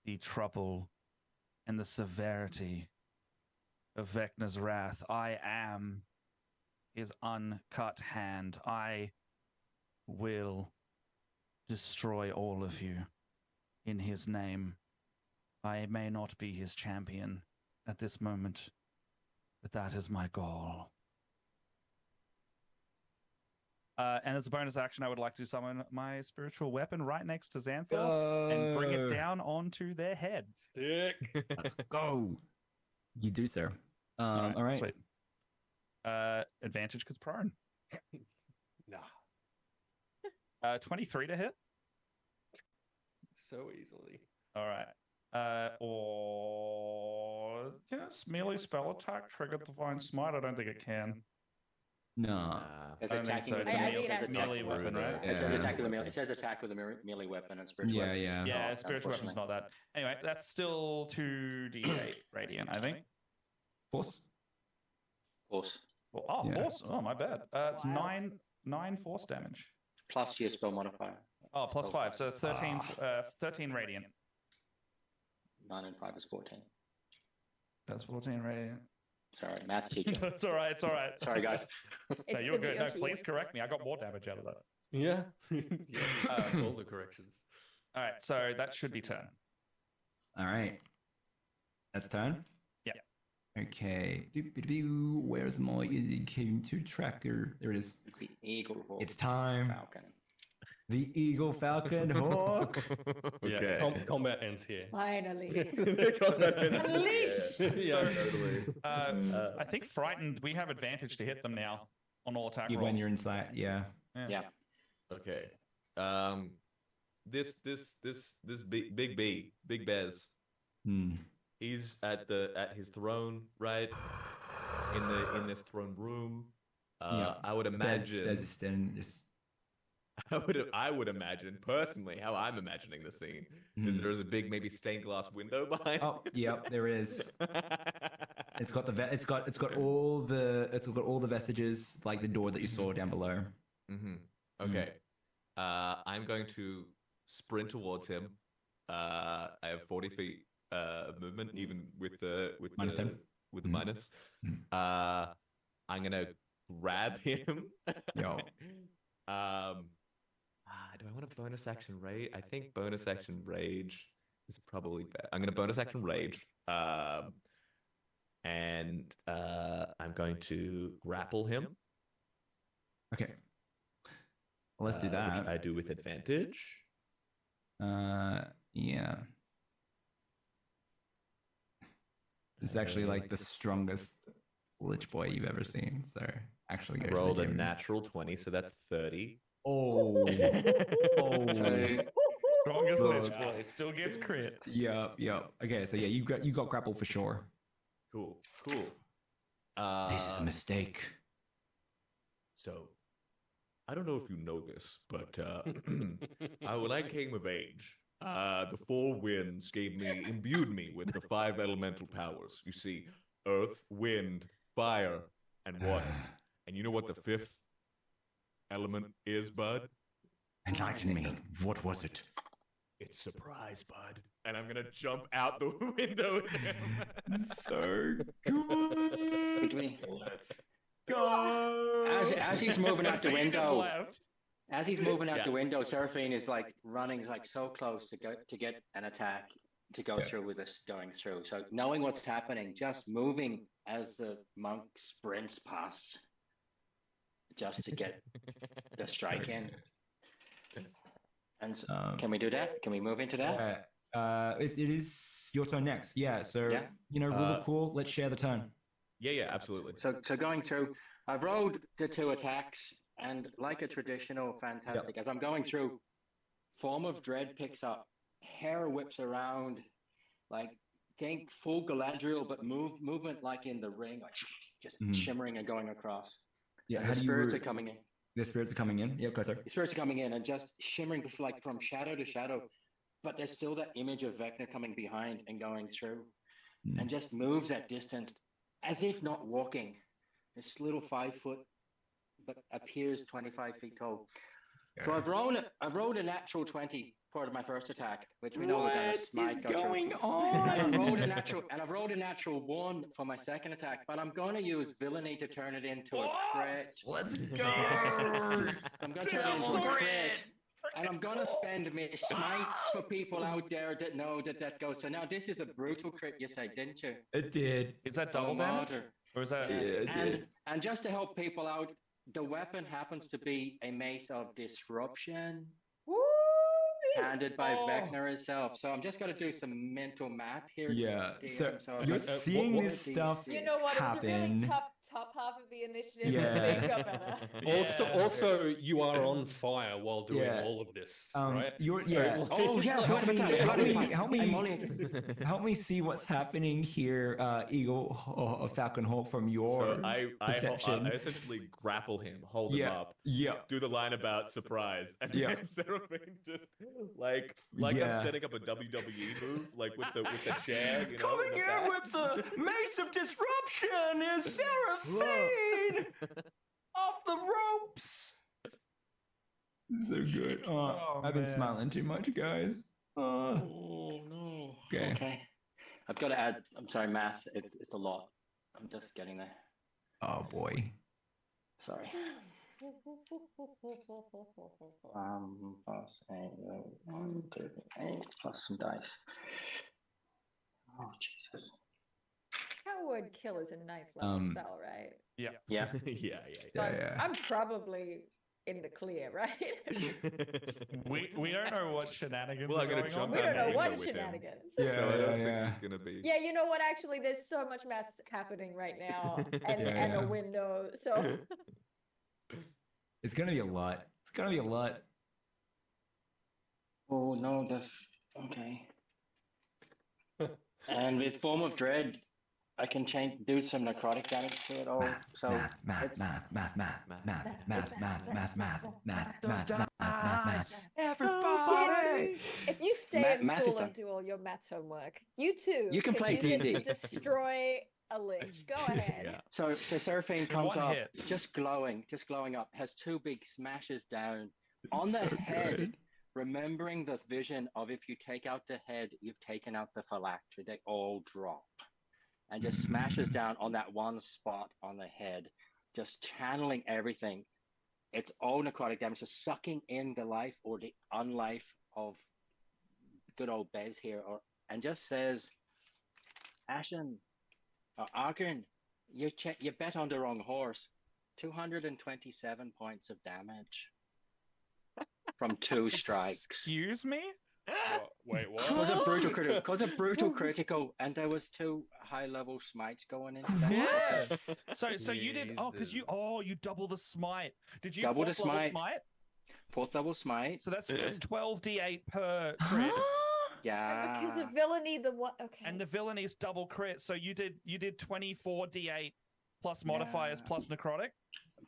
the trouble and the severity of Vecna's wrath. I am his uncut hand. I will destroy all of you in his name. I may not be his champion at this moment, but that is my goal." And as a bonus action, I would like to summon my spiritual weapon right next to Xanthor and bring it down onto their head. Stick. Let's go. You do, sir. All right. Sweet. Advantage because prone. Nah. 23 to hit. So easily. All right. Or can a melee spell attack trigger Divine Smite? I don't think it can. No. It's I don't think attacking so. with It's a a melee, melee weapon, right? It says attack with a melee. It says attack with a melee weapon and spiritual weapon. Yeah, spiritual weapon's not that. Anyway, that's still 2d8 radiant, I think. Force. Force. Oh, Yeah. force. Oh, my bad. It's 9 force damage. Plus your spell modifier. Oh, plus 5. So it's 13 radiant. 9 and 5 is 14. That's 14 radiant. Sorry, maths teacher. It's all right. It's all right. Sorry, guys. No, you're good. No, please correct me. I got more damage out of that. Yeah. All the corrections. All right, so that should be turn. All right. That's turn? Yeah. Okay. Where's my counter tracker? There it is. The eagle hawk. It's time. Falcon. The Eagle Falcon Hawk. Okay. Combat ends here. Finally. Combat ends Unleash! here. Yeah, totally. I think frightened. We have advantage to hit them now on all attack rolls. When you're inside, yeah. Yeah. Okay. This Big Bez. He's at his throne, right? In this throne room. I would imagine. Bez is standing just. I would imagine personally how I'm imagining the scene is there's a big maybe stained glass window behind. Oh, yep, there is. It's got all the vestiges like the door that you saw down below. Okay. I'm going to sprint towards him. I have 40 feet movement even with the minus 10. With the minus. I'm gonna grab him. Yo. Do I want a bonus action rage? I think bonus action rage is probably bad. I'm going to bonus action rage. And I'm going to grapple him. Okay. Well, let's do that. Which I do with advantage. Yeah. It's actually like the strongest Lich Boy you've ever seen. So actually I rolled a natural 20, so that's 30. Oh. Strongest Lich Boy still gets crit. Yep. Okay, so yeah, you got grapple for sure. Cool. This is a mistake. So, I don't know if you know this, but when I came of age, the four winds imbued me with the 5 elemental powers. You see, earth, wind, fire, and water. And you know what the 5th element is, bud? Enlighten me. What was it? It's surprise, bud. And I'm gonna jump out the window. So good. Let's go. As he's moving out the So you just window, left. as he's moving out Yeah. the window, Seraphine is like running like so close to get an attack to go through with us going through. So knowing what's happening, just moving as the monk sprints past, just to get the strike in. And can we do that? Can we move into that? It is your turn next. Yeah. So Yeah. rule of cool. Let's share the turn. Yeah, absolutely. So going through, I've rolled the 2 attacks, and like a traditional fantastic, as I'm going through, Form of Dread picks up, hair whips around, like think full Galadriel, but movement like in the ring, like just shimmering and going across. Yeah. And How the do you? spirits are coming in. The spirits are coming in. Yeah. Okay. Sorry. The spirits are coming in and just shimmering like from shadow to shadow, but there's still that image of Vecna coming behind and going through, and just moves at distance as if not walking. This little 5 foot, but appears 25 feet tall. So I've rolled a natural 20 for my first attack, which we know we're going to smite. What is going on? And I've rolled a natural 1 for my second attack, but I'm going to use villainy to turn it into a crit. Let's go. I'm going to turn it into a crit. And I'm going to spend my smites for people out there that know that goes. So now this is a brutal crit, you said, didn't you? It did. Is that double damage? Or is that? And just to help people out, the weapon happens to be a mace of disruption. Handed by Vecna herself. So I'm just going to do some mental math here. Yeah. DM. So you're seeing this stuff You know what? It was a really happen. tough top half of the initiative. Yeah. Things got better. Also, you are on fire while doing Yeah. all of this, Um, right? you're- So, yeah. like- Oh, yeah. Help me see what's happening here, Eagle or Falcon Hawk, from your So I perception. essentially grapple him, hold him Yeah, up, yeah. do the line about surprise, and Yeah. then Seraphine just like Yeah. I'm setting up a WWE move, like with the chair. You know, Coming with the in bat. with the Mace of Disruption is Seraphine off the ropes. So good. I've been smiling too much, guys. Oh no. Okay. Okay. I've got to add. I'm sorry, math. It's a lot. I'm just getting there. Oh boy. Sorry. Plus 8, 1, 2, 8, plus some dice. Oh Jesus. Coward Kill is a knife level spell, right? Yeah. Yeah. So I'm probably in the clear, right? We don't know what shenanigans Well, are I'm gonna going on. jump We don't out know the what window with him. shenanigans. So I don't think he's gonna be. Yeah, you know what? Actually, there's so much maths happening right now, and Yeah. a window. So It's gonna be a lot. It's gonna be a lot. Oh no, that's okay. And with Form of Dread, I can do some necrotic damage to it all. So math. Everybody! If you stay in Math is school done. and do all your maths homework, you too You can play use it D&D. to destroy a lich. Go ahead. So Seraphine In comes one up, hit. just glowing up, has 2 big smashes down on the So head, good. remembering the vision of if you take out the head, you've taken out the phylactery. They all drop. And just smashes down on that one spot on the head, just channeling everything. It's all necrotic damage, so sucking in the life or the unlife of good old Bez here, and just says, Ashen, Arkin, you bet on the wrong horse. 227 points of damage from 2 strikes. Excuse me? Wait, what? Because of brutal critical, and there was 2 high-level smites going into that. Yes. So you did because you double the smite. Did you Double the fourth level smite. 4th level smite. So that's 12d8 per crit. Yeah. Because of villainy, the what? Okay. And the villainy is double crit. So you did 24d8 plus modifiers plus necrotic.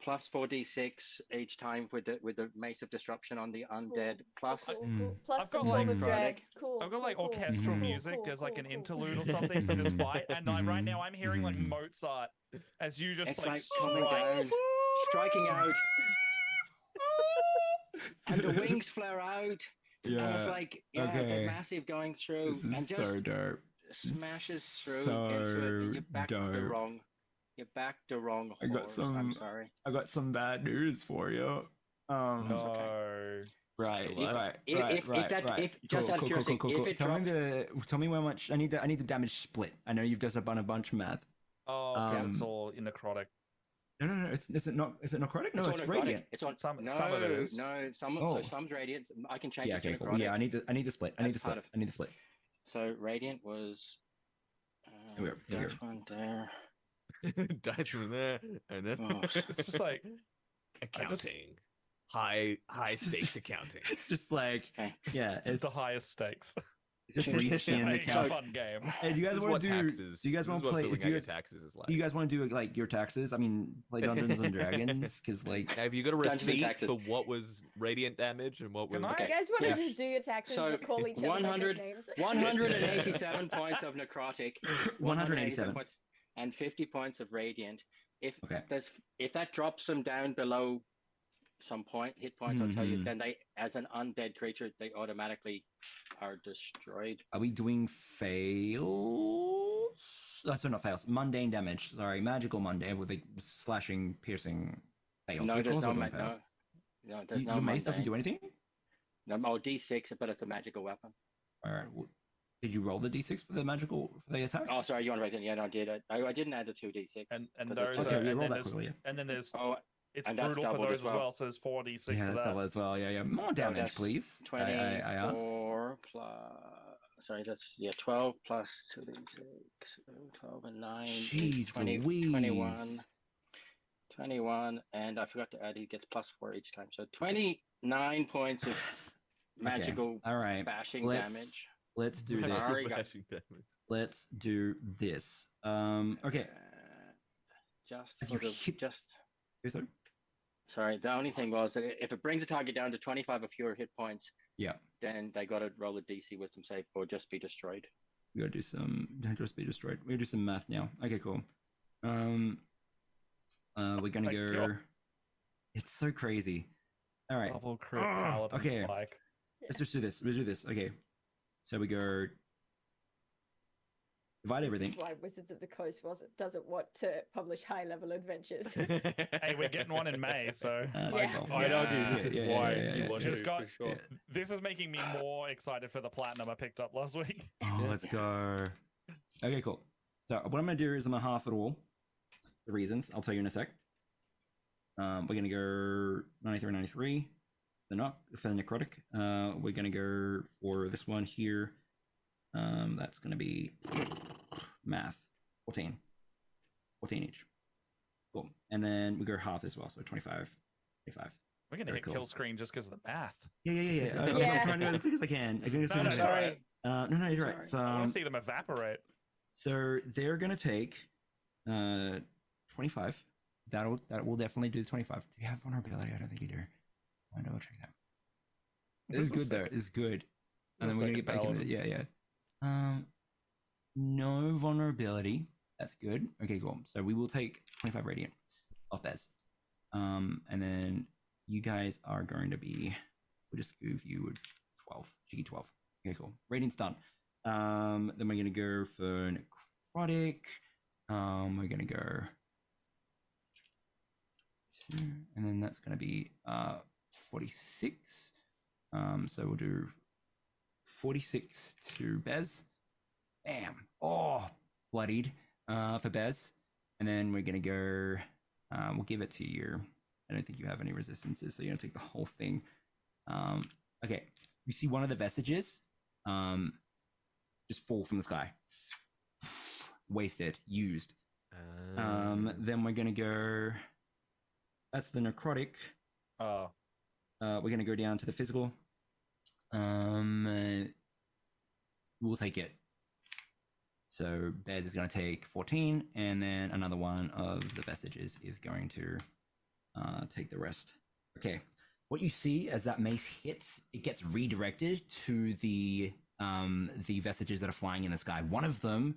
Plus 4d6 each time with the Mace of Disruption on the undead. Plus, Plus I've got some like Form of Dread. Cool. I've got like cool, orchestral music as like an interlude or something for this fight, and right now I'm hearing like Mozart as you just It's like like coming down, striking out. and the wings flare out. And it's Yeah. like, yeah, Okay. they're massive going through, This is and just so dope. smashes through So into it, and you back the dope. wrong. You backed the wrong I got horse. some. I'm sorry. I got some bad news for you. No. Right, If- right, if- right, if right, that- right. if- just out of curiosity, if it Tell me how much. I need the damage split. I know you've just done a bunch of math. Oh, 'cause it's all in necrotic. No. Is it necrotic? No, It's it's on radiant. It's on Some no, of it is. no. Some Oh. so some's radiant. I can change Yeah. it to Okay. Cool. necrotic. Yeah. I need the split. I need the That's part split. of- I need the split. So radiant was. Here we go. That one there. Dice from there, and then Oh. It's just like accounting, high stakes accounting. It's just like yeah, it's the it's highest stakes. It's just rescan the It's a count. fun game. Hey, do you This guys is want what to do? taxes- Do you guys this want is to what play? filling Do out you your guys, taxes is like. do you guys want to do like your taxes? I mean, play Dungeons and Dragons because like. Have you got a Dungeons and receipt taxes. for what was radiant damage and what was? Can I- You guys want to Yeah. just do your taxes So but call each other by 100 names? 187 points of necrotic, 187 points, and 50 points of radiant. If Okay. if that drops them down below some hit points, I'll tell you, Mhm. then they, as an undead creature, they automatically are destroyed. Are we doing fails? That's not fails. Mundane damage. Sorry, magical mundane with the slashing, piercing fails. No, Of there's course no, we're ma- doing fails. no, there's no Your mace doesn't mundane. do anything. No, D6, but it's a magical weapon. All right. Did you roll the d6 for the attack? Oh, sorry, you want to write it? Yeah, no, I did. I didn't add the 2d6. And 'cause those it's are, Okay, and, we roll then that there's, quickly, yeah. and then there's Oh, it's and that's brutal for doubled those as well. So there's 4d6 Yeah, of that's that. double as well. Yeah. More damage, that's please. 24 I asked. plus. Sorry, that's 12 plus 2d6. 12 and 9. Jeez 20, Louise. 21, and I forgot to add. He gets +4 each time, so 29 points of magical All right. bashing Let's- damage. Let's do this. Sorry, guys. Bashing damage. Let's do this. Okay. Just Have for you the hit- just. Yes, sir? Sorry, the only thing was that if it brings the target down to 25 or fewer hit points, Yeah. then they got to roll a DC Wisdom save or just be destroyed. We gotta do some. Don't just be destroyed. We gotta do some math now. Okay, cool. We're gonna go. It's so crazy. All right. Double crit paladin Okay. spike. Let's just do this. Let's do this. Okay. So we go. Divide everything. This is why Wizards of the Coast doesn't want to publish high-level adventures. Hey, we're getting one in May, so Yeah. I'd argue this is why you want Just to, got- for sure. This is making me more excited for the platinum I picked up last week. Oh, let's go. Okay, cool. So what I'm gonna do is I'm gonna half it all. The reasons I'll tell you in a sec. We're gonna go 93, 93. The for the necrotic. We're gonna go for this one here. That's gonna be math 14 each. Cool. And then we go half as well, so 25. We're gonna Very hit cool. kill screen just because of the math. Yeah. I'm trying to do it as quick as I can. No, sorry. No, you're right. So, I want to see them evaporate. So they're gonna take 25. That will definitely do the 25. Do you have vulnerability? I don't think you do. I'll double check that. This is good though. It's good. And then we're gonna get back into it. Yeah. No vulnerability. That's good. Okay, cool. So we will take 25 radiant off Bez. And then you guys are going to be. We'll just give you 12. Cheeky 12. Okay, cool. Radiant's done. Then we're gonna go for necrotic. We're gonna go. And then that's gonna be 46. So we'll do 46 to Bez. Bam. Oh, bloodied for Bez. And then we're going to go, we'll give it to your, I don't think you have any resistances, so you're going to take the whole thing. Okay, you see one of the vestiges just fall from the sky. Wasted, used. Then we're going to go, that's the necrotic. We're going to go down to the physical. We'll take it. So Bez is going to take 14, and then another one of the vestiges is going to take the rest. Okay. What you see as that mace hits, it gets redirected to the vestiges that are flying in the sky. One of them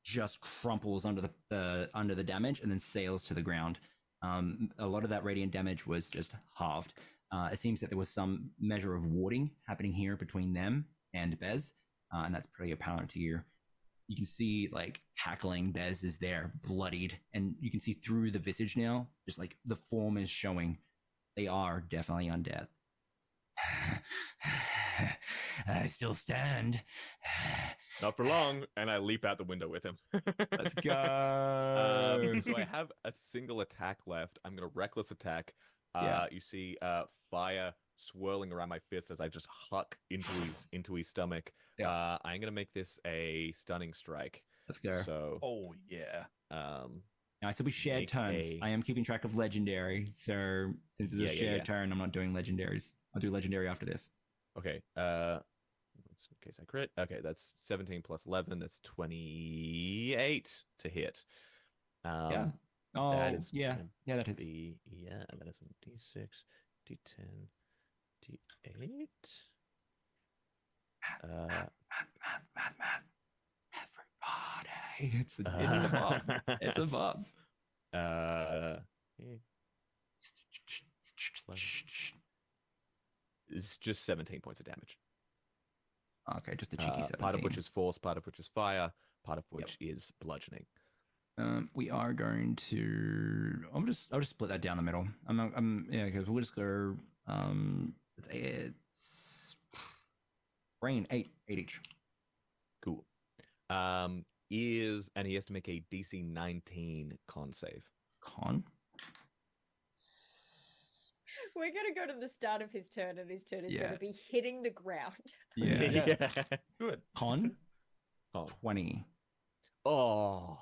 just crumples under the damage and then sails to the ground. A lot of that radiant damage was just halved. It seems that there was some measure of warding happening here between them and Bez, and that's pretty apparent to you. You can see like cackling. Bez is there, bloodied, and you can see through the visage now, just like the form is showing. They are definitely undead. I still stand. Not for long, and I leap out the window with him. Let's go. So I have a single attack left. I'm gonna reckless attack. Yeah. You see fire swirling around my fist as I just huck into his stomach. Yeah. I'm gonna make this a stunning strike. Let's go. So Oh yeah. Now I said we shared Make turns. a- I am keeping track of legendary, so since it's a shared turn, I'm not doing legendaries. I'll do legendary after this. Okay. In case I crit. Okay, that's 17 plus 11. That's 28 to hit. Yeah. Oh, that is yeah. gonna Yeah, that hits. be- yeah, that is a D6, D10, D8. Everybody. It's a bob. It's a bob. It's just 17 points of damage. Okay, just a cheeky 17. Part of which is force, part of which is fire, part of which is bludgeoning. We are going to. I'll just split that down the middle. Because we'll just go. It's brain 8 each. Cool. And he has to make a DC 19 con save. Con. We're gonna go to the start of his turn, and his turn is Yeah. gonna be hitting the ground. Yeah. Good. Con. 20. Oh.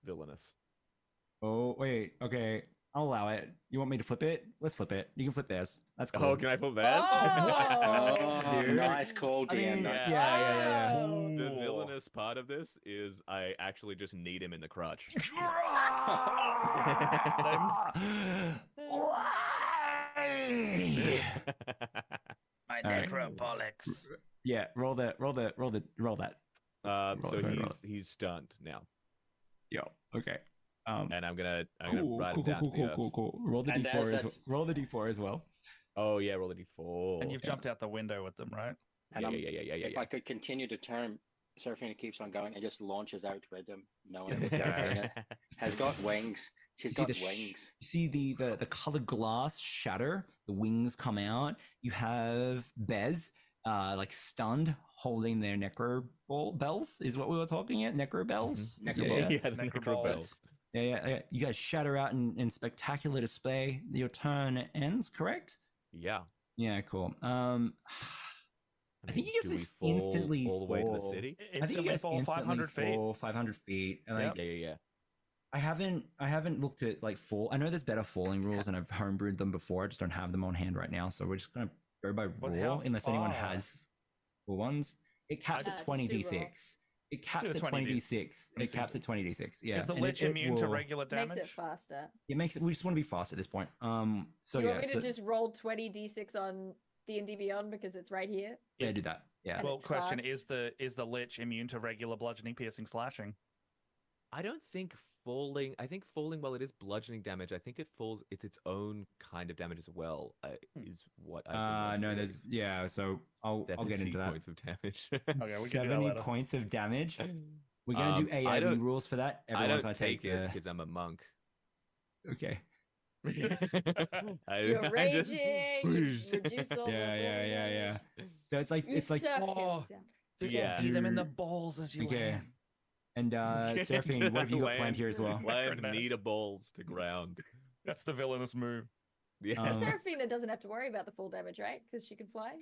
Villainous. Oh wait. Okay. I'll allow it. You want me to flip it? Let's flip it. You can flip this. That's cool. Oh, can I flip theirs? Oh, Dude. nice call, DM. I mean, nice yeah. The villainous part of this is I actually just need him in the crotch. My All right. necropolics. Yeah. Roll that. He's stunned now. Yo. Okay. And I'm gonna Cool. ride him down to the earth. Cool. Roll the And d4 there's as well. that- Roll the d4 as well. Oh yeah, roll a d4. And you've jumped out the window with them, right? And Yeah, I'm- yeah. If I could continue the turn, Seraphina keeps on going and just launches out with them, knowing Let's that go. Seraphina has got wings. She's You got see wings. You see the colored glass shatter. The wings come out. You have Bez, like stunned, holding their necro bells. Is what we were talking at. Necro bells. Necro Yeah, the necro bells. Yeah. You guys shatter out in spectacular display. Your turn ends. Correct. Yeah. Yeah. Cool. I think you guys Do we just fall instantly all the way to the fall. city? I think you guys fall 500 feet. fall 500 feet. And like, Yeah. I haven't looked at like fall. I know there's better falling rules, and I've homebrewed them before. I just don't have them on hand right now, so we're just gonna go by But raw how unless anyone far? has full ones. It caps at just do 20d6. It caps Do at a 20d6. It caps at 20d6. Yeah. Is the and lich it immune to will- regular damage? Makes it faster. It makes it. We just want to be fast at this point. So Do you yeah. want me So, to just roll 20d6 on D&D Beyond because it's right here? yeah, do that. Yeah. And Well, it's question fast. is the lich immune to regular bludgeoning, piercing, slashing? I don't think falling. I think falling, while it is bludgeoning damage, I think it's its own kind of damage as well. Is what I. No, there's So I'll get 70 into that. points of damage. Okay, we can do that 70 later. points of damage. We're gonna do I AIE don't- rules for that. I Everyone's don't gonna take it the- because I'm a monk. Okay. You're raging. You reduce all Yeah. So it's like You surf him down. Empty them in the balls as you Okay. land. And Seraphine, what have you got planned here as well? Land needle balls to ground. That's the villainous move. Yeah. Seraphina doesn't have to worry about the full damage, right? Because she can fly.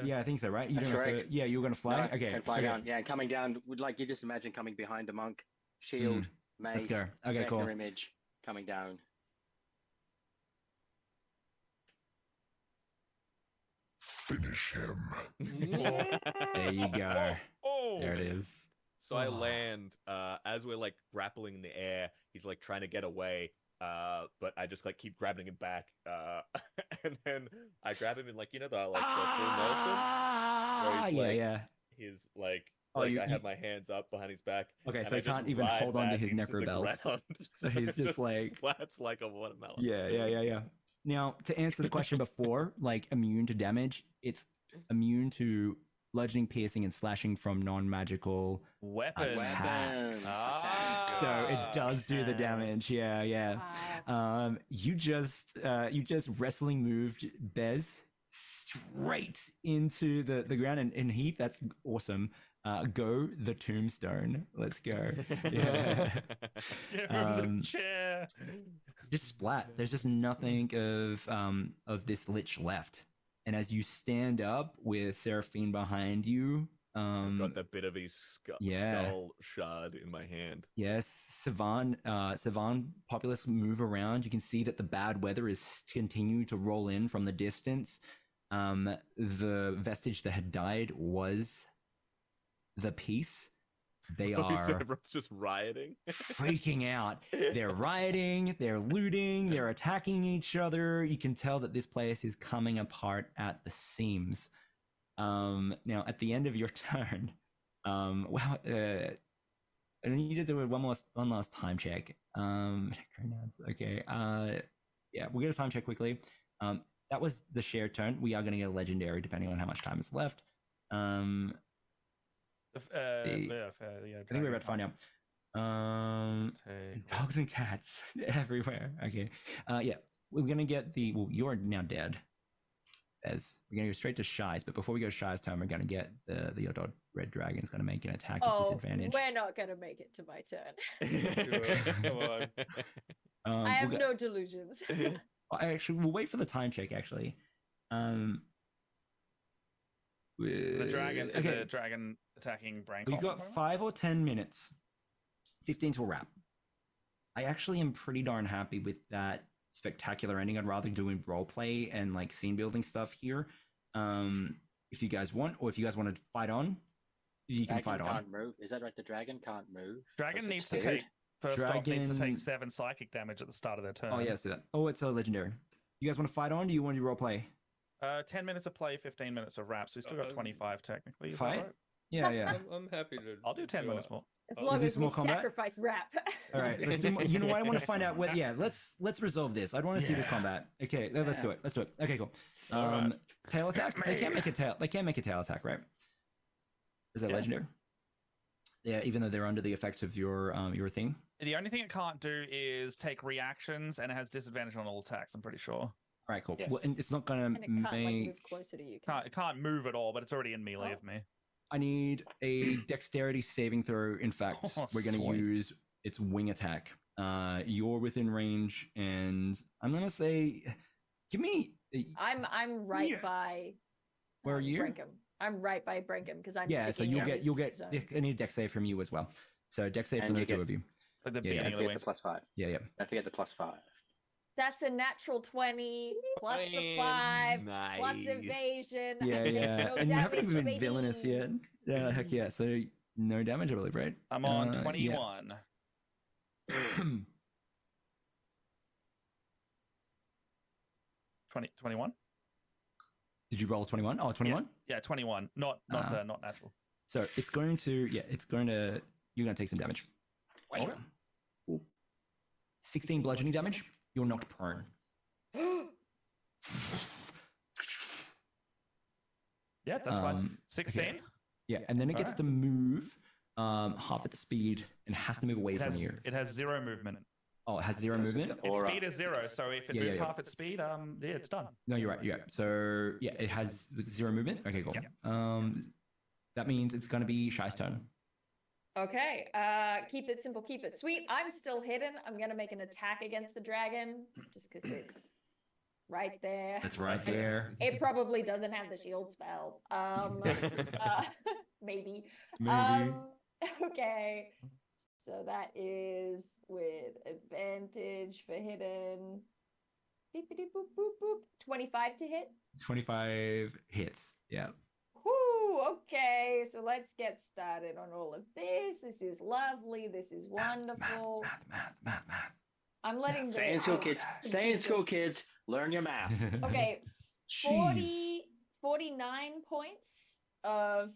Yeah, I think so, right? You That's don't have to, correct. yeah, you're gonna fly. No, Okay. can fly okay. down. Yeah, and coming down would like you just imagine coming behind the monk, shield, mace, Let's go. Okay, vector cool. image coming down. Finish him. There you go. Oh. There it is. So I land as we're like grappling in the air. He's like trying to get away, but I just like keep grabbing him back, and then I grab him in like the full Nelson, where he's yeah, like yeah. his like Oh, Like you- I have you- my hands up behind his back. Okay, and so I he can't just even ride hold on to that his into the necrobells. ground. So he's just like flats like a watermelon. Yeah. Now, to answer the question before, like immune to damage, it's immune to bludgeoning, piercing, and slashing from non-magical Weapons. attacks. Ah. So it does do the damage. Yeah. You just wrestling moved Bez straight into the ground, and Heath, that's awesome. Go the tombstone. Let's go. Yeah. Give him the chair. Just splat. There's just nothing of this lich left. And as you stand up with Seraphine behind you, I've got that bit of his skull shard in my hand. yes, Savan populace move around. You can see that the bad weather is continuing to roll in from the distance. The vestige that had died was the peace. They So are everyone's just rioting. freaking out. They're rioting, they're looting, they're attacking each other. You can tell that this place is coming apart at the seams. Now, at the end of your turn, and then you did do one last time check. Okay. Yeah, we'll get a time check quickly. That was the shared turn. We are going to get a legendary depending on how much time is left. I think we're about to find out. Dogs and cats everywhere. Okay. Yeah, we're gonna get the. Well, you're now dead. As we're gonna go straight to Shy's, but before we go to Shy's turn, we're gonna get the Yodod Red Dragon's gonna make an attack at disadvantage. We're not gonna make it to my turn. Come on. I have we'll no delusions. Actually, we'll wait for the time check. Actually, The dragon is okay. a dragon attacking brain. We've got 5 or 10 minutes. 15 to a wrap. I actually am pretty darn happy with that spectacular ending. I'd rather do roleplay and like scene building stuff here. If you guys want, or if you guys want to fight on, you can fight on. Can't move. Is that right? The dragon can't move. Dragon 'cause needs it's to take scared? off needs to take Dragon- 7 psychic damage at the start of their turn. Oh, yeah, see that. Oh, it's a legendary. You guys want to fight on? Do you want to do roleplay? 10 minutes of play, 15 minutes of wrap. So we still got 25 technically. Is that Fight? right? Yeah. I'm happy to. I'll do 10 minutes more. As long do as some we more combat? sacrifice rap. All right, let's do more. You know what? I want to find out what. Yeah, let's resolve this. I'd want to see this combat. Okay, let's do it. Let's do it. Okay, cool. Tail attack. They can't make a tail. They can't make a tail attack, right? Is that legendary? Yeah, even though they're under the effect of your thing. The only thing it can't do is take reactions, and it has disadvantage on all attacks. I'm pretty sure. All right, cool. Yes. Well, and it's not gonna And it can't like, make. move closer to you. It can't move at all, but it's already in melee of me. I need a dexterity saving throw. In fact, Oh, we're going to sweet. use its wing attack. You're within range, and I'm going to say, give me. I'm right by. Where are you? Brenkham. I'm right by Brenkham because I'm. Yeah, so sticking you'll in get his zone. I need a dex save from you as well. So dex save from And the you two get- of you. At the Yeah, beginning Don't of the forget wings. the +5. Yeah. Don't forget the +5. That's a natural 20 plus the 5 plus Nice. evasion. Yeah, I take yeah. no And you haven't damage, even been baby. villainous yet. Yeah, heck yeah. So no damage, I believe, right? I'm on Yeah. 21. 21? Did you roll 21? Oh, 21? Yeah, 21. Not natural. So it's going to, you're going to take some damage. Okay. Ooh. 16 bludgeoning damage. You're knocked prone. Yeah, that's fine. 16? okay. Yeah, and then it gets to move half its speed and has to move away from you. It has 0 movement. Oh, it has 0 movement? Its speed is 0, so if it Yeah, moves yeah. half its speed, yeah, it's done. No, you're right. Yeah. So yeah, it has 0 movement. Okay, cool. That means it's going to be Shy's turn. Okay, keep it simple, keep it sweet. I'm still hidden. I'm gonna make an attack against the dragon just because it's right there. It's right there. It probably doesn't have the shield spell. Maybe. Maybe. Okay. So that is with advantage for hidden. Beepity boop boop boop. 25 to hit. 25 hits. Yeah. Whoo, okay, so let's get started on all of this. This is lovely. This is wonderful. Math. I'm letting the Stay in school, kids. Stay in school, kids. Learn your math. Okay, 49 points of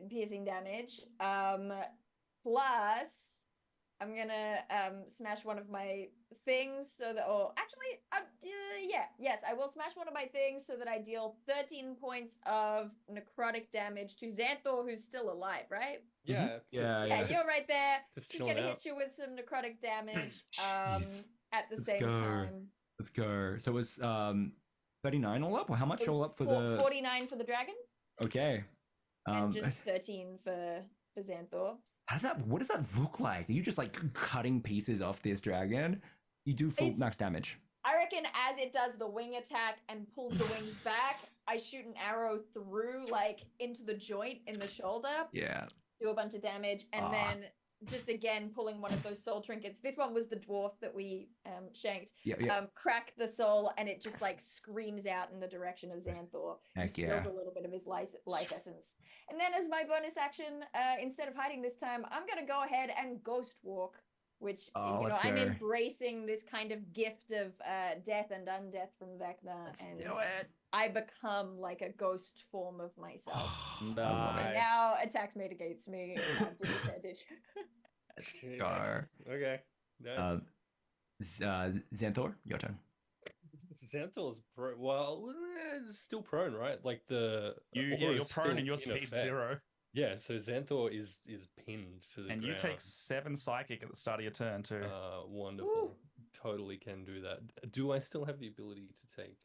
piercing damage. Plus, I'm gonna smash one of my things so that, or actually, yes, I will smash one of my things so that I deal 13 points of necrotic damage to Xanthor, who's still alive, right? Yeah. Yeah, you're right there. Just Just gonna chilling hit you with some necrotic damage. Jeez. At the Let's same go. time. Let's go. So it was 39 all up, or how much It was all up for the? 49 for the dragon, Okay. and just 13 for Xanthor. How does that? What does that look like? Are you just like cutting pieces off this dragon? You do full max damage. I reckon as it does the wing attack and pulls the wings back, I shoot an arrow through, like, into the joint in the shoulder. Yeah. Do a bunch of damage, and then just again pulling one of those soul trinkets. This one was the dwarf that we shanked. Yeah. Crack the soul, and it just like screams out in the direction of Xanthor. Heck Steals yeah. a little bit of his life essence. And then as my bonus action, instead of hiding this time, I'm gonna go ahead and ghost walk, which let's I'm go. embracing this kind of gift of death and undeath from Vecna, and do it. I become like a ghost form of myself. Nice. And now attacks made against me at disadvantage. Gar. Okay. Nice. Xanthor, your turn. Xanthor's well, it's still prone, right? Like the you're aura's prone still and your in speed's effect. 0. Yeah, so Xanthor is pinned to the And ground. you take 7 psychic at the start of your turn too. Wonderful. Totally can do that. Do I still have the ability to take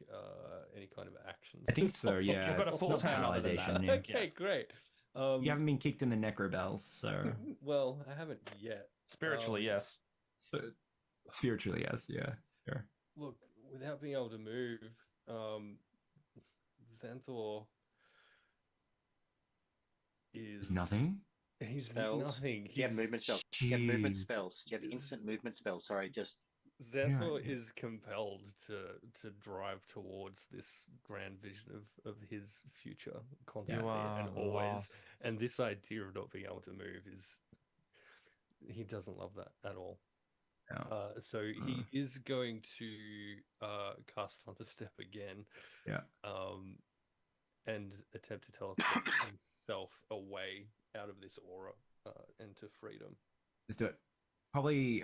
any kind of actions? I think so. Yeah. You've got a It's full not turn other than paralyzation. that. Yeah. Okay, great. You haven't been kicked in the necrobells, so Well, I haven't yet. Spiritually, yes. so spiritually, yes. Yeah. Sure. Look, without being able to move, Xanthor is Nothing. He's Spells. nothing. Do you have He's- movement spells? Do you have movement Jeez. spells? Do you have instant movement spells? Sorry, just Xanthor is compelled to drive towards this grand vision of his future constantly and always. And this idea of not being able to move is he doesn't love that at all. So he is going to cast Thunderstep again. Yeah. And attempt to teleport himself away out of this aura into freedom. Let's do it. Probably,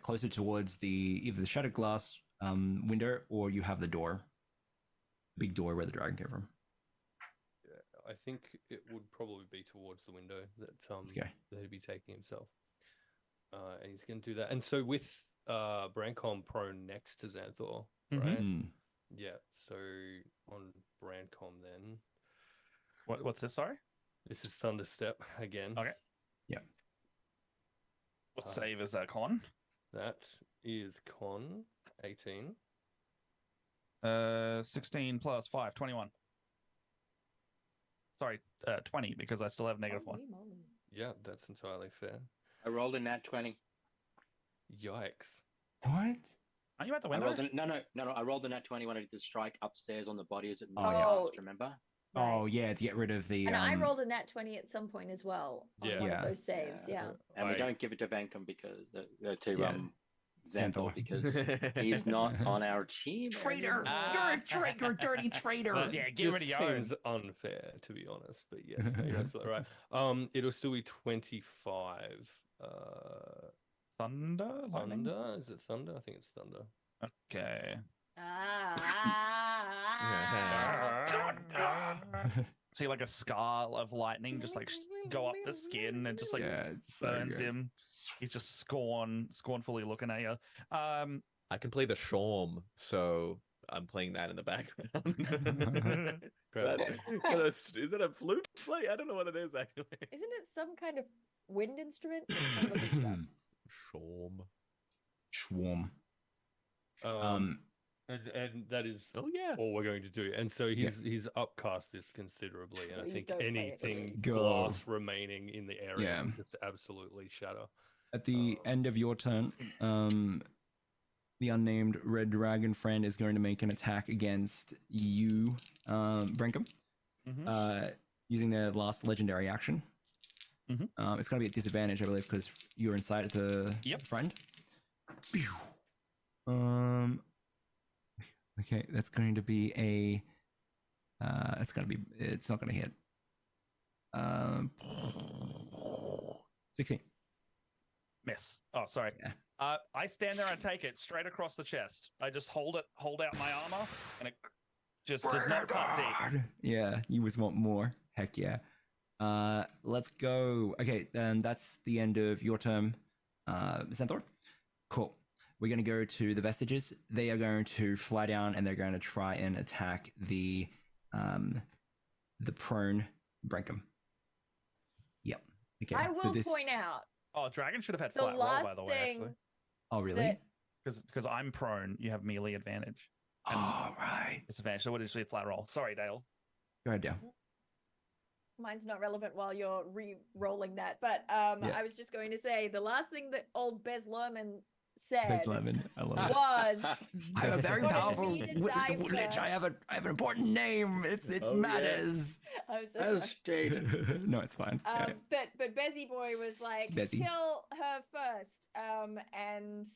closer towards either the shattered glass window, or you have the door, big door where the dragon came from. Yeah, I think it would probably be towards the window that Okay. that he'd be taking himself, and he's going to do that. And so with Brancom prone next to Xanthor, right? Mm. Yeah. So on Brancom then. What's this? Sorry. This is Thunderstep again. Okay. Yeah. What save is that, Con? That is Con 18. 16 plus 5, 21. Sorry, 20 because I still have -1. Yeah, that's entirely fair. I rolled a nat 20. Yikes. What? Are you at the I window? rolled no. I rolled a nat 20 when I did the strike upstairs on the body as it moved Oh, yeah. past, remember? Oh yeah, to get rid of the. And I rolled a nat 20 at some point as well on one of those saves. Yeah. And we don't give it to Vancom because to Yeah. Xanthor because he's not on our team. Traitor! anymore. You're a traitor, dirty traitor! Yeah, get rid of Just your own. seems unfair, to be honest. But yes, no, you're absolutely right. It'll still be 25. Thunder? Lightning? Thunder? Is it thunder? I think it's thunder. Okay. See, like a scar of lightning just like go up the skin and just like it's so burns good. him. He's just scornfully looking at you. I can play the Shawm, so I'm playing that in the background. Is that a flute play? I don't know what it is actually. Isn't it some kind of wind instrument? Shawm. Schwarm. And that is all we're going to do. And so he's upcast this considerably, and I You think don't play it. anything Go. glass remaining in the area Yeah. will just absolutely shatter. At the end of your turn, the unnamed red dragon friend is going to make an attack against you, Brenkham, using their last legendary action. It's going to be at disadvantage, I believe, because you're inside of the friend. Pew. Okay, that's going to be a. It's not going to hit. 16. Miss. Oh, sorry. I stand there and take it straight across the chest. I just hold out my armor, and it just does not cut deep. Yeah, you just want more. Heck yeah. Let's go. Okay, then that's the end of your term, Centaur. Cool. We're going to go to the Vestiges. They are going to fly down and they're going to try and attack the prone Brankum. Yep. Okay. I will point out. Oh, dragon should have had The flat roll, by last the way, actually. thing Oh, really? Because I'm prone, you have melee advantage. Oh, right. Disadvantage, so it would just be a flat roll. Sorry, Dale. Go ahead, Dale. Mine's not relevant while you're re-rolling that, but I was just going to say the last thing that old Bez Lerman said Bez Lemon. I love it. was I'm a very "You're gonna powerful need to dive lich. first." I have an important name. It matters. I'm so sorry. No, it's fine. Yeah. But Bezzy Boy was like, Bezzy. kill her first. And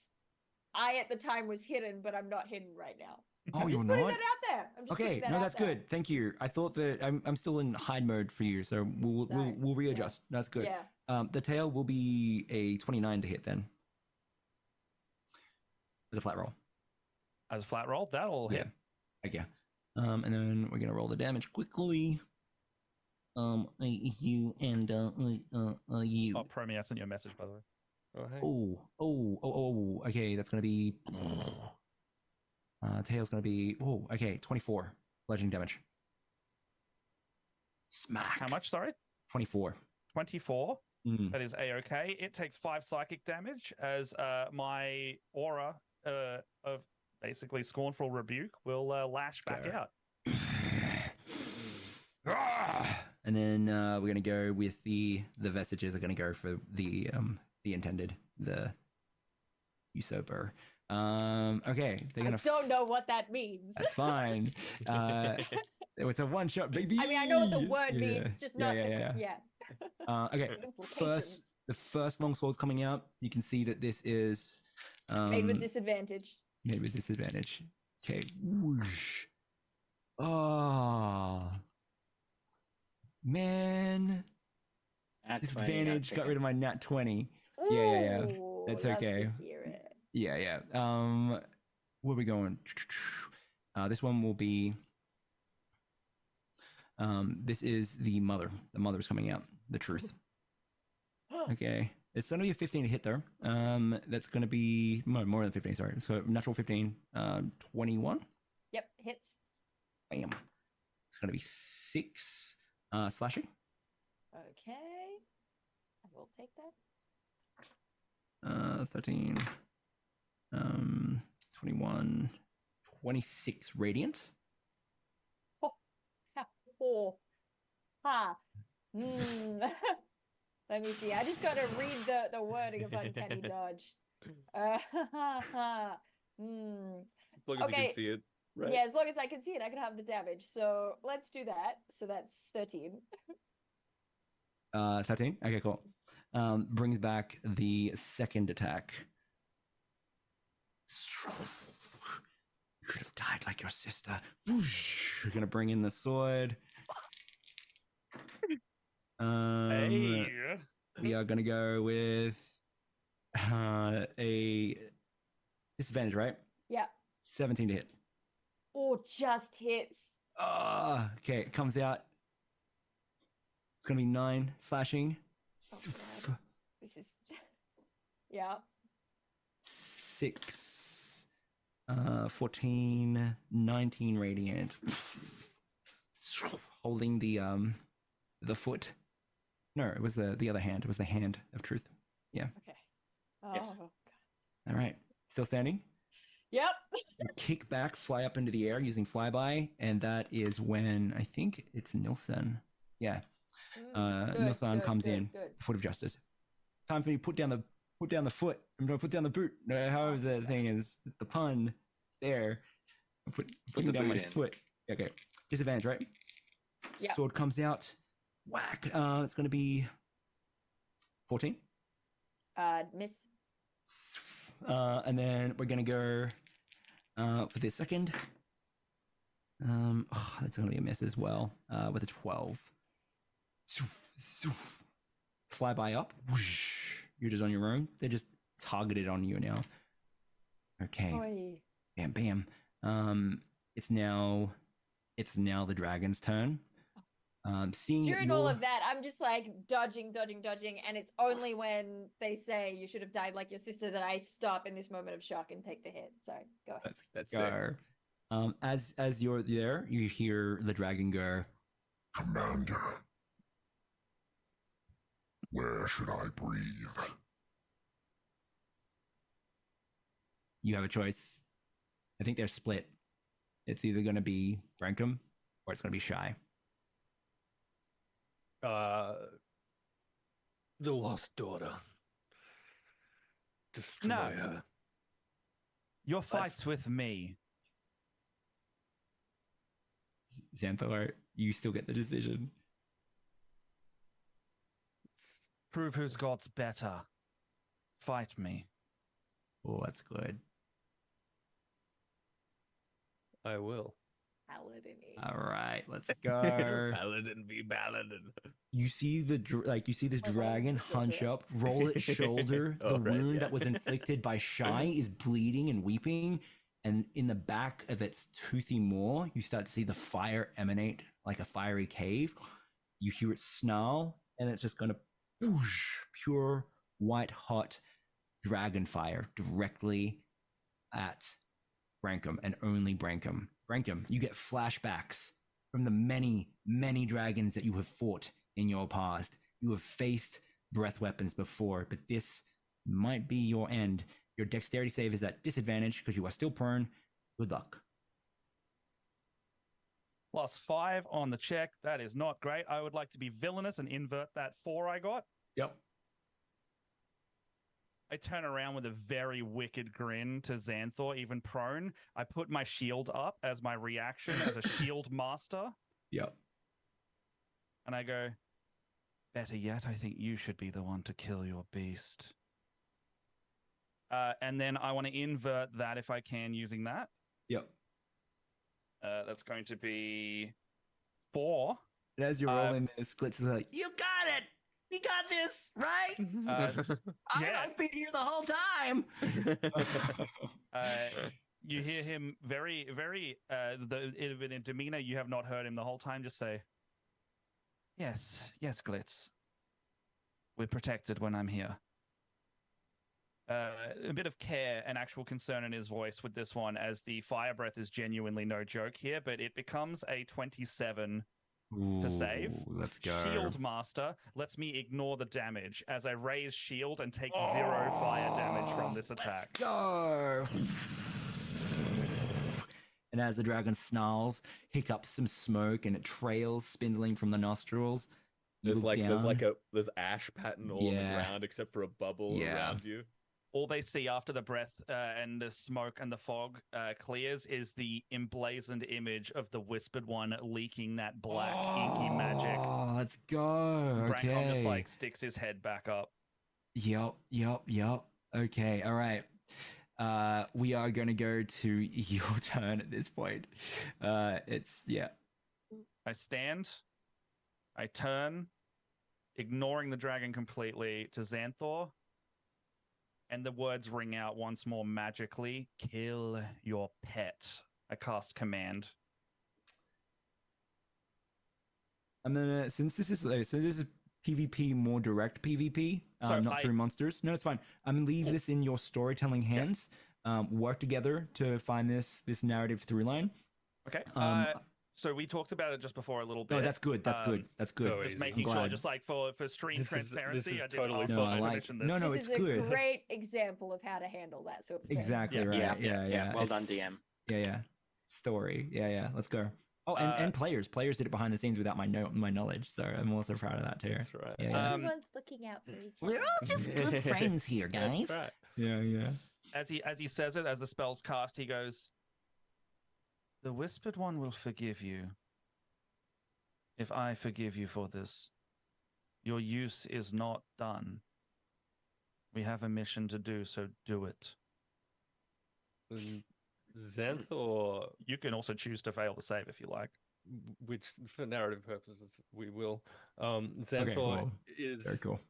I at the time was hidden, but I'm not hidden right now. Oh, I'm you're just putting not? that out there. I'm just Okay, putting that no, out that's there. good. Thank you. I thought that I'm still in hide mode for you, so we'll readjust. That's good. Yeah. The tail will be a 29 to hit then. As a flat roll. As a flat roll, that'll hit. Okay. And then we're gonna roll the damage quickly. You and you. Oh, Promi, I sent you a message, by the way. Oh, hey. Oh. Okay, that's gonna be. Tail's gonna be. Oh, okay, 24 bludgeoning damage. Smack. How much? Sorry. 24. 24. Mm. That is a-okay. It takes 5 psychic damage as my aura of basically scornful rebuke will lash back out. And then we're gonna go with the Vestiges are gonna go for the intended, the usurper. Okay, they're I gonna. don't know what that means. That's fine. It's a one shot, baby. I mean, I know what the word Yeah. means, just not Yeah. Okay, Implications. the first longsword's coming out. You can see that this is Made with disadvantage. Made with disadvantage. Okay. Whoosh. Oh. Man. Nat 20, Disadvantage. I'll Got take rid of my nat 20. Yeah. Ooh, That's love okay. to hear it. Yeah. Where are we going? This one will be. This is the mother. The mother's coming out. The truth. Okay. It's going to be a 15 to hit there. That's going to be more than 15. Sorry. So natural 15. 21. Yep, hits. Bam. It's going to be 6 slashing. Okay. I will take that. 13. 21. 26 radiant. Oh. Ha. Let me see. I just got to read the wording of Uncanny Dodge. As long as you can see it. Right. Yeah, as long as I can see it, I can have the damage. So let's do that. So that's 13. 13. Okay, cool. Brings back the second attack. You should have died like your sister. Whoosh. You're gonna bring in the sword. Hey. We are gonna go with a disadvantage, right? Yeah. 17 to hit. Oh, just hits. Okay, it comes out. It's gonna be 9 slashing. Oh, God. This is. Yeah. 6, 14, 19 radiant. Holding the foot. No, it was the other hand. It was the hand of truth. Yeah. Okay. Oh, Yes. God. All right. Still standing. Yep. You kick back, fly up into the air using flyby, and that is when I think it's Nilsson. Yeah. Nilsson comes in. Good. Foot of justice. Time for me to put down the foot. I'm gonna put down the boot. However the thing is, it's the pun. It's there. I'm putting the down my boot in. foot. Okay. Disadvantage, right? Yeah. Sword comes out. Whack. It's gonna be 14. Miss. And then we're gonna go for the second. That's gonna be a miss as well. With a 12. fly by up. Whoosh, you're just on your own. They're just targeted on you now. Okay. Oi. Bam, bam. It's now the dragon's turn. Seeing During that all you're- of that, I'm just like dodging, and it's only when they say you should have died like your sister that I stop in this moment of shock and take the hit. So go ahead. That's go. As you're there, you hear the dragon go, Commander, where should I breathe? you have a choice. I think they're split. It's either going to be Brankham or it's going to be Shy. The lost daughter. Destroy No. her. Your fight's with me. Xanthor, you still get the decision. Prove whose god's better. Fight me. Oh, that's good. I will. Paladin. All right, let's go. Paladin v Paladin. You see you see this dragon hunch up, roll its shoulder. The Oh, right, wound yeah. that was inflicted by Shy is bleeding and weeping, and in the back of its toothy maw, you start to see the fire emanate like a fiery cave. You hear it snarl, and it's just gonna whoosh, pure white hot dragon fire directly at Brankham and only Brankham. Brankham, you get flashbacks from the many, many dragons that you have fought in your past. You have faced breath weapons before, but this might be your end. Your dexterity save is at disadvantage because you are still prone. Good luck. +5 on the check. That is not great. I would like to be villainous and invert that 4 I got. Yep. I turn around with a very wicked grin to Xanthor, even prone. I put my shield up as my reaction as a shield master. Yep. And I go, better yet, I think you should be the one to kill your beast. And then I want to invert that if I can using that. Yep. That's going to be 4. And as you're rolling this, Glitz is like, you got it! You got this, right? I've been here the whole time. You hear him very, very, in demeanor, you have not heard him the whole time, just say, yes, Glitz. We're protected when I'm here. A bit of care and actual concern in his voice with this one, as the fire breath is genuinely no joke here, but it becomes a 27 to save. Let's go. Shield Master lets me ignore the damage as I raise shield and take 0 fire damage from this attack. Let's go. And as the dragon snarls, hiccups some smoke, and it trails spindling from the nostrils. You look down. There's ash pattern all on the ground except for a bubble around you. All they see after the breath and the smoke and the fog clears is the emblazoned image of the Whispered One leaking that black inky magic. Oh, let's go. Brankham Okay. just like sticks his head back up. Yep. Okay, all right. We are going to go to your turn at this point. I stand. I turn, ignoring the dragon completely, to Xanthor. And the words ring out once more magically. Kill your pet. I cast command. I'm gonna, since this is PvP, more direct PvP, not through monsters. No, it's fine. I'm gonna leave this in your storytelling hands. Work together to find this narrative through line. Okay. So we talked about it just before a little bit. Oh, that's good. That's good. Just making sure, just like for stream transparency, I didn't ask I like. permission this. No, This it's is a good. great example of how to handle that sort of thing. Exactly right. Yeah. Well done, It's- DM. Yeah. Story. Yeah. Let's go. Oh, and players did it behind the scenes without my knowledge, so I'm also proud of that too. That's right. Yeah. Everyone's looking out for each other. We're all just good friends here, guys. That's right. Yeah. As he says it, as the spell's cast, he goes, "The Whispered One will forgive you. If I forgive you for this, your use is not done. We have a mission to do, so do it." Xanthor. You can also choose to fail the save if you like. which for narrative purposes we will. Xanthor Okay, cool. is Very cool.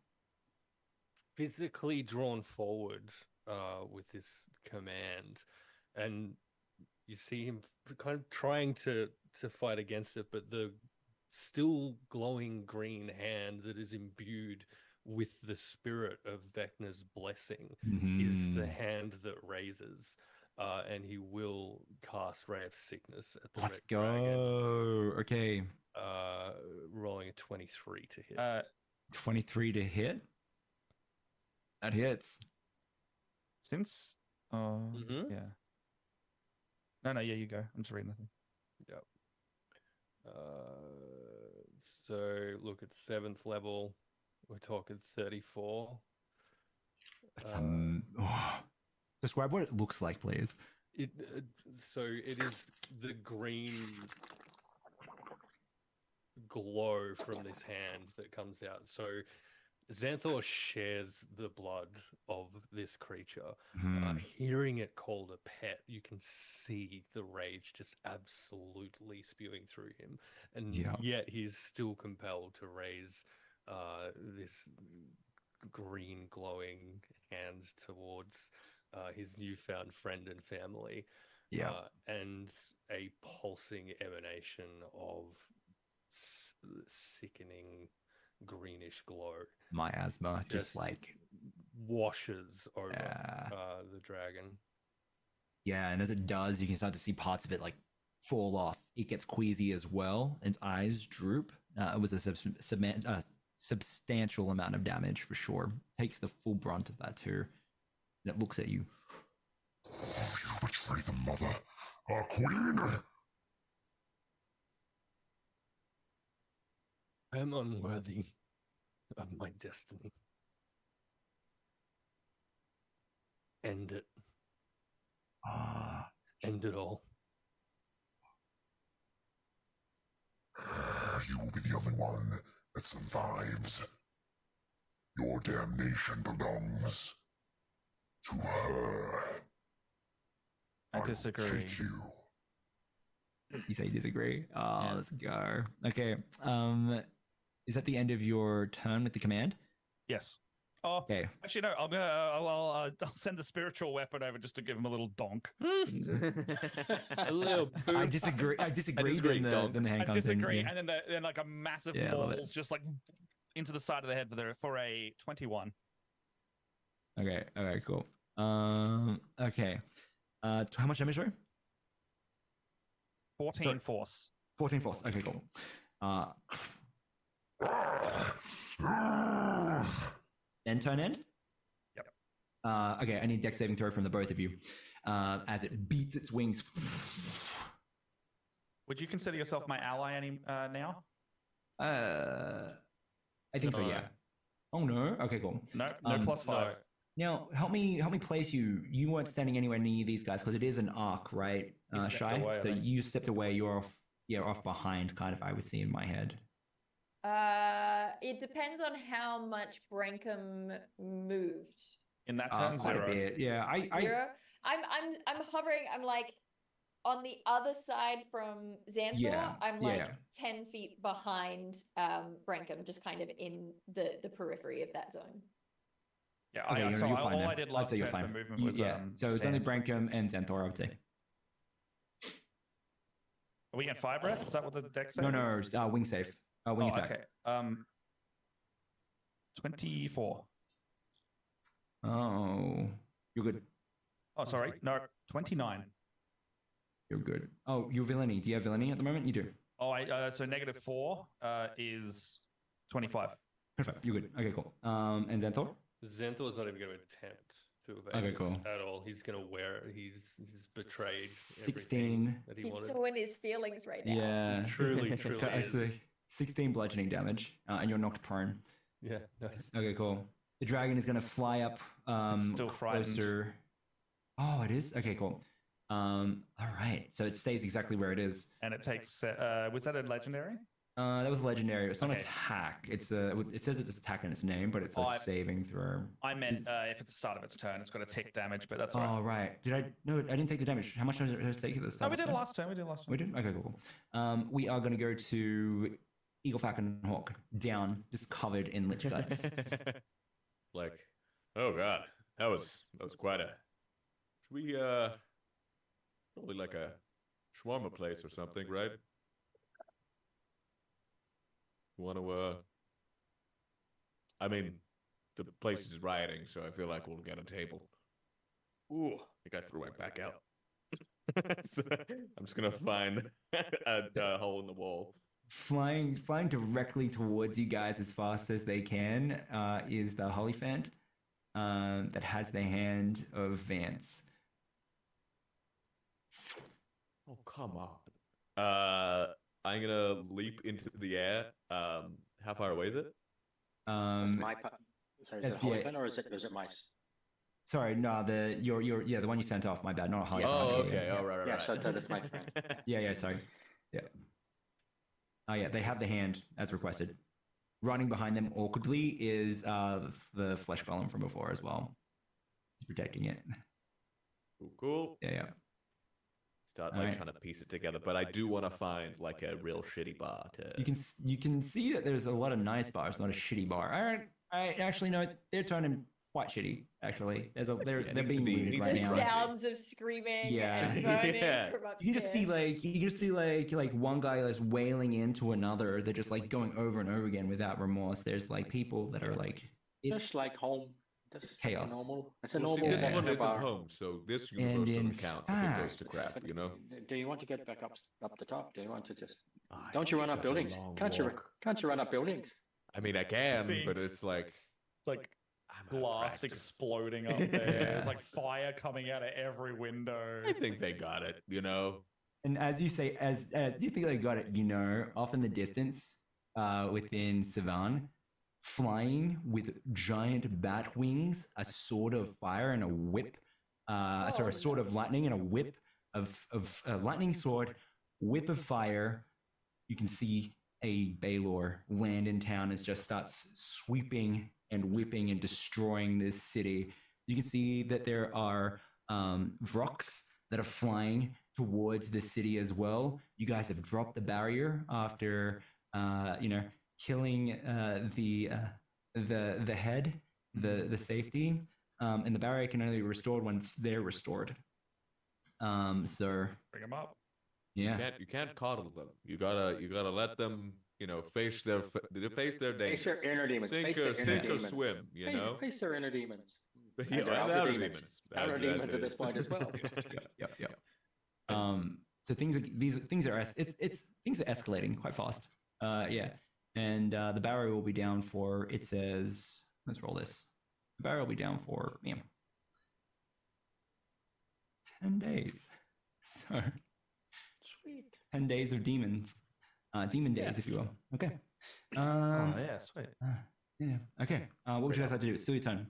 physically drawn forward with this command, and you see him kind of trying to fight against it, but the still glowing green hand that is imbued with the spirit of Vecna's blessing is the hand that raises, and he will cast Ray of Sickness at the Let's Red Dragon. go. Okay. Rolling a 23 to hit. 23 to hit. That hits. Since yeah. No, yeah, you go. I'm just reading nothing. Yep. So look at 7th level. We're talking 34. That's describe what it looks like, please. So it is the green glow from this hand that comes out. So Xanthor shares the blood of this creature. Hearing it called a pet, you can see the rage just absolutely spewing through him. And yet he's still compelled to raise this green glowing hand towards his newfound friend and family. And a pulsing emanation of sickening greenish glow. Miasma, just like washes over the dragon. Yeah, and as it does, you can start to see parts of it like fall off. It gets queasy as well. Its eyes droop. It was a substantial amount of damage for sure. Takes the full brunt of that too. And it looks at you. You betrayed the mother, our queen. I am unworthy of my destiny. End it. End it all. You will be the only one that survives. Your damnation belongs to her. I disagree. You say you disagree? Let's go. Okay. Is that the end of your turn with the command? Yes. Oh, okay. Actually, no. I'll send the spiritual weapon over just to give him a little donk. A little boot. I disagree. Then the hand I comes disagree, in. and then like a massive Yeah, I love it. balls just like into the side of the head for a 21. Okay. Okay. Cool. Okay. How much damage, sorry? 14 force. 14 force. Okay. Cool. End turn end? Yep. Okay, I need dex saving throw from the both of you. As it beats its wings. Would you consider yourself my ally now? I think so, yeah. Oh no. Okay, cool. No, +5. Now, help me place you. You weren't standing anywhere near these guys because it is an arc, right? Shy. away, I So think. you stepped away. You're off. Yeah, off behind, kind of. I would see in my head. It depends on how much Brankham moved. In that turn, Quite 0. a bit. Yeah, Zero. I'm hovering. I'm like on the other side from Xanthor. Yeah, I'm like yeah. 10 feet behind Brankham, just kind of in the periphery of that zone. Yeah, Okay, you're fine all then. I did I'd last say you're turn for fine. movement was Yeah, so it's only stand. Brankham and Xanthor, I would say. Are we at 5 breath? Is that what the dex No, says? no, wing save. Wing attack. Okay. 24. Oh, you're good. Oh, sorry. No, 29. You're good. Oh, you're villainy. Do you have villainy at the moment? You do. Oh, so -4 is 25. Perfect. You're good. Okay, cool. And Xanthor? Xanthor is not even going to attempt to evade Okay, this cool. at all. He's going to wear. He's betrayed 16. everything that he He's wanted. so in his feelings right now. Yeah. Truly So is. actually, 16 bludgeoning damage, and you're knocked prone. Yeah, nice. Okay, cool. The dragon is going to fly up still frightened. closer. Oh, it is? Okay, cool. All right. So it stays exactly where it is. And it takes. Was that a legendary? That was legendary. It's not Okay. attack. It says it's attack in its name, but it's a Oh, saving throw. I meant if it's the start of its turn, it's got to take damage, but that's all Oh right. right. Did I? No, I didn't take the damage. How much does it take at the No, start? we of the did it turn? last time. We did it last time. We did. Okay, cool. We are going to go to Eagle Falcon Hawk down, just covered in lich guts. Like, oh god, that was quite a. Should we probably like a shawarma place or something, right? Want to I mean, the place is rioting, so I feel like we'll get a table. Ooh, I think I threw my back out. So, I'm just gonna find a hole in the wall. flying directly towards you guys as fast as they can is the Hollyphant that has the hand of Vance. Oh, come on. I'm gonna leap into the air. How far away is it? That's my pa- Sorry, is it that's- yeah. Hollyphant or is it mice? Sorry, no, the one you sent off. My bad, not a Hollyphant. Oh, Yeah, okay. yeah. Oh, right. Yeah, so that's my friend. Yeah, sorry. Yeah. Oh, yeah, they have the hand as requested. Running behind them awkwardly is the flesh golem from before as well. He's protecting it. Cool. Yeah. Start All right. trying to piece it together, but I do want to find like a real shitty bar to. You can see that there's a lot of nice bars, not a shitty bar. I actually know they're turning quite shitty. Actually, they're needs being to be- looted needs right to be now. crunchy. Sounds of screaming Yeah. and burning Yeah. from upstairs. You can just see like one guy like wailing into another. They're just like going over and over again without remorse. There's like people that are like Just like home. That's chaos. normal. It's a Well, see, normal this one Techno isn't bar. home, so this And universe in doesn't count if it goes to fact- crap, you know? Do you want to get back up the top? Do you want to just? Ah, Don't you run it's up such a buildings? long Can't you run up buildings? I mean, I can, See? but it's like It's like glass exploding up there. There's like fire coming out of every window. I think they got it, you know? And as you say, as you think they got it, off in the distance, within Savan, flying with giant bat wings, a sword of fire, and a whip. A sword of lightning and a whip of lightning sword, whip of fire. You can see a Baylor land in town as just starts sweeping and whipping and destroying this city. You can see that there are Vrox that are flying towards the city as well. You guys have dropped the barrier after, killing the head, the safety, and the barrier can only be restored once they're restored. So Bring them up. yeah, You can't coddle them. You gotta let them, face their danger. Face their inner demons. Sink Face their or, inner sink or demons. swim, Face their inner demons. Yeah, And their and outer outer demons. demons. Outer As demons at is. this point as well. Yep. So things are escalating quite fast. And the barrier will be down for. It says, let's roll this. The barrier will be down for 10 days. So Sweet. 10 days of demons, demon days, if you will. Okay. Oh yeah, sweet. Yeah. Okay. What would you guys like to do? It's still your turn.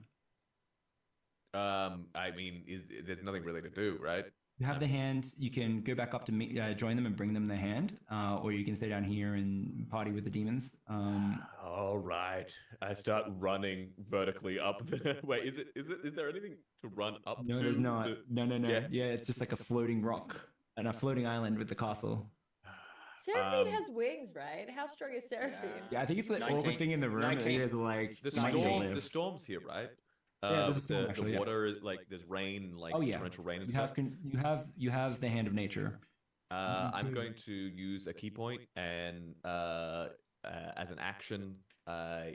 I mean, there's nothing really to do, right? You have the hand. You can go back up to join them and bring them the hand, or you can stay down here and party with the demons. All right. I start running vertically up. Wait, is there anything to run up No, to? there's not. No. Yeah. Yeah, it's just like a floating rock and a floating island with the castle. Seraphine has wings, right? How strong is Seraphine? Yeah, I think it's the 19 awkward thing in the room that you guys are like, The might storm, live. the storm's here, right? Yeah, there's a storm, the actually, yeah. water, like there's rain, like Oh yeah, torrential rain and you stuff. you have the hand of nature. I'm going to use a key point and as an action,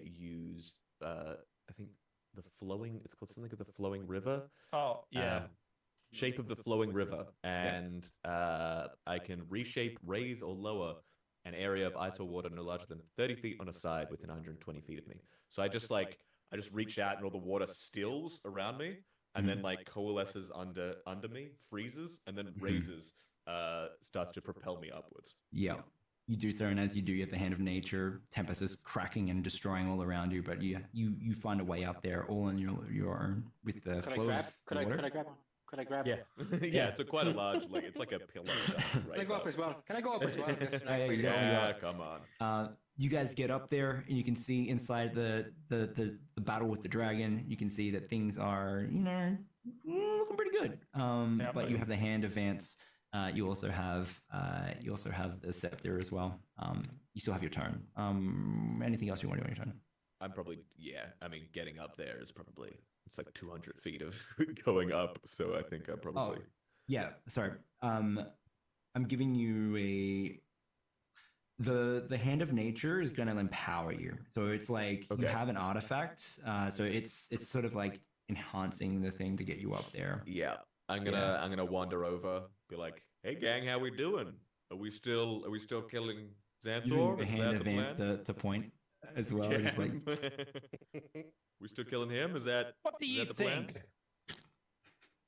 use I think the flowing. It's called something of the flowing river. Oh yeah. Shape of the flowing river, and I can reshape, raise, or lower an area of ice or water no larger than 30 feet on a side within 120 feet of me. So I just reach out and all the water stills around me, and then like coalesces under me, freezes, and then raises, starts to propel me upwards. Yeah, you do so, and as you do, you have the hand of nature. Tempest is cracking and destroying all around you, but you find a way up there, all on your own with the flow of the water. Could I grab Yeah, it? yeah. It's quite a large, like it's like a pillar. Can I go up as well? Can I go up as well? Just a nice Yeah, way you to go. definitely come on. You guys get up there and you can see inside the battle with the dragon. You can see that things are looking pretty good. But you have the hand of Vance. You also have the scepter as well. You still have your turn. Anything else you want to do on your turn? I'm probably I mean, getting up there is probably it's like 200 feet of going up. So I think I'm probably. Yeah. Sorry. I'm giving you the hand of nature is going to empower you. So it's like you have an artifact. So it's sort of like enhancing the thing to get you up there. Yeah. I'm gonna wander over, be like, "Hey gang, how we doing? Are we still killing Xanthor? Using the Is hand that of the Vance plan?" to point as well. Yeah. Just like We still killing him? Is that What do is you that the plan? think?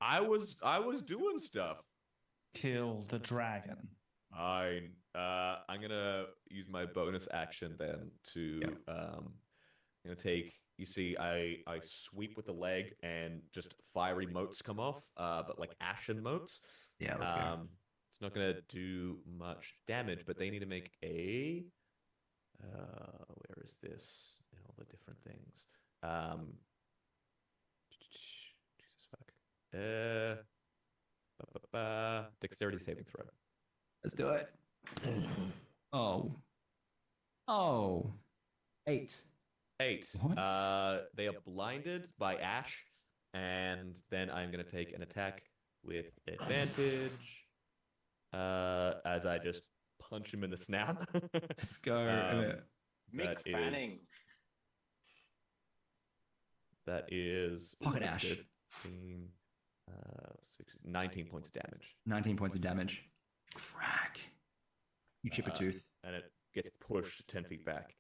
I was doing stuff. Kill the dragon. I'm gonna use my bonus action then to take. You see, I sweep with the leg and just fiery motes come off, but like ashen motes. Yeah, let's go. It's not gonna do much damage, but they need to make a. Where is this? And all the different things. Jesus fuck. Dexterity saving throw. let's do it. Oh, 8. 8. What? They are blinded by ash, and then I'm gonna take an attack with advantage. As I just punch him in the snout. Let's go. Mick Fanning. That is Pocket that's ash. good. 19 points of damage. 19 points of damage. Crack. You chip a tooth. And it gets pushed 10 feet back.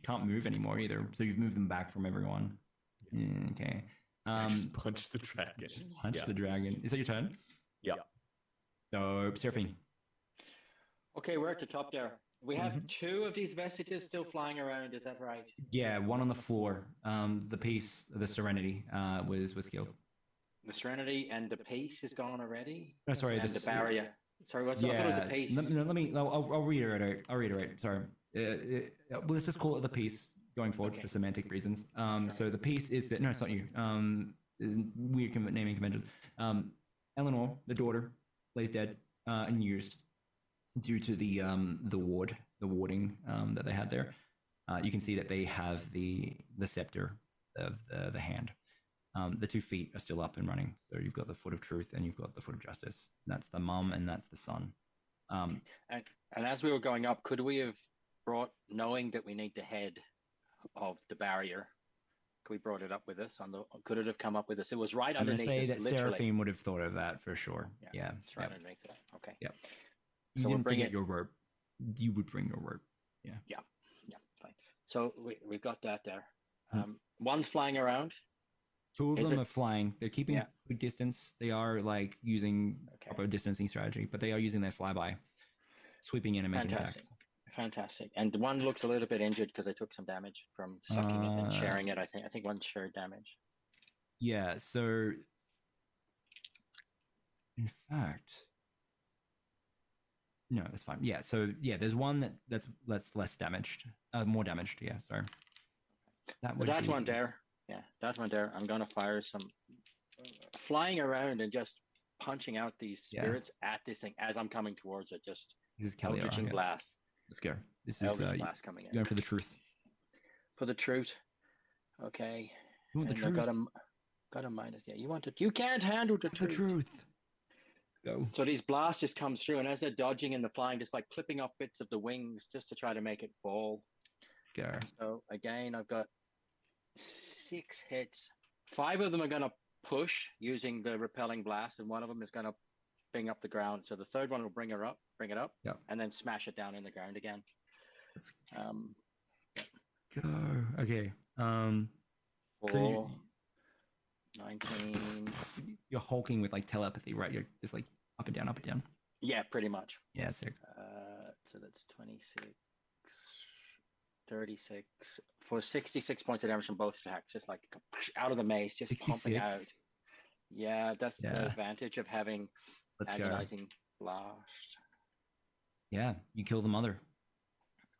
Can't move anymore either. So you've moved them back from everyone. Okay. I just punched the dragon. Punch the dragon. Is that your turn? Yeah. So, Seraphine. Okay, we're at the top there. We have 2 of these vestiges still flying around. Is that right? Yeah, one on the floor. The piece, the Serenity, was killed. The Serenity and the Peace is gone already. No, sorry, and the barrier. Sorry, I thought it was the Peace. Let me. I'll reiterate. Sorry. Let's just call it the piece going forward for semantic reasons. So the piece is that no, it's not you. Weird naming conventions. Eleanor, the daughter, lays dead and used due to the warding that they had there. You can see that they have the scepter of the hand. The 2 feet are still up and running. So you've got the foot of truth and you've got the foot of justice. That's the mum and that's the son. And as we were going up, could we have brought, knowing that we need the head of the barrier, could we brought it up with us on the? Could it have come up with us? It was right I'm going to underneath say us, that literally. Seraphine would have thought of that for sure. Yeah. It's right underneath it. Okay. Yeah. So You we'll didn't bring forget it- your rope. You would bring your rope. Yeah. Yeah, fine. So we've got that there. One's flying around. 2 of Is them it- are flying. They're keeping good distance. They are like using proper distancing strategy, but they are using their flyby, sweeping in and making Fantastic. attacks. Fantastic. And one looks a little bit injured because they took some damage from sucking it and sharing it. I think one shared damage. Yeah. So, in fact, no, that's fine. Yeah. So yeah, there's one that's less damaged, more damaged. Yeah. Sorry. That But would that's be- one there. Yeah, that's one there. I'm gonna fire some flying around and just punching out these Yeah. spirits at this thing as I'm coming towards it. Just This is Kelly. Eldritch and Blast. Let's go. This is Eldritch Blast coming in. going for the truth. For the truth. Okay. You want the And I truth? got a minus. Yeah, you want it. You can't handle the truth. The truth. Go. So these blasts just comes through, and as they're dodging and the flying, just like clipping off bits of the wings just to try to make it fall. Let's go. So again, I've got 6 hits. 5 of them are gonna push using the repelling blast, and one of them is gonna bring up the ground. So the third one will bring it up, Yep. and then smash it down in the ground again. Go. Okay. So For 19. you're hulking with like telepathy, right? You're just like up and down, up and down. Yeah, pretty much. Yeah, sick. So that's 26, 36 for 66 points of damage from both attacks, just like out of the maze, just pumping out. 66. Yeah, that's the Yeah. advantage of having Let's go. agonizing blast. Yeah, you kill the mother.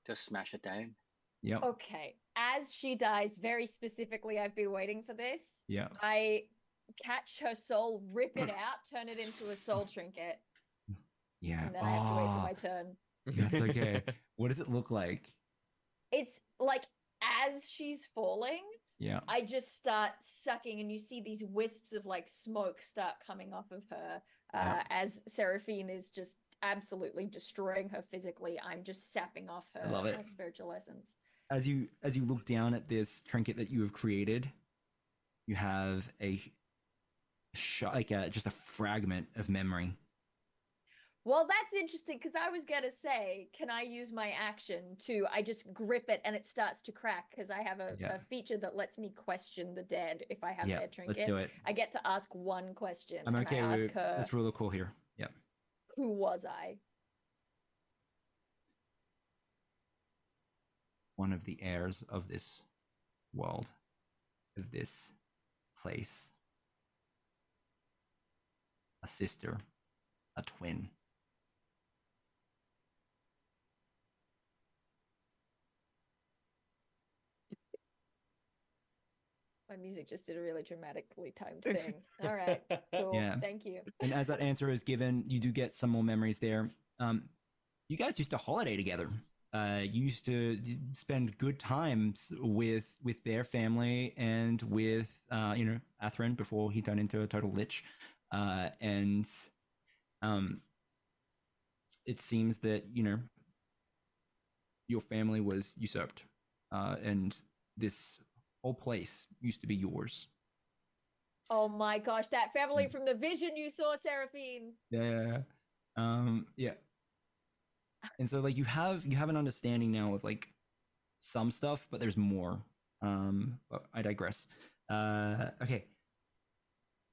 Just smash it down. Yep. Okay. As she dies, very specifically, I've been waiting for this. Yeah. I catch her soul, rip it out, turn it into a soul trinket, Yeah. and then I have to wait for Ah, my turn. That's okay. What does it look like? It's like as she's falling, Yeah. I just start sucking, and you see these wisps of like smoke start coming off of her Yeah. as Seraphine is just absolutely destroying her physically. I'm just sapping off her, I love it. her spiritual essence. As you look down at this trinket that you have created, you have a shot, like just a fragment of memory. Well, that's interesting because I was gonna say, can I use my action to? I just grip it and it starts to crack because I have Yeah. a feature that lets me question the dead if I have Yeah, their trinket. let's do it. I get to ask one question. I'm and okay I ask with her, let's roll a call here. Yeah. who was I? One of the heirs of this world, of this place. A sister, a twin. My music just did a really dramatically timed thing. All right, cool. Yeah. Thank you. And as that answer is given, you do get some more memories there. You guys used to holiday together. You used to spend good times with their family and with Atherin before he turned into a total lich. And it seems that your family was usurped, and this whole place used to be yours. Oh my gosh, that family from the vision you saw, Seraphine. Yeah. Yeah. And so like you have an understanding now of like some stuff, but there's more. But I digress. Okay.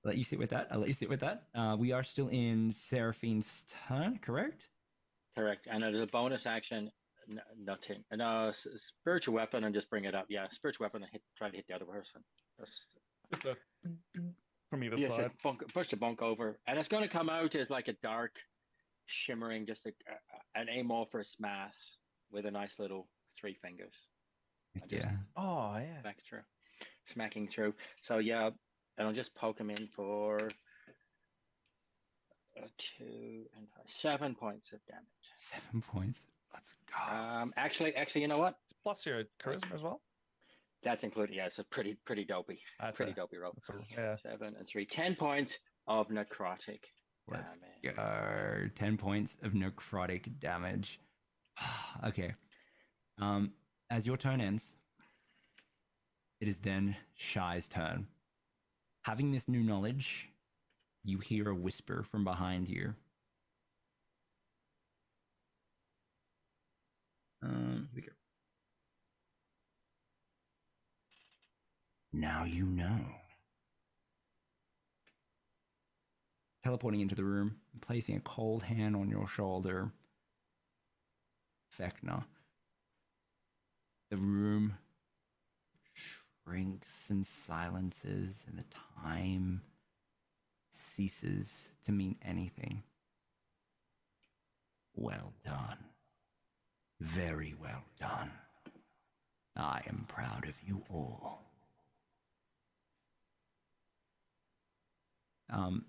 I'll let you sit with that. We are still in Seraphine's turn, correct? Correct. And there's a bonus action. Nothing. No, spiritual weapon and just bring it up. Yeah, spiritual weapon and try to hit the other person. From either Yes, side. push the bunk over, and it's going to come out as like a dark, shimmering, just an amorphous mass with a nice little 3 fingers. Yeah. Oh yeah. Smacking through. So yeah, and I'll just poke him in for 2 and 7 points of damage. 7 points. Let's go. Actually, you know what? Plus your charisma as well. That's included. Yeah, it's a pretty dopey. Dopey roll. Yeah. 7 and 3. 10 points of necrotic Let's damage. go. 10 points of necrotic damage. Okay. As your turn ends, it is then Shy's turn. Having this new knowledge, you hear a whisper from behind you. Here we go. Now you know. Teleporting into the room and placing a cold hand on your shoulder. Vecna. The room shrinks and silences, and the time ceases to mean anything. Well done. Very well done. I am proud of you all.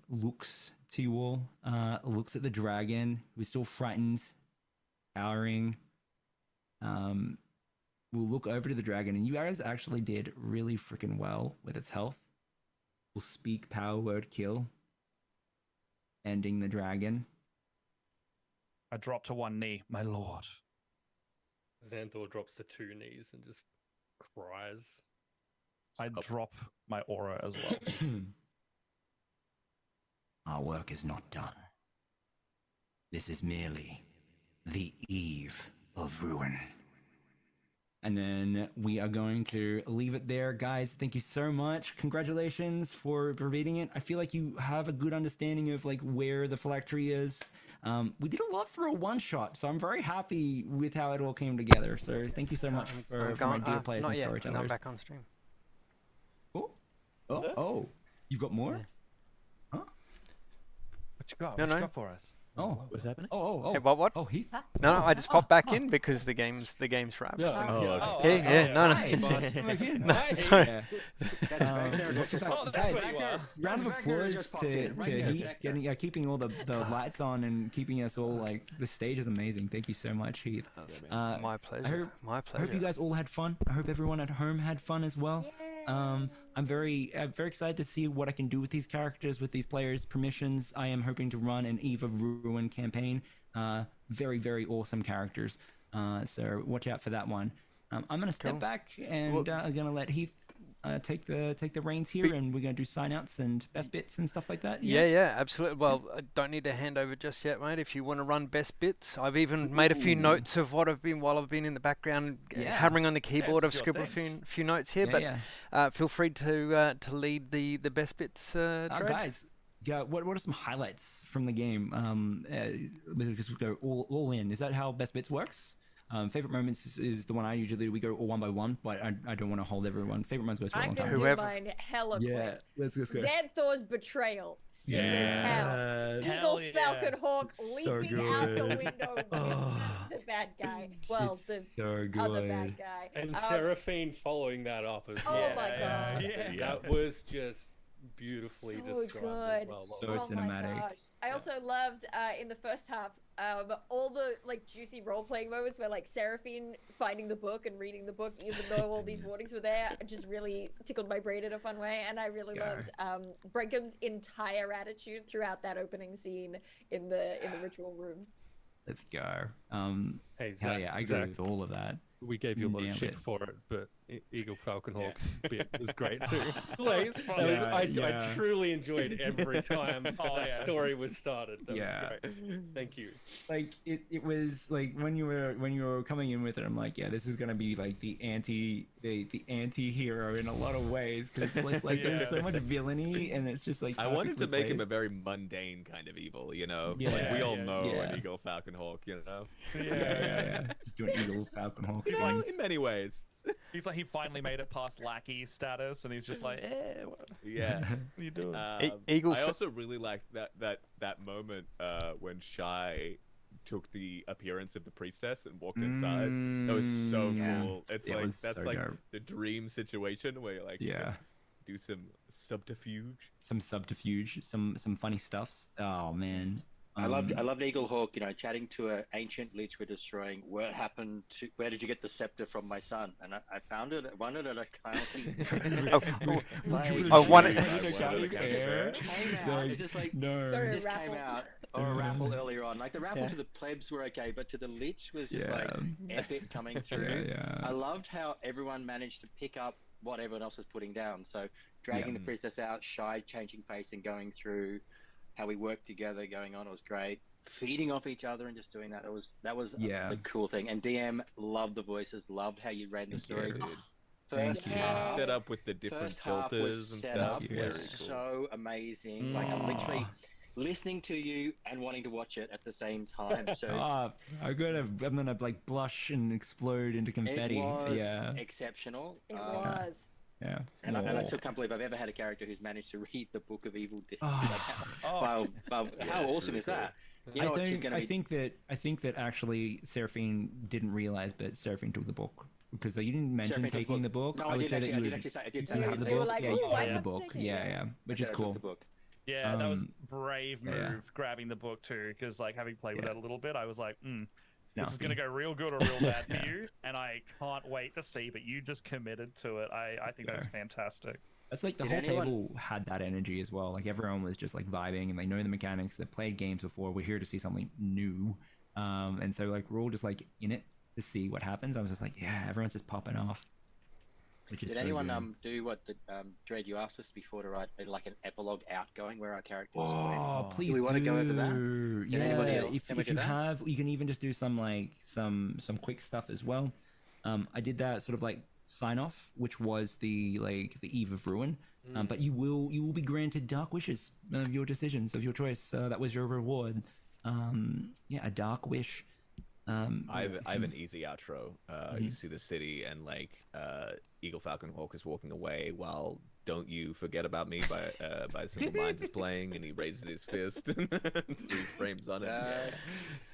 Looks to you all, looks at the dragon, who's still frightened, cowering. We'll look over to the dragon, and you guys actually did really freaking well with its health. We'll speak power word kill, ending the dragon. I drop to 1 knee, my lord. Xanthor drops to 2 knees and just cries. I drop my aura as well. Our work is not done. This is merely the eve of ruin. And then we are going to leave it there. Guys, thank you so much. Congratulations for beating it. I feel like you have a good understanding of like where the phylactery is. We did a lot for a one-shot, so I'm very happy with how it all came together. So thank you so much for my dear players and storytellers. I'm back on stream. Oh, you've got more? What you got? No, What you no. got for us? Oh, What's happening? oh. Hey, what? Oh, Heath. No, I just popped back in because the game's wrapped. Yeah. so- Oh, yeah, no. Hi, bud. Come back in. No, Hi. sorry. Yeah. That's Guys, where you are. round of That's Vector applause just popped to in, right there, Heath Vector. getting keeping all the lights on and keeping us all like the stage is amazing. Thank you so much, Heath. My pleasure. My I pleasure. hope you guys all had fun. I hope everyone at home had fun as well. I'm very excited to see what I can do with these characters, with these players' permissions. I am hoping to run an Eve of Ruin campaign. Very awesome characters. So watch out for that one. I'm gonna step back and I'm gonna let Heath take the reins here, and we're gonna do sign outs and best bits and stuff like that. Yeah, absolutely. Well, I don't need to hand over just yet, mate. If you want to run best bits, I've even made a few notes of what I've been while I've been in the background hammering on the keyboard. I've scribbled a few notes here, but feel free to lead the best bits, Dred. Guys. Yeah, what are some highlights from the game? Because we go all in. Is that how Best Bits works? Favorite moments is the one I usually do. We go all one by one, but I don't want to hold everyone. Favorite moments goes for a I long can time. do mine hella quick. Let's go. Xanthor's betrayal. Sick as hell. Eagle Falcon Hawk leaping out the window. The bad guy. Well, the other bad guy. And Seraphine following that up as well. Oh my god. Yeah. That was just beautifully described as well. So cinematic. My gosh. I also loved in the first half all the like juicy role-playing moments where like Seraphine finding the book and reading the book even though all these warnings were there just really tickled my brain in a fun way. And I really loved Brenkham's entire attitude throughout that opening scene in the ritual room. Let's go. Hey, hell yeah, I agree with all of that. We gave you a lot of shit for it, but Eagle Falcon Hawk's bit was great too. I truly enjoyed every time that story was started. That was great. Thank you. Like it was like when you were coming in with it, I'm like, yeah, this is gonna be like the anti-hero in a lot of ways because it's like there's so much villainy and it's just like I wanted to make him a placed. very mundane kind of evil, you know. Yeah, like we all know yeah. an Eagle Falcon Hawk, you know. Yeah. Just doing Eagle Falcon Hawk things. In many ways. He's like, he finally made it past lackey status, and he's just like, what Yeah. are you doing? I also really liked that moment when Shai took the appearance of the priestess and walked inside. That was so cool. It's It like was that's so like dope. the dream situation where like you can do some subterfuge. Some funny stuffs. Oh man. I loved Eagle Hawk, chatting to an ancient lich we're destroying. Where did you get the scepter from my son? And I found it. I wanted it at a county. It's just like it just came out or a raffle earlier on. Like the raffle to the plebs were okay, but to the lich was just like epic coming through. I loved how everyone managed to pick up what everyone else was putting down. So dragging the priestess out, Shai changing face and going through how we worked together going on. It was great. Feeding off each other and just doing that. That was the cool thing. And DM loved the voices, loved how you ran the story. First half, set up with the different filters and stuff. Very cool. So amazing. Like I'm literally listening to you and wanting to watch it at the same time. So I'm gonna like blush and explode into confetti. It was yeah. exceptional. It was. Yeah. And I still can't believe I've ever had a character who's managed to read the Book of Evil Deeds. How awesome is that? You know I think that actually Seraphine didn't realize, but Seraphine took the book because you didn't mention Seraphine taking the book. No, I would say that you have the book. Yeah, you have the book. Yeah, which is cool. Yeah, that was brave move grabbing the book too, because like having played with that a little bit, I was like, this is gonna go real good or real bad for you, and I can't wait to see. But you just committed to it. I think that's fantastic. That's like the whole table had that energy as well. Like everyone was just like vibing and they know the mechanics. They played games before. We're here to see something new, and so like we're all just like in it to see what happens. I was just like, yeah, everyone's just popping off. Did anyone do what the Dred, you asked us before to write like an epilogue outgoing where our characters? Oh, please do we want to go over that? Yeah, anybody else? if you have, you can even just do some like some quick stuff as well. I did that sort of like sign off, which was the Eve of Ruin. But you will be granted dark wishes of your decisions of your choice. That was your reward. A dark wish. I have an easy outro. You see the city and like Eagle Falcon Hawk is walking away while don't you forget about me by Simple Minds is playing, and he raises his fist and freeze frames on it.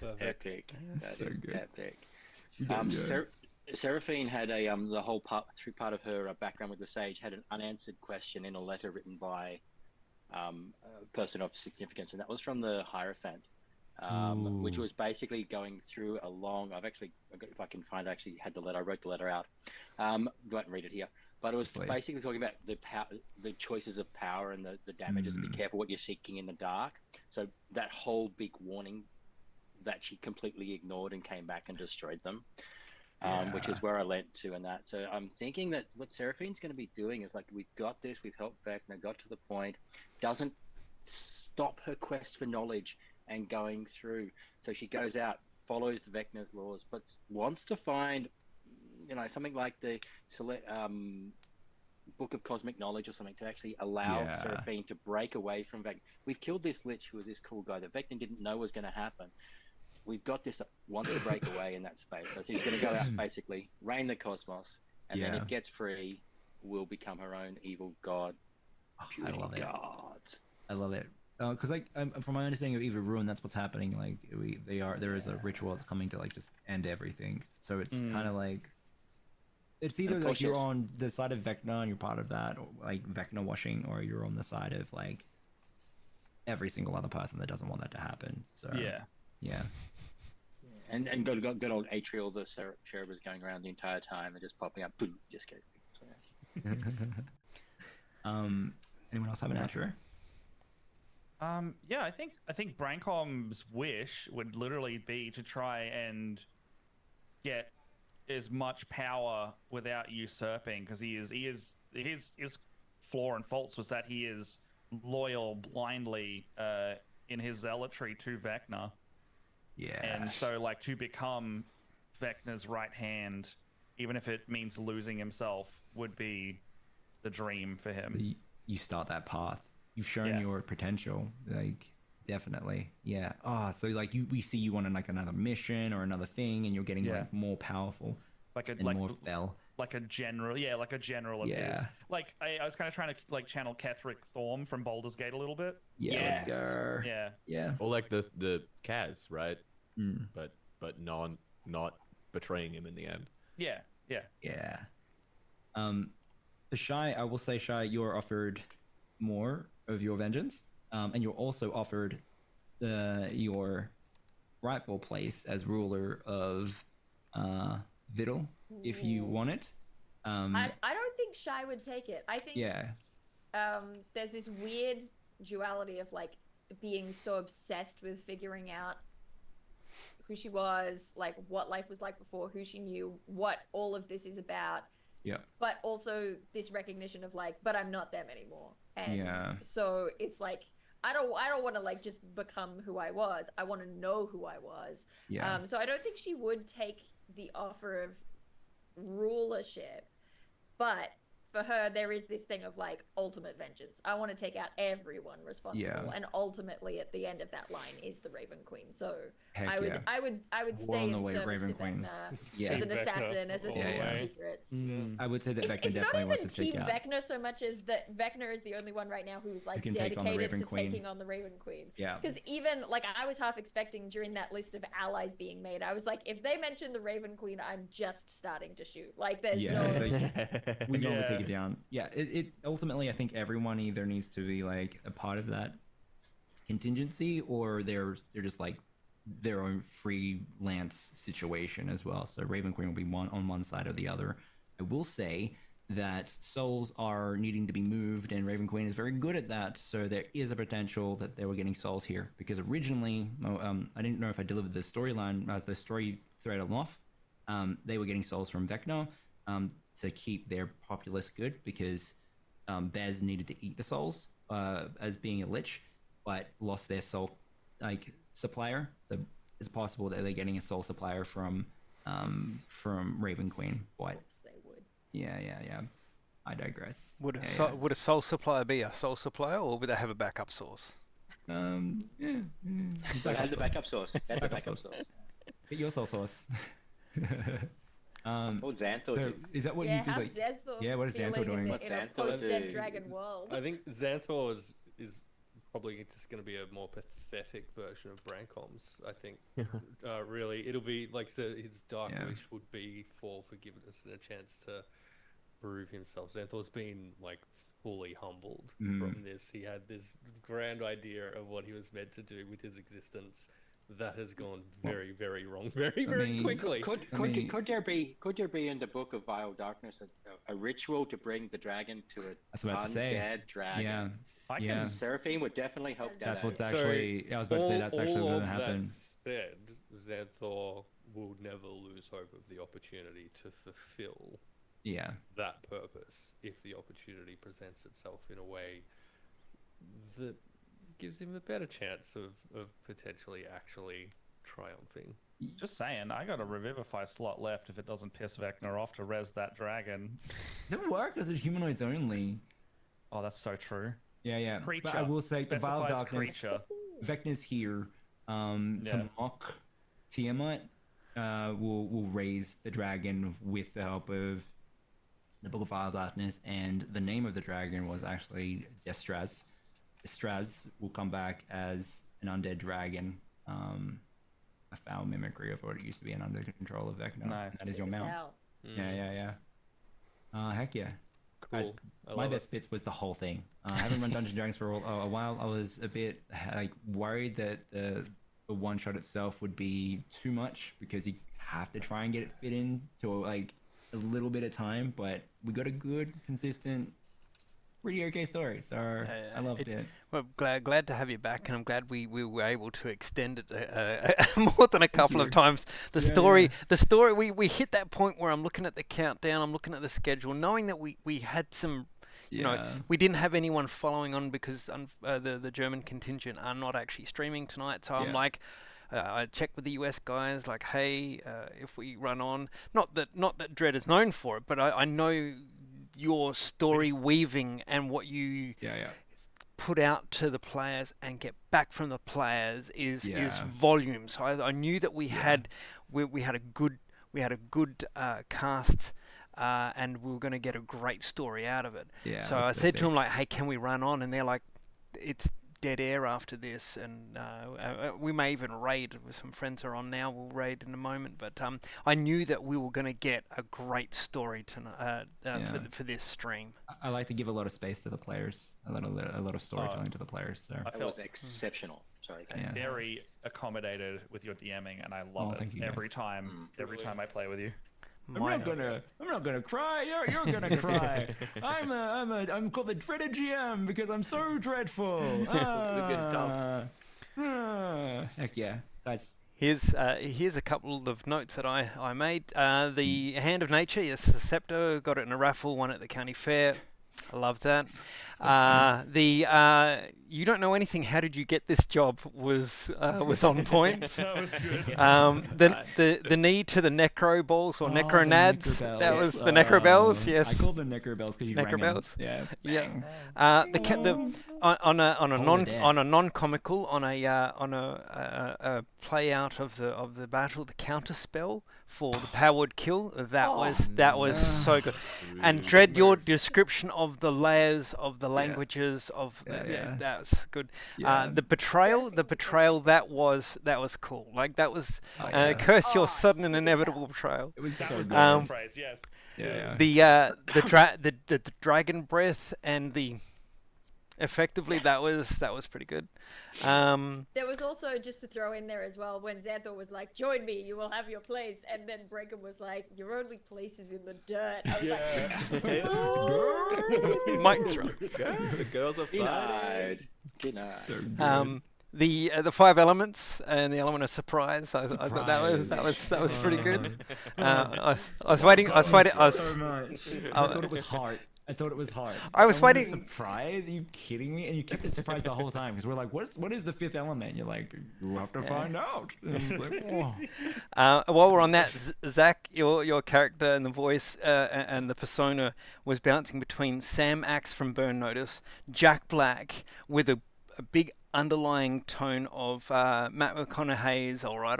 That's epic. That So is good. epic. Yeah. Seraphine had a the whole part of her background with the Sage had an unanswered question in a letter written by a person of significance, and that was from the Hierophant, which was basically going through a long. If I can find, I actually had the letter. I wrote the letter out. Go out and read it here. But it was basically talking about the choices of power and the damages. And be careful what you're seeking in the dark. So that whole big warning that she completely ignored and came back and destroyed them. Which is where I lent to in that. So I'm thinking that what Seraphine's going to be doing is like, we've got this, we've helped Vecna, got to the point, doesn't stop her quest for knowledge and going through. So she goes out, follows the Vecna's laws, but wants to find, something like the Book of Cosmic Knowledge or something to actually allow Seraphine to break away from Vecna. We've killed this Lich who was this cool guy that Vecna didn't know was going to happen. We've got this, wants to break away in that space. So he's going to go out, basically, reign the cosmos, and then it gets free, will become her own evil god. I love it. God. I love it. Because from my understanding of Evil Ruin, that's what's happening. Like there is a ritual that's coming to like just end everything. So it's kind of like it's either like you're on the side of Vecna and you're part of that, or like Vecna washing, or you're on the side of like every single other person that doesn't want that to happen. So yeah. And good old Atrial, the cherub is going around the entire time and just popping up. Boom, just kidding. Anyone else have an outro? Yeah, I think Braincom's wish would literally be to try and get as much power without usurping, because his flaw and faults was that he is loyal blindly in his zealotry to Vecna. Yeah. And so, like, to become Vecna's right hand, even if it means losing himself, would be the dream for him. You start that path. You've shown your potential, like definitely, yeah. So like we see you on like another mission or another thing, and you're getting like more powerful, more fell. Like a general of his. Like I was kind of trying to like channel Ketheric Thorm from Baldur's Gate a little bit. Let's go. Yeah. Or like the Kaz, right? But not betraying him in the end. Yeah. Shy, I will say, Shy, you're offered more of your vengeance, and you're also offered your rightful place as ruler of Vidal, if you want it. I don't think Shy would take it. I think there's this weird duality of like being so obsessed with figuring out who she was, like what life was like before, who she knew, what all of this is about. Yeah. But also this recognition of like, but I'm not them anymore. And so it's like I don't want to like just become who I was. I want to know who I was. So I don't think she would take the offer of rulership, but for her there is this thing of like ultimate vengeance. I want to take out everyone responsible, and ultimately at the end of that line is the Raven Queen. So I would stay in service to Vecna as an assassin, as a thief of secrets. I would say that Vecna It's definitely not wants even to take Team out. Vecna so much as that Vecna is the only one right now who's like Who can take on the dedicated Raven to Queen. taking on the Raven Queen. Yeah. Because even like I was half expecting during that list of allies being made, I was like, if they mention the Raven Queen, I'm just starting to shoot. Like there's no. We normally take it down. Yeah. It ultimately, I think everyone either needs to be like a part of that contingency, or they're just like their own freelance situation as well. So Raven Queen will be on one side or the other. I will say that souls are needing to be moved, and Raven Queen is very good at that. So there is a potential that they were getting souls here, because originally, I didn't know if I delivered the storyline, the story thread aloft. They were getting souls from Vecna to keep their populace good, because Bez needed to eat the souls as being a lich, but lost their soul like supplier. So it's possible that they're getting a soul supplier from Raven Queen. But Of course they would. yeah. I digress. Would a soul supplier be a soul supplier, or would they have a backup source? But has a backup source. That's a backup source. Get your soul source. What Xantho so do? is that what Yeah, you do? how's Like, Xantho yeah, what is Xantho feeling doing? in What's a Xantho post-dead do? dragon world? I think Xanthor is probably just going to be a more pathetic version of Brancoms. I think really it'll be like his dark wish would be for forgiveness and a chance to prove himself. Xanthor's been like fully humbled from this. He had this grand idea of what he was meant to do with his existence that has gone very, very wrong very quickly. Could there be in the Book of Vile Darkness a ritual to bring the dragon to an undead dragon? Yeah. Seraphine would definitely help that That's out. what's actually. I was about to say that's actually going to happen. That said, Xanthor will never lose hope of the opportunity to fulfill that purpose if the opportunity presents itself in a way that gives him a better chance of potentially actually triumphing. Just saying, I got a Revivify slot left if it doesn't piss Vecna off to res that dragon. Does it work? Or is it humanoids only? Oh, that's so true. Yeah. Creature. But I will say the Vile Specifies Darkness. creature. Vecna's here to mock Tiamat. Will raise the dragon with the help of the Book of Vile Darkness, and the name of the dragon was actually Destraz. Destraz will come back as an undead dragon, a foul mimicry of what it used to be, and under control of Vecna. Nice. That is your mount. Yeah. Heck yeah. Cool. Guys, I my love best bits was the whole thing. I haven't run Dungeons and Dragons for a while. I was a bit worried that the one shot itself would be too much because you have to try and get it fit in to a little bit of time. But we got a good, consistent, pretty okay story. So I loved it. Well, glad to have you back, and I'm glad we were able to extend it more than a couple of times. The story, we hit that point where I'm looking at the countdown, I'm looking at the schedule, knowing that we had some, you know, we didn't have anyone following on because the German contingent are not actually streaming tonight. So I'm like, I checked with the US guys, like, hey, if we run on, not that Dread is known for it, but I know your story weaving and what you put out to the players and get back from the players is volume. So I knew that we had a good cast, and we were going to get a great story out of it. So I said to them, like, hey, can we run on? And they're like, it's dead air after this, and we may even raid. Some friends are on now, we'll raid in a moment, but I knew that we were going to get a great story for this stream. I like to give a lot of space to the players, a lot of storytelling to the players. So That was exceptional. Sorry. Very accommodated with your DMing, and I love it every time I play with you. I'm not gonna cry. You're gonna cry. I'm called the dreaded GM because I'm so dreadful. Heck yeah, guys. Here's a couple of notes that I made. The Hand of Nature, yes, the scepter, got it in a raffle, won at the county fair. I love that. You don't know anything. How did you get this job? Was on point. That was good. The knee to the necro balls or necronads. Necrobells. That was the necrobells. Yes. I call them necrobells because you rang them. Necrobells. Yeah. On a non-comical, on a play out of the battle, the counter spell for the powered kill. That was so good. And Dread, your description of the layers of the languages of that's good. The betrayal, that was cool. Like that was curse your sudden and inevitable betrayal. It was That so was good. the phrase, yes. The dragon breath and the effectively that was pretty good. There was also, just to throw in there as well, when Xanthor was like, join me, you will have your place, and then Breakham was like, your only place is in the dirt. I was like, Mic drop. The girls are Denied. The 5 elements and the element of surprise. I thought that was pretty good. I was waiting. So much. I thought it was hard. I was waiting. Surprise? Are you kidding me? And you kept it surprised the whole time because we're like, what is the 5th element? And you're like, we'll have to find out. And I was like, whoa. While we're on that, Zach, your character and the voice and the persona was bouncing between Sam Axe from Burn Notice, Jack Black with a big underlying tone of Matt McConaughey's all right.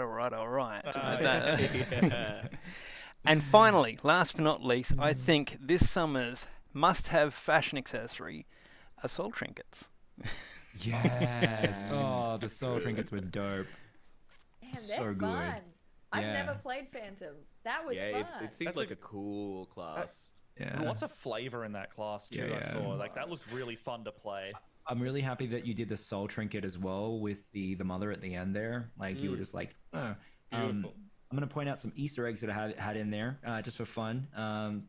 And finally, last but not least, I think this summer's must-have fashion accessory are soul trinkets. Yes. Oh, the soul trinkets were dope. Man, they're So good. fun. I've Yeah. never played Phantom. That was Yeah, fun. it seems like a cool class. Yeah. Lots of flavor in that class too. Yeah, I yeah. saw like that looked really fun to play. I'm really happy that you did the soul trinket as well with the mother at the end there. Like you were just like, Beautiful. I'm gonna point out some Easter eggs that I had in there just for fun for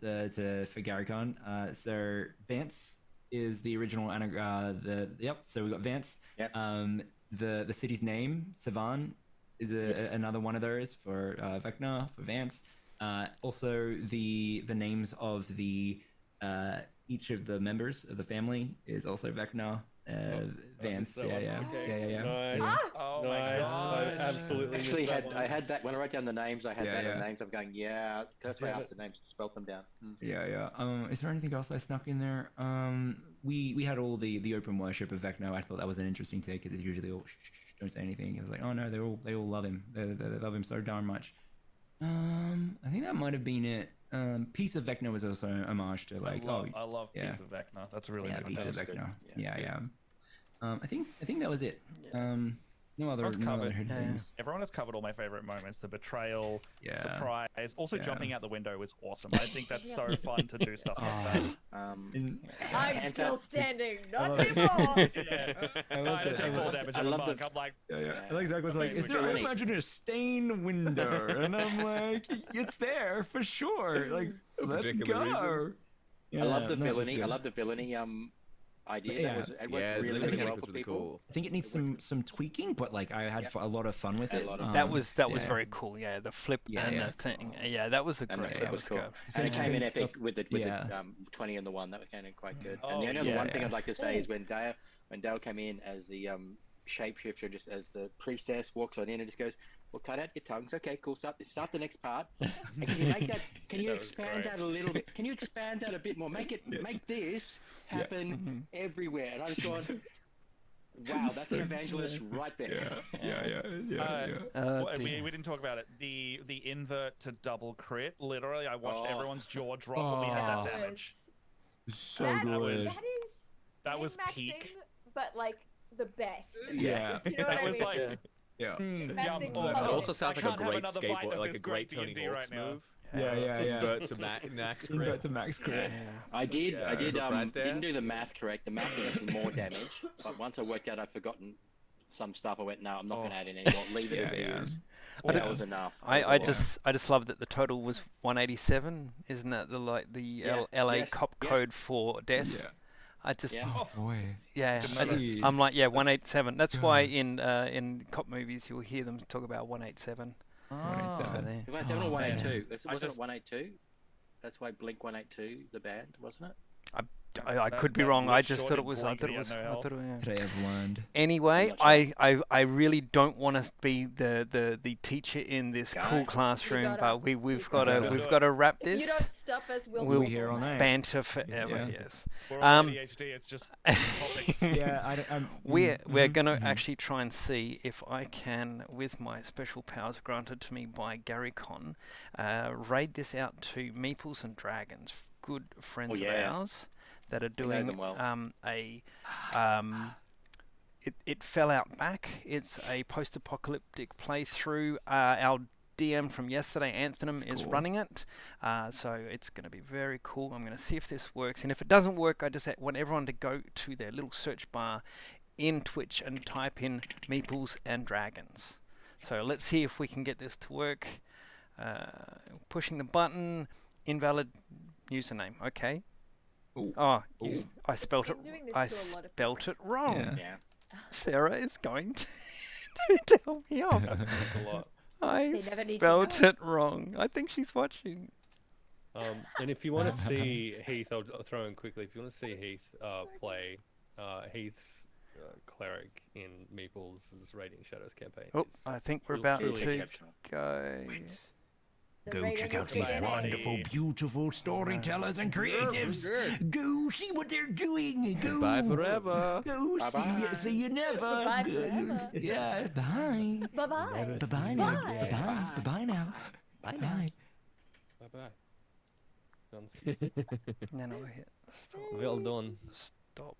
GaryCon. So Vance is the original So we got Vance. Yep. The city's name Savan is another one of those for Vecna for Vance. Also the names of the each of the members of the family is also Vecna. Vance, yeah. Nice. Oh nice. my gosh. I absolutely Actually, missed that one. I had that when I wrote down the names. I had Yeah, that yeah. on names. I'm going, yeah. That's why I asked the names to spell them down. Yeah. Is there anything else I snuck in there? We had all the open worship of Vecna. I thought that was an interesting take because it's usually all don't say anything. It was like, oh no, they all love him. They love him so darn much. I think that might have been it. Piece of Vecna was also an homage to like I love yeah. Piece of Vecna. That's really Yeah, good. Piece of That was Vecna. good. Yeah. I think that was it. No other Everyone's hidden covered. things. Everyone has covered all my favorite moments. The betrayal, Yeah. surprise, also Yeah. jumping out the window was awesome. I think that's so fun to do stuff like that. I'm still standing. Not it. anymore. Yeah. I love I don't it. take full damage. I'm a monk. I'm like, Yeah. I like Zach was like, is there, I imagine a stained window. And I'm like, it's there for sure. Like, let's particular go. I love the no, it was villainy. I good. love the villainy idea. Yeah. It worked really, really well for people. I think it needs some tweaking, but like I had a lot of fun with it. That was yeah. very cool. Yeah, the flip Yeah, and yeah. the thing. Yeah, that was a And great. it That was was cool. good. And it came in epic with the Yeah. 20 and the 1. That came in quite good. Oh, and the only other yeah, one thing yeah. I'd like to say is when Dale came in as the shapeshifter, just as the priestess walks on in and just goes, "Well, cut out your tongues. Okay, cool. Start the next part. And can you make that? Can you That was expand great. that a little bit? Can you expand that a bit more? Make this happen everywhere." And I was going, "Wow, that's an evangelist right there." We didn't talk about it. The invert to double crit. Literally, I watched everyone's jaw drop when we had that damage. So that, good. That was min-maxing, peak. but like the best. Yeah. You know what That I was mean? like. Yeah. Maxing It puzzle. also sounds I like a can't have great another bite skateboard, of like a this great great Tony D&D Hawk's right now. move. Yeah. Invert to max crit. Invert to max crit. I did Surprise there? didn't do the math correct. The math was actually more damage. But once I worked out I'd forgotten some stuff, I went, no, I'm not going to add in anymore. Leave it as it is. That was enough. I just love that the total was 187. Isn't that the LA cop code for death? Yeah. I just Oh boy. yeah. Jeez. I'm like 187. That's why in cop movies you'll hear them talk about 187. So 187. there. 187 or 182? Wasn't just- it 182? That's why Blink 182, the band, wasn't it? I could be wrong. I just thought it was. I thought it was. Today I've learned. Anyway, I really don't want to be the teacher in this cool classroom, but we've got to wrap If you don't this. stop us, we'll We'll do it all night. banter forever. Yeah. Yes. We're all ADHD. It's just topics. Yeah. We're going to actually try and see if I can, with my special powers granted to me by GaryCon, raid this out to Meeples and Dragons, good friends of ours that are doing them well. It fell out back. It's a post-apocalyptic playthrough. Our DM from yesterday, Anthem, is running it, so it's going to be very cool. I'm going to see if this works, and if it doesn't work, I just want everyone to go to their little search bar in Twitch and type in Meeples and Dragons. So let's see if we can get this to work. Pushing the button, invalid username. Okay. Oh, I spelt it. doing this I to a lot of spelt it wrong. Yeah. Sarah is going to tell me off. That's a lot. I They never need to spelt know. it wrong. I think she's watching. And if you want to see Heath, I'll throw in quickly. If you want to see Heath play, Heath's cleric in Meeples' Radiant Shadows campaign. Oh, is I think we're truly about to exceptional. go. Go check out these wonderful, beautiful storytellers and creatives. Go see what they're doing. Go. Bye forever. Go see you never. Bye forever. Yeah, bye. Bye-bye. Bye-bye now. Bye-bye. Bye-bye now. Bye-bye. Bye bye. Okay. Then I'll hit stop. Well done. Stop.